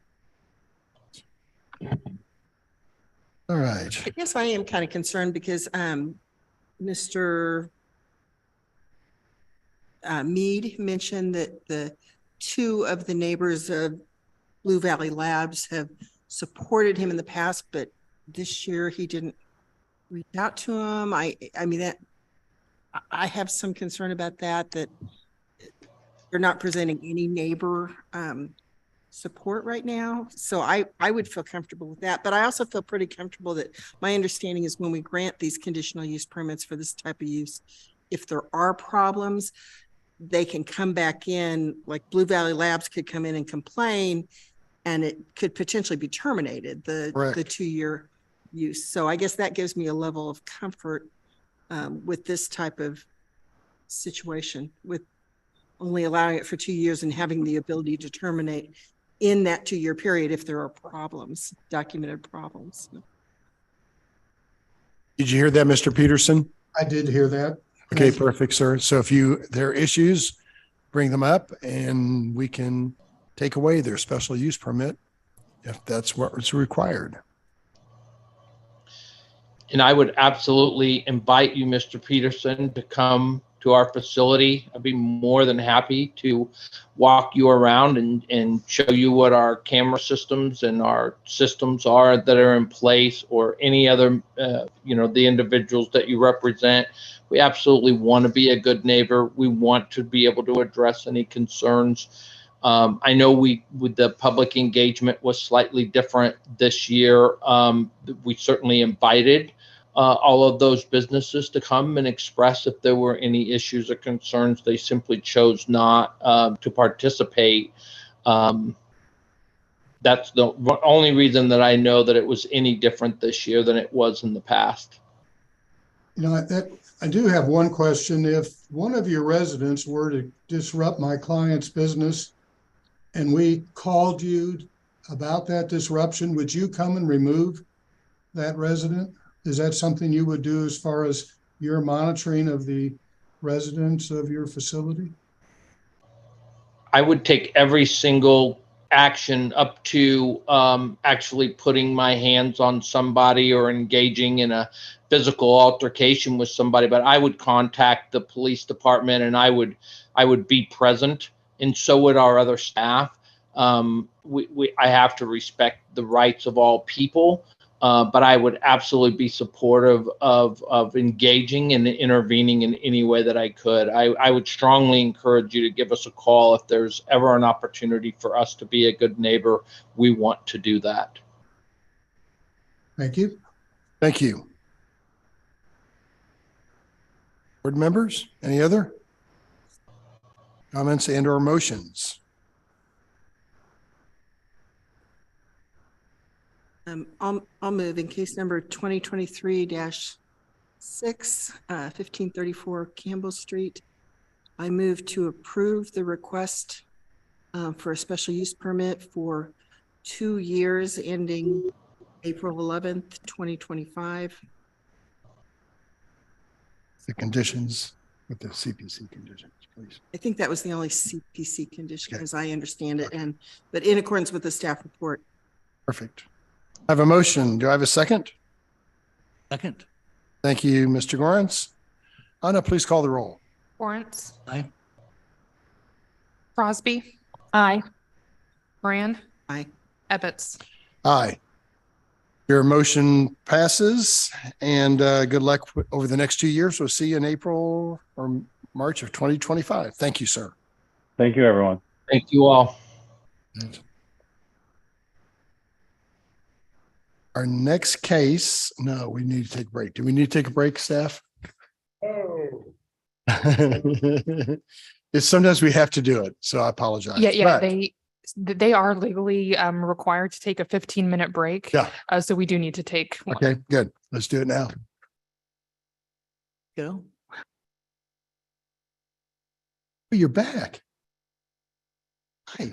Speaker 1: All right.
Speaker 7: I guess I am kind of concerned because Mr. Mead mentioned that the two of the neighbors of Blue Valley Labs have supported him in the past, but this year he didn't reach out to him. I mean, that I have some concern about that they're not presenting any neighbor support right now. So I would feel comfortable with that, but I also feel pretty comfortable that my understanding is when we grant these conditional use permits for this type of use, if there are problems, they can come back in, like Blue Valley Labs could come in and complain, and it could potentially be terminated, the 2-year use. So I guess that gives me a level of comfort with this type of situation, with only allowing it for 2 years and having the ability to terminate in that 2-year period if there are problems, documented problems.
Speaker 1: Did you hear that, Mr. Peterson?
Speaker 22: I did hear that.
Speaker 1: Okay, perfect, sir. So if there are issues, bring them up and we can take away their special use permit if that's what's required.
Speaker 17: And I would absolutely invite you, Mr. Peterson, to come to our facility. I'd be more than happy to walk you around and show you what our camera systems and our systems are that are in place, or any other, the individuals that you represent. We absolutely want to be a good neighbor. We want to be able to address any concerns. I know with the public engagement was slightly different this year. We certainly invited all of those businesses to come and express if there were any issues or concerns. They simply chose not to participate. That's the only reason that I know that it was any different this year than it was in the past.
Speaker 22: I do have one question. If one of your residents were to disrupt my client's business and we called you about that disruption, would you come and remove that resident? Is that something you would do as far as your monitoring of the residents of your facility?
Speaker 17: I would take every single action up to actually putting my hands on somebody or engaging in a physical altercation with somebody, but I would contact the police department and I would be present, and so would our other staff. I have to respect the rights of all people. But I would absolutely be supportive of engaging and intervening in any way that I could. I would strongly encourage you to give us a call if there's ever an opportunity for us to be a good neighbor. We want to do that.
Speaker 22: Thank you.
Speaker 1: Thank you. Board members, any other comments and or motions?
Speaker 7: I'll move in case number 2023-6, 1534 Campbell Street. I move to approve the request for a special use permit for 2 years ending April 11th, 2025.
Speaker 1: The conditions with the CPC conditions, please.
Speaker 7: I think that was the only CPC condition, as I understand it, but in accordance with the staff report.
Speaker 1: Perfect. I have a motion. Do I have a second?
Speaker 15: Second.
Speaker 1: Thank you, Mr. Gorence. Anna, please call the roll.
Speaker 2: Lawrence.
Speaker 15: Aye.
Speaker 2: Crosby.
Speaker 14: Aye.
Speaker 2: Moran.
Speaker 7: Aye.
Speaker 2: Ebbets.
Speaker 1: Aye. Your motion passes, and good luck over the next 2 years. We'll see you in April or March of 2025. Thank you, sir.
Speaker 4: Thank you, everyone.
Speaker 17: Thank you all.
Speaker 1: Our next case, no, we need to take a break. Do we need to take a break, staff? Oh. It's sometimes we have to do it, so I apologize.
Speaker 2: Yeah,
Speaker 1: But
Speaker 2: they are legally required to take a 15-minute break.
Speaker 1: Yeah.
Speaker 2: So we do need to take one.
Speaker 1: Okay, good. Let's do it now.
Speaker 15: Go.
Speaker 1: Oh, you're back. Hi.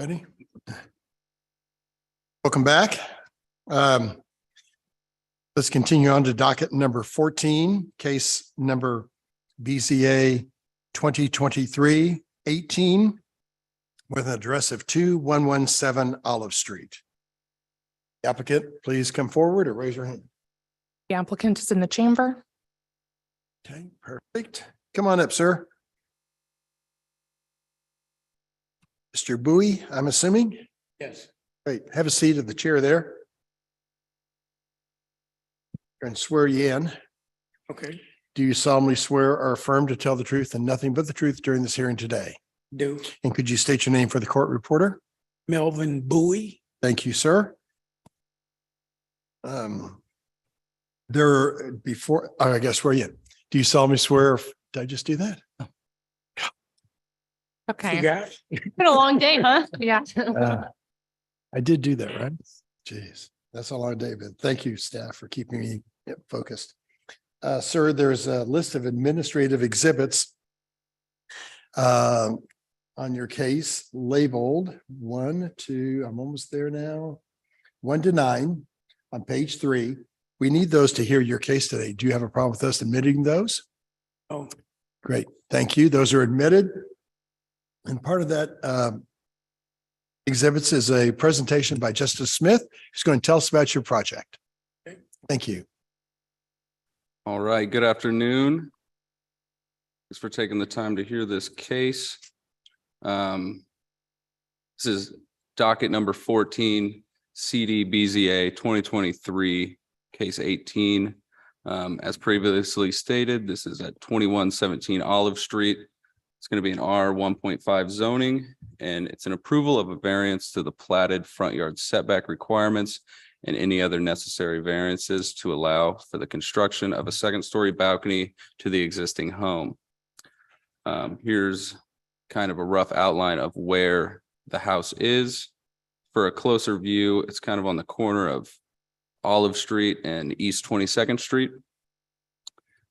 Speaker 1: Ready? Welcome back. Let's continue on to docket number 14, case number BZA 2023-18 with an address of 2117 Olive Street. Applicant, please come forward or raise your hand.
Speaker 2: The applicant is in the chamber.
Speaker 1: Okay, perfect. Come on up, sir. Mr. Bowie, I'm assuming?
Speaker 12: Yes.
Speaker 1: Great. Have a seat at the chair there. And swear you in.
Speaker 12: Okay,
Speaker 1: Do you solemnly swear or affirm to tell the truth and nothing but the truth during this hearing today?
Speaker 12: do.
Speaker 1: And could you state your name for the court reporter?
Speaker 12: Melvin Bowie.
Speaker 1: Thank you, sir. I guess where you, do you solemnly swear? Did I just do that?
Speaker 2: Okay.
Speaker 12: Forgot.
Speaker 3: Been a long day, huh?
Speaker 2: Yeah.
Speaker 1: I did do that, right? Jeez, that's a long day, but thank you, staff, for keeping me focused. Sir, there's a list of administrative exhibits on your case labeled 1, 2, I'm almost there now, 1 to 9 on page 3. We need those to hear your case today. Do you have a problem with us admitting those?
Speaker 12: Oh,
Speaker 1: Great, thank you. Those are admitted. And part of that exhibits is a presentation by Justice Smith, who's going to tell us about your project. Thank you.
Speaker 6: All right, good afternoon. Thanks for taking the time to hear this case. This is docket number 14, CD-BZA 2023, case 18. As previously stated, this is at 2117 Olive Street. It's going to be an R 1.5 zoning, and it's an approval of a variance to the platted front yard setback requirements and any other necessary variances to allow for the construction of a second-story balcony to the existing home. Here's kind of a rough outline of where the house is. For a closer view, it's kind of on the corner of Olive Street and East 22nd Street.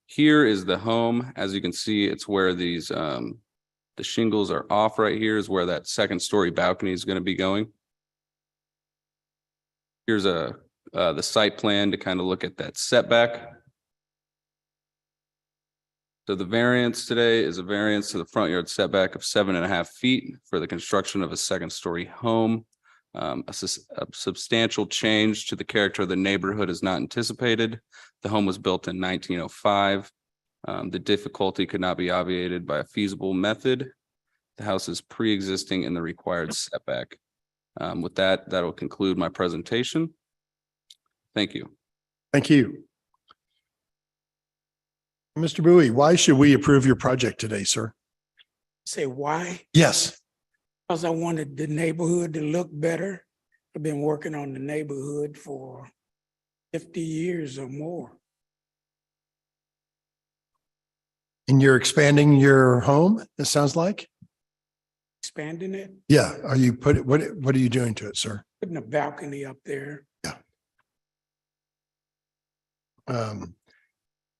Speaker 6: Here is the home. As you can see, it's where these the shingles are off. Right here is where that second-story balcony is going to be going. Here's the site plan to kind of look at that setback. So the variance today is a variance to the front yard setback of 7.5 feet for the construction of a second-story home. A substantial change to the character of the neighborhood is not anticipated. The home was built in 1905. The difficulty could not be obviated by a feasible method. The house is pre-existing in the required setback. With that, that'll conclude my presentation. Thank you.
Speaker 1: Thank you. Mr. Bowie, why should we approve your project today, sir?
Speaker 12: Say why?
Speaker 1: Yes.
Speaker 12: Because I wanted the neighborhood to look better. I've been working on the neighborhood for 50 years or more.
Speaker 1: And you're expanding your home, it sounds like?
Speaker 12: Expanding it,
Speaker 1: Yeah. Are you what are you doing to it, sir?
Speaker 12: putting a balcony up there.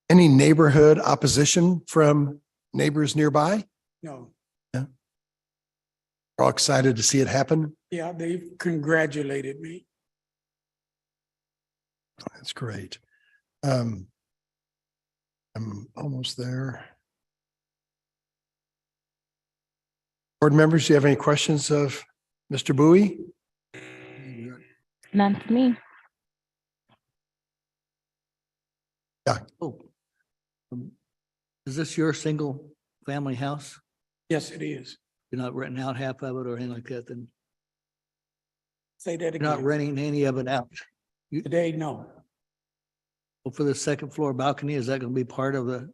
Speaker 1: Any neighborhood opposition from neighbors nearby?
Speaker 12: No,
Speaker 1: We're all excited to see it happen.
Speaker 12: yeah, they've congratulated me.
Speaker 1: That's great. I'm almost there. Board members, do you have any questions of Mr. Bowie?
Speaker 18: None for me.
Speaker 15: Oh. Is this your single family house?
Speaker 12: Yes, it is.
Speaker 15: You're not renting out half of it or anything like that, then?
Speaker 12: Say that
Speaker 15: You're not
Speaker 12: again.
Speaker 15: renting any of it out?
Speaker 12: Today, no.
Speaker 15: Well, for the second floor balcony, is that gonna be part of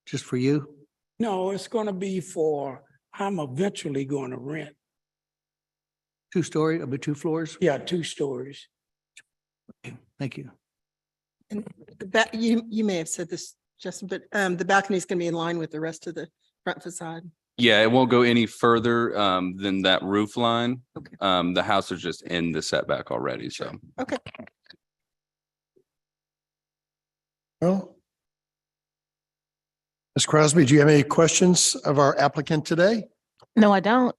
Speaker 15: just for you?
Speaker 12: No, it's gonna be I'm eventually going to rent.
Speaker 15: 2-story, it'll be 2 floors?
Speaker 12: Yeah, 2 stories.
Speaker 15: Thank you.
Speaker 7: And you may have said this, Justin, but the balcony is going to be in line with the rest of the front facade.
Speaker 6: Yeah, it won't go any further than that roof line. The house is just in the setback already, so.
Speaker 7: Okay.
Speaker 1: Well, Ms. Crosby, do you have any questions of our applicant today?
Speaker 3: No, I don't.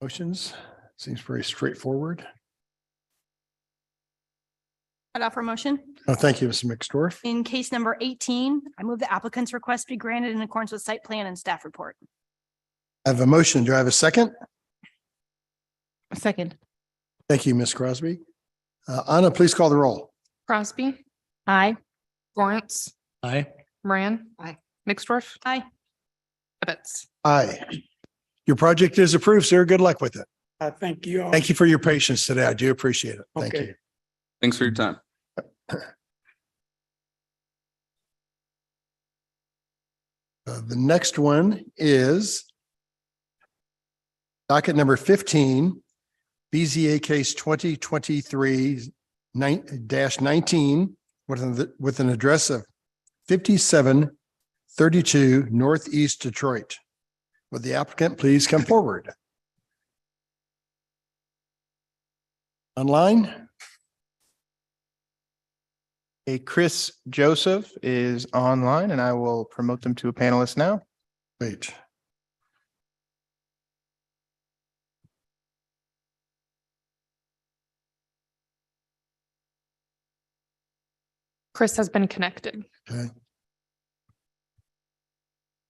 Speaker 1: Motions, seems very straightforward.
Speaker 3: I'd offer a motion.
Speaker 1: Oh, thank you, Mr. McStorff.
Speaker 3: In case number 18, I move the applicant's request be granted in accordance with site plan and staff report.
Speaker 1: I have a motion. Do I have a second?
Speaker 2: Second.
Speaker 1: Thank you, Ms. Crosby. Anna, please call the roll.
Speaker 2: Crosby,
Speaker 3: Aye.
Speaker 2: Lawrence,
Speaker 23: Aye.
Speaker 2: Moran.
Speaker 14: Aye.
Speaker 2: McStorff.
Speaker 3: Aye.
Speaker 2: Tibbetts.
Speaker 1: Aye. Your project is approved, sir. Good luck with it.
Speaker 12: Thank you.
Speaker 1: Thank you for your patience today. I do appreciate it. Thank
Speaker 12: Okay.
Speaker 1: you.
Speaker 6: Thanks for your time.
Speaker 1: The next one is docket number 15, BZA case 2023-19 with an address of 5732 Northeast Detroit. Would the applicant please come forward? Online?
Speaker 8: A Chris Joseph is online and I will promote them to a panelist now.
Speaker 1: Wait.
Speaker 2: Chris has been connected.
Speaker 1: Okay.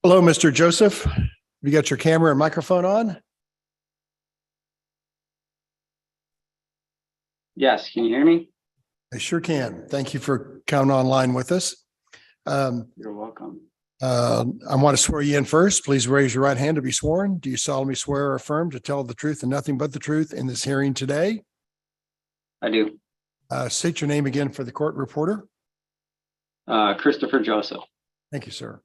Speaker 1: Hello, Mr. Joseph. You got your camera and microphone on?
Speaker 10: Yes, can you hear me?
Speaker 1: I sure can. Thank you for coming online with us.
Speaker 10: You're welcome.
Speaker 1: I want to swear you in first. Please raise your right hand to be sworn. Do you solemnly swear or affirm to tell the truth and nothing but the truth in this hearing today?
Speaker 10: I do.
Speaker 1: State your name again for the court reporter.
Speaker 10: Christopher Joseph.
Speaker 1: Thank you, sir.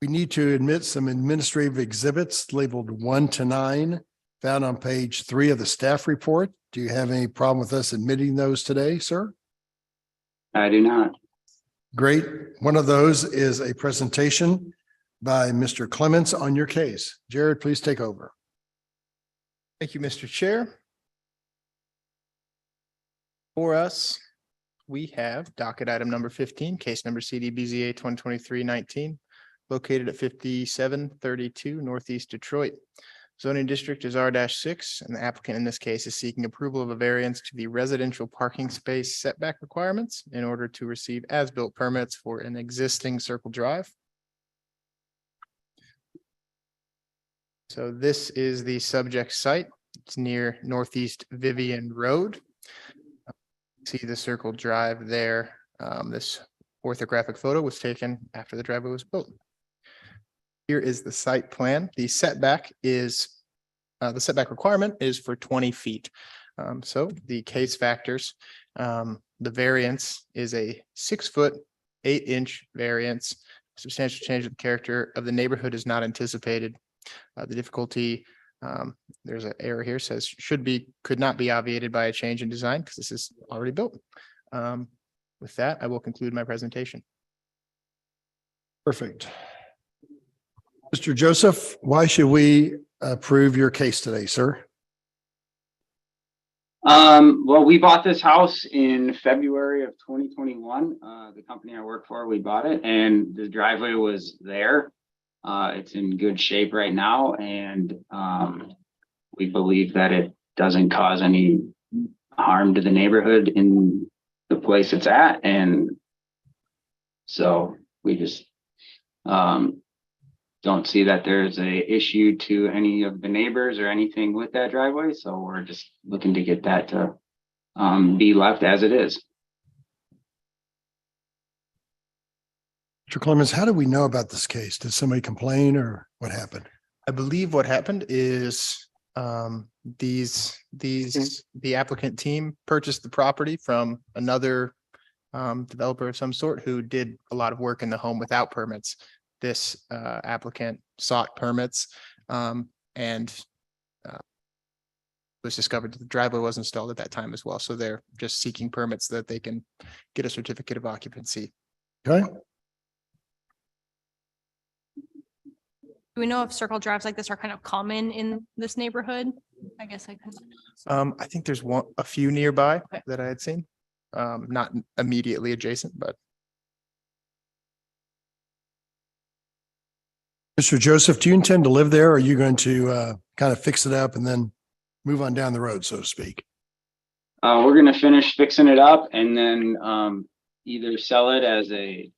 Speaker 1: We need to admit some administrative exhibits labeled 1 to 9 found on page 3 of the staff report. Do you have any problem with us admitting those today, sir?
Speaker 10: I do not.
Speaker 1: Great. One of those is a presentation by Mr. Clements on your case. Jared, please take over.
Speaker 8: Thank you, Mr. Chair. For us, we have docket item number 15, case number CDBZA 2023-19, located at 5732 Northeast Detroit. Zoning district is R-6, and the applicant in this case is seeking approval of a variance to the residential parking space setback requirements in order to receive as-built permits for an existing Circle Drive. So this is the subject site. It's near Northeast Vivian Road. See the Circle Drive there. This orthographic photo was taken after the driveway was built. Here is the site plan. The setback requirement is for 20 feet. So the case factors, the variance is a 6 foot, 8-inch variance. Substantial change of the character of the neighborhood is not anticipated. The difficulty, there's an error here, says could not be obviated by a change in design because this is already built. With that, I will conclude my presentation.
Speaker 1: Perfect. Mr. Joseph, why should we approve your case today, sir?
Speaker 10: Well, we bought this house in February of 2021. The company I work for, we bought it and the driveway was there. It's in good shape right now, and we believe that it doesn't cause any harm to the neighborhood in the place it's at. And so we just don't see that there's a issue to any of the neighbors or anything with that driveway. So we're just looking to get that to be left as it is.
Speaker 1: Mr. Clemens, how do we know about this case? Did somebody complain or what happened?
Speaker 8: I believe what happened is the applicant team purchased the property from another developer of some sort who did a lot of work in the home without permits. This applicant sought permits and was discovered that the driveway was installed at that time as well. So they're just seeking permits so that they can get a certificate of occupancy.
Speaker 1: Okay.
Speaker 3: Do we know if circle drives like this are kind of common in this neighborhood? I guess I could.
Speaker 8: I think there's a few nearby that I had seen, not immediately adjacent, but
Speaker 1: Mr. Joseph, do you intend to live there? Or are you going to kind of fix it up and then move on down the road, so to speak?
Speaker 10: We're gonna finish fixing it up and then either sell it as a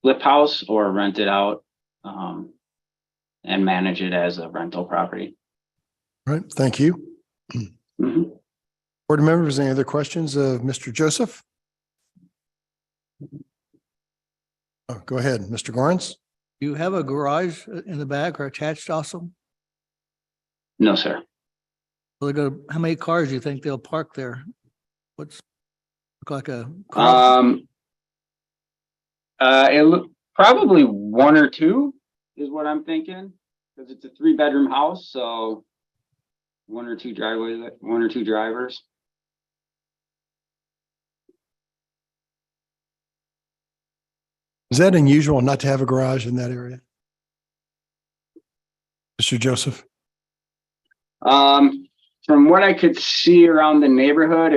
Speaker 10: flip house or rent it out and manage it as a rental property.
Speaker 1: All right, thank you.
Speaker 10: Mhm.
Speaker 1: Board members, any other questions of Mr. Joseph? Oh, go ahead, Mr. Gorens.
Speaker 15: Do you have a garage in the back or attached also?
Speaker 10: No, sir.
Speaker 15: Well, they're gonna, how many cars do you think they'll park there? What's, look like a?
Speaker 10: Probably one or two is what I'm thinking, because it's a 3-bedroom house, so one or two driveways, one or two drivers.
Speaker 1: Is that unusual not to have a garage in that area? Mr. Joseph?
Speaker 10: From what I could see around the neighborhood,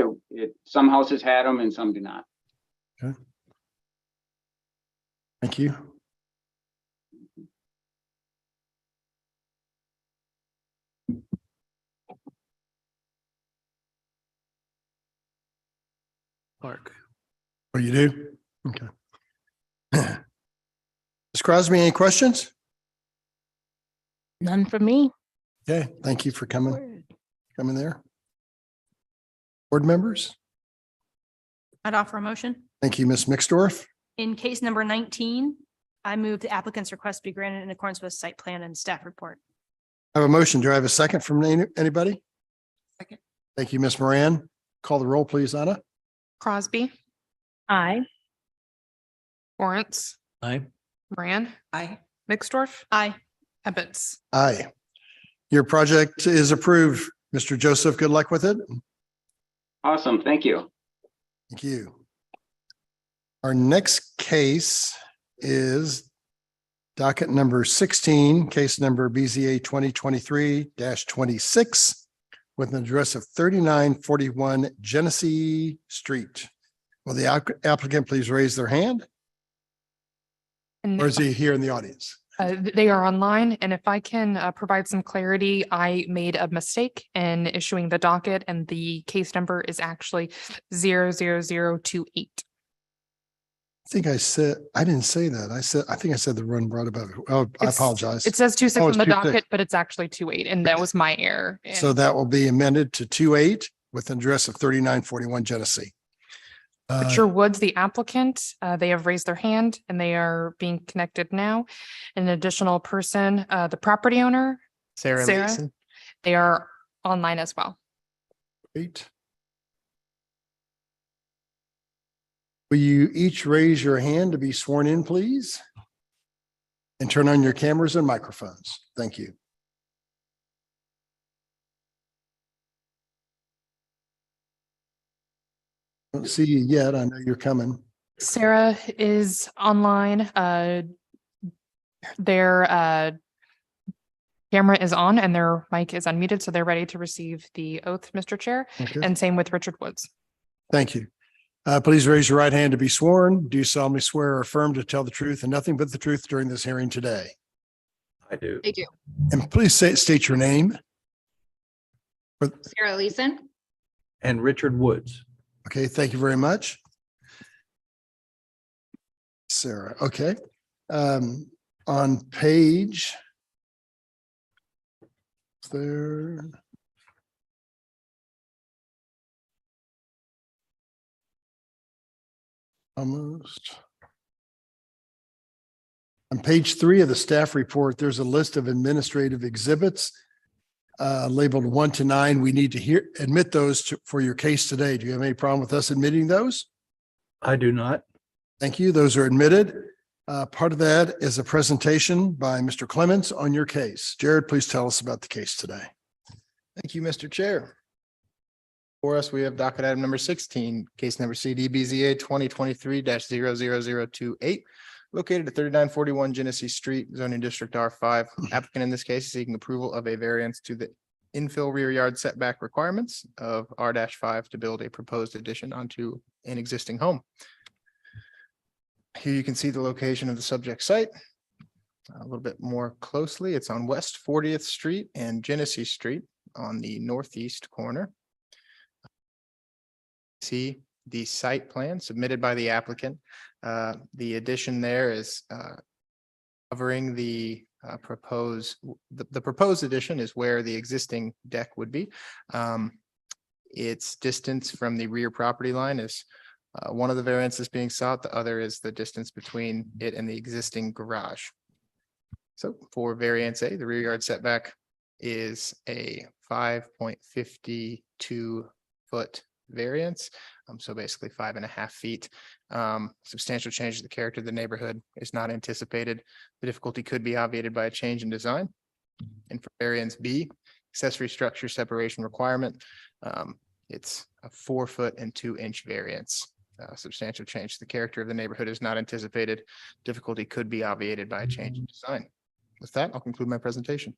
Speaker 10: some houses had them and some do not.
Speaker 1: Okay. Thank you.
Speaker 15: Park.
Speaker 1: Oh, you do? Okay. Ms. Crosby, any questions?
Speaker 3: None from me.
Speaker 1: Okay, thank you for coming there. Board members?
Speaker 3: I'd offer a motion.
Speaker 1: Thank you, Ms. Mixdorf.
Speaker 3: In case number 19, I move the applicant's request be granted in accordance with site plan and staff report.
Speaker 1: I have a motion. Do I have a second from anybody?
Speaker 3: Second.
Speaker 1: Thank you, Ms. Moran. Call the roll, please, Anna.
Speaker 2: Crosby,
Speaker 3: Aye.
Speaker 2: Lawrence,
Speaker 15: Aye.
Speaker 2: Moran,
Speaker 3: Aye.
Speaker 2: Mixdorf,
Speaker 3: Aye.
Speaker 2: Ebbets.
Speaker 1: Aye. Your project is approved. Mr. Joseph, good luck with it.
Speaker 10: Awesome, thank you.
Speaker 1: Thank you. Our next case is docket number 16, case number BZA 2023-26 with an address of 3941 Genesee Street. Will the applicant please raise their hand?
Speaker 2: And
Speaker 1: Or is he here in the audience?
Speaker 2: They are online, and if I can provide some clarity, I made a mistake in issuing the docket, and the case number is actually 00028.
Speaker 1: I think I didn't say that. I think I said the run brought about. Oh, I apologize.
Speaker 2: It says 26
Speaker 1: Oh,
Speaker 2: on
Speaker 1: it's
Speaker 2: the
Speaker 1: 26.
Speaker 2: docket, but it's actually 28, and that was my error.
Speaker 1: So that will be amended to 28 with an address of 3941 Genesee.
Speaker 2: Richard Woods, the applicant, they have raised their hand and they are being connected now. An additional person, the property owner,
Speaker 8: Sarah
Speaker 2: Sarah,
Speaker 8: Leeson.
Speaker 2: they are online as well.
Speaker 1: Great. Will you each raise your hand to be sworn in, please? And turn on your cameras and microphones. Thank you. Don't see you yet. I know you're coming.
Speaker 2: Sarah is online. Their camera is on and their mic is unmuted, so they're ready to receive the oath, Mr. Chair.
Speaker 1: Okay.
Speaker 2: And same with Richard Woods.
Speaker 1: Thank you. Please raise your right hand to be sworn. Do you solemnly swear or affirm to tell the truth and nothing but the truth during this hearing today?
Speaker 5: I do.
Speaker 11: I do.
Speaker 1: And please state your name.
Speaker 11: Sarah Leeson.
Speaker 5: And Richard Woods.
Speaker 1: Okay, thank you very much. Sarah, okay. On page there. Almost. On page 3 of the staff report, there's a list of administrative exhibits labeled 1 to 9. We need to admit those for your case today. Do you have any problem with us admitting those?
Speaker 5: I do not.
Speaker 1: Thank you. Those are admitted. Part of that is a presentation by Mr. Clements on your case. Jared, please tell us about the case today.
Speaker 8: Thank you, Mr. Chair. For us, we have docket item number 16, case number CDBZA 2023-00028, located at 3941 Genesee Street, zoning district R5. Applicant in this case is seeking approval of a variance to the infill rear yard setback requirements of R-5 to build a proposed addition onto an existing home. Here you can see the location of the subject site. a little bit more closely. It's on West 40th Street and Genesee Street on the northeast corner. See the site plan submitted by the applicant. The addition there is covering the proposed addition is where the existing deck would be. Its distance from the rear property line is one of the variances being sought. The other is the distance between it and the existing garage. So for variance A, the rear yard setback is a 5.52 foot variance. So basically 5.5 feet. Substantial change to the character of the neighborhood is not anticipated. The difficulty could be obviated by a change in design. And for variance B, accessory structure separation requirement, it's a 4 foot and 2 inch variance. Substantial change to the character of the neighborhood is not anticipated. Difficulty could be obviated by a change in design. With that, I'll conclude my presentation.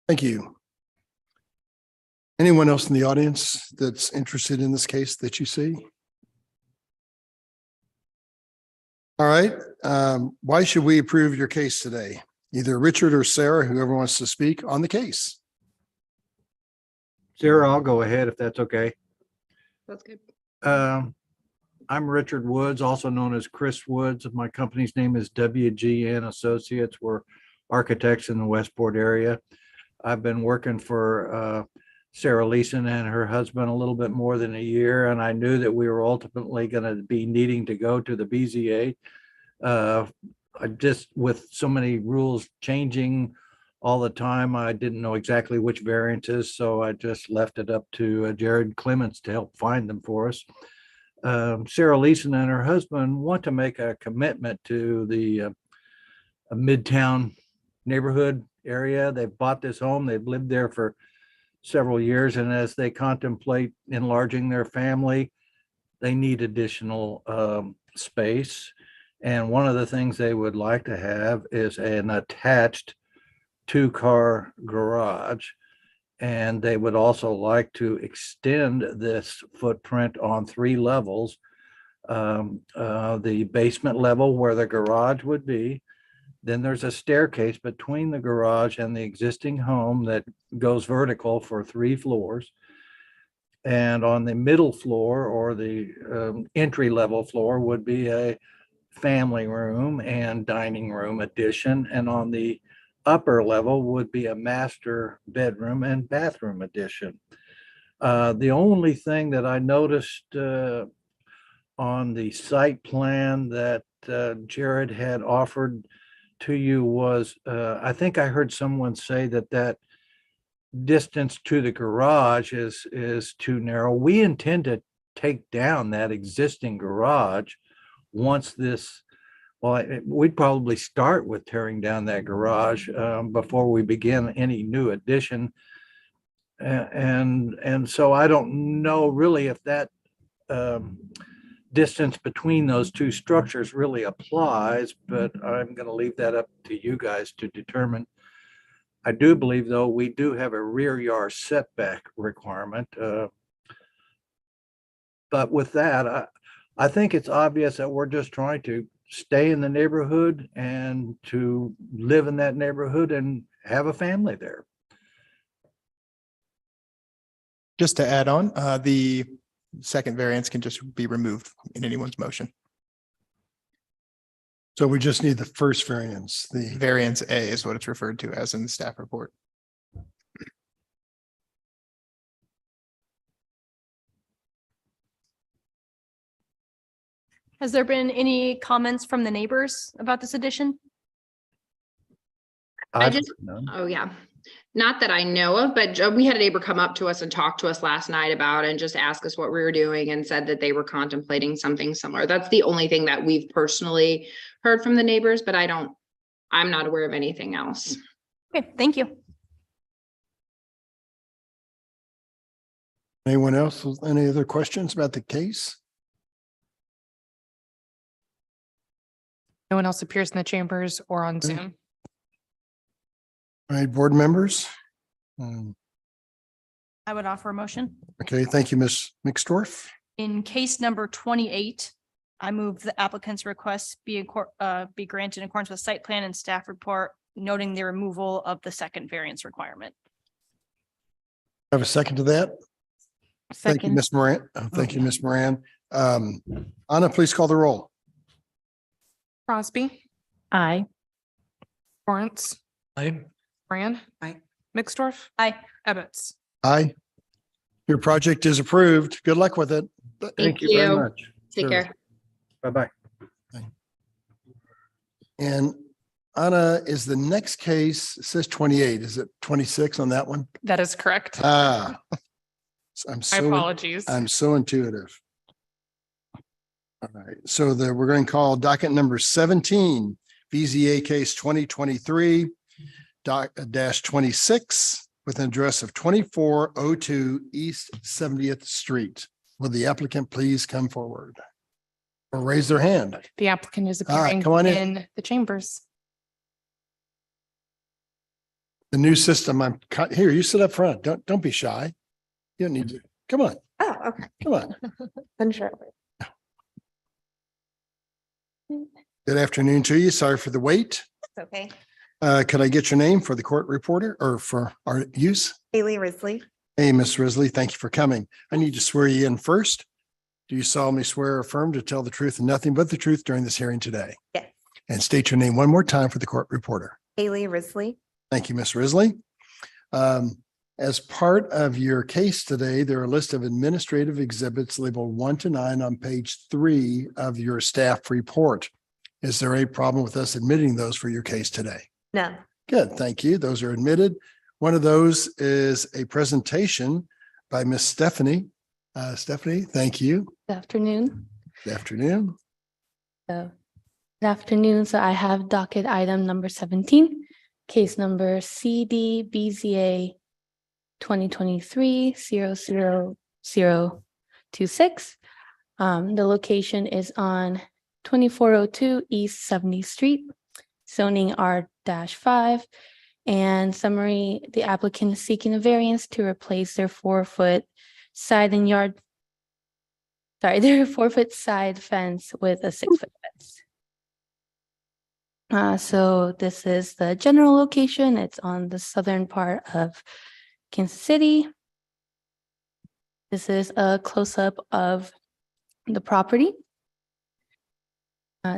Speaker 1: Thank you. Anyone else in the audience that's interested in this case that you see? All right. Why should we approve your case today? Either Richard or Sarah, whoever wants to speak on the case.
Speaker 5: Sarah, I'll go ahead if that's okay.
Speaker 2: That's good.
Speaker 5: I'm Richard Woods, also known as Chris Woods. My company's name is WGN Associates. We're architects in the Westport area. I've been working for Sarah Leeson and her husband a little bit more than a year, and I knew that we were ultimately going to be needing to go to the BZA. I just, with so many rules changing all the time, I didn't know exactly which variances, so I just left it up to Jared Clements to help find them for us. Sarah Leeson and her husband want to make a commitment to the a Midtown neighborhood area. They've bought this home. They've lived there for several years, and as they contemplate enlarging their family, they need additional space. And one of the things they would like to have is an attached 2-car garage. And they would also like to extend this footprint on 3 levels. The basement level where the garage would be. Then there's a staircase between the garage and the existing home that goes vertical for 3 floors. And on the middle floor, or the entry level floor, would be a family room and dining room addition. And on the upper level would be a master bedroom and bathroom addition. The only thing that I noticed on the site plan that Jared had offered to you was, I think I heard someone say that distance to the garage is too narrow. We intend to take down that existing garage once this, well, we'd probably start with tearing down that garage before we begin any new addition. And so I don't know really if that distance between those 2 structures really applies, but I'm going to leave that up to you guys to determine. I do believe, though, we do have a rear yard setback requirement. But with that, I think it's obvious that we're just trying to stay in the neighborhood and to live in that neighborhood and have a family there.
Speaker 8: Just to add on, the second variance can just be removed in anyone's motion.
Speaker 1: So we just need the first variance. The
Speaker 8: Variance A is what it's referred to as in the staff report.
Speaker 3: Has there been any comments from the neighbors about this addition?
Speaker 11: I just, oh yeah, not that I know of, but we had a neighbor come up to us and talk to us last night about it and just ask us what we were doing and said that they were contemplating something similar. That's the only thing that we've personally heard from the neighbors, but I'm not aware of anything else.
Speaker 3: Okay, thank you.
Speaker 1: Anyone else with any other questions about the case?
Speaker 2: No one else appears in the chambers or on Zoom.
Speaker 1: All right, board members.
Speaker 3: I would offer a motion.
Speaker 1: Okay, thank you, Ms. Mixdorf.
Speaker 3: In case number 28, I move the applicant's request be granted in accordance with site plan and staff report, noting the removal of the second variance requirement.
Speaker 1: Have a second to that? Thank you,
Speaker 2: Second.
Speaker 1: Ms. Moran. Thank you, Ms. Moran. Anna, please call the roll.
Speaker 2: Crosby,
Speaker 14: Aye.
Speaker 2: Lawrence,
Speaker 12: Aye.
Speaker 2: Fran.
Speaker 7: Aye.
Speaker 2: Mixdorf.
Speaker 3: Aye.
Speaker 2: Ebbets.
Speaker 1: Aye. Your project is approved. Good luck with it.
Speaker 11: Thank
Speaker 5: you very
Speaker 11: you.
Speaker 5: much.
Speaker 11: Take care.
Speaker 5: Bye-bye.
Speaker 1: And Anna, is the next case, it says 28, is it 26 on that one?
Speaker 2: That is correct.
Speaker 1: Ah. I'm
Speaker 2: My
Speaker 1: so,
Speaker 2: apologies.
Speaker 1: I'm so intuitive. All right, so we're going to call docket number 17, BZA case 2023 -26 with an address of 2402 East 70th Street. Will the applicant please come forward or raise their hand?
Speaker 2: The applicant is
Speaker 1: All right,
Speaker 2: appearing
Speaker 1: come on in.
Speaker 2: in the chambers.
Speaker 1: The new system, here, you sit up front. Don't be shy. You don't need to. Come on,
Speaker 13: Oh, okay.
Speaker 1: come on.
Speaker 13: Then sure.
Speaker 1: Good afternoon to you. Sorry for the wait.
Speaker 13: It's okay.
Speaker 1: Could I get your name for the court reporter or for our use?
Speaker 13: Haley Risley.
Speaker 1: Hey, Miss Risley, thank you for coming. I need to swear you in first. Do you solemnly swear or affirm to tell the truth and nothing but the truth during this hearing today?
Speaker 13: Yes.
Speaker 1: And state your name one more time for the court reporter.
Speaker 13: Haley Risley.
Speaker 1: Thank you, Miss Risley. As part of your case today, there are a list of administrative exhibits labeled 1 to 9 on page 3 of your staff report. Is there a problem with us admitting those for your case today?
Speaker 13: No.
Speaker 1: Good, thank you. Those are admitted. One of those is a presentation by Miss Stephanie. Stephanie, thank you.
Speaker 18: Good afternoon.
Speaker 1: Good afternoon.
Speaker 18: Good afternoon. So I have docket item number 17, case number CDBZA 2023-00026. The location is on 2402 East 70th Street, zoning R-5. And summary, the applicant is seeking a variance to replace their 4-foot side and yard, their 4-foot side fence with a 6-foot fence. So this is the general location. It's on the southern part of Kansas City. This is a close-up of the property.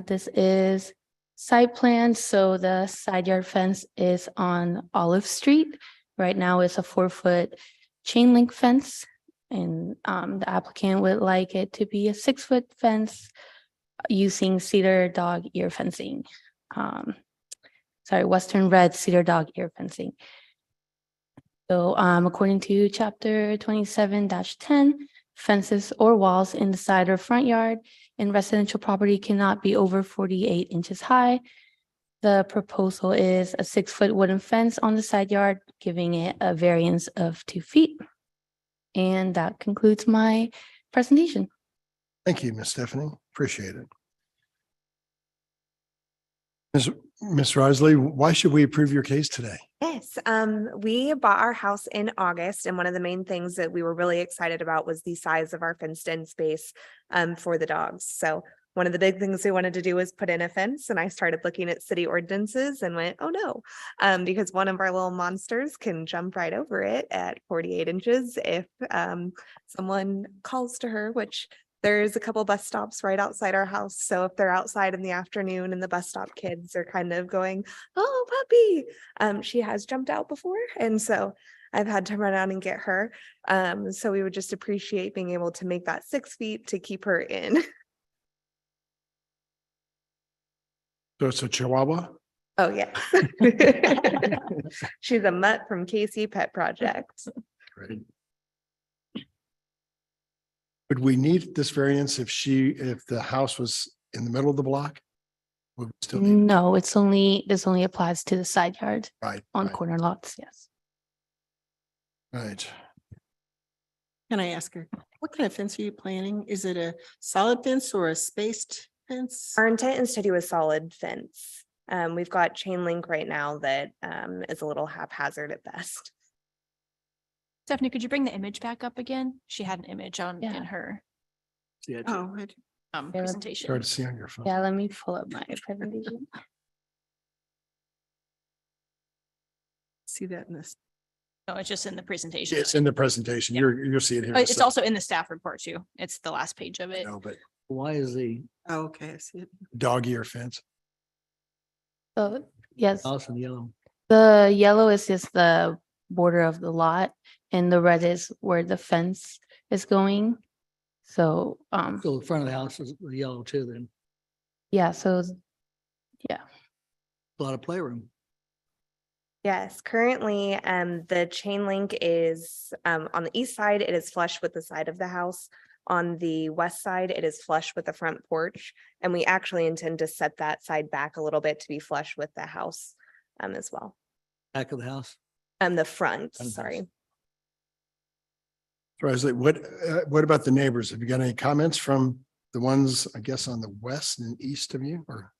Speaker 18: This is site plan. So the side yard fence is on Olive Street. Right now it's a 4-foot chain link fence. And the applicant would like it to be a 6-foot fence using cedar dog ear fencing. Western red cedar dog ear fencing. So according to chapter 27-10, fences or walls in the side or front yard in residential property cannot be over 48 inches high. The proposal is a 6-foot wooden fence on the side yard, giving it a variance of 2 feet. And that concludes my presentation.
Speaker 1: Thank you, Miss Stephanie. Appreciate it. Miss Risley, why should we approve your case today?
Speaker 13: Yes, we bought our house in August, and one of the main things that we were really excited about was the size of our fenced-in space for the dogs. So one of the big things we wanted to do was put in a fence, and I started looking at city ordinances and went, oh no, because one of our little monsters can jump right over it at 48 inches if someone calls to her, which there's a couple bus stops right outside our house. So if they're outside in the afternoon and the bus stop kids are kind of going, oh, puppy, she has jumped out before. And so I've had to run out and get her. So we would just appreciate being able to make that 6 feet to keep her in.
Speaker 1: So it's a Chihuahua?
Speaker 13: Oh, yes. She's a mutt from KC Pet Project.
Speaker 1: Great. Would we need this variance if the house was in the middle of the block? Would we still need?
Speaker 18: No, this only applies to the side yard
Speaker 1: Right.
Speaker 18: on
Speaker 1: right,
Speaker 18: corner lots, yes.
Speaker 1: Right.
Speaker 7: Can I ask her, what kind of fence are you planning? Is it a solid fence or a spaced fence?
Speaker 13: Our intent is to do a solid fence. We've got chain link right now that is a little haphazard at best.
Speaker 3: Stephanie, could you bring the image back up again? She had an image on in her.
Speaker 7: Oh,
Speaker 3: presentation.
Speaker 1: Hard to see on your phone.
Speaker 18: Yeah, let me pull up my presentation.
Speaker 7: See that in this.
Speaker 3: No, it's just in the presentation.
Speaker 1: It's in the presentation. You'll see it here. in a
Speaker 3: It's
Speaker 1: second.
Speaker 3: also in the staff report too. It's the last page of it.
Speaker 1: No, but
Speaker 15: Why is the
Speaker 7: Oh, okay, I see it.
Speaker 1: dog ear fence.
Speaker 18: So, yes,
Speaker 15: house in yellow?
Speaker 18: the yellow is just the border of the lot and the red is where the fence is going. So,
Speaker 15: So the front of the house is the yellow too, then.
Speaker 18: yeah, so, yeah.
Speaker 15: A lot of playroom.
Speaker 13: Yes, currently, the chain link is, on the east side, it is flush with the side of the house. On the west side, it is flush with the front porch, and we actually intend to set that side back a little bit to be flush with the house, as well.
Speaker 15: Back of the house.
Speaker 13: The front,
Speaker 15: Front house.
Speaker 13: sorry.
Speaker 1: Rosalie, what about the neighbors? Have you got any comments from the ones, I guess, on the west and east of you or?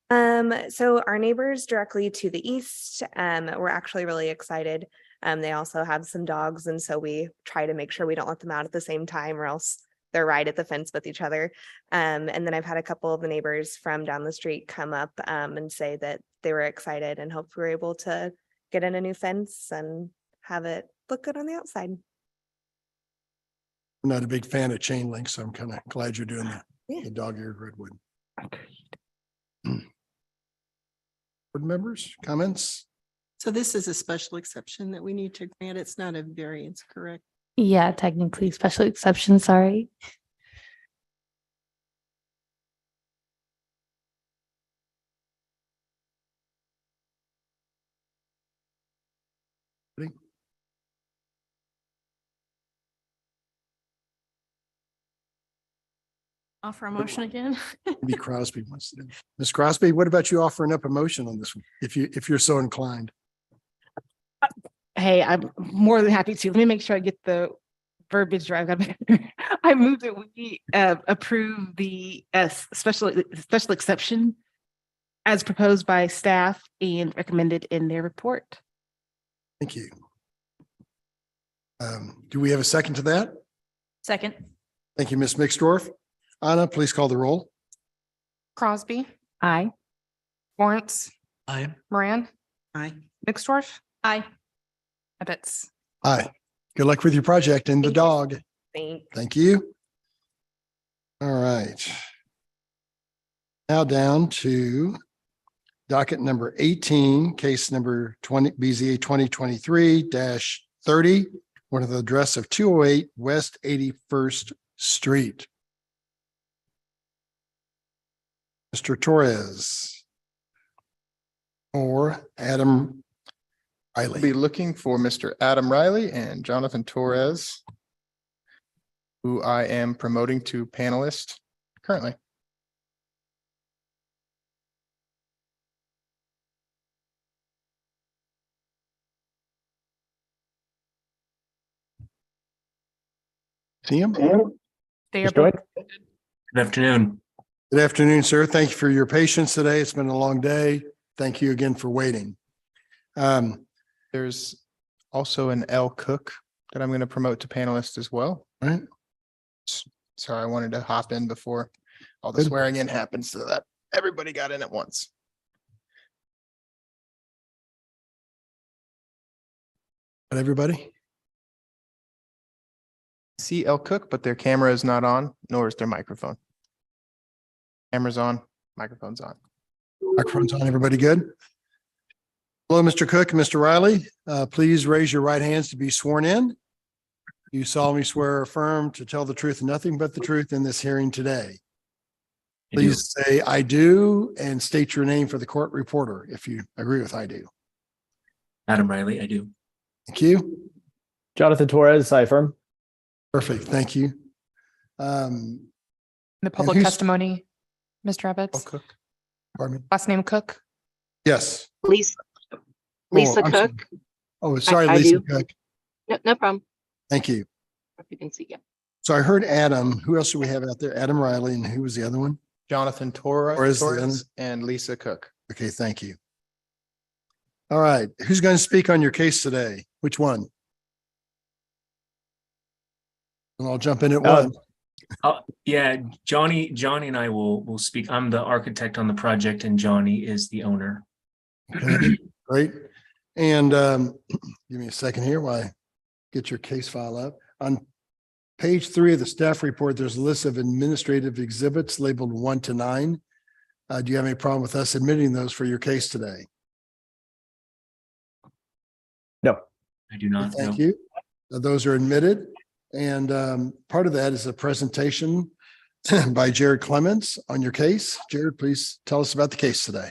Speaker 13: So our neighbors directly to the east, we're actually really excited. They also have some dogs, and so we try to make sure we don't let them out at the same time or else they're right at the fence with each other. And then I've had a couple of the neighbors from down the street come up and say that they were excited and hoped we were able to get in a new fence and have it look good on the outside.
Speaker 1: I'm not a big fan of chain link, so I'm kind of glad you're doing
Speaker 13: Yeah.
Speaker 1: the dog-eared redwood. Board members, comments?
Speaker 7: So this is a special exception that we need to grant. It's not a variance, correct?
Speaker 18: Yeah, technically special exception, sorry.
Speaker 3: Offer a motion again.
Speaker 1: Maybe Crosby wants to. Ms. Crosby, what about you offering up a motion on this one, if you're so inclined?
Speaker 14: Hey, I'm more than happy to. Let me make sure I get the verbiage right. I move that we approve the special exception as proposed by staff and recommended in their report.
Speaker 1: Thank you. Do we have a second to that?
Speaker 3: Second.
Speaker 1: Thank you, Ms. Mixdorf. Anna, please call the roll.
Speaker 2: Crosby,
Speaker 14: Aye.
Speaker 2: Lawrence,
Speaker 15: Aye.
Speaker 2: Moran,
Speaker 7: Aye.
Speaker 2: Mixdorf,
Speaker 3: Aye.
Speaker 2: Ebbets.
Speaker 1: Aye. Good luck with your project and the dog.
Speaker 13: Thanks.
Speaker 1: Thank you. All right. Now down to docket number 18, case number 20, BZA 2023-30, one of the address of 208 West 81st Street. Mr. Torres or Adam
Speaker 8: I'll
Speaker 1: Riley.
Speaker 8: be looking for Mr. Adam Riley and Jonathan Torres, who I am promoting to panelist currently.
Speaker 1: See him?
Speaker 2: They are both
Speaker 16: Good afternoon.
Speaker 1: Good afternoon, sir. Thank you for your patience today. It's been a long day. Thank you again for waiting.
Speaker 8: There's also an L Cook that I'm going to promote to panelist as well.
Speaker 1: Right.
Speaker 8: Sorry, I wanted to hop in before all the
Speaker 1: Good.
Speaker 8: swearing in happens so that everybody got in at once.
Speaker 1: But everybody?
Speaker 8: See L Cook, but their camera is not on, nor is their microphone. Camera's on, microphone's on.
Speaker 1: Microphone's on. Everybody good? Hello, Mr. Cook and Mr. Riley. Please raise your right hands to be sworn in. You solemnly swear or affirm to tell the truth and nothing but the truth in this hearing today. Please say I do and state your name for the court reporter if you agree with I do.
Speaker 16: Adam Riley, I do.
Speaker 1: Thank you.
Speaker 16: Jonathan Torres, I affirm.
Speaker 1: Perfect. Thank you.
Speaker 2: the public
Speaker 1: who's-
Speaker 2: testimony. Mr.
Speaker 1: Oh,
Speaker 2: Ebbets,
Speaker 1: Cook. Pardon me.
Speaker 2: last name Cook.
Speaker 1: Yes.
Speaker 19: Lisa
Speaker 1: Oh, I'm sorry.
Speaker 19: Cook.
Speaker 1: Oh, sorry,
Speaker 19: I
Speaker 1: Lisa
Speaker 19: do.
Speaker 1: Cook.
Speaker 19: No problem.
Speaker 1: Thank you.
Speaker 19: If you can see, yeah.
Speaker 1: So I heard Adam. Who else do we have out there? Adam Riley, and who was the other one?
Speaker 8: Jonathan
Speaker 1: Torres,
Speaker 8: Torres,
Speaker 1: the
Speaker 8: Torres and Lisa Cook.
Speaker 1: Okay, thank you. All right, who's going to speak on your case today? Which one? And I'll jump in at one.
Speaker 16: Yeah, Johnny and I will speak. I'm the architect on the project and Johnny is the owner.
Speaker 1: Okay, great. And give me a second here while I get your case file up. On page 3 of the staff report, there's a list of administrative exhibits labeled 1 to 9. Do you have any problem with us admitting those for your case today?
Speaker 16: No. I do not.
Speaker 1: Thank
Speaker 16: no.
Speaker 1: you. Those are admitted. And part of that is a presentation by Jared Clemens on your case. Jared, please tell us about the case today.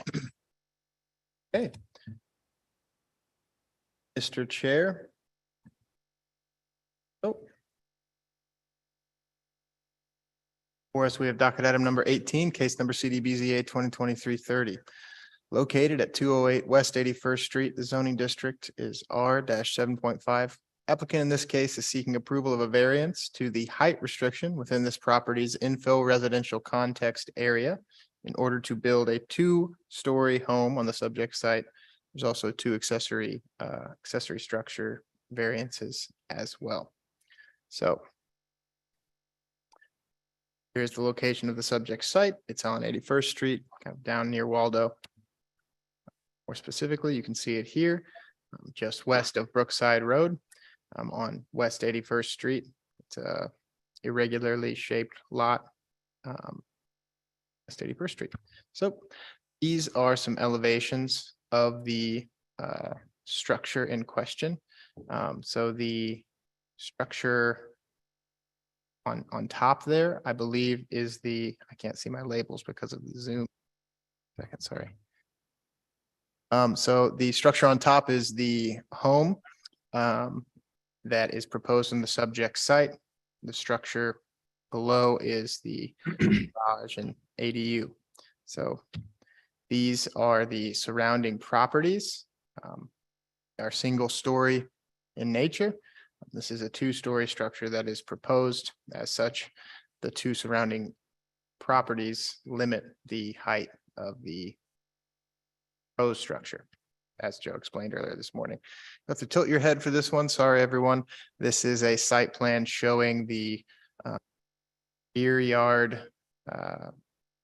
Speaker 8: Okay. Mr. Chair. Oh. For us, we have docket item number 18, case number CDBZA 2023-30. Located at 208 West 81st Street, the zoning district is R-7.5. Applicant in this case is seeking approval of a variance to the height restriction within this property's infill residential context area in order to build a 2-story home on the subject site. There's also 2 accessory structure variances as well. So here's the location of the subject site. It's on 81st Street, kind of down near Waldo. More specifically, you can see it here, just west of Brookside Road. On West 81st Street. It's a irregularly shaped lot. West 81st Street. So these are some elevations of the structure in question. So the structure on top there, I believe, is I can't see my labels because of the zoom. Second, sorry. So the structure on top is the home. That is proposed in the subject site. The structure below is the garage and ADU. So these are the surrounding properties. Are single story in nature. This is a 2-story structure that is proposed. As such, the 2 surrounding properties limit the height of the proposed structure, as Joe explained earlier this morning. You have to tilt your head for this one. Sorry, everyone. This is a site plan showing the rear yard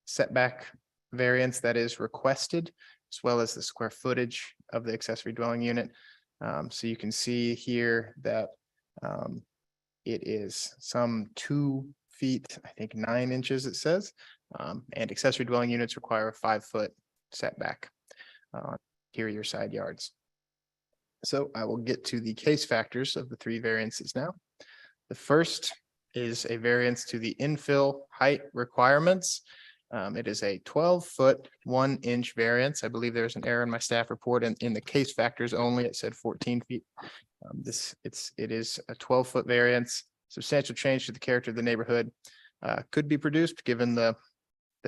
Speaker 8: setback variance that is requested, as well as the square footage of the accessory dwelling unit. So you can see here that it is some 2 feet, I think 9 inches it says, and accessory dwelling units require a 5-foot setback on interior side yards. So I will get to the case factors of the 3 variances now. The first is a variance to the infill height requirements. It is a 12-foot 1-inch variance. I believe there's an error in my staff report, and in the case factors only, it said 14 feet. It is a 12-foot variance. Substantial change to the character of the neighborhood could be produced given the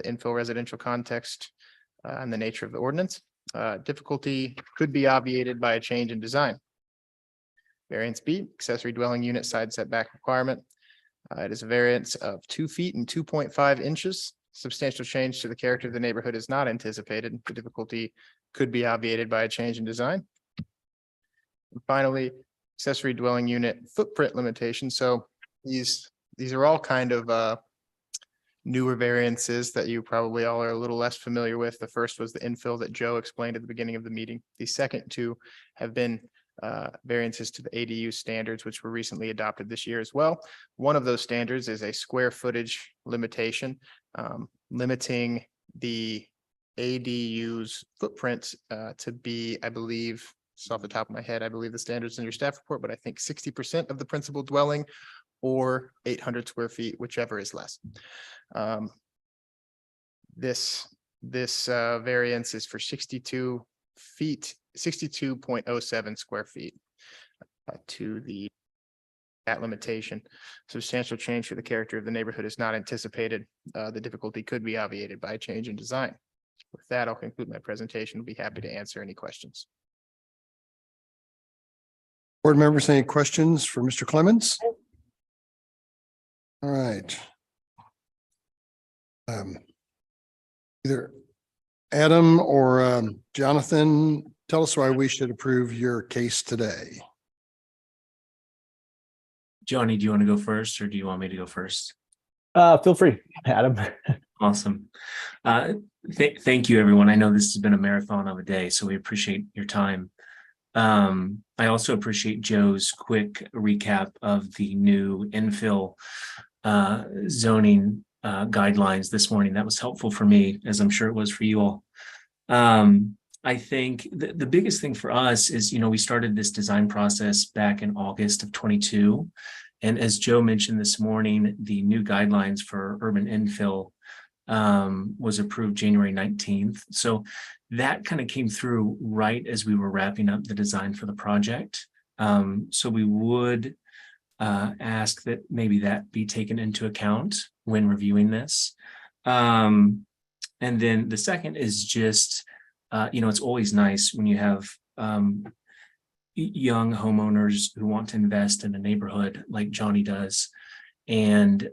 Speaker 8: infill residential context and the nature of the ordinance. Difficulty could be obviated by a change in design. Variance B, accessory dwelling unit side setback requirement. It is a variance of 2 feet and 2.5 inches. Substantial change to the character of the neighborhood is not anticipated. The difficulty could be obviated by a change in design. And finally, accessory dwelling unit footprint limitation. So these are all kind of newer variances that you probably all are a little less familiar with. The first was the infill that Joe explained at the beginning of the meeting. The second 2 have been variances to the ADU standards, which were recently adopted this year as well. One of those standards is a square footage limitation, limiting the ADU's footprint to be, I believe, just off the top of my head, I believe the standards in your staff report, but I think 60% of the principal dwelling or 800 square feet, whichever is less. This variance is for 62 feet, 62.07 square feet to that limitation. Substantial change to the character of the neighborhood is not anticipated. The difficulty could be obviated by a change in design. With that, I'll conclude my presentation. I'll be happy to answer any questions.
Speaker 1: Board members, any questions for Mr. Clemens? All right. Either Adam or Jonathan, tell us why we should approve your case today.
Speaker 16: Johnny, do you want to go first or do you want me to go first?
Speaker 9: Feel free, Adam.
Speaker 16: Awesome. Thank you, everyone. I know this has been a marathon of a day, so we appreciate your time. I also appreciate Joe's quick recap of the new infill zoning guidelines this morning. That was helpful for me, as I'm sure it was for you all. I think the biggest thing for us is, we started this design process back in August of 22. And as Joe mentioned this morning, the new guidelines for urban infill was approved January 19th. So that kind of came through right as we were wrapping up the design for the project. So we would ask that maybe that be taken into account when reviewing this. And then the second is just, it's always nice when you have young homeowners who want to invest in a neighborhood like Johnny does, and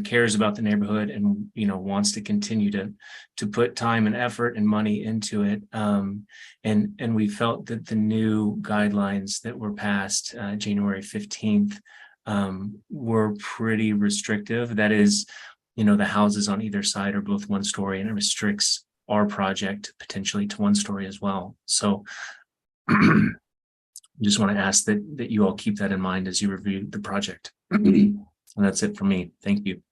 Speaker 16: cares about the neighborhood, and wants to continue to put time and effort and money into it. And we felt that the new guidelines that were passed January 15th were pretty restrictive. That is, the houses on either side are both 1 story, and it restricts our project potentially to 1 story as well. So just want to ask that you all keep that in mind as you review the project. And that's it for me. Thank you.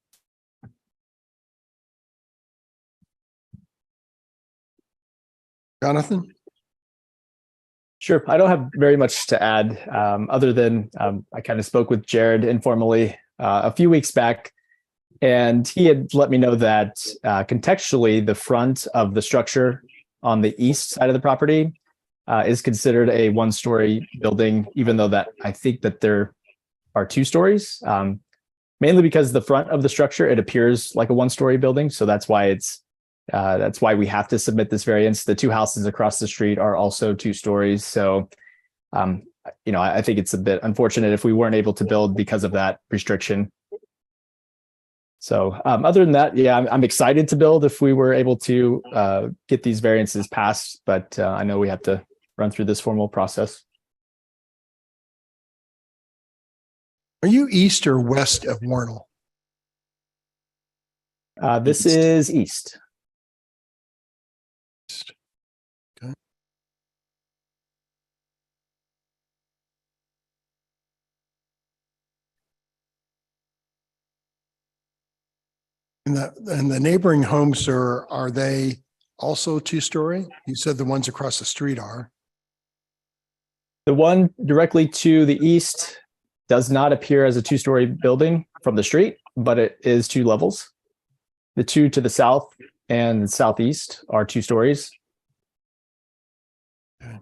Speaker 1: Jonathan?
Speaker 9: Sure. I don't have very much to add, other than I kind of spoke with Jared informally a few weeks back, and he had let me know that contextually, the front of the structure on the east side of the property is considered a 1-story building, even though that I think that there are 2 stories, mainly because the front of the structure, it appears like a 1-story building. So that's why that's why we have to submit this variance. The 2 houses across the street are also 2 stories. So, I think it's a bit unfortunate if we weren't able to build because of that restriction. So other than that, yeah, I'm excited to build if we were able to get these variances passed, but I know we have to run through this formal process.
Speaker 1: Are you east or west of Warnell?
Speaker 9: This is east.
Speaker 1: Okay. And the neighboring homes, sir, are they also 2-story? You said the ones across the street are.
Speaker 9: The one directly to the east does not appear as a 2-story building from the street, but it is 2 levels. The 2 to the south and southeast are 2 stories.
Speaker 1: Okay.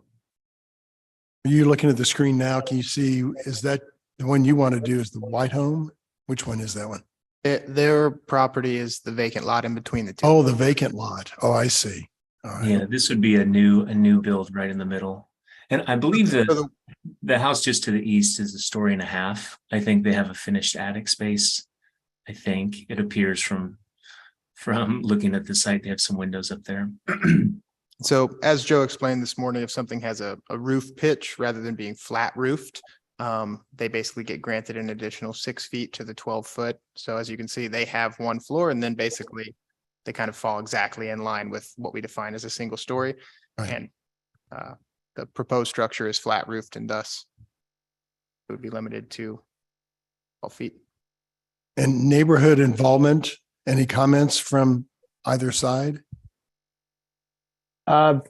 Speaker 1: Are you looking at the screen now? Can you see, is that the one you want to do is the white home? Which one is that one?
Speaker 8: Their property is the vacant lot in between the 2.
Speaker 1: Oh, the vacant lot. Oh, I see. All right.
Speaker 16: Yeah, this would be a new build right in the middle. And I believe that the house just to the east is 1.5 stories. I think they have a finished attic space. I think it appears from looking at the site, they have some windows up there.
Speaker 8: So as Joe explained this morning, if something has a roof pitch rather than being flat roofed, they basically get granted an additional 6 feet to the 12 foot. So as you can see, they have 1 floor, and then basically they kind of fall exactly in line with what we define as a single story.
Speaker 1: Right.
Speaker 8: And the proposed structure is flat roofed, and thus it would be limited to 12 feet.
Speaker 1: And neighborhood involvement, any comments from either side?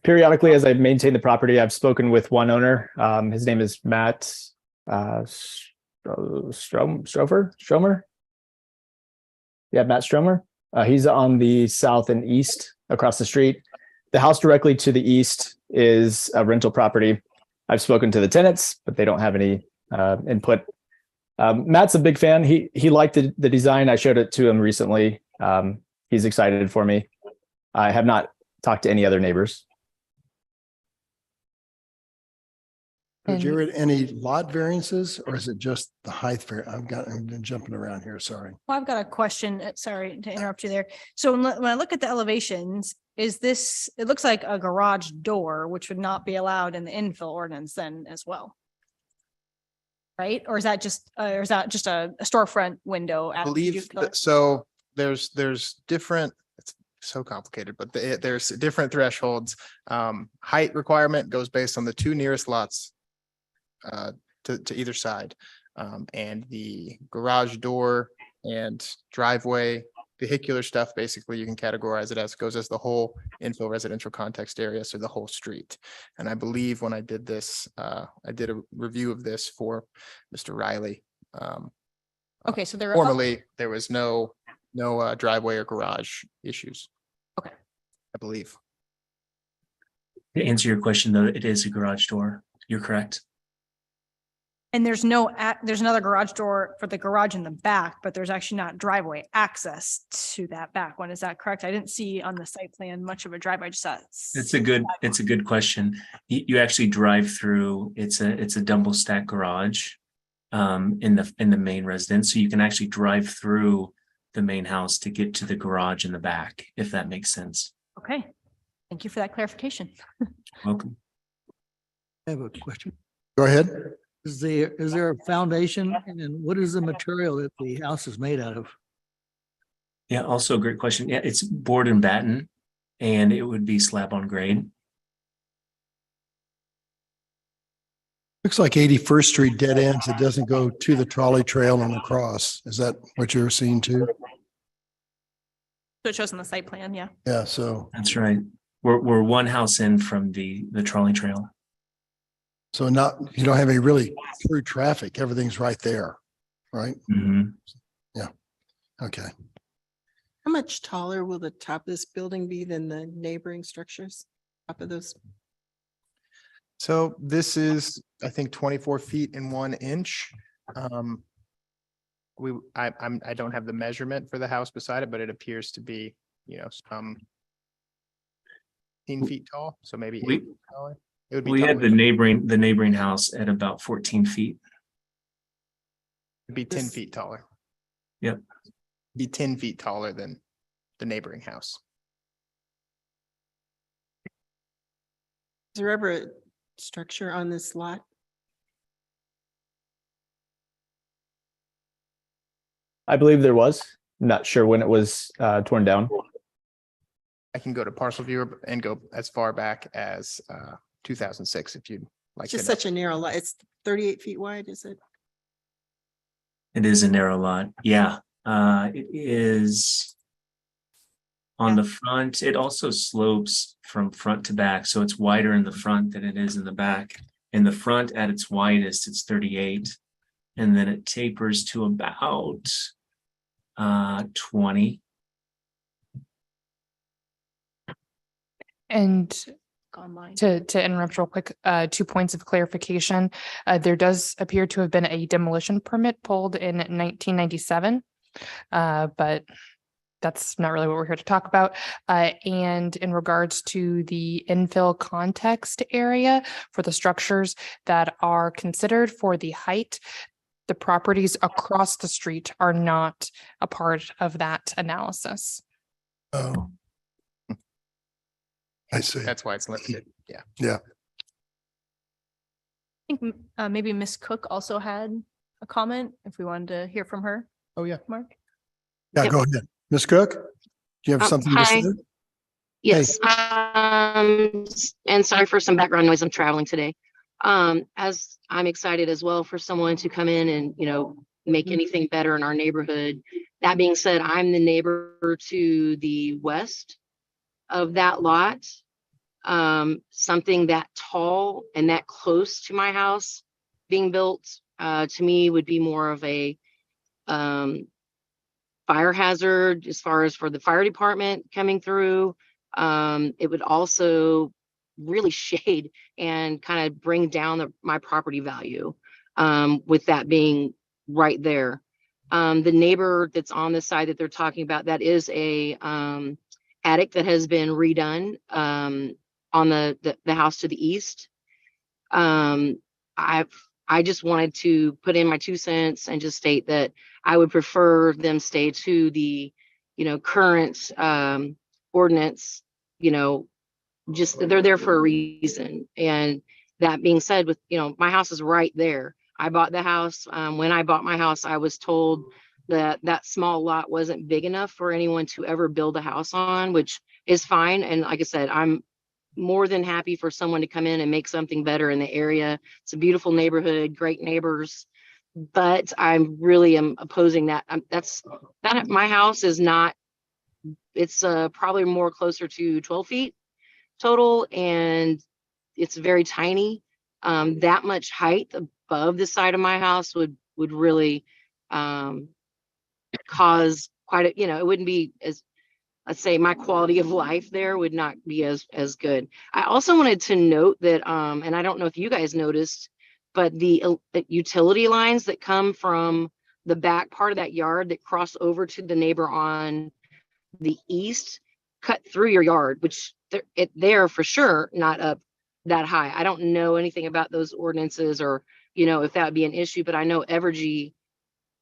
Speaker 9: Periodically, as I maintain the property, I've spoken with one owner. His name is Matt Stromer. Yeah, Matt Stromer. He's on the south and east across the street. The house directly to the east is a rental property. I've spoken to the tenants, but they don't have any input. Matt's a big fan. He liked the design. I showed it to him recently. He's excited for me. I have not talked to any other neighbors.
Speaker 1: Jared, any lot variances, or is it just the height? I'm jumping around here. Sorry.
Speaker 3: Well, I've got a question. Sorry to interrupt you there. So when I look at the elevations, it looks like a garage door, which would not be allowed in the infill ordinance then as well. right? Or is that just a storefront window?
Speaker 8: I
Speaker 3: at-
Speaker 8: believe, so there's different, it's so complicated, but there's different thresholds. Height requirement goes based on the two nearest lots to either side. And the garage door and driveway, vehicular stuff, basically you can categorize it as goes as the whole infill residential context area, so the whole street. And I believe when I did this, I did a review of this for Mr. Riley.
Speaker 3: Okay, so there are.
Speaker 8: Formerly, there was no driveway or garage issues.
Speaker 3: Okay.
Speaker 8: I believe.
Speaker 16: To answer your question, though, it is a garage door. You're correct.
Speaker 3: And there's another garage door for the garage in the back, but there's actually not driveway access to that back one. Is that correct? I didn't see on the site plan much of a driveway. I just saw.
Speaker 16: It's a good question. You actually drive through, it's a double stack garage in the main residence. So you can actually drive through the main house to get to the garage in the back, if that makes sense.
Speaker 3: Okay. Thank you for that clarification.
Speaker 16: Welcome.
Speaker 15: I have a question.
Speaker 1: Go ahead.
Speaker 15: Is there a foundation and what is the material that the house is made out of?
Speaker 16: Yeah, also a great question. Yeah, it's board and batten, and it would be slab on grade.
Speaker 1: Looks like 81st Street dead ends. It doesn't go to the trolley trail and across. Is that what you're seeing too?
Speaker 3: So it shows on the site plan, yeah.
Speaker 1: Yeah, so.
Speaker 16: That's right. We're one house in from the trolley trail.
Speaker 1: So you don't have any really through traffic. Everything's right there, right?
Speaker 16: Mm-hmm.
Speaker 1: Yeah. Okay.
Speaker 7: How much taller will the top of this building be than the neighboring structures? Top of those?
Speaker 8: So this is, I think, 24 feet and 1 inch. I don't have the measurement for the house beside it, but it appears to be, some 18 feet tall, so maybe 8 feet taller. It would be
Speaker 16: We had
Speaker 8: taller.
Speaker 16: the neighboring house at about 14 feet.
Speaker 8: It'd be 10 feet taller.
Speaker 16: Yep.
Speaker 8: Be 10 feet taller than the neighboring house.
Speaker 7: Is there ever a structure on this lot?
Speaker 9: I believe there was. Not sure when it was torn down.
Speaker 8: I can go to Parcel Viewer and go as far back as 2006 if you'd like.
Speaker 7: It's just
Speaker 8: to know.
Speaker 7: such a narrow lot. It's 38 feet wide, is it?
Speaker 16: It is a narrow lot. Yeah, it is on the front. It also slopes from front to back. So it's wider in the front than it is in the back. In the front at its widest, it's 38. And then it tapers to about 20.
Speaker 2: And
Speaker 3: Online.
Speaker 2: to interrupt real quick, 2 points of clarification. There does appear to have been a demolition permit pulled in 1997. But that's not really what we're here to talk about. And in regards to the infill context area for the structures that are considered for the height, the properties across the street are not a part of that analysis.
Speaker 1: Oh. I see.
Speaker 8: That's why it's limited. Yeah.
Speaker 1: Yeah.
Speaker 3: I think maybe Miss Cook also had a comment if we wanted to hear from her.
Speaker 8: Oh, yeah.
Speaker 3: Mark?
Speaker 1: Yeah, go ahead. Ms. Cook, do you have something to
Speaker 19: Hi.
Speaker 1: say?
Speaker 19: Yes, and sorry for some background noise. I'm traveling today. As I'm excited as well for someone to come in and, make anything better in our neighborhood. That being said, I'm the neighbor to the west of that lot. Something that tall and that close to my house being built, to me would be more of a, fire hazard as far as for the fire department coming through. It would also really shade and kind of bring down my property value, with that being right there. The neighbor that's on the side that they're talking about, that is a attic that has been redone on the house to the east. I just wanted to put in my 2 cents and just state that I would prefer them stay to the, current ordinance, just they're there for a reason. And that being said, with, my house is right there. I bought the house. When I bought my house, I was told that that small lot wasn't big enough for anyone to ever build a house on, which is fine. And like I said, I'm more than happy for someone to come in and make something better in the area. It's a beautiful neighborhood, great neighbors, but I really am opposing that. That my house is not, it's probably more closer to 12 feet total, and it's very tiny. That much height above the side of my house would really cause quite a, it wouldn't be as, let's say, my quality of life there would not be as good. I also wanted to note that, and I don't know if you guys noticed, but the utility lines that come from the back part of that yard that cross over to the neighbor on the east cut through your yard, which they're for sure not up that high. I don't know anything about those ordinances or, if that would be an issue, but I know Evergy,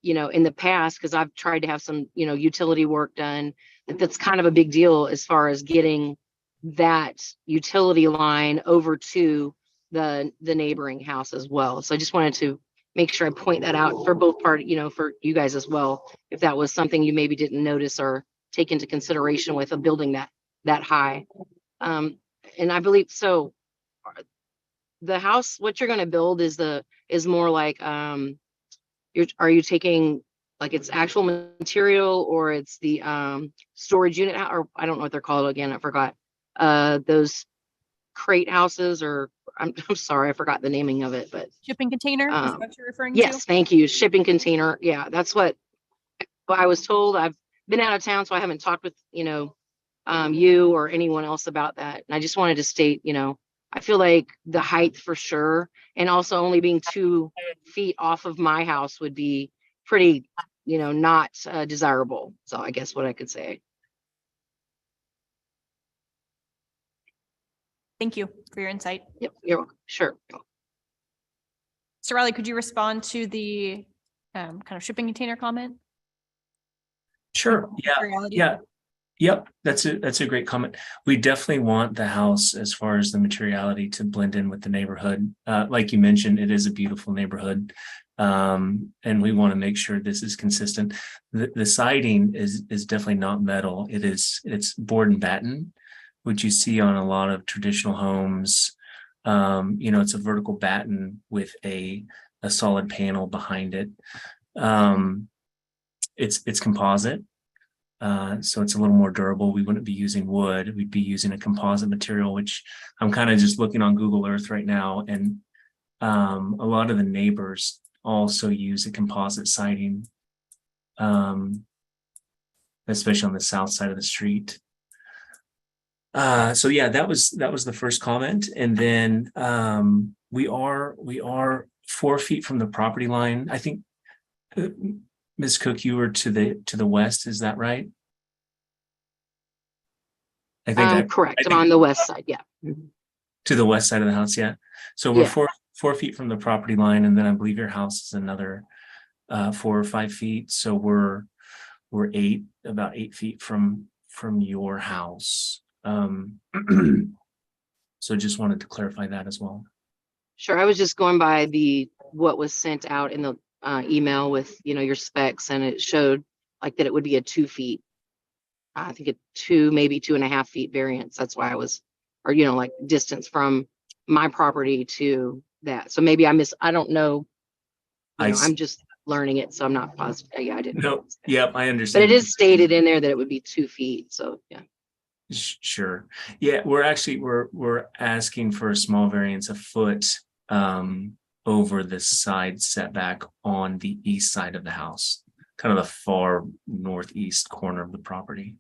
Speaker 19: in the past, because I've tried to have some, utility work done, that's kind of a big deal as far as getting that utility line over to the neighboring house as well. So I just wanted to make sure I point that out for both parties, for you guys as well, if that was something you maybe didn't notice or take into consideration with a building that high. And I believe so. The house, what you're going to build is more like, are you taking like its actual material, or it's the storage unit, or I don't know what they're called again, I forgot. Those crate houses, or I'm sorry, I forgot the naming of it, but
Speaker 3: Shipping container is what you're referring to?
Speaker 19: yes, thank you. Shipping container. Yeah, that's what I was told. I've been out of town, so I haven't talked with, you or anyone else about that. And I just wanted to state, I feel like the height for sure, and also only being 2 feet off of my house would be pretty, not desirable. So I guess what I could say.
Speaker 3: Thank you for your insight.
Speaker 19: Yep, you're welcome. Sure.
Speaker 3: So Riley, could you respond to the kind of shipping container comment?
Speaker 16: Sure. Yeah.
Speaker 3: Reality?
Speaker 16: Yeah. Yep. That's a great comment. We definitely want the house, as far as the materiality, to blend in with the neighborhood. Like you mentioned, it is a beautiful neighborhood. And we want to make sure this is consistent. The siding is definitely not metal. It's board and batten, which you see on a lot of traditional homes. It's a vertical batten with a solid panel behind it. It's composite. So it's a little more durable. We wouldn't be using wood. We'd be using a composite material, which I'm kind of just looking on Google Earth right now. And a lot of the neighbors also use a composite siding, especially on the south side of the street. So yeah, that was the first comment. And then we are 4 feet from the property line. I think Ms. Cook, you were to the west, is that right? I think
Speaker 19: correct. I'm on the west side, yeah.
Speaker 16: To the west side of the house, yeah. So we're 4 feet from the property line, and then I believe your house is another 4 or 5 feet. So we're about 8 feet from your house. So just wanted to clarify that as well.
Speaker 19: Sure. I was just going by what was sent out in the email with, your specs, and it showed like that it would be a 2 feet. I think maybe 2.5 feet variance. That's why I was, or, like distance from my property to that. So maybe I don't know. I'm just learning it, so I'm not positive. Yeah, I didn't.
Speaker 16: No, yep, I understand.
Speaker 19: But it is stated in there that it would be 2 feet. So yeah.
Speaker 16: Sure. Yeah, we're asking for a small variance, a foot over the side setback on the east side of the house, kind of the far northeast corner of the property.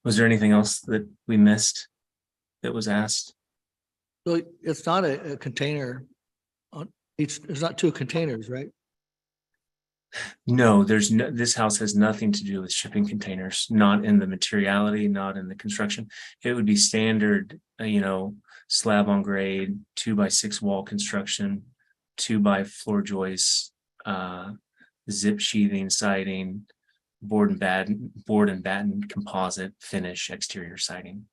Speaker 16: Was there anything else that we missed that was asked?
Speaker 15: So it's not a container on each, there's not 2 containers, right?
Speaker 16: No, this house has nothing to do with shipping containers, not in the materiality, not in the construction. It would be standard, slab on grade, 2x6 wall construction, 2x floor joists, zip sheathing, siding, board and batten composite finish exterior siding.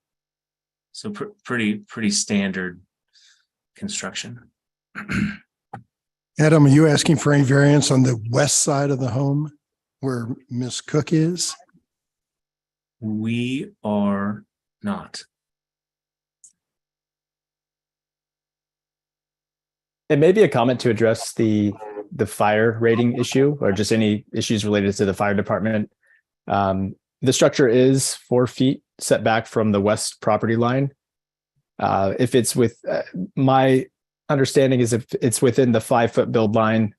Speaker 16: So pretty standard construction.
Speaker 1: Adam, are you asking for any variance on the west side of the home where Miss Cook is?
Speaker 16: We are not.
Speaker 9: It may be a comment to address the fire rating issue or just any issues related to the fire department. The structure is 4 feet setback from the west property line. If it's with my understanding is if it's within the 5-foot build line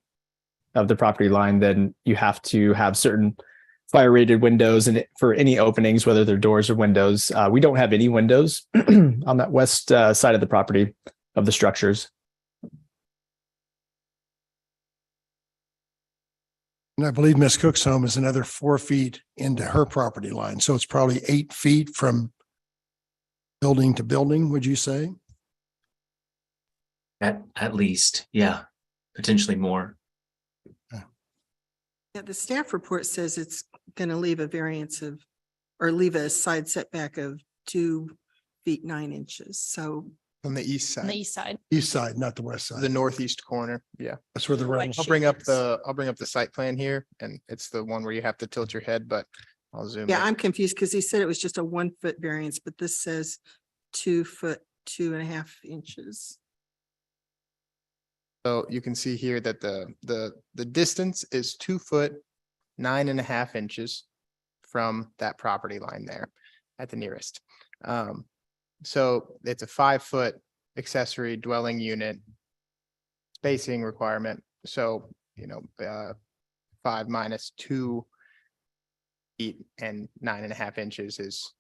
Speaker 9: of the property line, then you have to have certain fire rated windows and for any openings, whether they're doors or windows. We don't have any windows on that west side of the property of the structures.
Speaker 1: And I believe Miss Cook's home is another 4 feet into her property line. So it's probably 8 feet from building to building, would you say?
Speaker 16: At least, yeah, potentially more.
Speaker 7: Yeah, the staff report says it's going to leave a variance of, or leave a side setback of 2 feet 9 inches. So
Speaker 8: On the east
Speaker 3: On the
Speaker 8: side,
Speaker 3: east side.
Speaker 1: East side, not the west
Speaker 8: the
Speaker 1: side.
Speaker 8: northeast corner. Yeah.
Speaker 1: That's where the round.
Speaker 8: I'll bring up the site plan here and it's the one where you have to tilt your head, but I'll zoom.
Speaker 7: yeah,
Speaker 8: in.
Speaker 7: I'm confused because he said it was just a 1 foot variance, but this says 2 foot 2.5 inches.
Speaker 8: So you can see here that the distance is 2 foot 9.5 inches from that property line there at the nearest. So it's a 5 foot accessory dwelling unit spacing requirement. So, 5 minus 2 feet and 9.5 inches is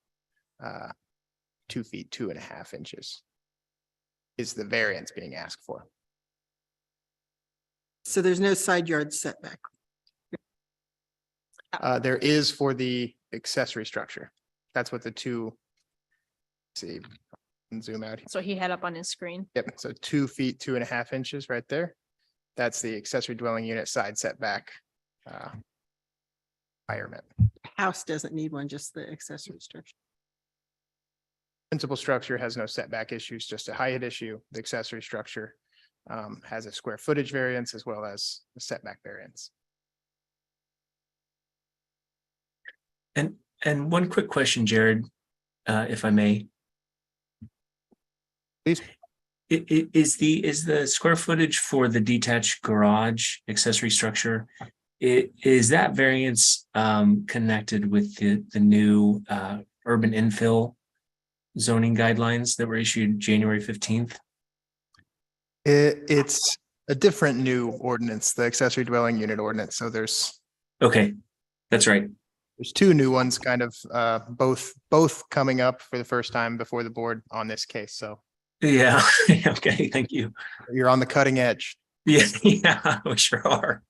Speaker 8: 2 feet 2.5 inches is the variance being asked for.
Speaker 7: So there's no side yard setback.
Speaker 8: There is for the accessory structure. That's what the two, see, and zoom out.
Speaker 3: So he had up on his screen.
Speaker 8: Yep, so 2 feet 2.5 inches right there. That's the accessory dwelling unit side setback requirement.
Speaker 7: House doesn't need one, just the accessory structure.
Speaker 8: Principal structure has no setback issues, just a height issue. The accessory structure has a square footage variance as well as a setback variance.
Speaker 16: And one quick question, Jared, if I may.
Speaker 8: Please.
Speaker 16: Is the square footage for the detached garage accessory structure, is that variance connected with the new urban infill zoning guidelines that were issued January 15th?
Speaker 8: It's a different new ordinance, the accessory dwelling unit ordinance. So there's.
Speaker 16: Okay, that's right.
Speaker 8: There's 2 new ones kind of both coming up for the first time before the board on this case. So.
Speaker 16: Yeah, okay, thank you.
Speaker 8: You're on the cutting edge.
Speaker 16: Yeah, we sure are.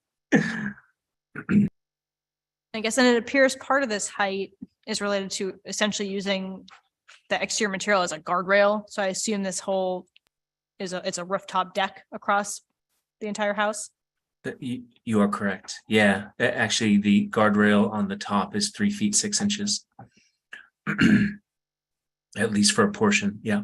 Speaker 3: I guess, and it appears part of this height is related to essentially using the exterior material as a guardrail. So I assume this whole it's a rooftop deck across the entire house.
Speaker 16: You are correct. Yeah, actually, the guardrail on the top is 3 feet 6 inches. At least for a portion, yeah.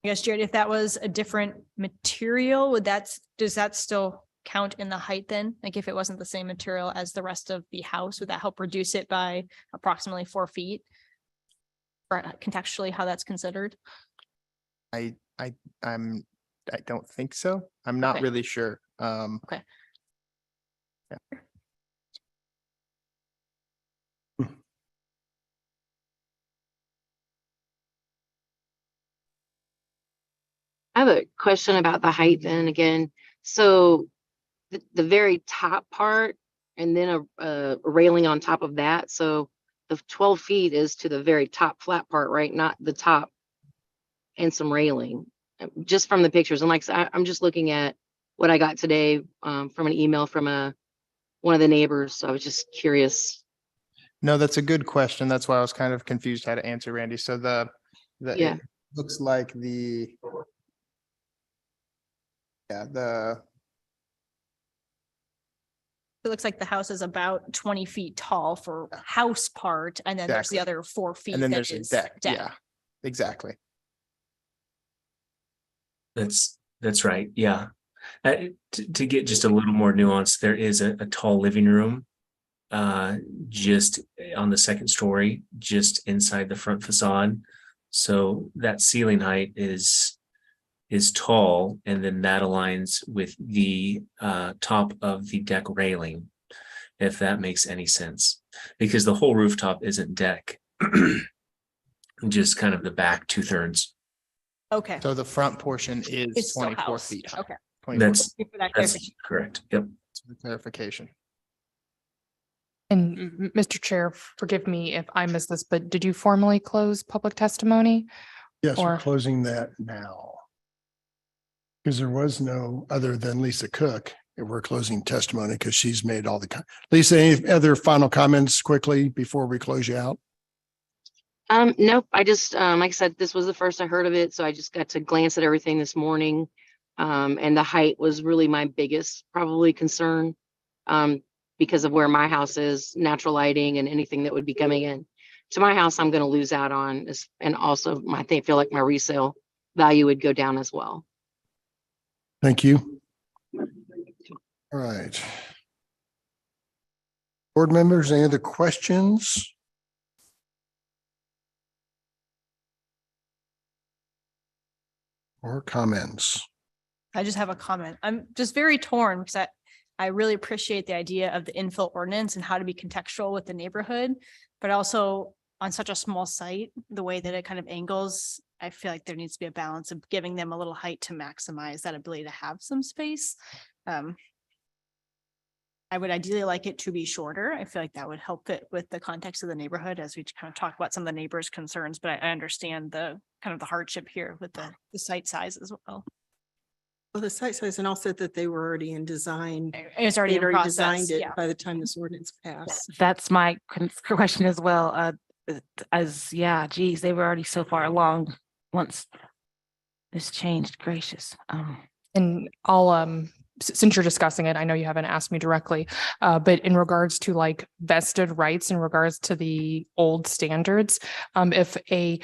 Speaker 3: I guess, Jared, if that was a different material, does that still count in the height then? Like if it wasn't the same material as the rest of the house, would that help reduce it by approximately 4 feet? Or contextually how that's considered?
Speaker 8: I don't think so. I'm not
Speaker 3: Okay.
Speaker 8: really sure.
Speaker 3: Okay.
Speaker 8: Yeah.
Speaker 19: I have a question about the height then again. So the very top part and then a railing on top of that. So the 12 feet is to the very top flat part, right? Not the top and some railing, just from the pictures. And like, I'm just looking at what I got today from an email from one of the neighbors. So I was just curious.
Speaker 8: No, that's a good question. That's why I was kind of confused how to answer, Randy. So
Speaker 19: Yeah.
Speaker 8: it looks like
Speaker 3: It looks like the house is about 20 feet tall for house part, and then there's the
Speaker 8: Exactly.
Speaker 3: other 4 feet.
Speaker 8: and then
Speaker 3: that
Speaker 8: there's a
Speaker 3: is
Speaker 8: deck. Yeah. Exactly.
Speaker 16: That's right. Yeah. To get just a little more nuance, there is a tall living room just on the second story, just inside the front facade. So that ceiling height is tall, and then that aligns with the top of the deck railing, if that makes any sense, because the whole rooftop isn't deck, just kind of the back 2/3.
Speaker 3: Okay.
Speaker 8: So the front portion
Speaker 3: It's
Speaker 8: is
Speaker 3: still
Speaker 8: 24
Speaker 3: house.
Speaker 8: feet high.
Speaker 3: Okay.
Speaker 8: 24
Speaker 16: That's
Speaker 3: Thank you for that
Speaker 16: that's
Speaker 3: clarification.
Speaker 16: correct. Yep.
Speaker 8: for the clarification.
Speaker 2: And Mr. Chair, forgive me if I missed this, but did you formally close public testimony?
Speaker 1: Yes, we're
Speaker 2: Or-
Speaker 1: closing that now. Because there was no other than Lisa Cook. And we're closing testimony because she's made all the, Lisa, any other final comments quickly before we close you out?
Speaker 19: Nope, I just, like I said, this was the first I heard of it, so I just got to glance at everything this morning. And the height was really my biggest probably concern. Because of where my house is, natural lighting and anything that would be coming in to my house, I'm gonna lose out on this. And also feel like my resale value would go down as well.
Speaker 1: Thank you. All right. Board members, any other questions? Or comments?
Speaker 3: I just have a comment. I'm just very torn because I really appreciate the idea of the infill ordinance and how to be contextual with the neighborhood, but also on such a small site, the way that it kind of angles, I feel like there needs to be a balance of giving them a little height to maximize that ability to have some space. I would ideally like it to be shorter. I feel like that would help it with the context of the neighborhood as we kind of talk about some of the neighbors' concerns, but I understand the kind of the hardship here with the site size as well.
Speaker 7: Well, the site size and also that they were already in design.
Speaker 3: It's already
Speaker 7: They'd
Speaker 3: in process,
Speaker 7: designed it
Speaker 3: yeah.
Speaker 7: by the time this ordinance passed.
Speaker 14: That's my question as well. Yeah, geez, they were already so far along once this changed. Gracious.
Speaker 2: And I'll, since you're discussing it, I know you haven't asked me directly, but in regards to like vested rights in regards to the old standards, if a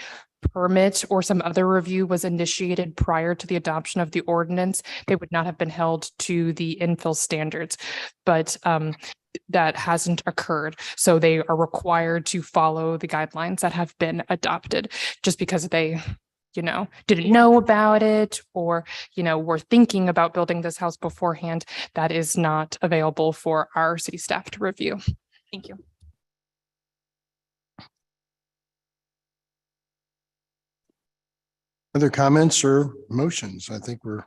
Speaker 2: permit or some other review was initiated prior to the adoption of the ordinance, they would not have been held to the infill standards. But that hasn't occurred. So they are required to follow the guidelines that have been adopted just because they didn't know about it or, were thinking about building this house beforehand. That is not available for our city staff to review.
Speaker 3: Thank you.
Speaker 1: Other comments or motions? I think we're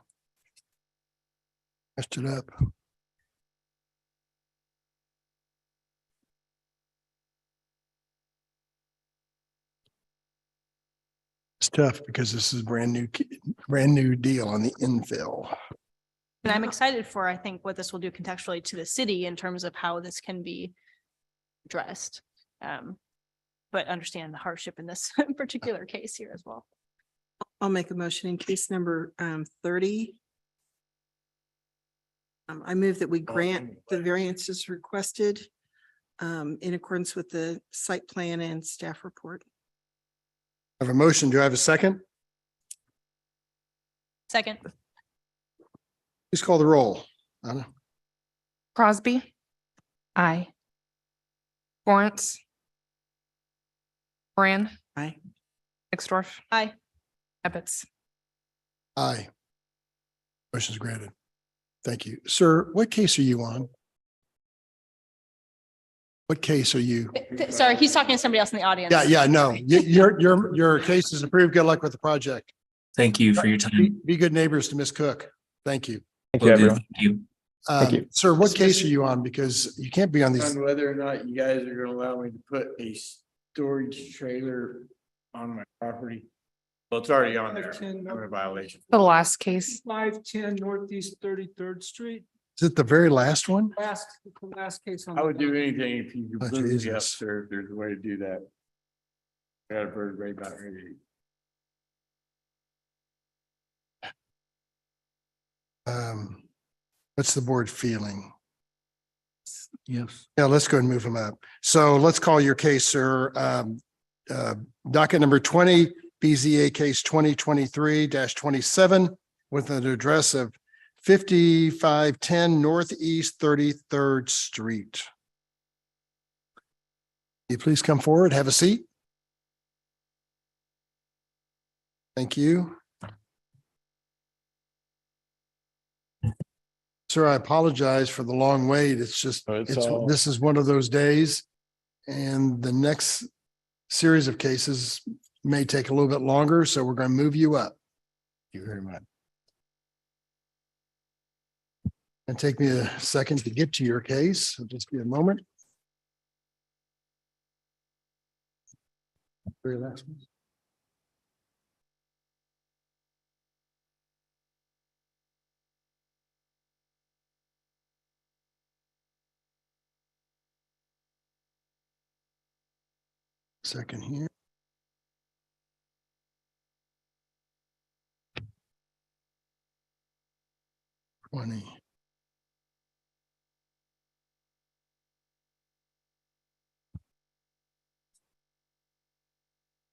Speaker 1: messed it up. It's tough because this is brand new deal on the infill.
Speaker 3: And I'm excited for, I think, what this will do contextually to the city in terms of how this can be addressed. But understand the hardship in this particular case here as well.
Speaker 7: I'll make a motion in case number 30. I move that we grant the variances requested in accordance with the site plan and staff report.
Speaker 1: I have a motion. Do I have a second?
Speaker 3: Second.
Speaker 1: Please call the roll. Anna?
Speaker 2: Crosby. Aye. Lawrence. Moran.
Speaker 7: Aye.
Speaker 2: Extorf.
Speaker 3: Aye.
Speaker 2: Ebbets.
Speaker 1: Aye. Motion is granted. Thank you. Sir, what case are you on? What case are you?
Speaker 3: Sorry, he's talking to somebody else in the audience.
Speaker 1: Yeah, no, your case is approved. Good luck with the project.
Speaker 16: Thank you for your time.
Speaker 1: Be good neighbors to Miss Cook. Thank you.
Speaker 9: Thank you, everyone.
Speaker 16: Thank you.
Speaker 9: Thank you.
Speaker 1: Sir, what case are you on? Because you can't be on these.
Speaker 20: On whether or not you guys are gonna allow me to put a storage trailer on my property. Well, it's already on there. I'm in violation.
Speaker 2: The last case.
Speaker 12: 510 Northeast 33rd Street.
Speaker 1: Is it the very last one?
Speaker 12: Last case on.
Speaker 20: I would do anything if you
Speaker 1: Oh,
Speaker 20: could move me up,
Speaker 1: Jesus.
Speaker 20: sir, if there's a way to do that. Got a bird right about ready.
Speaker 1: What's the board feeling?
Speaker 12: Yes.
Speaker 1: Yeah, let's go and move them up. So let's call your case, sir. Docket number 20, BZA case 2023-27 with an address of 5510 Northeast 33rd Street. Will you please come forward, have a seat? Thank you. Sir, I apologize for the long wait. It's just, this is one of those days. And the next series of cases may take a little bit longer, so we're going to move you up. Thank you very much. And take me a second to get to your case. It'll just be a moment. Very last one. Second here.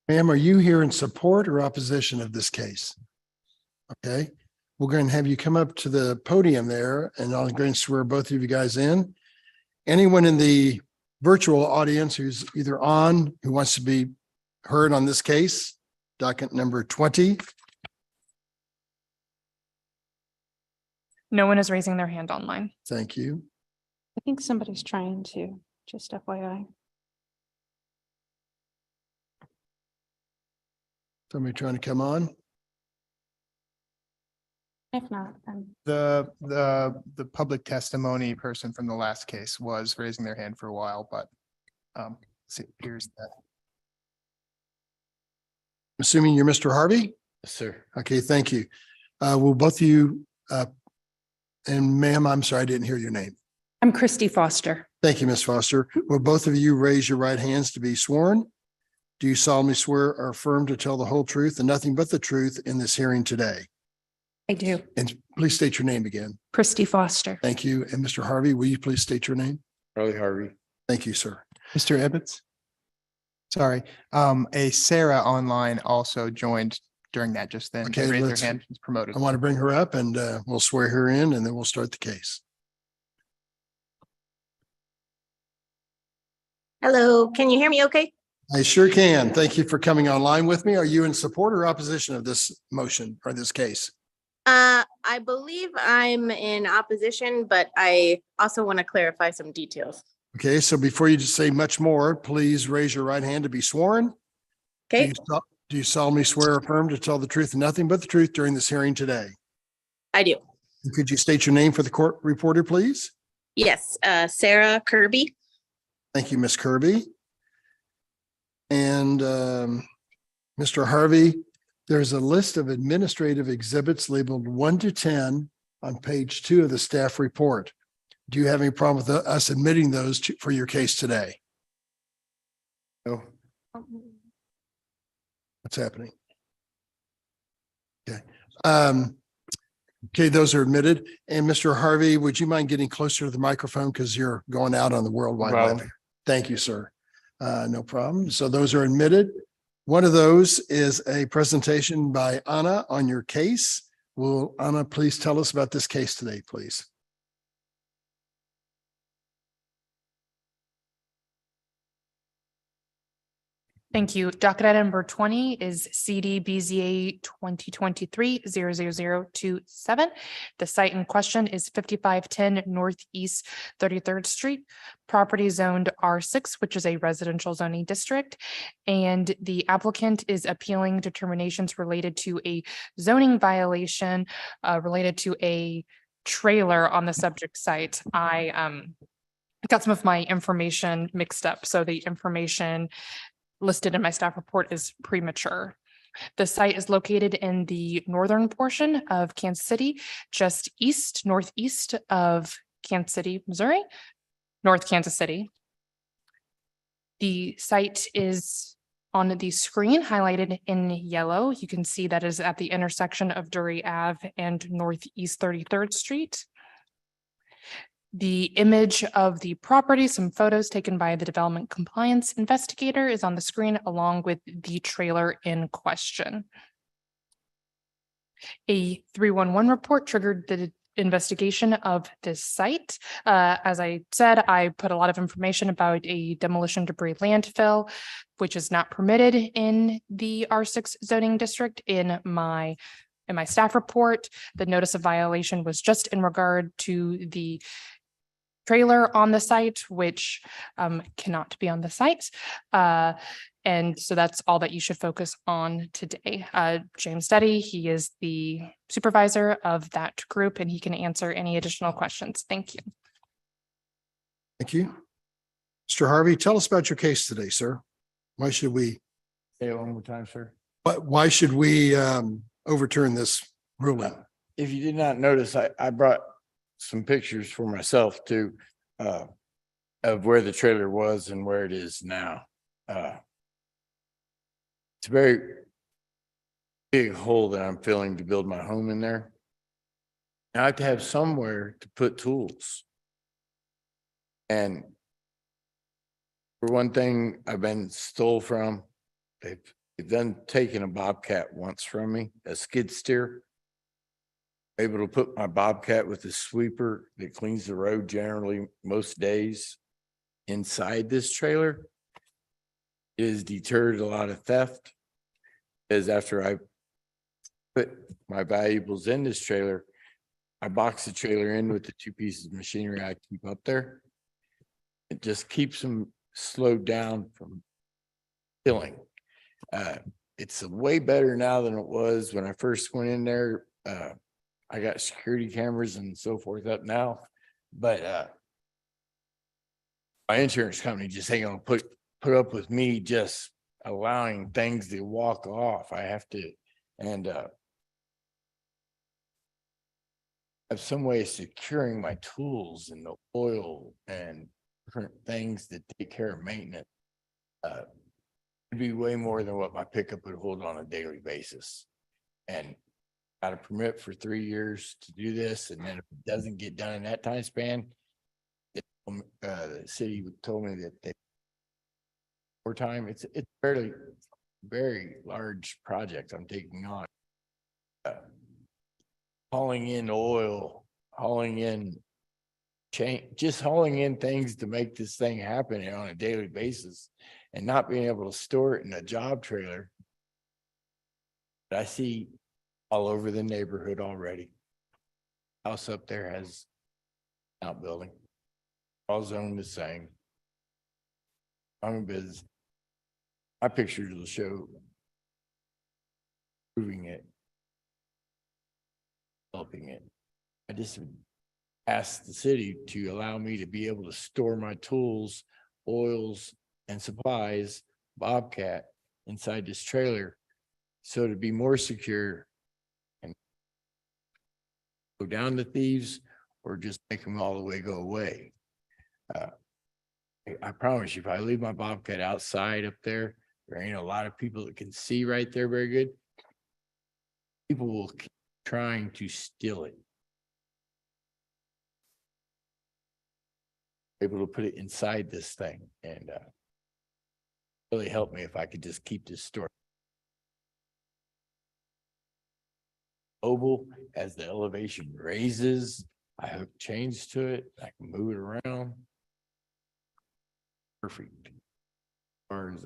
Speaker 1: Ma'am, are you here in support or opposition of this case? Okay, we're going to have you come up to the podium there and I'm going to swear both of you guys in. Anyone in the virtual audience who's either on, who wants to be heard on this case, docket number 20.
Speaker 2: No one is raising their hand online.
Speaker 1: Thank you.
Speaker 18: I think somebody's trying to, just FYI.
Speaker 1: Somebody trying to come on?
Speaker 18: If not, then.
Speaker 8: The public testimony person from the last case was raising their hand for a while, but see, here's that.
Speaker 1: Assuming you're Mr. Harvey?
Speaker 20: Yes, sir.
Speaker 1: Okay, thank you. Will both of you, and ma'am, I'm sorry, I didn't hear your name.
Speaker 4: I'm Christy Foster.
Speaker 1: Thank you, Ms. Foster. Will both of you raise your right hands to be sworn? Do you solemnly swear or affirm to tell the whole truth and nothing but the truth in this hearing today?
Speaker 4: I do.
Speaker 1: And please state your name again.
Speaker 4: Christy Foster.
Speaker 1: Thank you. And Mr. Harvey, will you please state your name?
Speaker 20: Charlie Harvey.
Speaker 1: Thank you, sir.
Speaker 8: Mr. Ebbets? Sorry, a Sarah online also joined during that just then.
Speaker 1: Okay,
Speaker 8: Raised
Speaker 1: let's-
Speaker 8: their hand, she's promoted.
Speaker 1: I want to bring her up and we'll swear her in and then we'll start the case.
Speaker 21: Hello, can you hear me okay?
Speaker 1: I sure can. Thank you for coming online with me. Are you in support or opposition of this motion or this case?
Speaker 21: I believe I'm in opposition, but I also want to clarify some details.
Speaker 1: Okay, so before you just say much more, please raise your right hand to be sworn.
Speaker 21: Okay.
Speaker 1: Do you solemnly swear or affirm to tell the truth and nothing but the truth during this hearing today?
Speaker 21: I do.
Speaker 1: Could you state your name for the court reporter, please?
Speaker 21: Yes, Sarah Kirby.
Speaker 1: Thank you, Ms. Kirby. And Mr. Harvey, there's a list of administrative exhibits labeled 1 to 10 on page 2 of the staff report. Do you have any problem with us admitting those for your case today? No. What's happening? Okay. Okay, those are admitted. And Mr. Harvey, would you mind getting closer to the microphone because you're going out on the World Wide Web? Thank you, sir. No problem. So those are admitted. One of those is a presentation by Anna on your case. Will Anna please tell us about this case today, please?
Speaker 2: Thank you. Docket item number 20 is CD BZA 2023-00027. The site in question is 5510 Northeast 33rd Street, property zoned R6, which is a residential zoning district. And the applicant is appealing determinations related to a zoning violation related to a trailer on the subject site. I got some of my information mixed up. So the information listed in my staff report is premature. The site is located in the northern portion of Kansas City, just northeast of Kansas City, Missouri, North Kansas City. The site is on the screen highlighted in yellow. You can see that is at the intersection of Dury Ave and Northeast 33rd Street. The image of the property, some photos taken by the development compliance investigator is on the screen along with the trailer in question. A 311 report triggered the investigation of this site. As I said, I put a lot of information about a demolition debris landfill, which is not permitted in the R6 zoning district in my staff report. The notice of violation was just in regard to the trailer on the site, which cannot be on the site. And so that's all that you should focus on today. James Steady, he is the supervisor of that group, and he can answer any additional questions. Thank you.
Speaker 1: Thank you. Mr. Harvey, tell us about your case today, sir. Why should we,
Speaker 20: Say it one more time, sir.
Speaker 1: why should we overturn this ruling?
Speaker 20: If you did not notice, I brought some pictures for myself too, of where the trailer was and where it is now. It's a very big hole that I'm filling to build my home in there. I have to have somewhere to put tools. And for one thing, I've been stole from, they've done taken a Bobcat once from me, a skid steer. Able to put my Bobcat with the sweeper that cleans the road generally most days inside this trailer. It has deterred a lot of theft. Is after I put my valuables in this trailer, I box the trailer in with the 2 pieces of machinery I keep up there. It just keeps them slowed down from filling. It's way better now than it was when I first went in there. I got security cameras and so forth up now, but my insurance company just ain't gonna put up with me just allowing things to walk off. I have to, and have some way of securing my tools and the oil and different things that take care of maintenance. It'd be way more than what my pickup would hold on a daily basis. And got a permit for 3 years to do this, and then if it doesn't get done in that time span, the city told me that they more time. It's fairly very large project I'm taking on. Hauling in oil, hauling in just hauling in things to make this thing happen on a daily basis, and not being able to store it in a job trailer that I see all over the neighborhood already. House up there has outbuilding, all zoned the same. I'm in business. My pictures will show proving it, helping it. I just asked the city to allow me to be able to store my tools, oils, and supplies, Bobcat, inside this trailer, so to be more secure and go down to thieves or just make them all the way go away. I promise you, if I leave my Bobcat outside up there, there ain't a lot of people that can see right there very good. People will keep trying to steal it. Able to put it inside this thing and really help me if I could just keep this store mobile. As the elevation raises, I hook chains to it, I can move it around. Perfect. Or is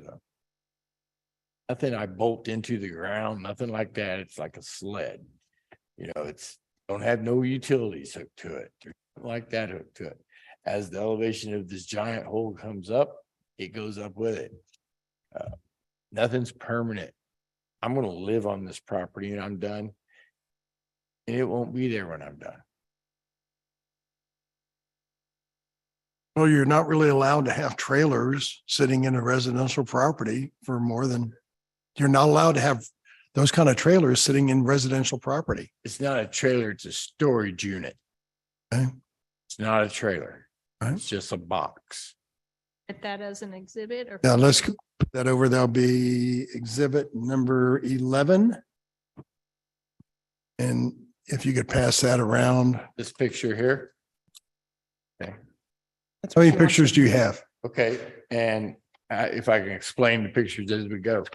Speaker 20: nothing I bolt into the ground, nothing like that. It's like a sled. You know, it's don't have no utilities hooked to it. There's nothing like that hooked to it. As the elevation of this giant hole comes up, it goes up with it. Nothing's permanent. I'm going to live on this property and I'm done. And it won't be there when I'm done.
Speaker 1: Well, you're not really allowed to have trailers sitting in a residential property for more than, you're not allowed to have those kind of trailers sitting in residential property.
Speaker 20: It's not a trailer, it's a storage unit.
Speaker 1: Okay.
Speaker 20: It's not a trailer.
Speaker 1: Right.
Speaker 20: It's just a box.
Speaker 3: Get that as an exhibit or?
Speaker 1: Now let's put that over. There'll be exhibit number 11. And if you could pass that around.
Speaker 20: This picture here. Okay.
Speaker 1: How many pictures do you have?
Speaker 20: Okay, and if I can explain the pictures as we go.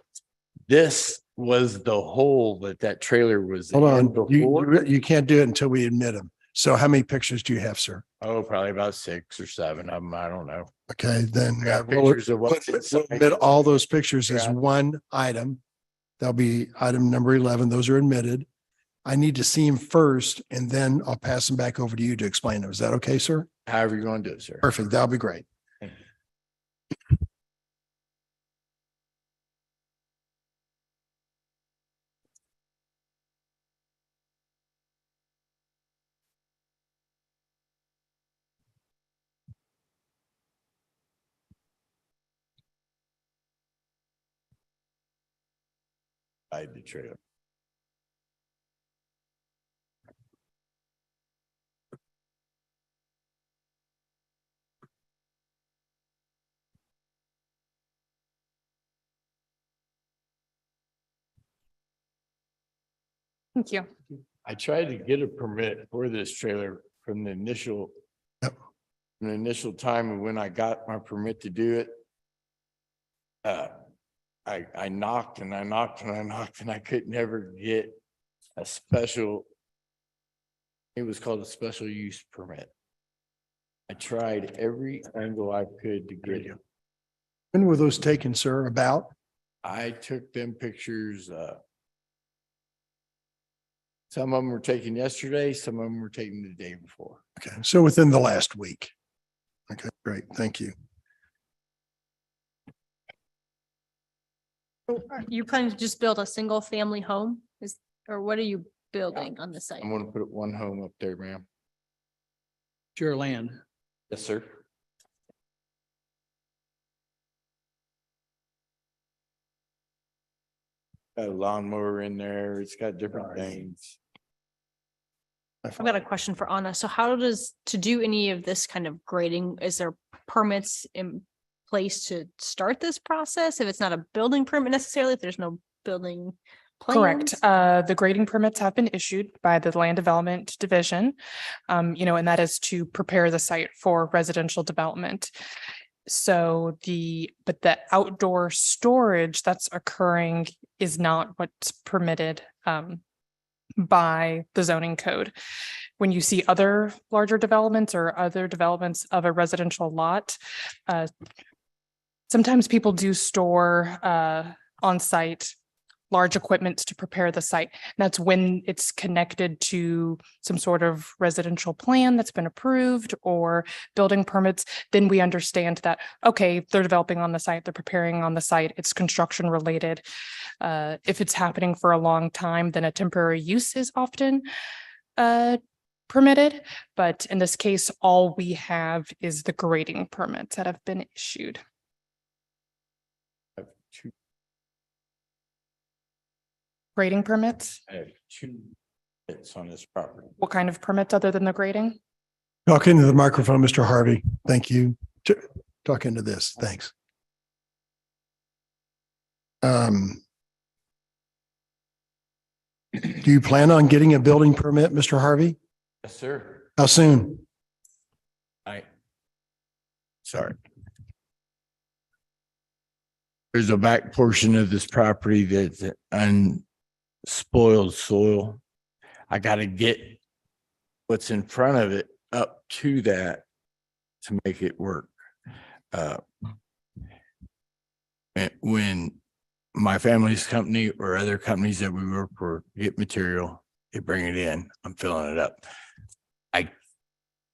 Speaker 20: This was the hole that trailer was
Speaker 1: Hold
Speaker 20: in
Speaker 1: on,
Speaker 20: before.
Speaker 1: you can't do it until we admit them. So how many pictures do you have, sir?
Speaker 20: Oh, probably about 6 or 7 of them. I don't know.
Speaker 1: Okay, then
Speaker 20: I got
Speaker 1: we'll
Speaker 20: pictures of what's inside.
Speaker 1: admit all those pictures as
Speaker 20: Yeah.
Speaker 1: one item. That'll be item number 11. Those are admitted. I need to see them first and then I'll pass them back over to you to explain them. Is that okay, sir?
Speaker 20: However you want to do it, sir.
Speaker 1: Perfect. That'll be great.
Speaker 20: The trailer.
Speaker 2: Thank you.
Speaker 20: I tried to get a permit for this trailer from the initial time of when I got my permit to do it. I knocked and I knocked and I knocked and I could never get a special. It was called a special use permit. I tried every angle I could to get it.
Speaker 1: When were those taken, sir? About?
Speaker 20: I took them pictures, some of them were taken yesterday, some of them were taken the day before.
Speaker 1: Okay, so within the last week. Okay, great. Thank you.
Speaker 3: You planning to just build a single family home? Or what are you building on the site?
Speaker 20: I'm gonna put one home up there, ma'am.
Speaker 15: It's your land.
Speaker 20: Yes, sir. Got a lawnmower in there. It's got different things.
Speaker 3: I've got a question for Anna. So how does, to do any of this kind of grading, is there permits in place to start this process? If it's not a building permit necessarily, if there's no building
Speaker 2: Correct.
Speaker 3: plans?
Speaker 2: The grading permits have been issued by the Land Development Division. And that is to prepare the site for residential development. So but the outdoor storage that's occurring is not what's permitted by the zoning code. When you see other larger developments or other developments of a residential lot, sometimes people do store on site large equipment to prepare the site. And that's when it's connected to some sort of residential plan that's been approved or building permits, then we understand that, okay, they're developing on the site, they're preparing on the site, it's construction related. If it's happening for a long time, then a temporary use is often permitted. But in this case, all we have is the grading permits that have been issued. Grading permits?
Speaker 20: I have 2 pits on this property.
Speaker 2: What kind of permits other than the grading?
Speaker 1: Talk into the microphone, Mr. Harvey. Thank you. Talk into this. Thanks. Do you plan on getting a building permit, Mr. Harvey?
Speaker 20: Yes, sir.
Speaker 1: How soon?
Speaker 20: Sorry. There's a back portion of this property that's unspoiled soil. I gotta get what's in front of it up to that to make it work. And when my family's company or other companies that we work for get material, they bring it in, I'm filling it up.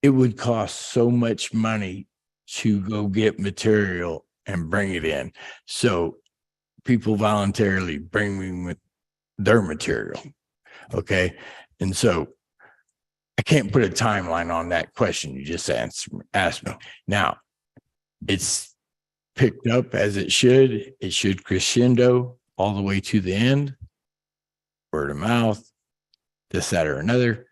Speaker 20: It would cost so much money to go get material and bring it in. So people voluntarily bring me with their material. Okay. And so I can't put a timeline on that question you just asked me. Now it's picked up as it should. It should crescendo all the way to the end. Word of mouth, this, that, or another.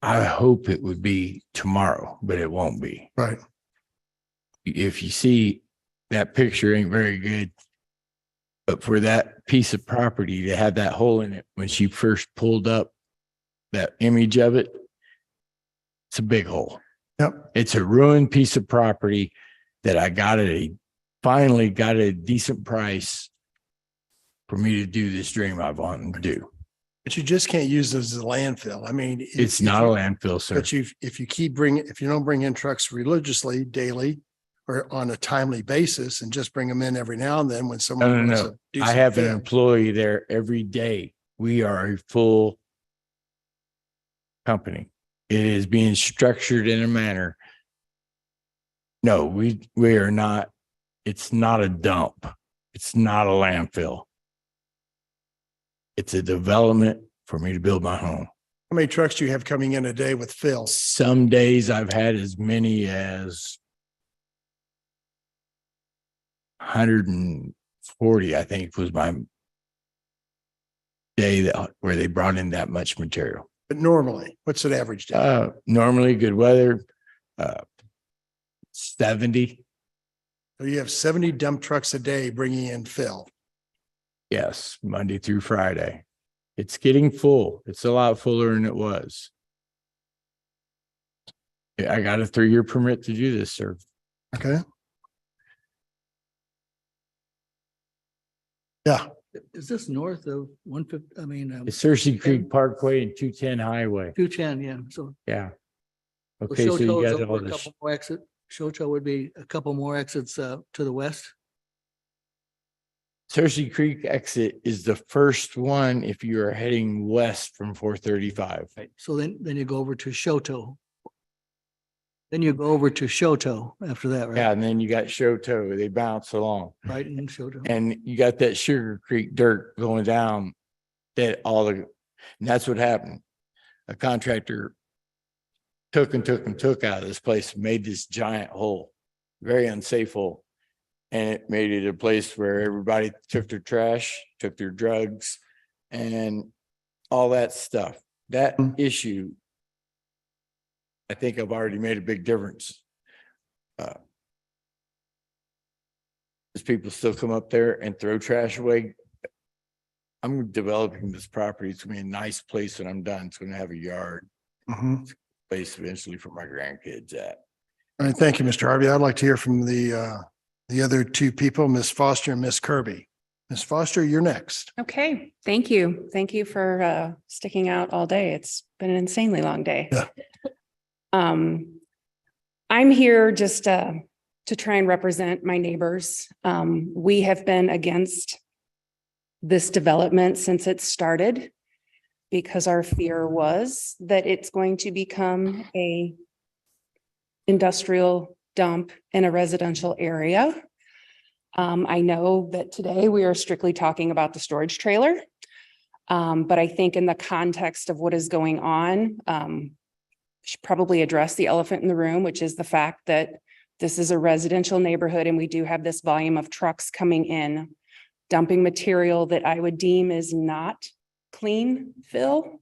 Speaker 20: I hope it would be tomorrow, but it won't be.
Speaker 1: Right.
Speaker 20: If you see that picture ain't very good, but for that piece of property to have that hole in it, when she first pulled up that image of it, It's a big hole.
Speaker 1: Yep.
Speaker 20: It's a ruined piece of property that I finally got a decent price for me to do this dream I've wanted to do.
Speaker 1: But you just can't use this as a landfill. I mean.
Speaker 20: It's not a landfill, sir.
Speaker 1: But if you don't bring in trucks religiously, daily, or on a timely basis and just bring them in every now and then when someone. wants
Speaker 20: No.
Speaker 1: to do
Speaker 20: I
Speaker 1: some
Speaker 20: have an
Speaker 1: fill.
Speaker 20: employee there every day. We are a full company. It is being structured in a manner. No, we are not. It's not a dump. It's not a landfill. It's a development for me to build my home.
Speaker 1: How many trucks do you have coming in a day with fill?
Speaker 20: Some days I've had as many as 140, I think was my day where they brought in that much material.
Speaker 1: But normally, what's an average day?
Speaker 20: Normally good weather, 70.
Speaker 1: So you have 70 dump trucks a day bringing in fill.
Speaker 20: Yes, Monday through Friday. It's getting full. It's a lot fuller than it was. Yeah, I got a 3-year permit to do this, sir.
Speaker 1: Okay. Yeah.
Speaker 15: Is this north of 150, I mean?
Speaker 20: It's Searcy Creek Parkway and 210 Highway.
Speaker 15: 210, yeah, so.
Speaker 20: Yeah.
Speaker 15: so
Speaker 20: Okay, so you
Speaker 15: Shoto is
Speaker 20: got
Speaker 15: over
Speaker 20: all
Speaker 15: a
Speaker 20: this.
Speaker 15: couple more exit. Shoto would be a couple more exits to the west.
Speaker 20: Searcy Creek exit is the first one if you are heading west from 435.
Speaker 15: So then you go over to Shoto. Then you go over to Shoto after that, right?
Speaker 20: Yeah, and then you got Shoto. They bounce along.
Speaker 15: Right, and Shoto.
Speaker 20: And you got that Sugar Creek dirt going down and that's what happened. A contractor took out of this place, and made this giant hole, very unsafe hole. And it made it a place where everybody took their trash, took their drugs and all that stuff. That issue, I think I've already made a big difference. As people still come up there and throw trash away. I'm developing this property. It's gonna be a nice place when I'm done. It's gonna have a yard. Place eventually for my grandkids at.
Speaker 1: All right. Thank you, Mr. Harvey. I'd like to hear from the other two people, Ms. Foster and Ms. Kirby. Ms. Foster, you're next.
Speaker 4: Okay, thank you. Thank you for sticking out all day. It's been an insanely long day.
Speaker 1: Yeah.
Speaker 4: I'm here just to try and represent my neighbors. We have been against this development since it started because our fear was that it's going to become a industrial dump in a residential area. I know that today we are strictly talking about the storage trailer. But I think in the context of what is going on, should probably address the elephant in the room, which is the fact that this is a residential neighborhood and we do have this volume of trucks coming in, dumping material that I would deem is not clean fill.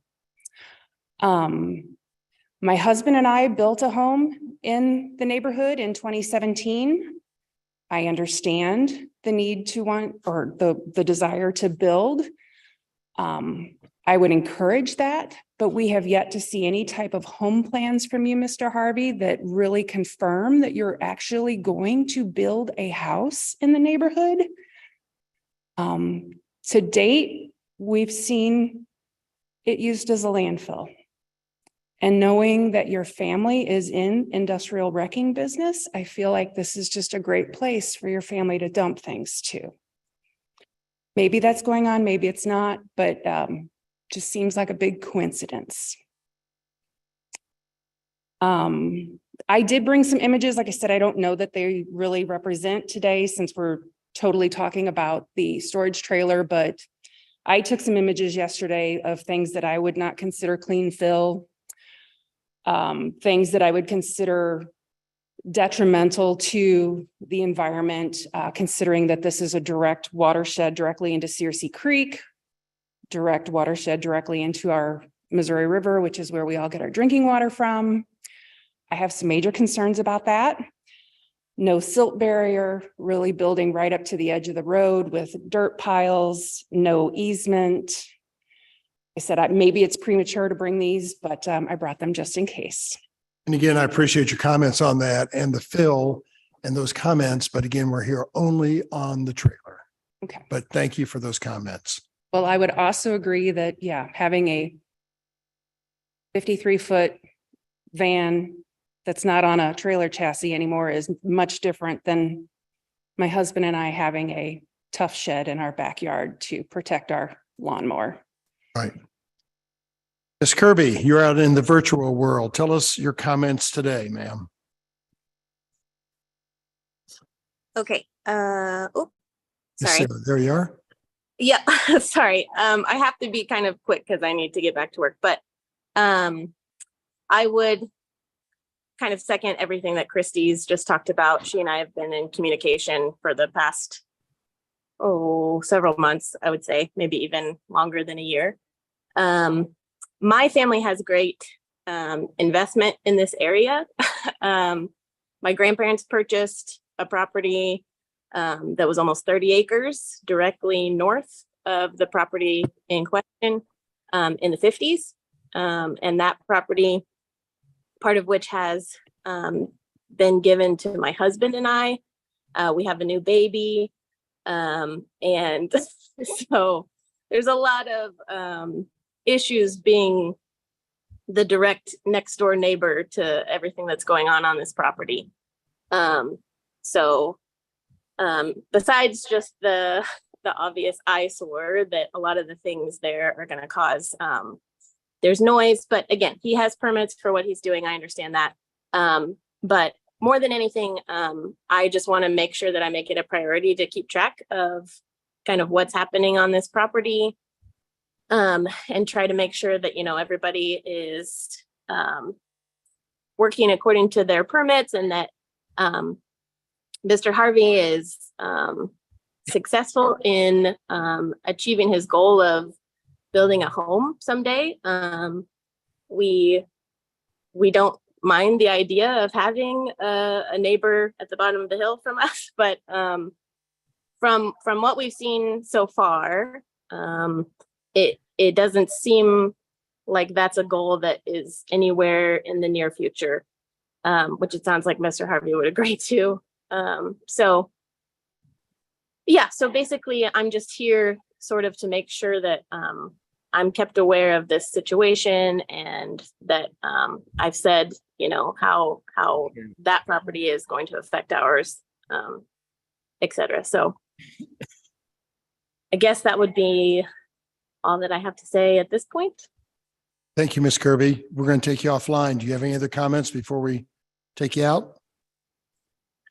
Speaker 4: My husband and I built a home in the neighborhood in 2017. I understand the need to want, or the desire to build. I would encourage that, but we have yet to see any type of home plans from you, Mr. Harvey, that really confirm that you're actually going to build a house in the neighborhood. To date, we've seen it used as a landfill. And knowing that your family is in industrial wrecking business, I feel like this is just a great place for your family to dump things to. Maybe that's going on, maybe it's not, but just seems like a big coincidence. I did bring some images. Like I said, I don't know that they really represent today since we're totally talking about the storage trailer, but I took some images yesterday of things that I would not consider clean fill. Things that I would consider detrimental to the environment, considering that this is a direct watershed directly into Searcy Creek, direct watershed directly into our Missouri River, which is where we all get our drinking water from. I have some major concerns about that. No silt barrier, really building right up to the edge of the road with dirt piles, no easement. I said, maybe it's premature to bring these, but I brought them just in case.
Speaker 1: And again, I appreciate your comments on that and the fill and those comments, but again, we're here only on the trailer.
Speaker 4: Okay.
Speaker 1: But thank you for those comments.
Speaker 4: Well, I would also agree that, yeah, having a 53-foot van that's not on a trailer chassis anymore is much different than my husband and I having a tough shed in our backyard to protect our lawnmower.
Speaker 1: Right. Ms. Kirby, you're out in the virtual world. Tell us your comments today, ma'am.
Speaker 21: Okay,
Speaker 1: Yes,
Speaker 21: sorry.
Speaker 1: sir. There you are.
Speaker 21: Yeah, sorry. I have to be kind of quick because I need to get back to work, but I would kind of second everything that Christie's just talked about. She and I have been in communication for the past, several months, I would say, maybe even longer than a year. My family has great investment in this area. My grandparents purchased a property that was almost 30 acres directly north of the property in question in the 50s. And that property, part of which has been given to my husband and I. We have a new baby. And so there's a lot of issues being the direct next door neighbor to everything that's going on this property. Besides just the obvious eyesore that a lot of the things there are going to cause, there's noise, but again, he has permits for what he's doing. I understand that. But more than anything, I just want to make sure that I make it a priority to keep track of kind of what's happening on this property. And try to make sure that, everybody is working according to their permits and that Mr. Harvey is successful in achieving his goal of building a home someday. We don't mind the idea of having a neighbor at the bottom of the hill from us, but from what we've seen so far, it doesn't seem like that's a goal that is anywhere in the near future, which it sounds like Mr. Harvey would agree to. So basically I'm just here sort of to make sure that I'm kept aware of this situation and that I've said, how that property is going to affect ours, et cetera. So I guess that would be all that I have to say at this point.
Speaker 1: Thank you, Ms. Kirby. We're going to take you offline. Do you have any other comments before we take you out?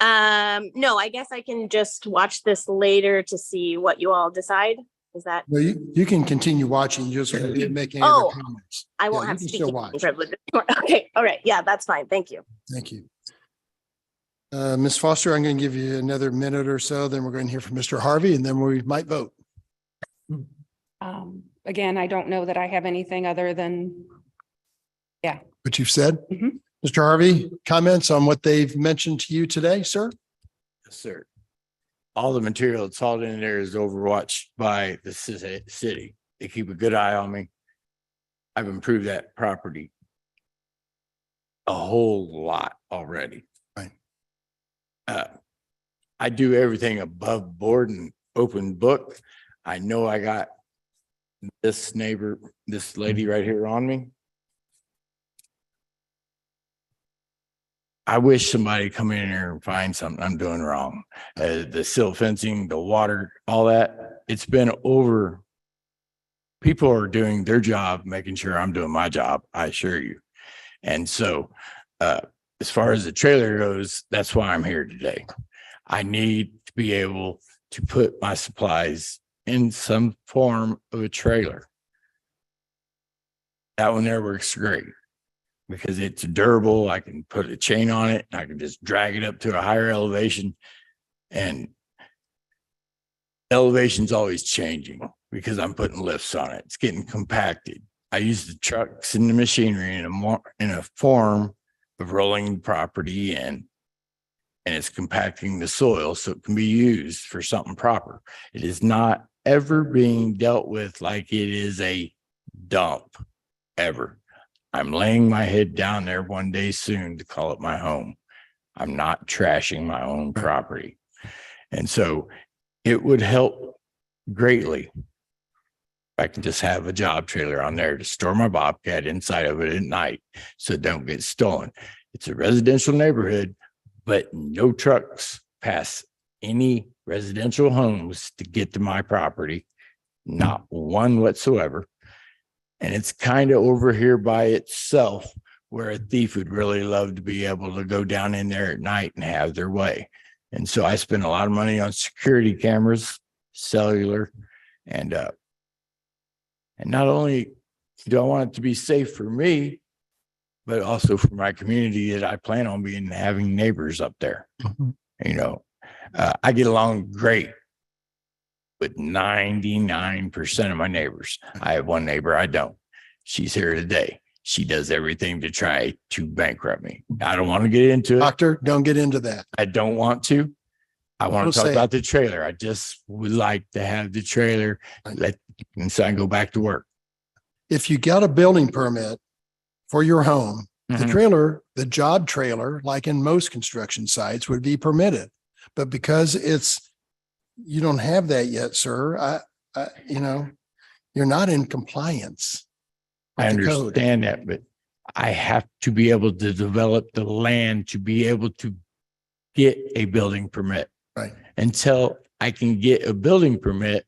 Speaker 21: No, I guess I can just watch this later to see what you all decide. Is that?
Speaker 1: No, you can continue watching. You just won't make any
Speaker 21: Oh,
Speaker 1: other comments.
Speaker 21: I won't
Speaker 1: Yeah,
Speaker 21: have
Speaker 1: you can still
Speaker 21: speaking
Speaker 1: watch.
Speaker 21: privilege. Okay, all right. Yeah, that's fine. Thank you.
Speaker 1: Thank you. Ms. Foster, I'm going to give you another minute or so, then we're going to hear from Mr. Harvey and then we might vote.
Speaker 4: Again, I don't know that I have anything other than,
Speaker 1: What you've said.
Speaker 4: Mhm.
Speaker 1: Mr. Harvey, comments on what they've mentioned to you today, sir?
Speaker 20: Yes, sir. All the material that's hauled in there is overwatched by the city. They keep a good eye on me. I've improved that property a whole lot already.
Speaker 1: Right.
Speaker 20: I do everything above board and open book. I know I got this neighbor, this lady right here on me. I wish somebody come in here and find something I'm doing wrong. The silt fencing, the water, all that. It's been over. People are doing their job, making sure I'm doing my job, I assure you. And so, as far as the trailer goes, that's why I'm here today. I need to be able to put my supplies in some form of a trailer. That one there works great because it's durable. I can put a chain on it. I can just drag it up to a higher elevation, and elevation's always changing because I'm putting lifts on it. It's getting compacted. I use the trucks and the machinery in a form of rolling property in, and it's compacting the soil so it can be used for something proper. It is not ever being dealt with like it is a dump, ever. I'm laying my head down there one day soon to call it my home. I'm not trashing my own property. And so it would help greatly if I can just have a job trailer on there to store my Bobcat inside of it at night so it don't get stolen. It's a residential neighborhood, but no trucks pass any residential homes to get to my property, not one whatsoever. And it's kind of over here by itself where a thief would really love to be able to go down in there at night and have their way. And so I spend a lot of money on security cameras, cellular, and not only do I want it to be safe for me, but also for my community that I plan on being having neighbors up there. You know, I get along great with 99% of my neighbors. I have one neighbor I don't. She's here today. She does everything to try to bankrupt me. I don't want to get into it.
Speaker 1: Doctor, don't get into that.
Speaker 20: I don't want to. I want
Speaker 1: Don't
Speaker 20: to talk
Speaker 1: say
Speaker 20: about the trailer. I just would like to have the trailer and so I can go back to work.
Speaker 1: If you got a building permit for your home, the
Speaker 20: Mhm.
Speaker 1: trailer, the job trailer, like in most construction sites, would be permitted. But because you don't have that yet, sir, you're not in compliance.
Speaker 20: I
Speaker 1: with the code.
Speaker 20: understand that, but I have to be able to develop the land to be able to get a building permit.
Speaker 1: Right.
Speaker 20: Until I can get a building permit,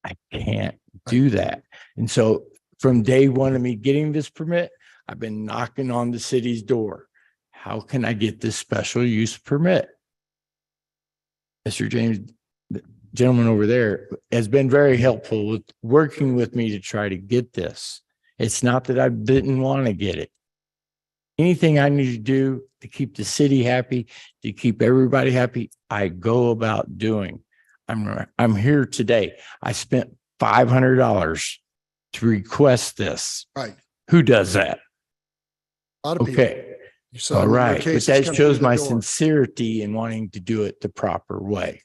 Speaker 20: I can't do that. And so from day one of me getting this permit, I've been knocking on the city's door. How can I get this special use permit? Mr. James, the gentleman over there, has been very helpful with working with me to try to get this. It's not that I didn't want to get it. Anything I need to do to keep the city happy, to keep everybody happy, I go about doing. I'm here today. I spent $500 to request this.
Speaker 1: Right.
Speaker 20: Who does that?
Speaker 1: A lot of people.
Speaker 20: Okay.
Speaker 1: You saw
Speaker 20: All
Speaker 1: your
Speaker 20: right. But
Speaker 1: cases
Speaker 20: that
Speaker 1: come
Speaker 20: shows
Speaker 1: through the
Speaker 20: my
Speaker 1: door.
Speaker 20: sincerity in wanting to do it the proper way.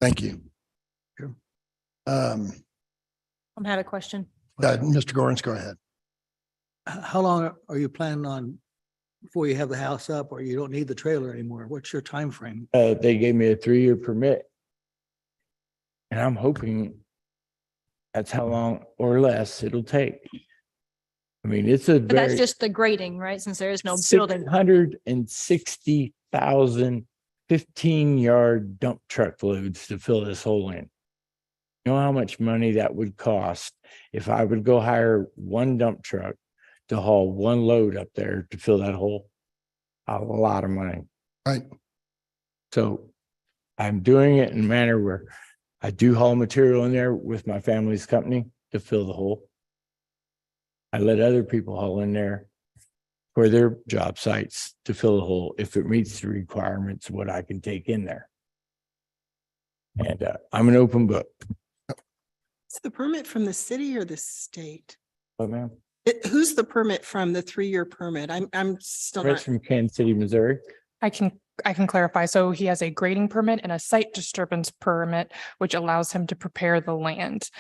Speaker 1: Thank you.
Speaker 3: I had a question.
Speaker 1: Mr. Gorens, go ahead.
Speaker 15: How long are you planning on before you have the house up or you don't need the trailer anymore? What's your time frame?
Speaker 20: They gave me a 3-year permit. And I'm hoping that's how long or less it'll take. I mean, it's a
Speaker 3: But that's
Speaker 20: very
Speaker 3: just the grading, right? Since there is no building.
Speaker 20: 660,000 15-yard dump truck loads to fill this hole in. You know how much money that would cost if I would go hire one dump truck to haul one load up there to fill that hole? A lot of money.
Speaker 1: Right.
Speaker 20: So I'm doing it in a manner where I do haul material in there with my family's company to fill the hole. I let other people haul in there for their job sites to fill the hole if it meets the requirements of what I can take in there. And I'm an open book.
Speaker 7: Is the permit from the city or the state?
Speaker 20: Oh, ma'am.
Speaker 7: Who's the permit from, the 3-year permit? I'm still
Speaker 20: Chris
Speaker 7: not.
Speaker 20: from Kansas City, Missouri.
Speaker 2: I can clarify. So he has a grading permit and a site disturbance permit, which allows him to prepare the land.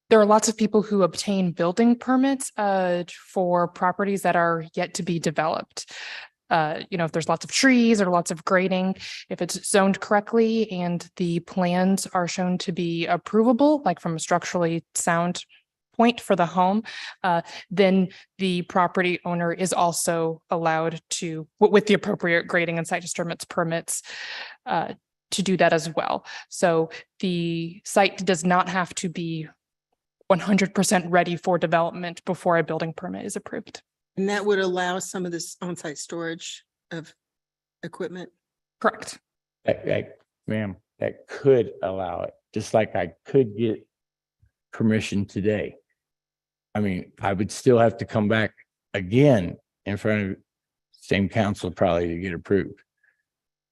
Speaker 2: There are lots of people who obtain building permits for properties that are yet to be developed. If there's lots of trees or lots of grading, if it's zoned correctly and the plans are shown to be approvable, like from a structurally sound point for the home, then the property owner is also allowed to, with the appropriate grading and site disturbance permits, to do that as well. So the site does not have to be 100% ready for development before a building permit is approved.
Speaker 7: And that would allow some of this on-site storage of equipment.
Speaker 2: Correct.
Speaker 20: Ma'am, that could allow it, just like I could get permission today. I mean, I would still have to come back again in front of same council probably to get approved.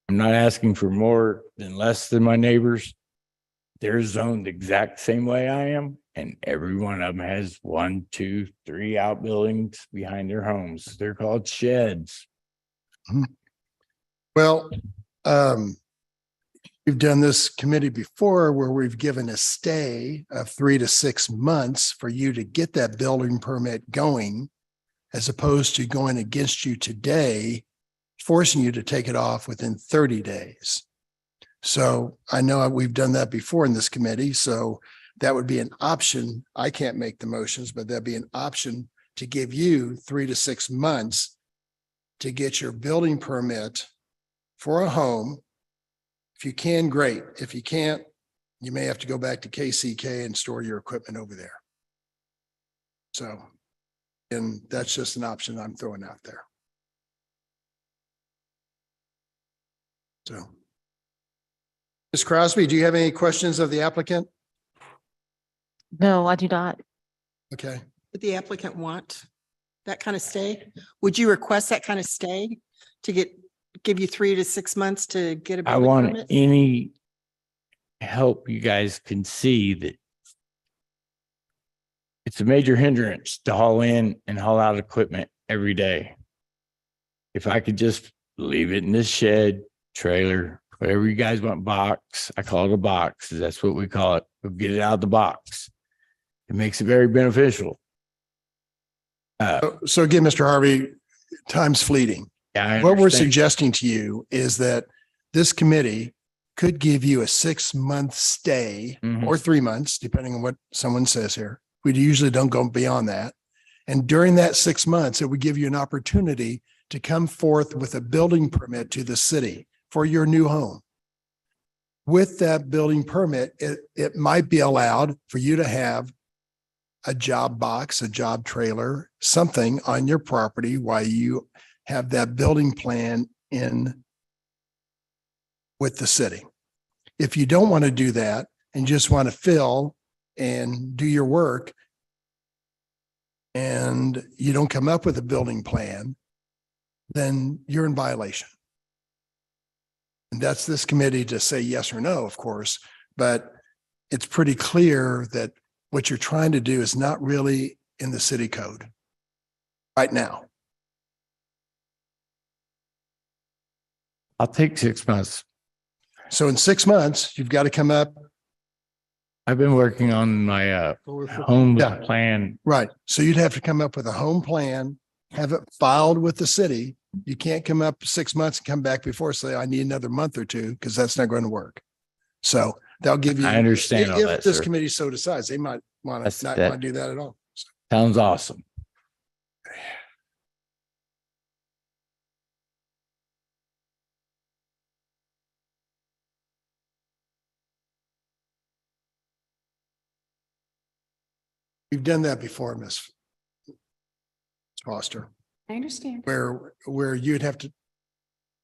Speaker 20: I'm not asking for more than less than my neighbors. They're zoned the exact same way I am. And every one of them has 1, 2, 3 outbuildings behind their homes. They're called sheds.
Speaker 1: Well, We've done this committee before where we've given a stay of 3 to 6 months for you to get that building permit going, as opposed to going against you today, forcing you to take it off within 30 days. So I know we've done that before in this committee, so that would be an option. I can't make the motions, but that'd be an option to give you 3 to 6 months to get your building permit for a home. If you can, great. If you can't, you may have to go back to KCK and store your equipment over there. So, and that's just an option I'm throwing out there. So, Ms. Crosby, do you have any questions of the applicant?
Speaker 14: No, I do not.
Speaker 1: Okay.
Speaker 7: Would the applicant want that kind of stay? Would you request that kind of stay to give you 3 to 6 months to get a
Speaker 20: I
Speaker 7: building
Speaker 20: want
Speaker 7: permit?
Speaker 20: any help you guys can see that it's a major hindrance to haul in and haul out equipment every day. If I could just leave it in this shed, trailer, whatever you guys want, box, I call it a box. That's what we call it. We'll get it out of the box. It makes it very beneficial.
Speaker 1: So again, Mr. Harvey, time's fleeting.
Speaker 20: I
Speaker 1: What we're
Speaker 20: understand.
Speaker 1: suggesting to you is that this committee could give you a 6-month stay or 3 months, depending on what someone says here. We usually don't go beyond that. And during that 6 months, it would give you an opportunity to come forth with a building permit to the city for your new home. With that building permit, it might be allowed for you to have a job box, a job trailer, something on your property while you have that building plan in with the city. If you don't want to do that and just want to fill and do your work and you don't come up with a building plan, then you're in violation. And that's this committee to say yes or no, of course, but it's pretty clear that what you're trying to do is not really in the city code right now.
Speaker 20: I'll take 6 months.
Speaker 1: So in 6 months, you've got to come up.
Speaker 20: I've been working on my home
Speaker 1: Yeah.
Speaker 20: plan.
Speaker 1: Right. So you'd have to come up with a home plan, have it filed with the city. You can't come up 6 months and come back before, say, I need another month or two, because that's not going to work. So they'll give you.
Speaker 20: I understand all
Speaker 1: If
Speaker 20: that,
Speaker 1: this
Speaker 20: sir.
Speaker 1: committee so decides, they might want
Speaker 20: That's-
Speaker 1: to not
Speaker 20: that-
Speaker 1: want to do that at all.
Speaker 20: Sounds awesome.
Speaker 1: We've done that before, Ms. Foster,
Speaker 4: I understand.
Speaker 1: where you'd have to,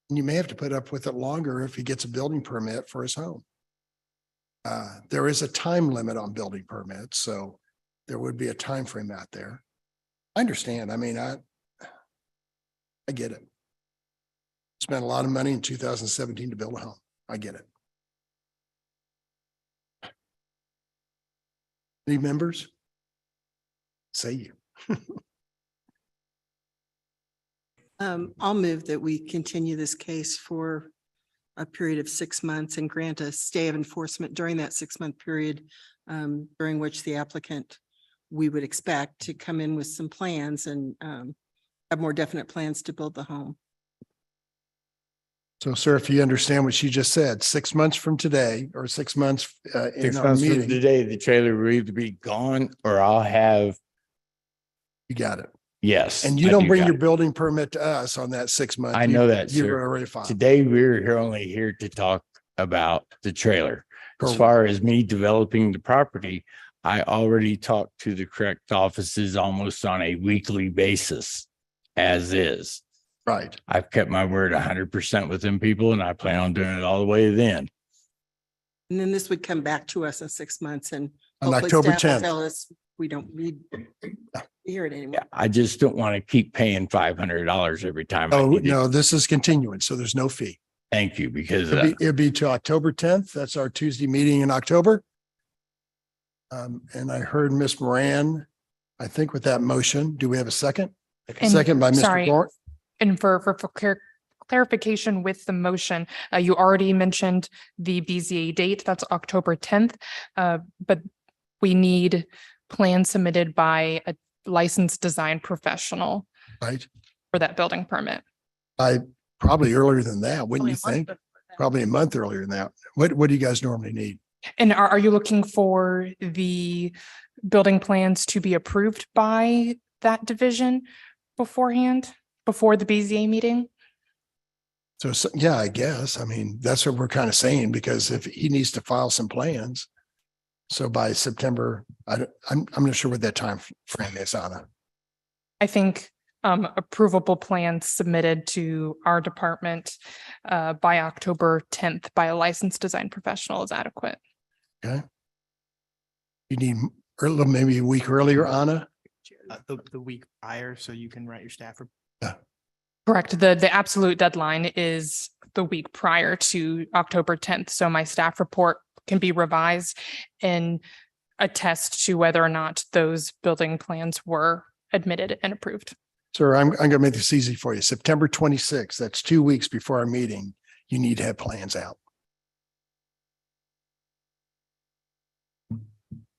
Speaker 1: you may have to put up with it longer if he gets a building permit for his home. There is a time limit on building permits, so there would be a time frame out there. I understand. I mean, I get it. Spent a lot of money in 2017 to build a home. I get it. Any members? Say you.
Speaker 7: I'll move that we continue this case for a period of 6 months and grant a stay of enforcement during that 6-month period, during which the applicant, we would expect to come in with some plans and have more definite plans to build the home.
Speaker 1: So, sir, if you understand what she just said, 6 months from today or 6 months in
Speaker 20: 6
Speaker 1: our
Speaker 20: months from
Speaker 1: meeting,
Speaker 20: today, the trailer will either be gone or I'll have,
Speaker 1: you got it.
Speaker 20: yes.
Speaker 1: And you
Speaker 20: I
Speaker 1: don't
Speaker 20: do
Speaker 1: bring
Speaker 20: got
Speaker 1: your
Speaker 20: it.
Speaker 1: building permit to us on that 6 month.
Speaker 20: I know that,
Speaker 1: You're
Speaker 20: sir.
Speaker 1: already filed.
Speaker 20: Today, we're only here to talk about the trailer. As
Speaker 1: Correct.
Speaker 20: far as me developing the property, I already talked to the correct offices almost on a weekly basis, as is.
Speaker 1: Right.
Speaker 20: I've kept my word 100% with them people, and I plan on doing it all the way then.
Speaker 7: And then this would come back to us in 6 months and
Speaker 1: On
Speaker 7: hopefully
Speaker 1: October
Speaker 7: staff will
Speaker 1: 10th.
Speaker 7: tell us we don't need to hear it anymore.
Speaker 20: I just don't want to keep paying $500 every time. I
Speaker 1: Oh,
Speaker 20: need it.
Speaker 1: no, this is continuing, so there's no fee.
Speaker 20: Thank you, because
Speaker 1: It'd be to October 10th. That's our Tuesday meeting in October. And I heard Ms. Moran, I think with that motion, do we have a second?
Speaker 2: And
Speaker 1: Second by Mr.
Speaker 2: sorry,
Speaker 1: Gort.
Speaker 2: And for clarification with the motion. You already mentioned the BZA date, that's October 10th. But we need plans submitted by a licensed design professional
Speaker 1: Right?
Speaker 2: for that building permit.
Speaker 1: Probably earlier than that, wouldn't you think? Probably a month earlier than that. What do you guys normally need?
Speaker 2: And are you looking for the building plans to be approved by that division beforehand, before the BZA meeting?
Speaker 1: So, yeah, I guess. I mean, that's what we're kind of saying, because if he needs to file some plans. So by September, I'm not sure what that time frame is, Anna.
Speaker 2: I think approvable plans submitted to our department by October 10th by a licensed design professional is adequate.
Speaker 1: Okay. You need maybe a week earlier, Anna?
Speaker 8: The week prior, so you can write your staff report.
Speaker 2: Correct. The absolute deadline is the week prior to October 10th. So my staff report can be revised and attest to whether or not those building plans were admitted and approved.
Speaker 1: Sir, I'm going to make this easy for you. September 26th, that's 2 weeks before our meeting. You need to have plans out.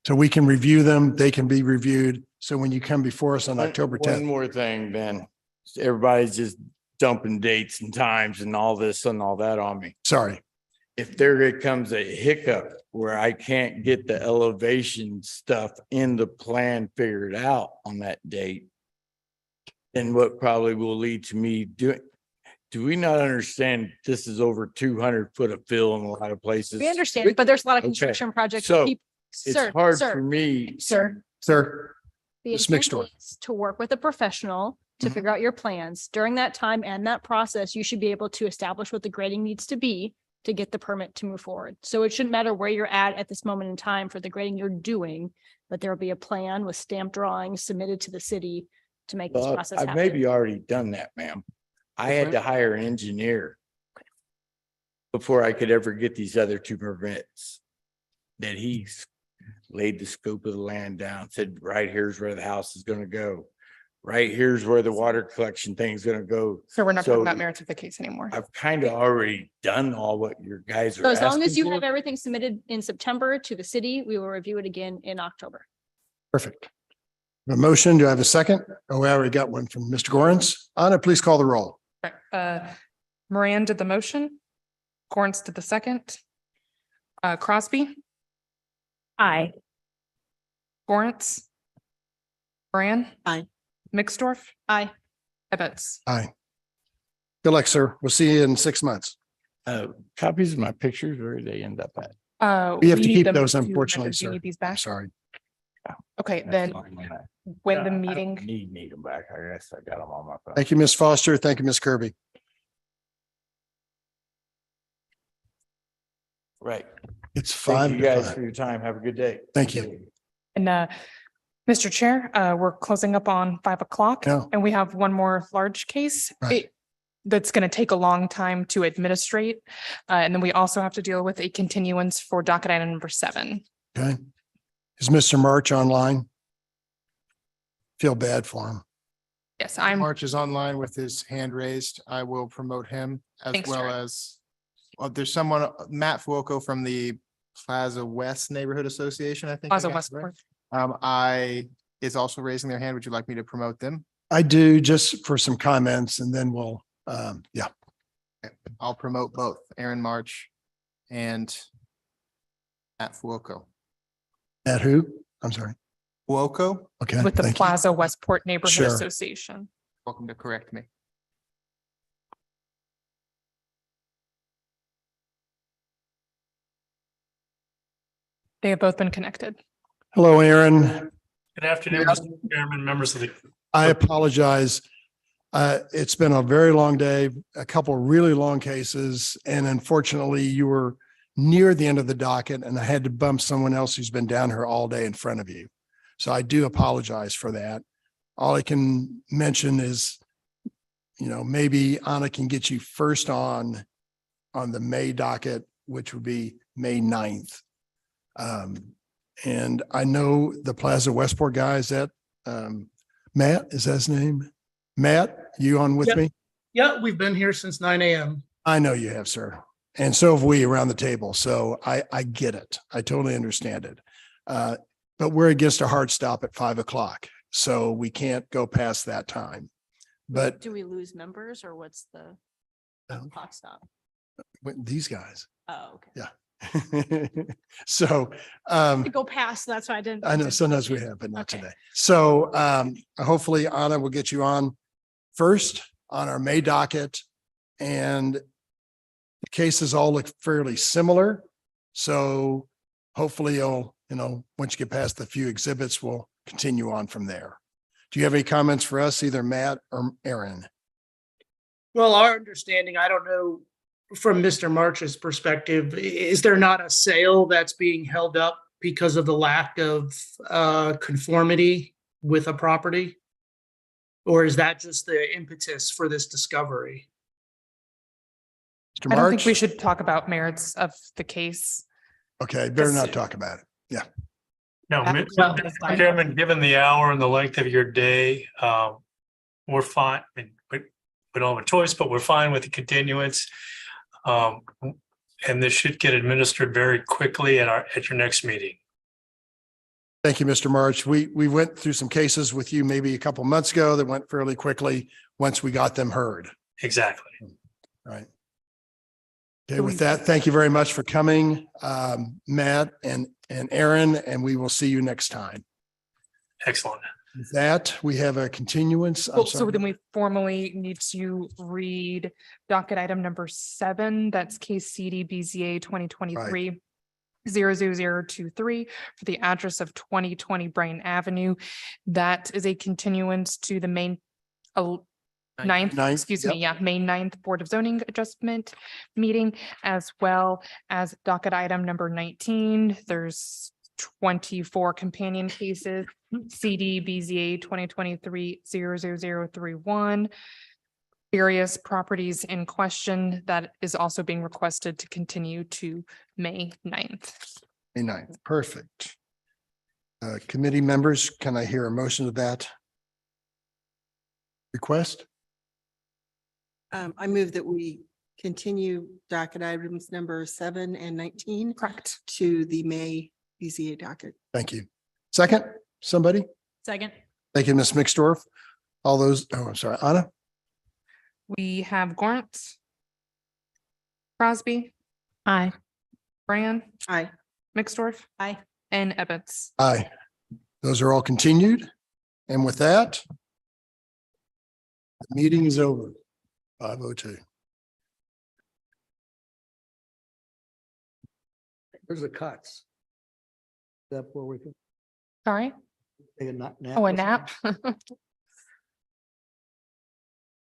Speaker 1: So we can review them. They can be reviewed. So when you come before us on October 10th.
Speaker 20: One more thing, Ben. Everybody's just dumping dates and times and all this and all that on me.
Speaker 1: Sorry.
Speaker 20: If there comes a hiccup where I can't get the elevation stuff in the plan figured out on that date, then what probably will lead to me doing, do we not understand this is over 200 foot of fill in a lot of places?
Speaker 3: We understand, but there's a lot of
Speaker 20: Okay.
Speaker 3: construction projects.
Speaker 20: So
Speaker 3: Sir,
Speaker 20: it's hard
Speaker 3: sir,
Speaker 20: for me.
Speaker 3: Sir.
Speaker 1: Sir,
Speaker 3: The
Speaker 1: Ms.
Speaker 3: intent
Speaker 1: Mixtor.
Speaker 3: is to work with a professional to figure out your plans. During that time and that process, you should be able to establish what the grading needs to be to get the permit to move forward. So it shouldn't matter where you're at this moment in time for the grading you're doing, but there will be a plan with stamped drawings submitted to the city to make this
Speaker 20: Well,
Speaker 3: process
Speaker 20: I've
Speaker 3: happen.
Speaker 20: maybe already done that, ma'am. I had to hire an engineer before I could ever get these other two permits. That he's laid the scope of the land down, said, right here's where the house is gonna go. Right here's where the water collection thing is gonna go.
Speaker 2: So we're not talking
Speaker 20: So
Speaker 2: about merits of the case anymore.
Speaker 20: I've kind of already done all what your guys
Speaker 3: So
Speaker 20: are
Speaker 3: as long as
Speaker 20: asking
Speaker 3: you have
Speaker 20: for.
Speaker 3: everything submitted in September to the city, we will review it again in October.
Speaker 1: Perfect. A motion, do I have a second? Oh, I already got one from Mr. Gorens. Anna, please call the roll.
Speaker 2: Moran did the motion. Corns did the second. Crosby.
Speaker 21: Aye.
Speaker 2: Gorens. Moran.
Speaker 7: Aye.
Speaker 2: Mixdorf.
Speaker 3: Aye.
Speaker 2: Ebbets.
Speaker 1: Aye. Good luck, sir. We'll see you in 6 months.
Speaker 20: Copies of my pictures, where do they end up at?
Speaker 1: We have to
Speaker 2: need
Speaker 1: keep
Speaker 2: them
Speaker 1: those,
Speaker 2: to-
Speaker 1: unfortunately,
Speaker 2: do you
Speaker 1: sir.
Speaker 2: need these back?
Speaker 1: Sorry.
Speaker 2: Okay,
Speaker 20: That's
Speaker 2: then
Speaker 20: fine, man.
Speaker 2: when
Speaker 20: I
Speaker 2: the
Speaker 20: don't
Speaker 2: meeting,
Speaker 20: Need them back. I guess I got them on my phone.
Speaker 1: Thank you, Ms. Foster. Thank you, Ms. Kirby.
Speaker 20: Right.
Speaker 1: It's
Speaker 20: Thank
Speaker 1: 5
Speaker 20: you
Speaker 1: to
Speaker 20: guys
Speaker 1: 5.
Speaker 20: for your time. Have a good day.
Speaker 1: Thank you.
Speaker 2: and Mr. Chair, we're closing up on 5 o'clock
Speaker 1: Yeah.
Speaker 2: and we have one more large case.
Speaker 1: Right.
Speaker 2: That's going to take a long time to administrate. And then we also have to deal with a continuance for docket item number 7.
Speaker 1: Okay. Is Mr. March online? Feel bad for him.
Speaker 2: Yes, I'm,
Speaker 8: March is online with his hand raised. I will promote him as
Speaker 2: Thanks,
Speaker 8: well
Speaker 2: Jared.
Speaker 8: as, there's someone, Matt Fuoco from the Plaza West Neighborhood Association, I think. I
Speaker 2: Plaza
Speaker 8: got it right.
Speaker 2: Westport.
Speaker 8: Is also raising their hand. Would you like me to promote them?
Speaker 1: I do, just for some comments, and then we'll, yeah.
Speaker 8: I'll promote both Aaron March and Matt Fuoco.
Speaker 1: At who? I'm sorry.
Speaker 8: Fuoco,
Speaker 1: Okay.
Speaker 2: with the
Speaker 1: thank you.
Speaker 2: Plaza Westport Neighborhood
Speaker 1: Sure.
Speaker 2: Association.
Speaker 8: welcome to correct me.
Speaker 2: They have both been connected.
Speaker 1: Hello, Aaron.
Speaker 17: Good afternoon, Mr. Chairman, members of the.
Speaker 1: I apologize. It's been a very long day, a couple of really long cases, and unfortunately you were near the end of the docket and I had to bump someone else who's been down here all day in front of you. So I do apologize for that. All I can mention is, maybe Anna can get you first on the May docket, which would be May 9th. And I know the Plaza Westport guy is that, Matt, is that his name? Matt, you on with
Speaker 17: Yep.
Speaker 1: me?
Speaker 17: Yeah, we've been here since 9 a.m.
Speaker 1: I know you have, sir. And so have we around the table. So I get it. I totally understand it. But we're against a hard stop at 5 o'clock. So we can't go past that time. But
Speaker 3: Do we lose members or what's the clock stop?
Speaker 1: these guys,
Speaker 3: Oh, okay.
Speaker 1: yeah. So,
Speaker 3: To go past, that's why I didn't.
Speaker 1: I know sometimes we have, but not
Speaker 3: Okay.
Speaker 1: today. So hopefully Anna will get you on first on our May docket. And the cases all look fairly similar. So hopefully you'll, once you get past the few exhibits, we'll continue on from there. Do you have any comments for us, either Matt or Aaron?
Speaker 17: Well, our understanding, I don't know, from Mr. March's perspective, is there not a sale that's being held up because of the lack of conformity with a property? Or is that just the impetus for this discovery?
Speaker 1: Mr.
Speaker 2: I don't think we
Speaker 1: March?
Speaker 2: should talk about merits of the case.
Speaker 1: Okay, better not
Speaker 2: Yes.
Speaker 1: talk about it. Yeah.
Speaker 17: No,
Speaker 2: Well,
Speaker 17: Mr. Chairman, given the hour and the length of your day, we're fine. I mean, we don't have a choice, but we're fine with the continuance. And this should get administered very quickly at your next meeting.
Speaker 1: Thank you, Mr. March. We went through some cases with you maybe a couple months ago that went fairly quickly once we got them heard.
Speaker 17: Exactly.
Speaker 1: Right. Okay, with that, thank you very much for coming, Matt and Aaron, and we will see you next time.
Speaker 17: Excellent.
Speaker 1: With that, we have a continuance. I'm
Speaker 2: Well, so
Speaker 1: sorry.
Speaker 2: then we formally need to read docket item number 7. That's case CD BZA 2023 00023 for the address of 2020 Bryan Avenue. That is a continuance to the May 9th, excuse me, yeah, May 9th Board of Zoning Adjustment meeting, as well as docket item number 19. There's 24 companion cases, CD BZA 2023 00031. Various properties in question that is also being requested to continue to May 9th.
Speaker 1: May 9th, perfect. Committee members, can I hear a motion to that request?
Speaker 7: I move that we continue docket items number 7 and 19.
Speaker 2: Correct.
Speaker 7: To the May BZA docket.
Speaker 1: Thank you. Second, somebody?
Speaker 3: Second.
Speaker 1: Thank you, Ms. Mixdorf. All those, oh, I'm sorry, Anna?
Speaker 2: We have Gorntz, Crosby,
Speaker 18: Aye.
Speaker 2: Brand,
Speaker 7: Aye.
Speaker 2: Mixdorf,
Speaker 3: Aye.
Speaker 2: and Evans.
Speaker 1: Aye. Those are all continued. And with that, the meeting is over. 5:02.
Speaker 15: Where's the cuts? That where we can
Speaker 2: Sorry?
Speaker 15: take a nap?
Speaker 2: Oh, a nap?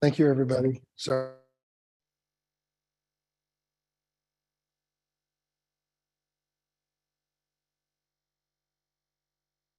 Speaker 1: Thank you, everybody. Sorry.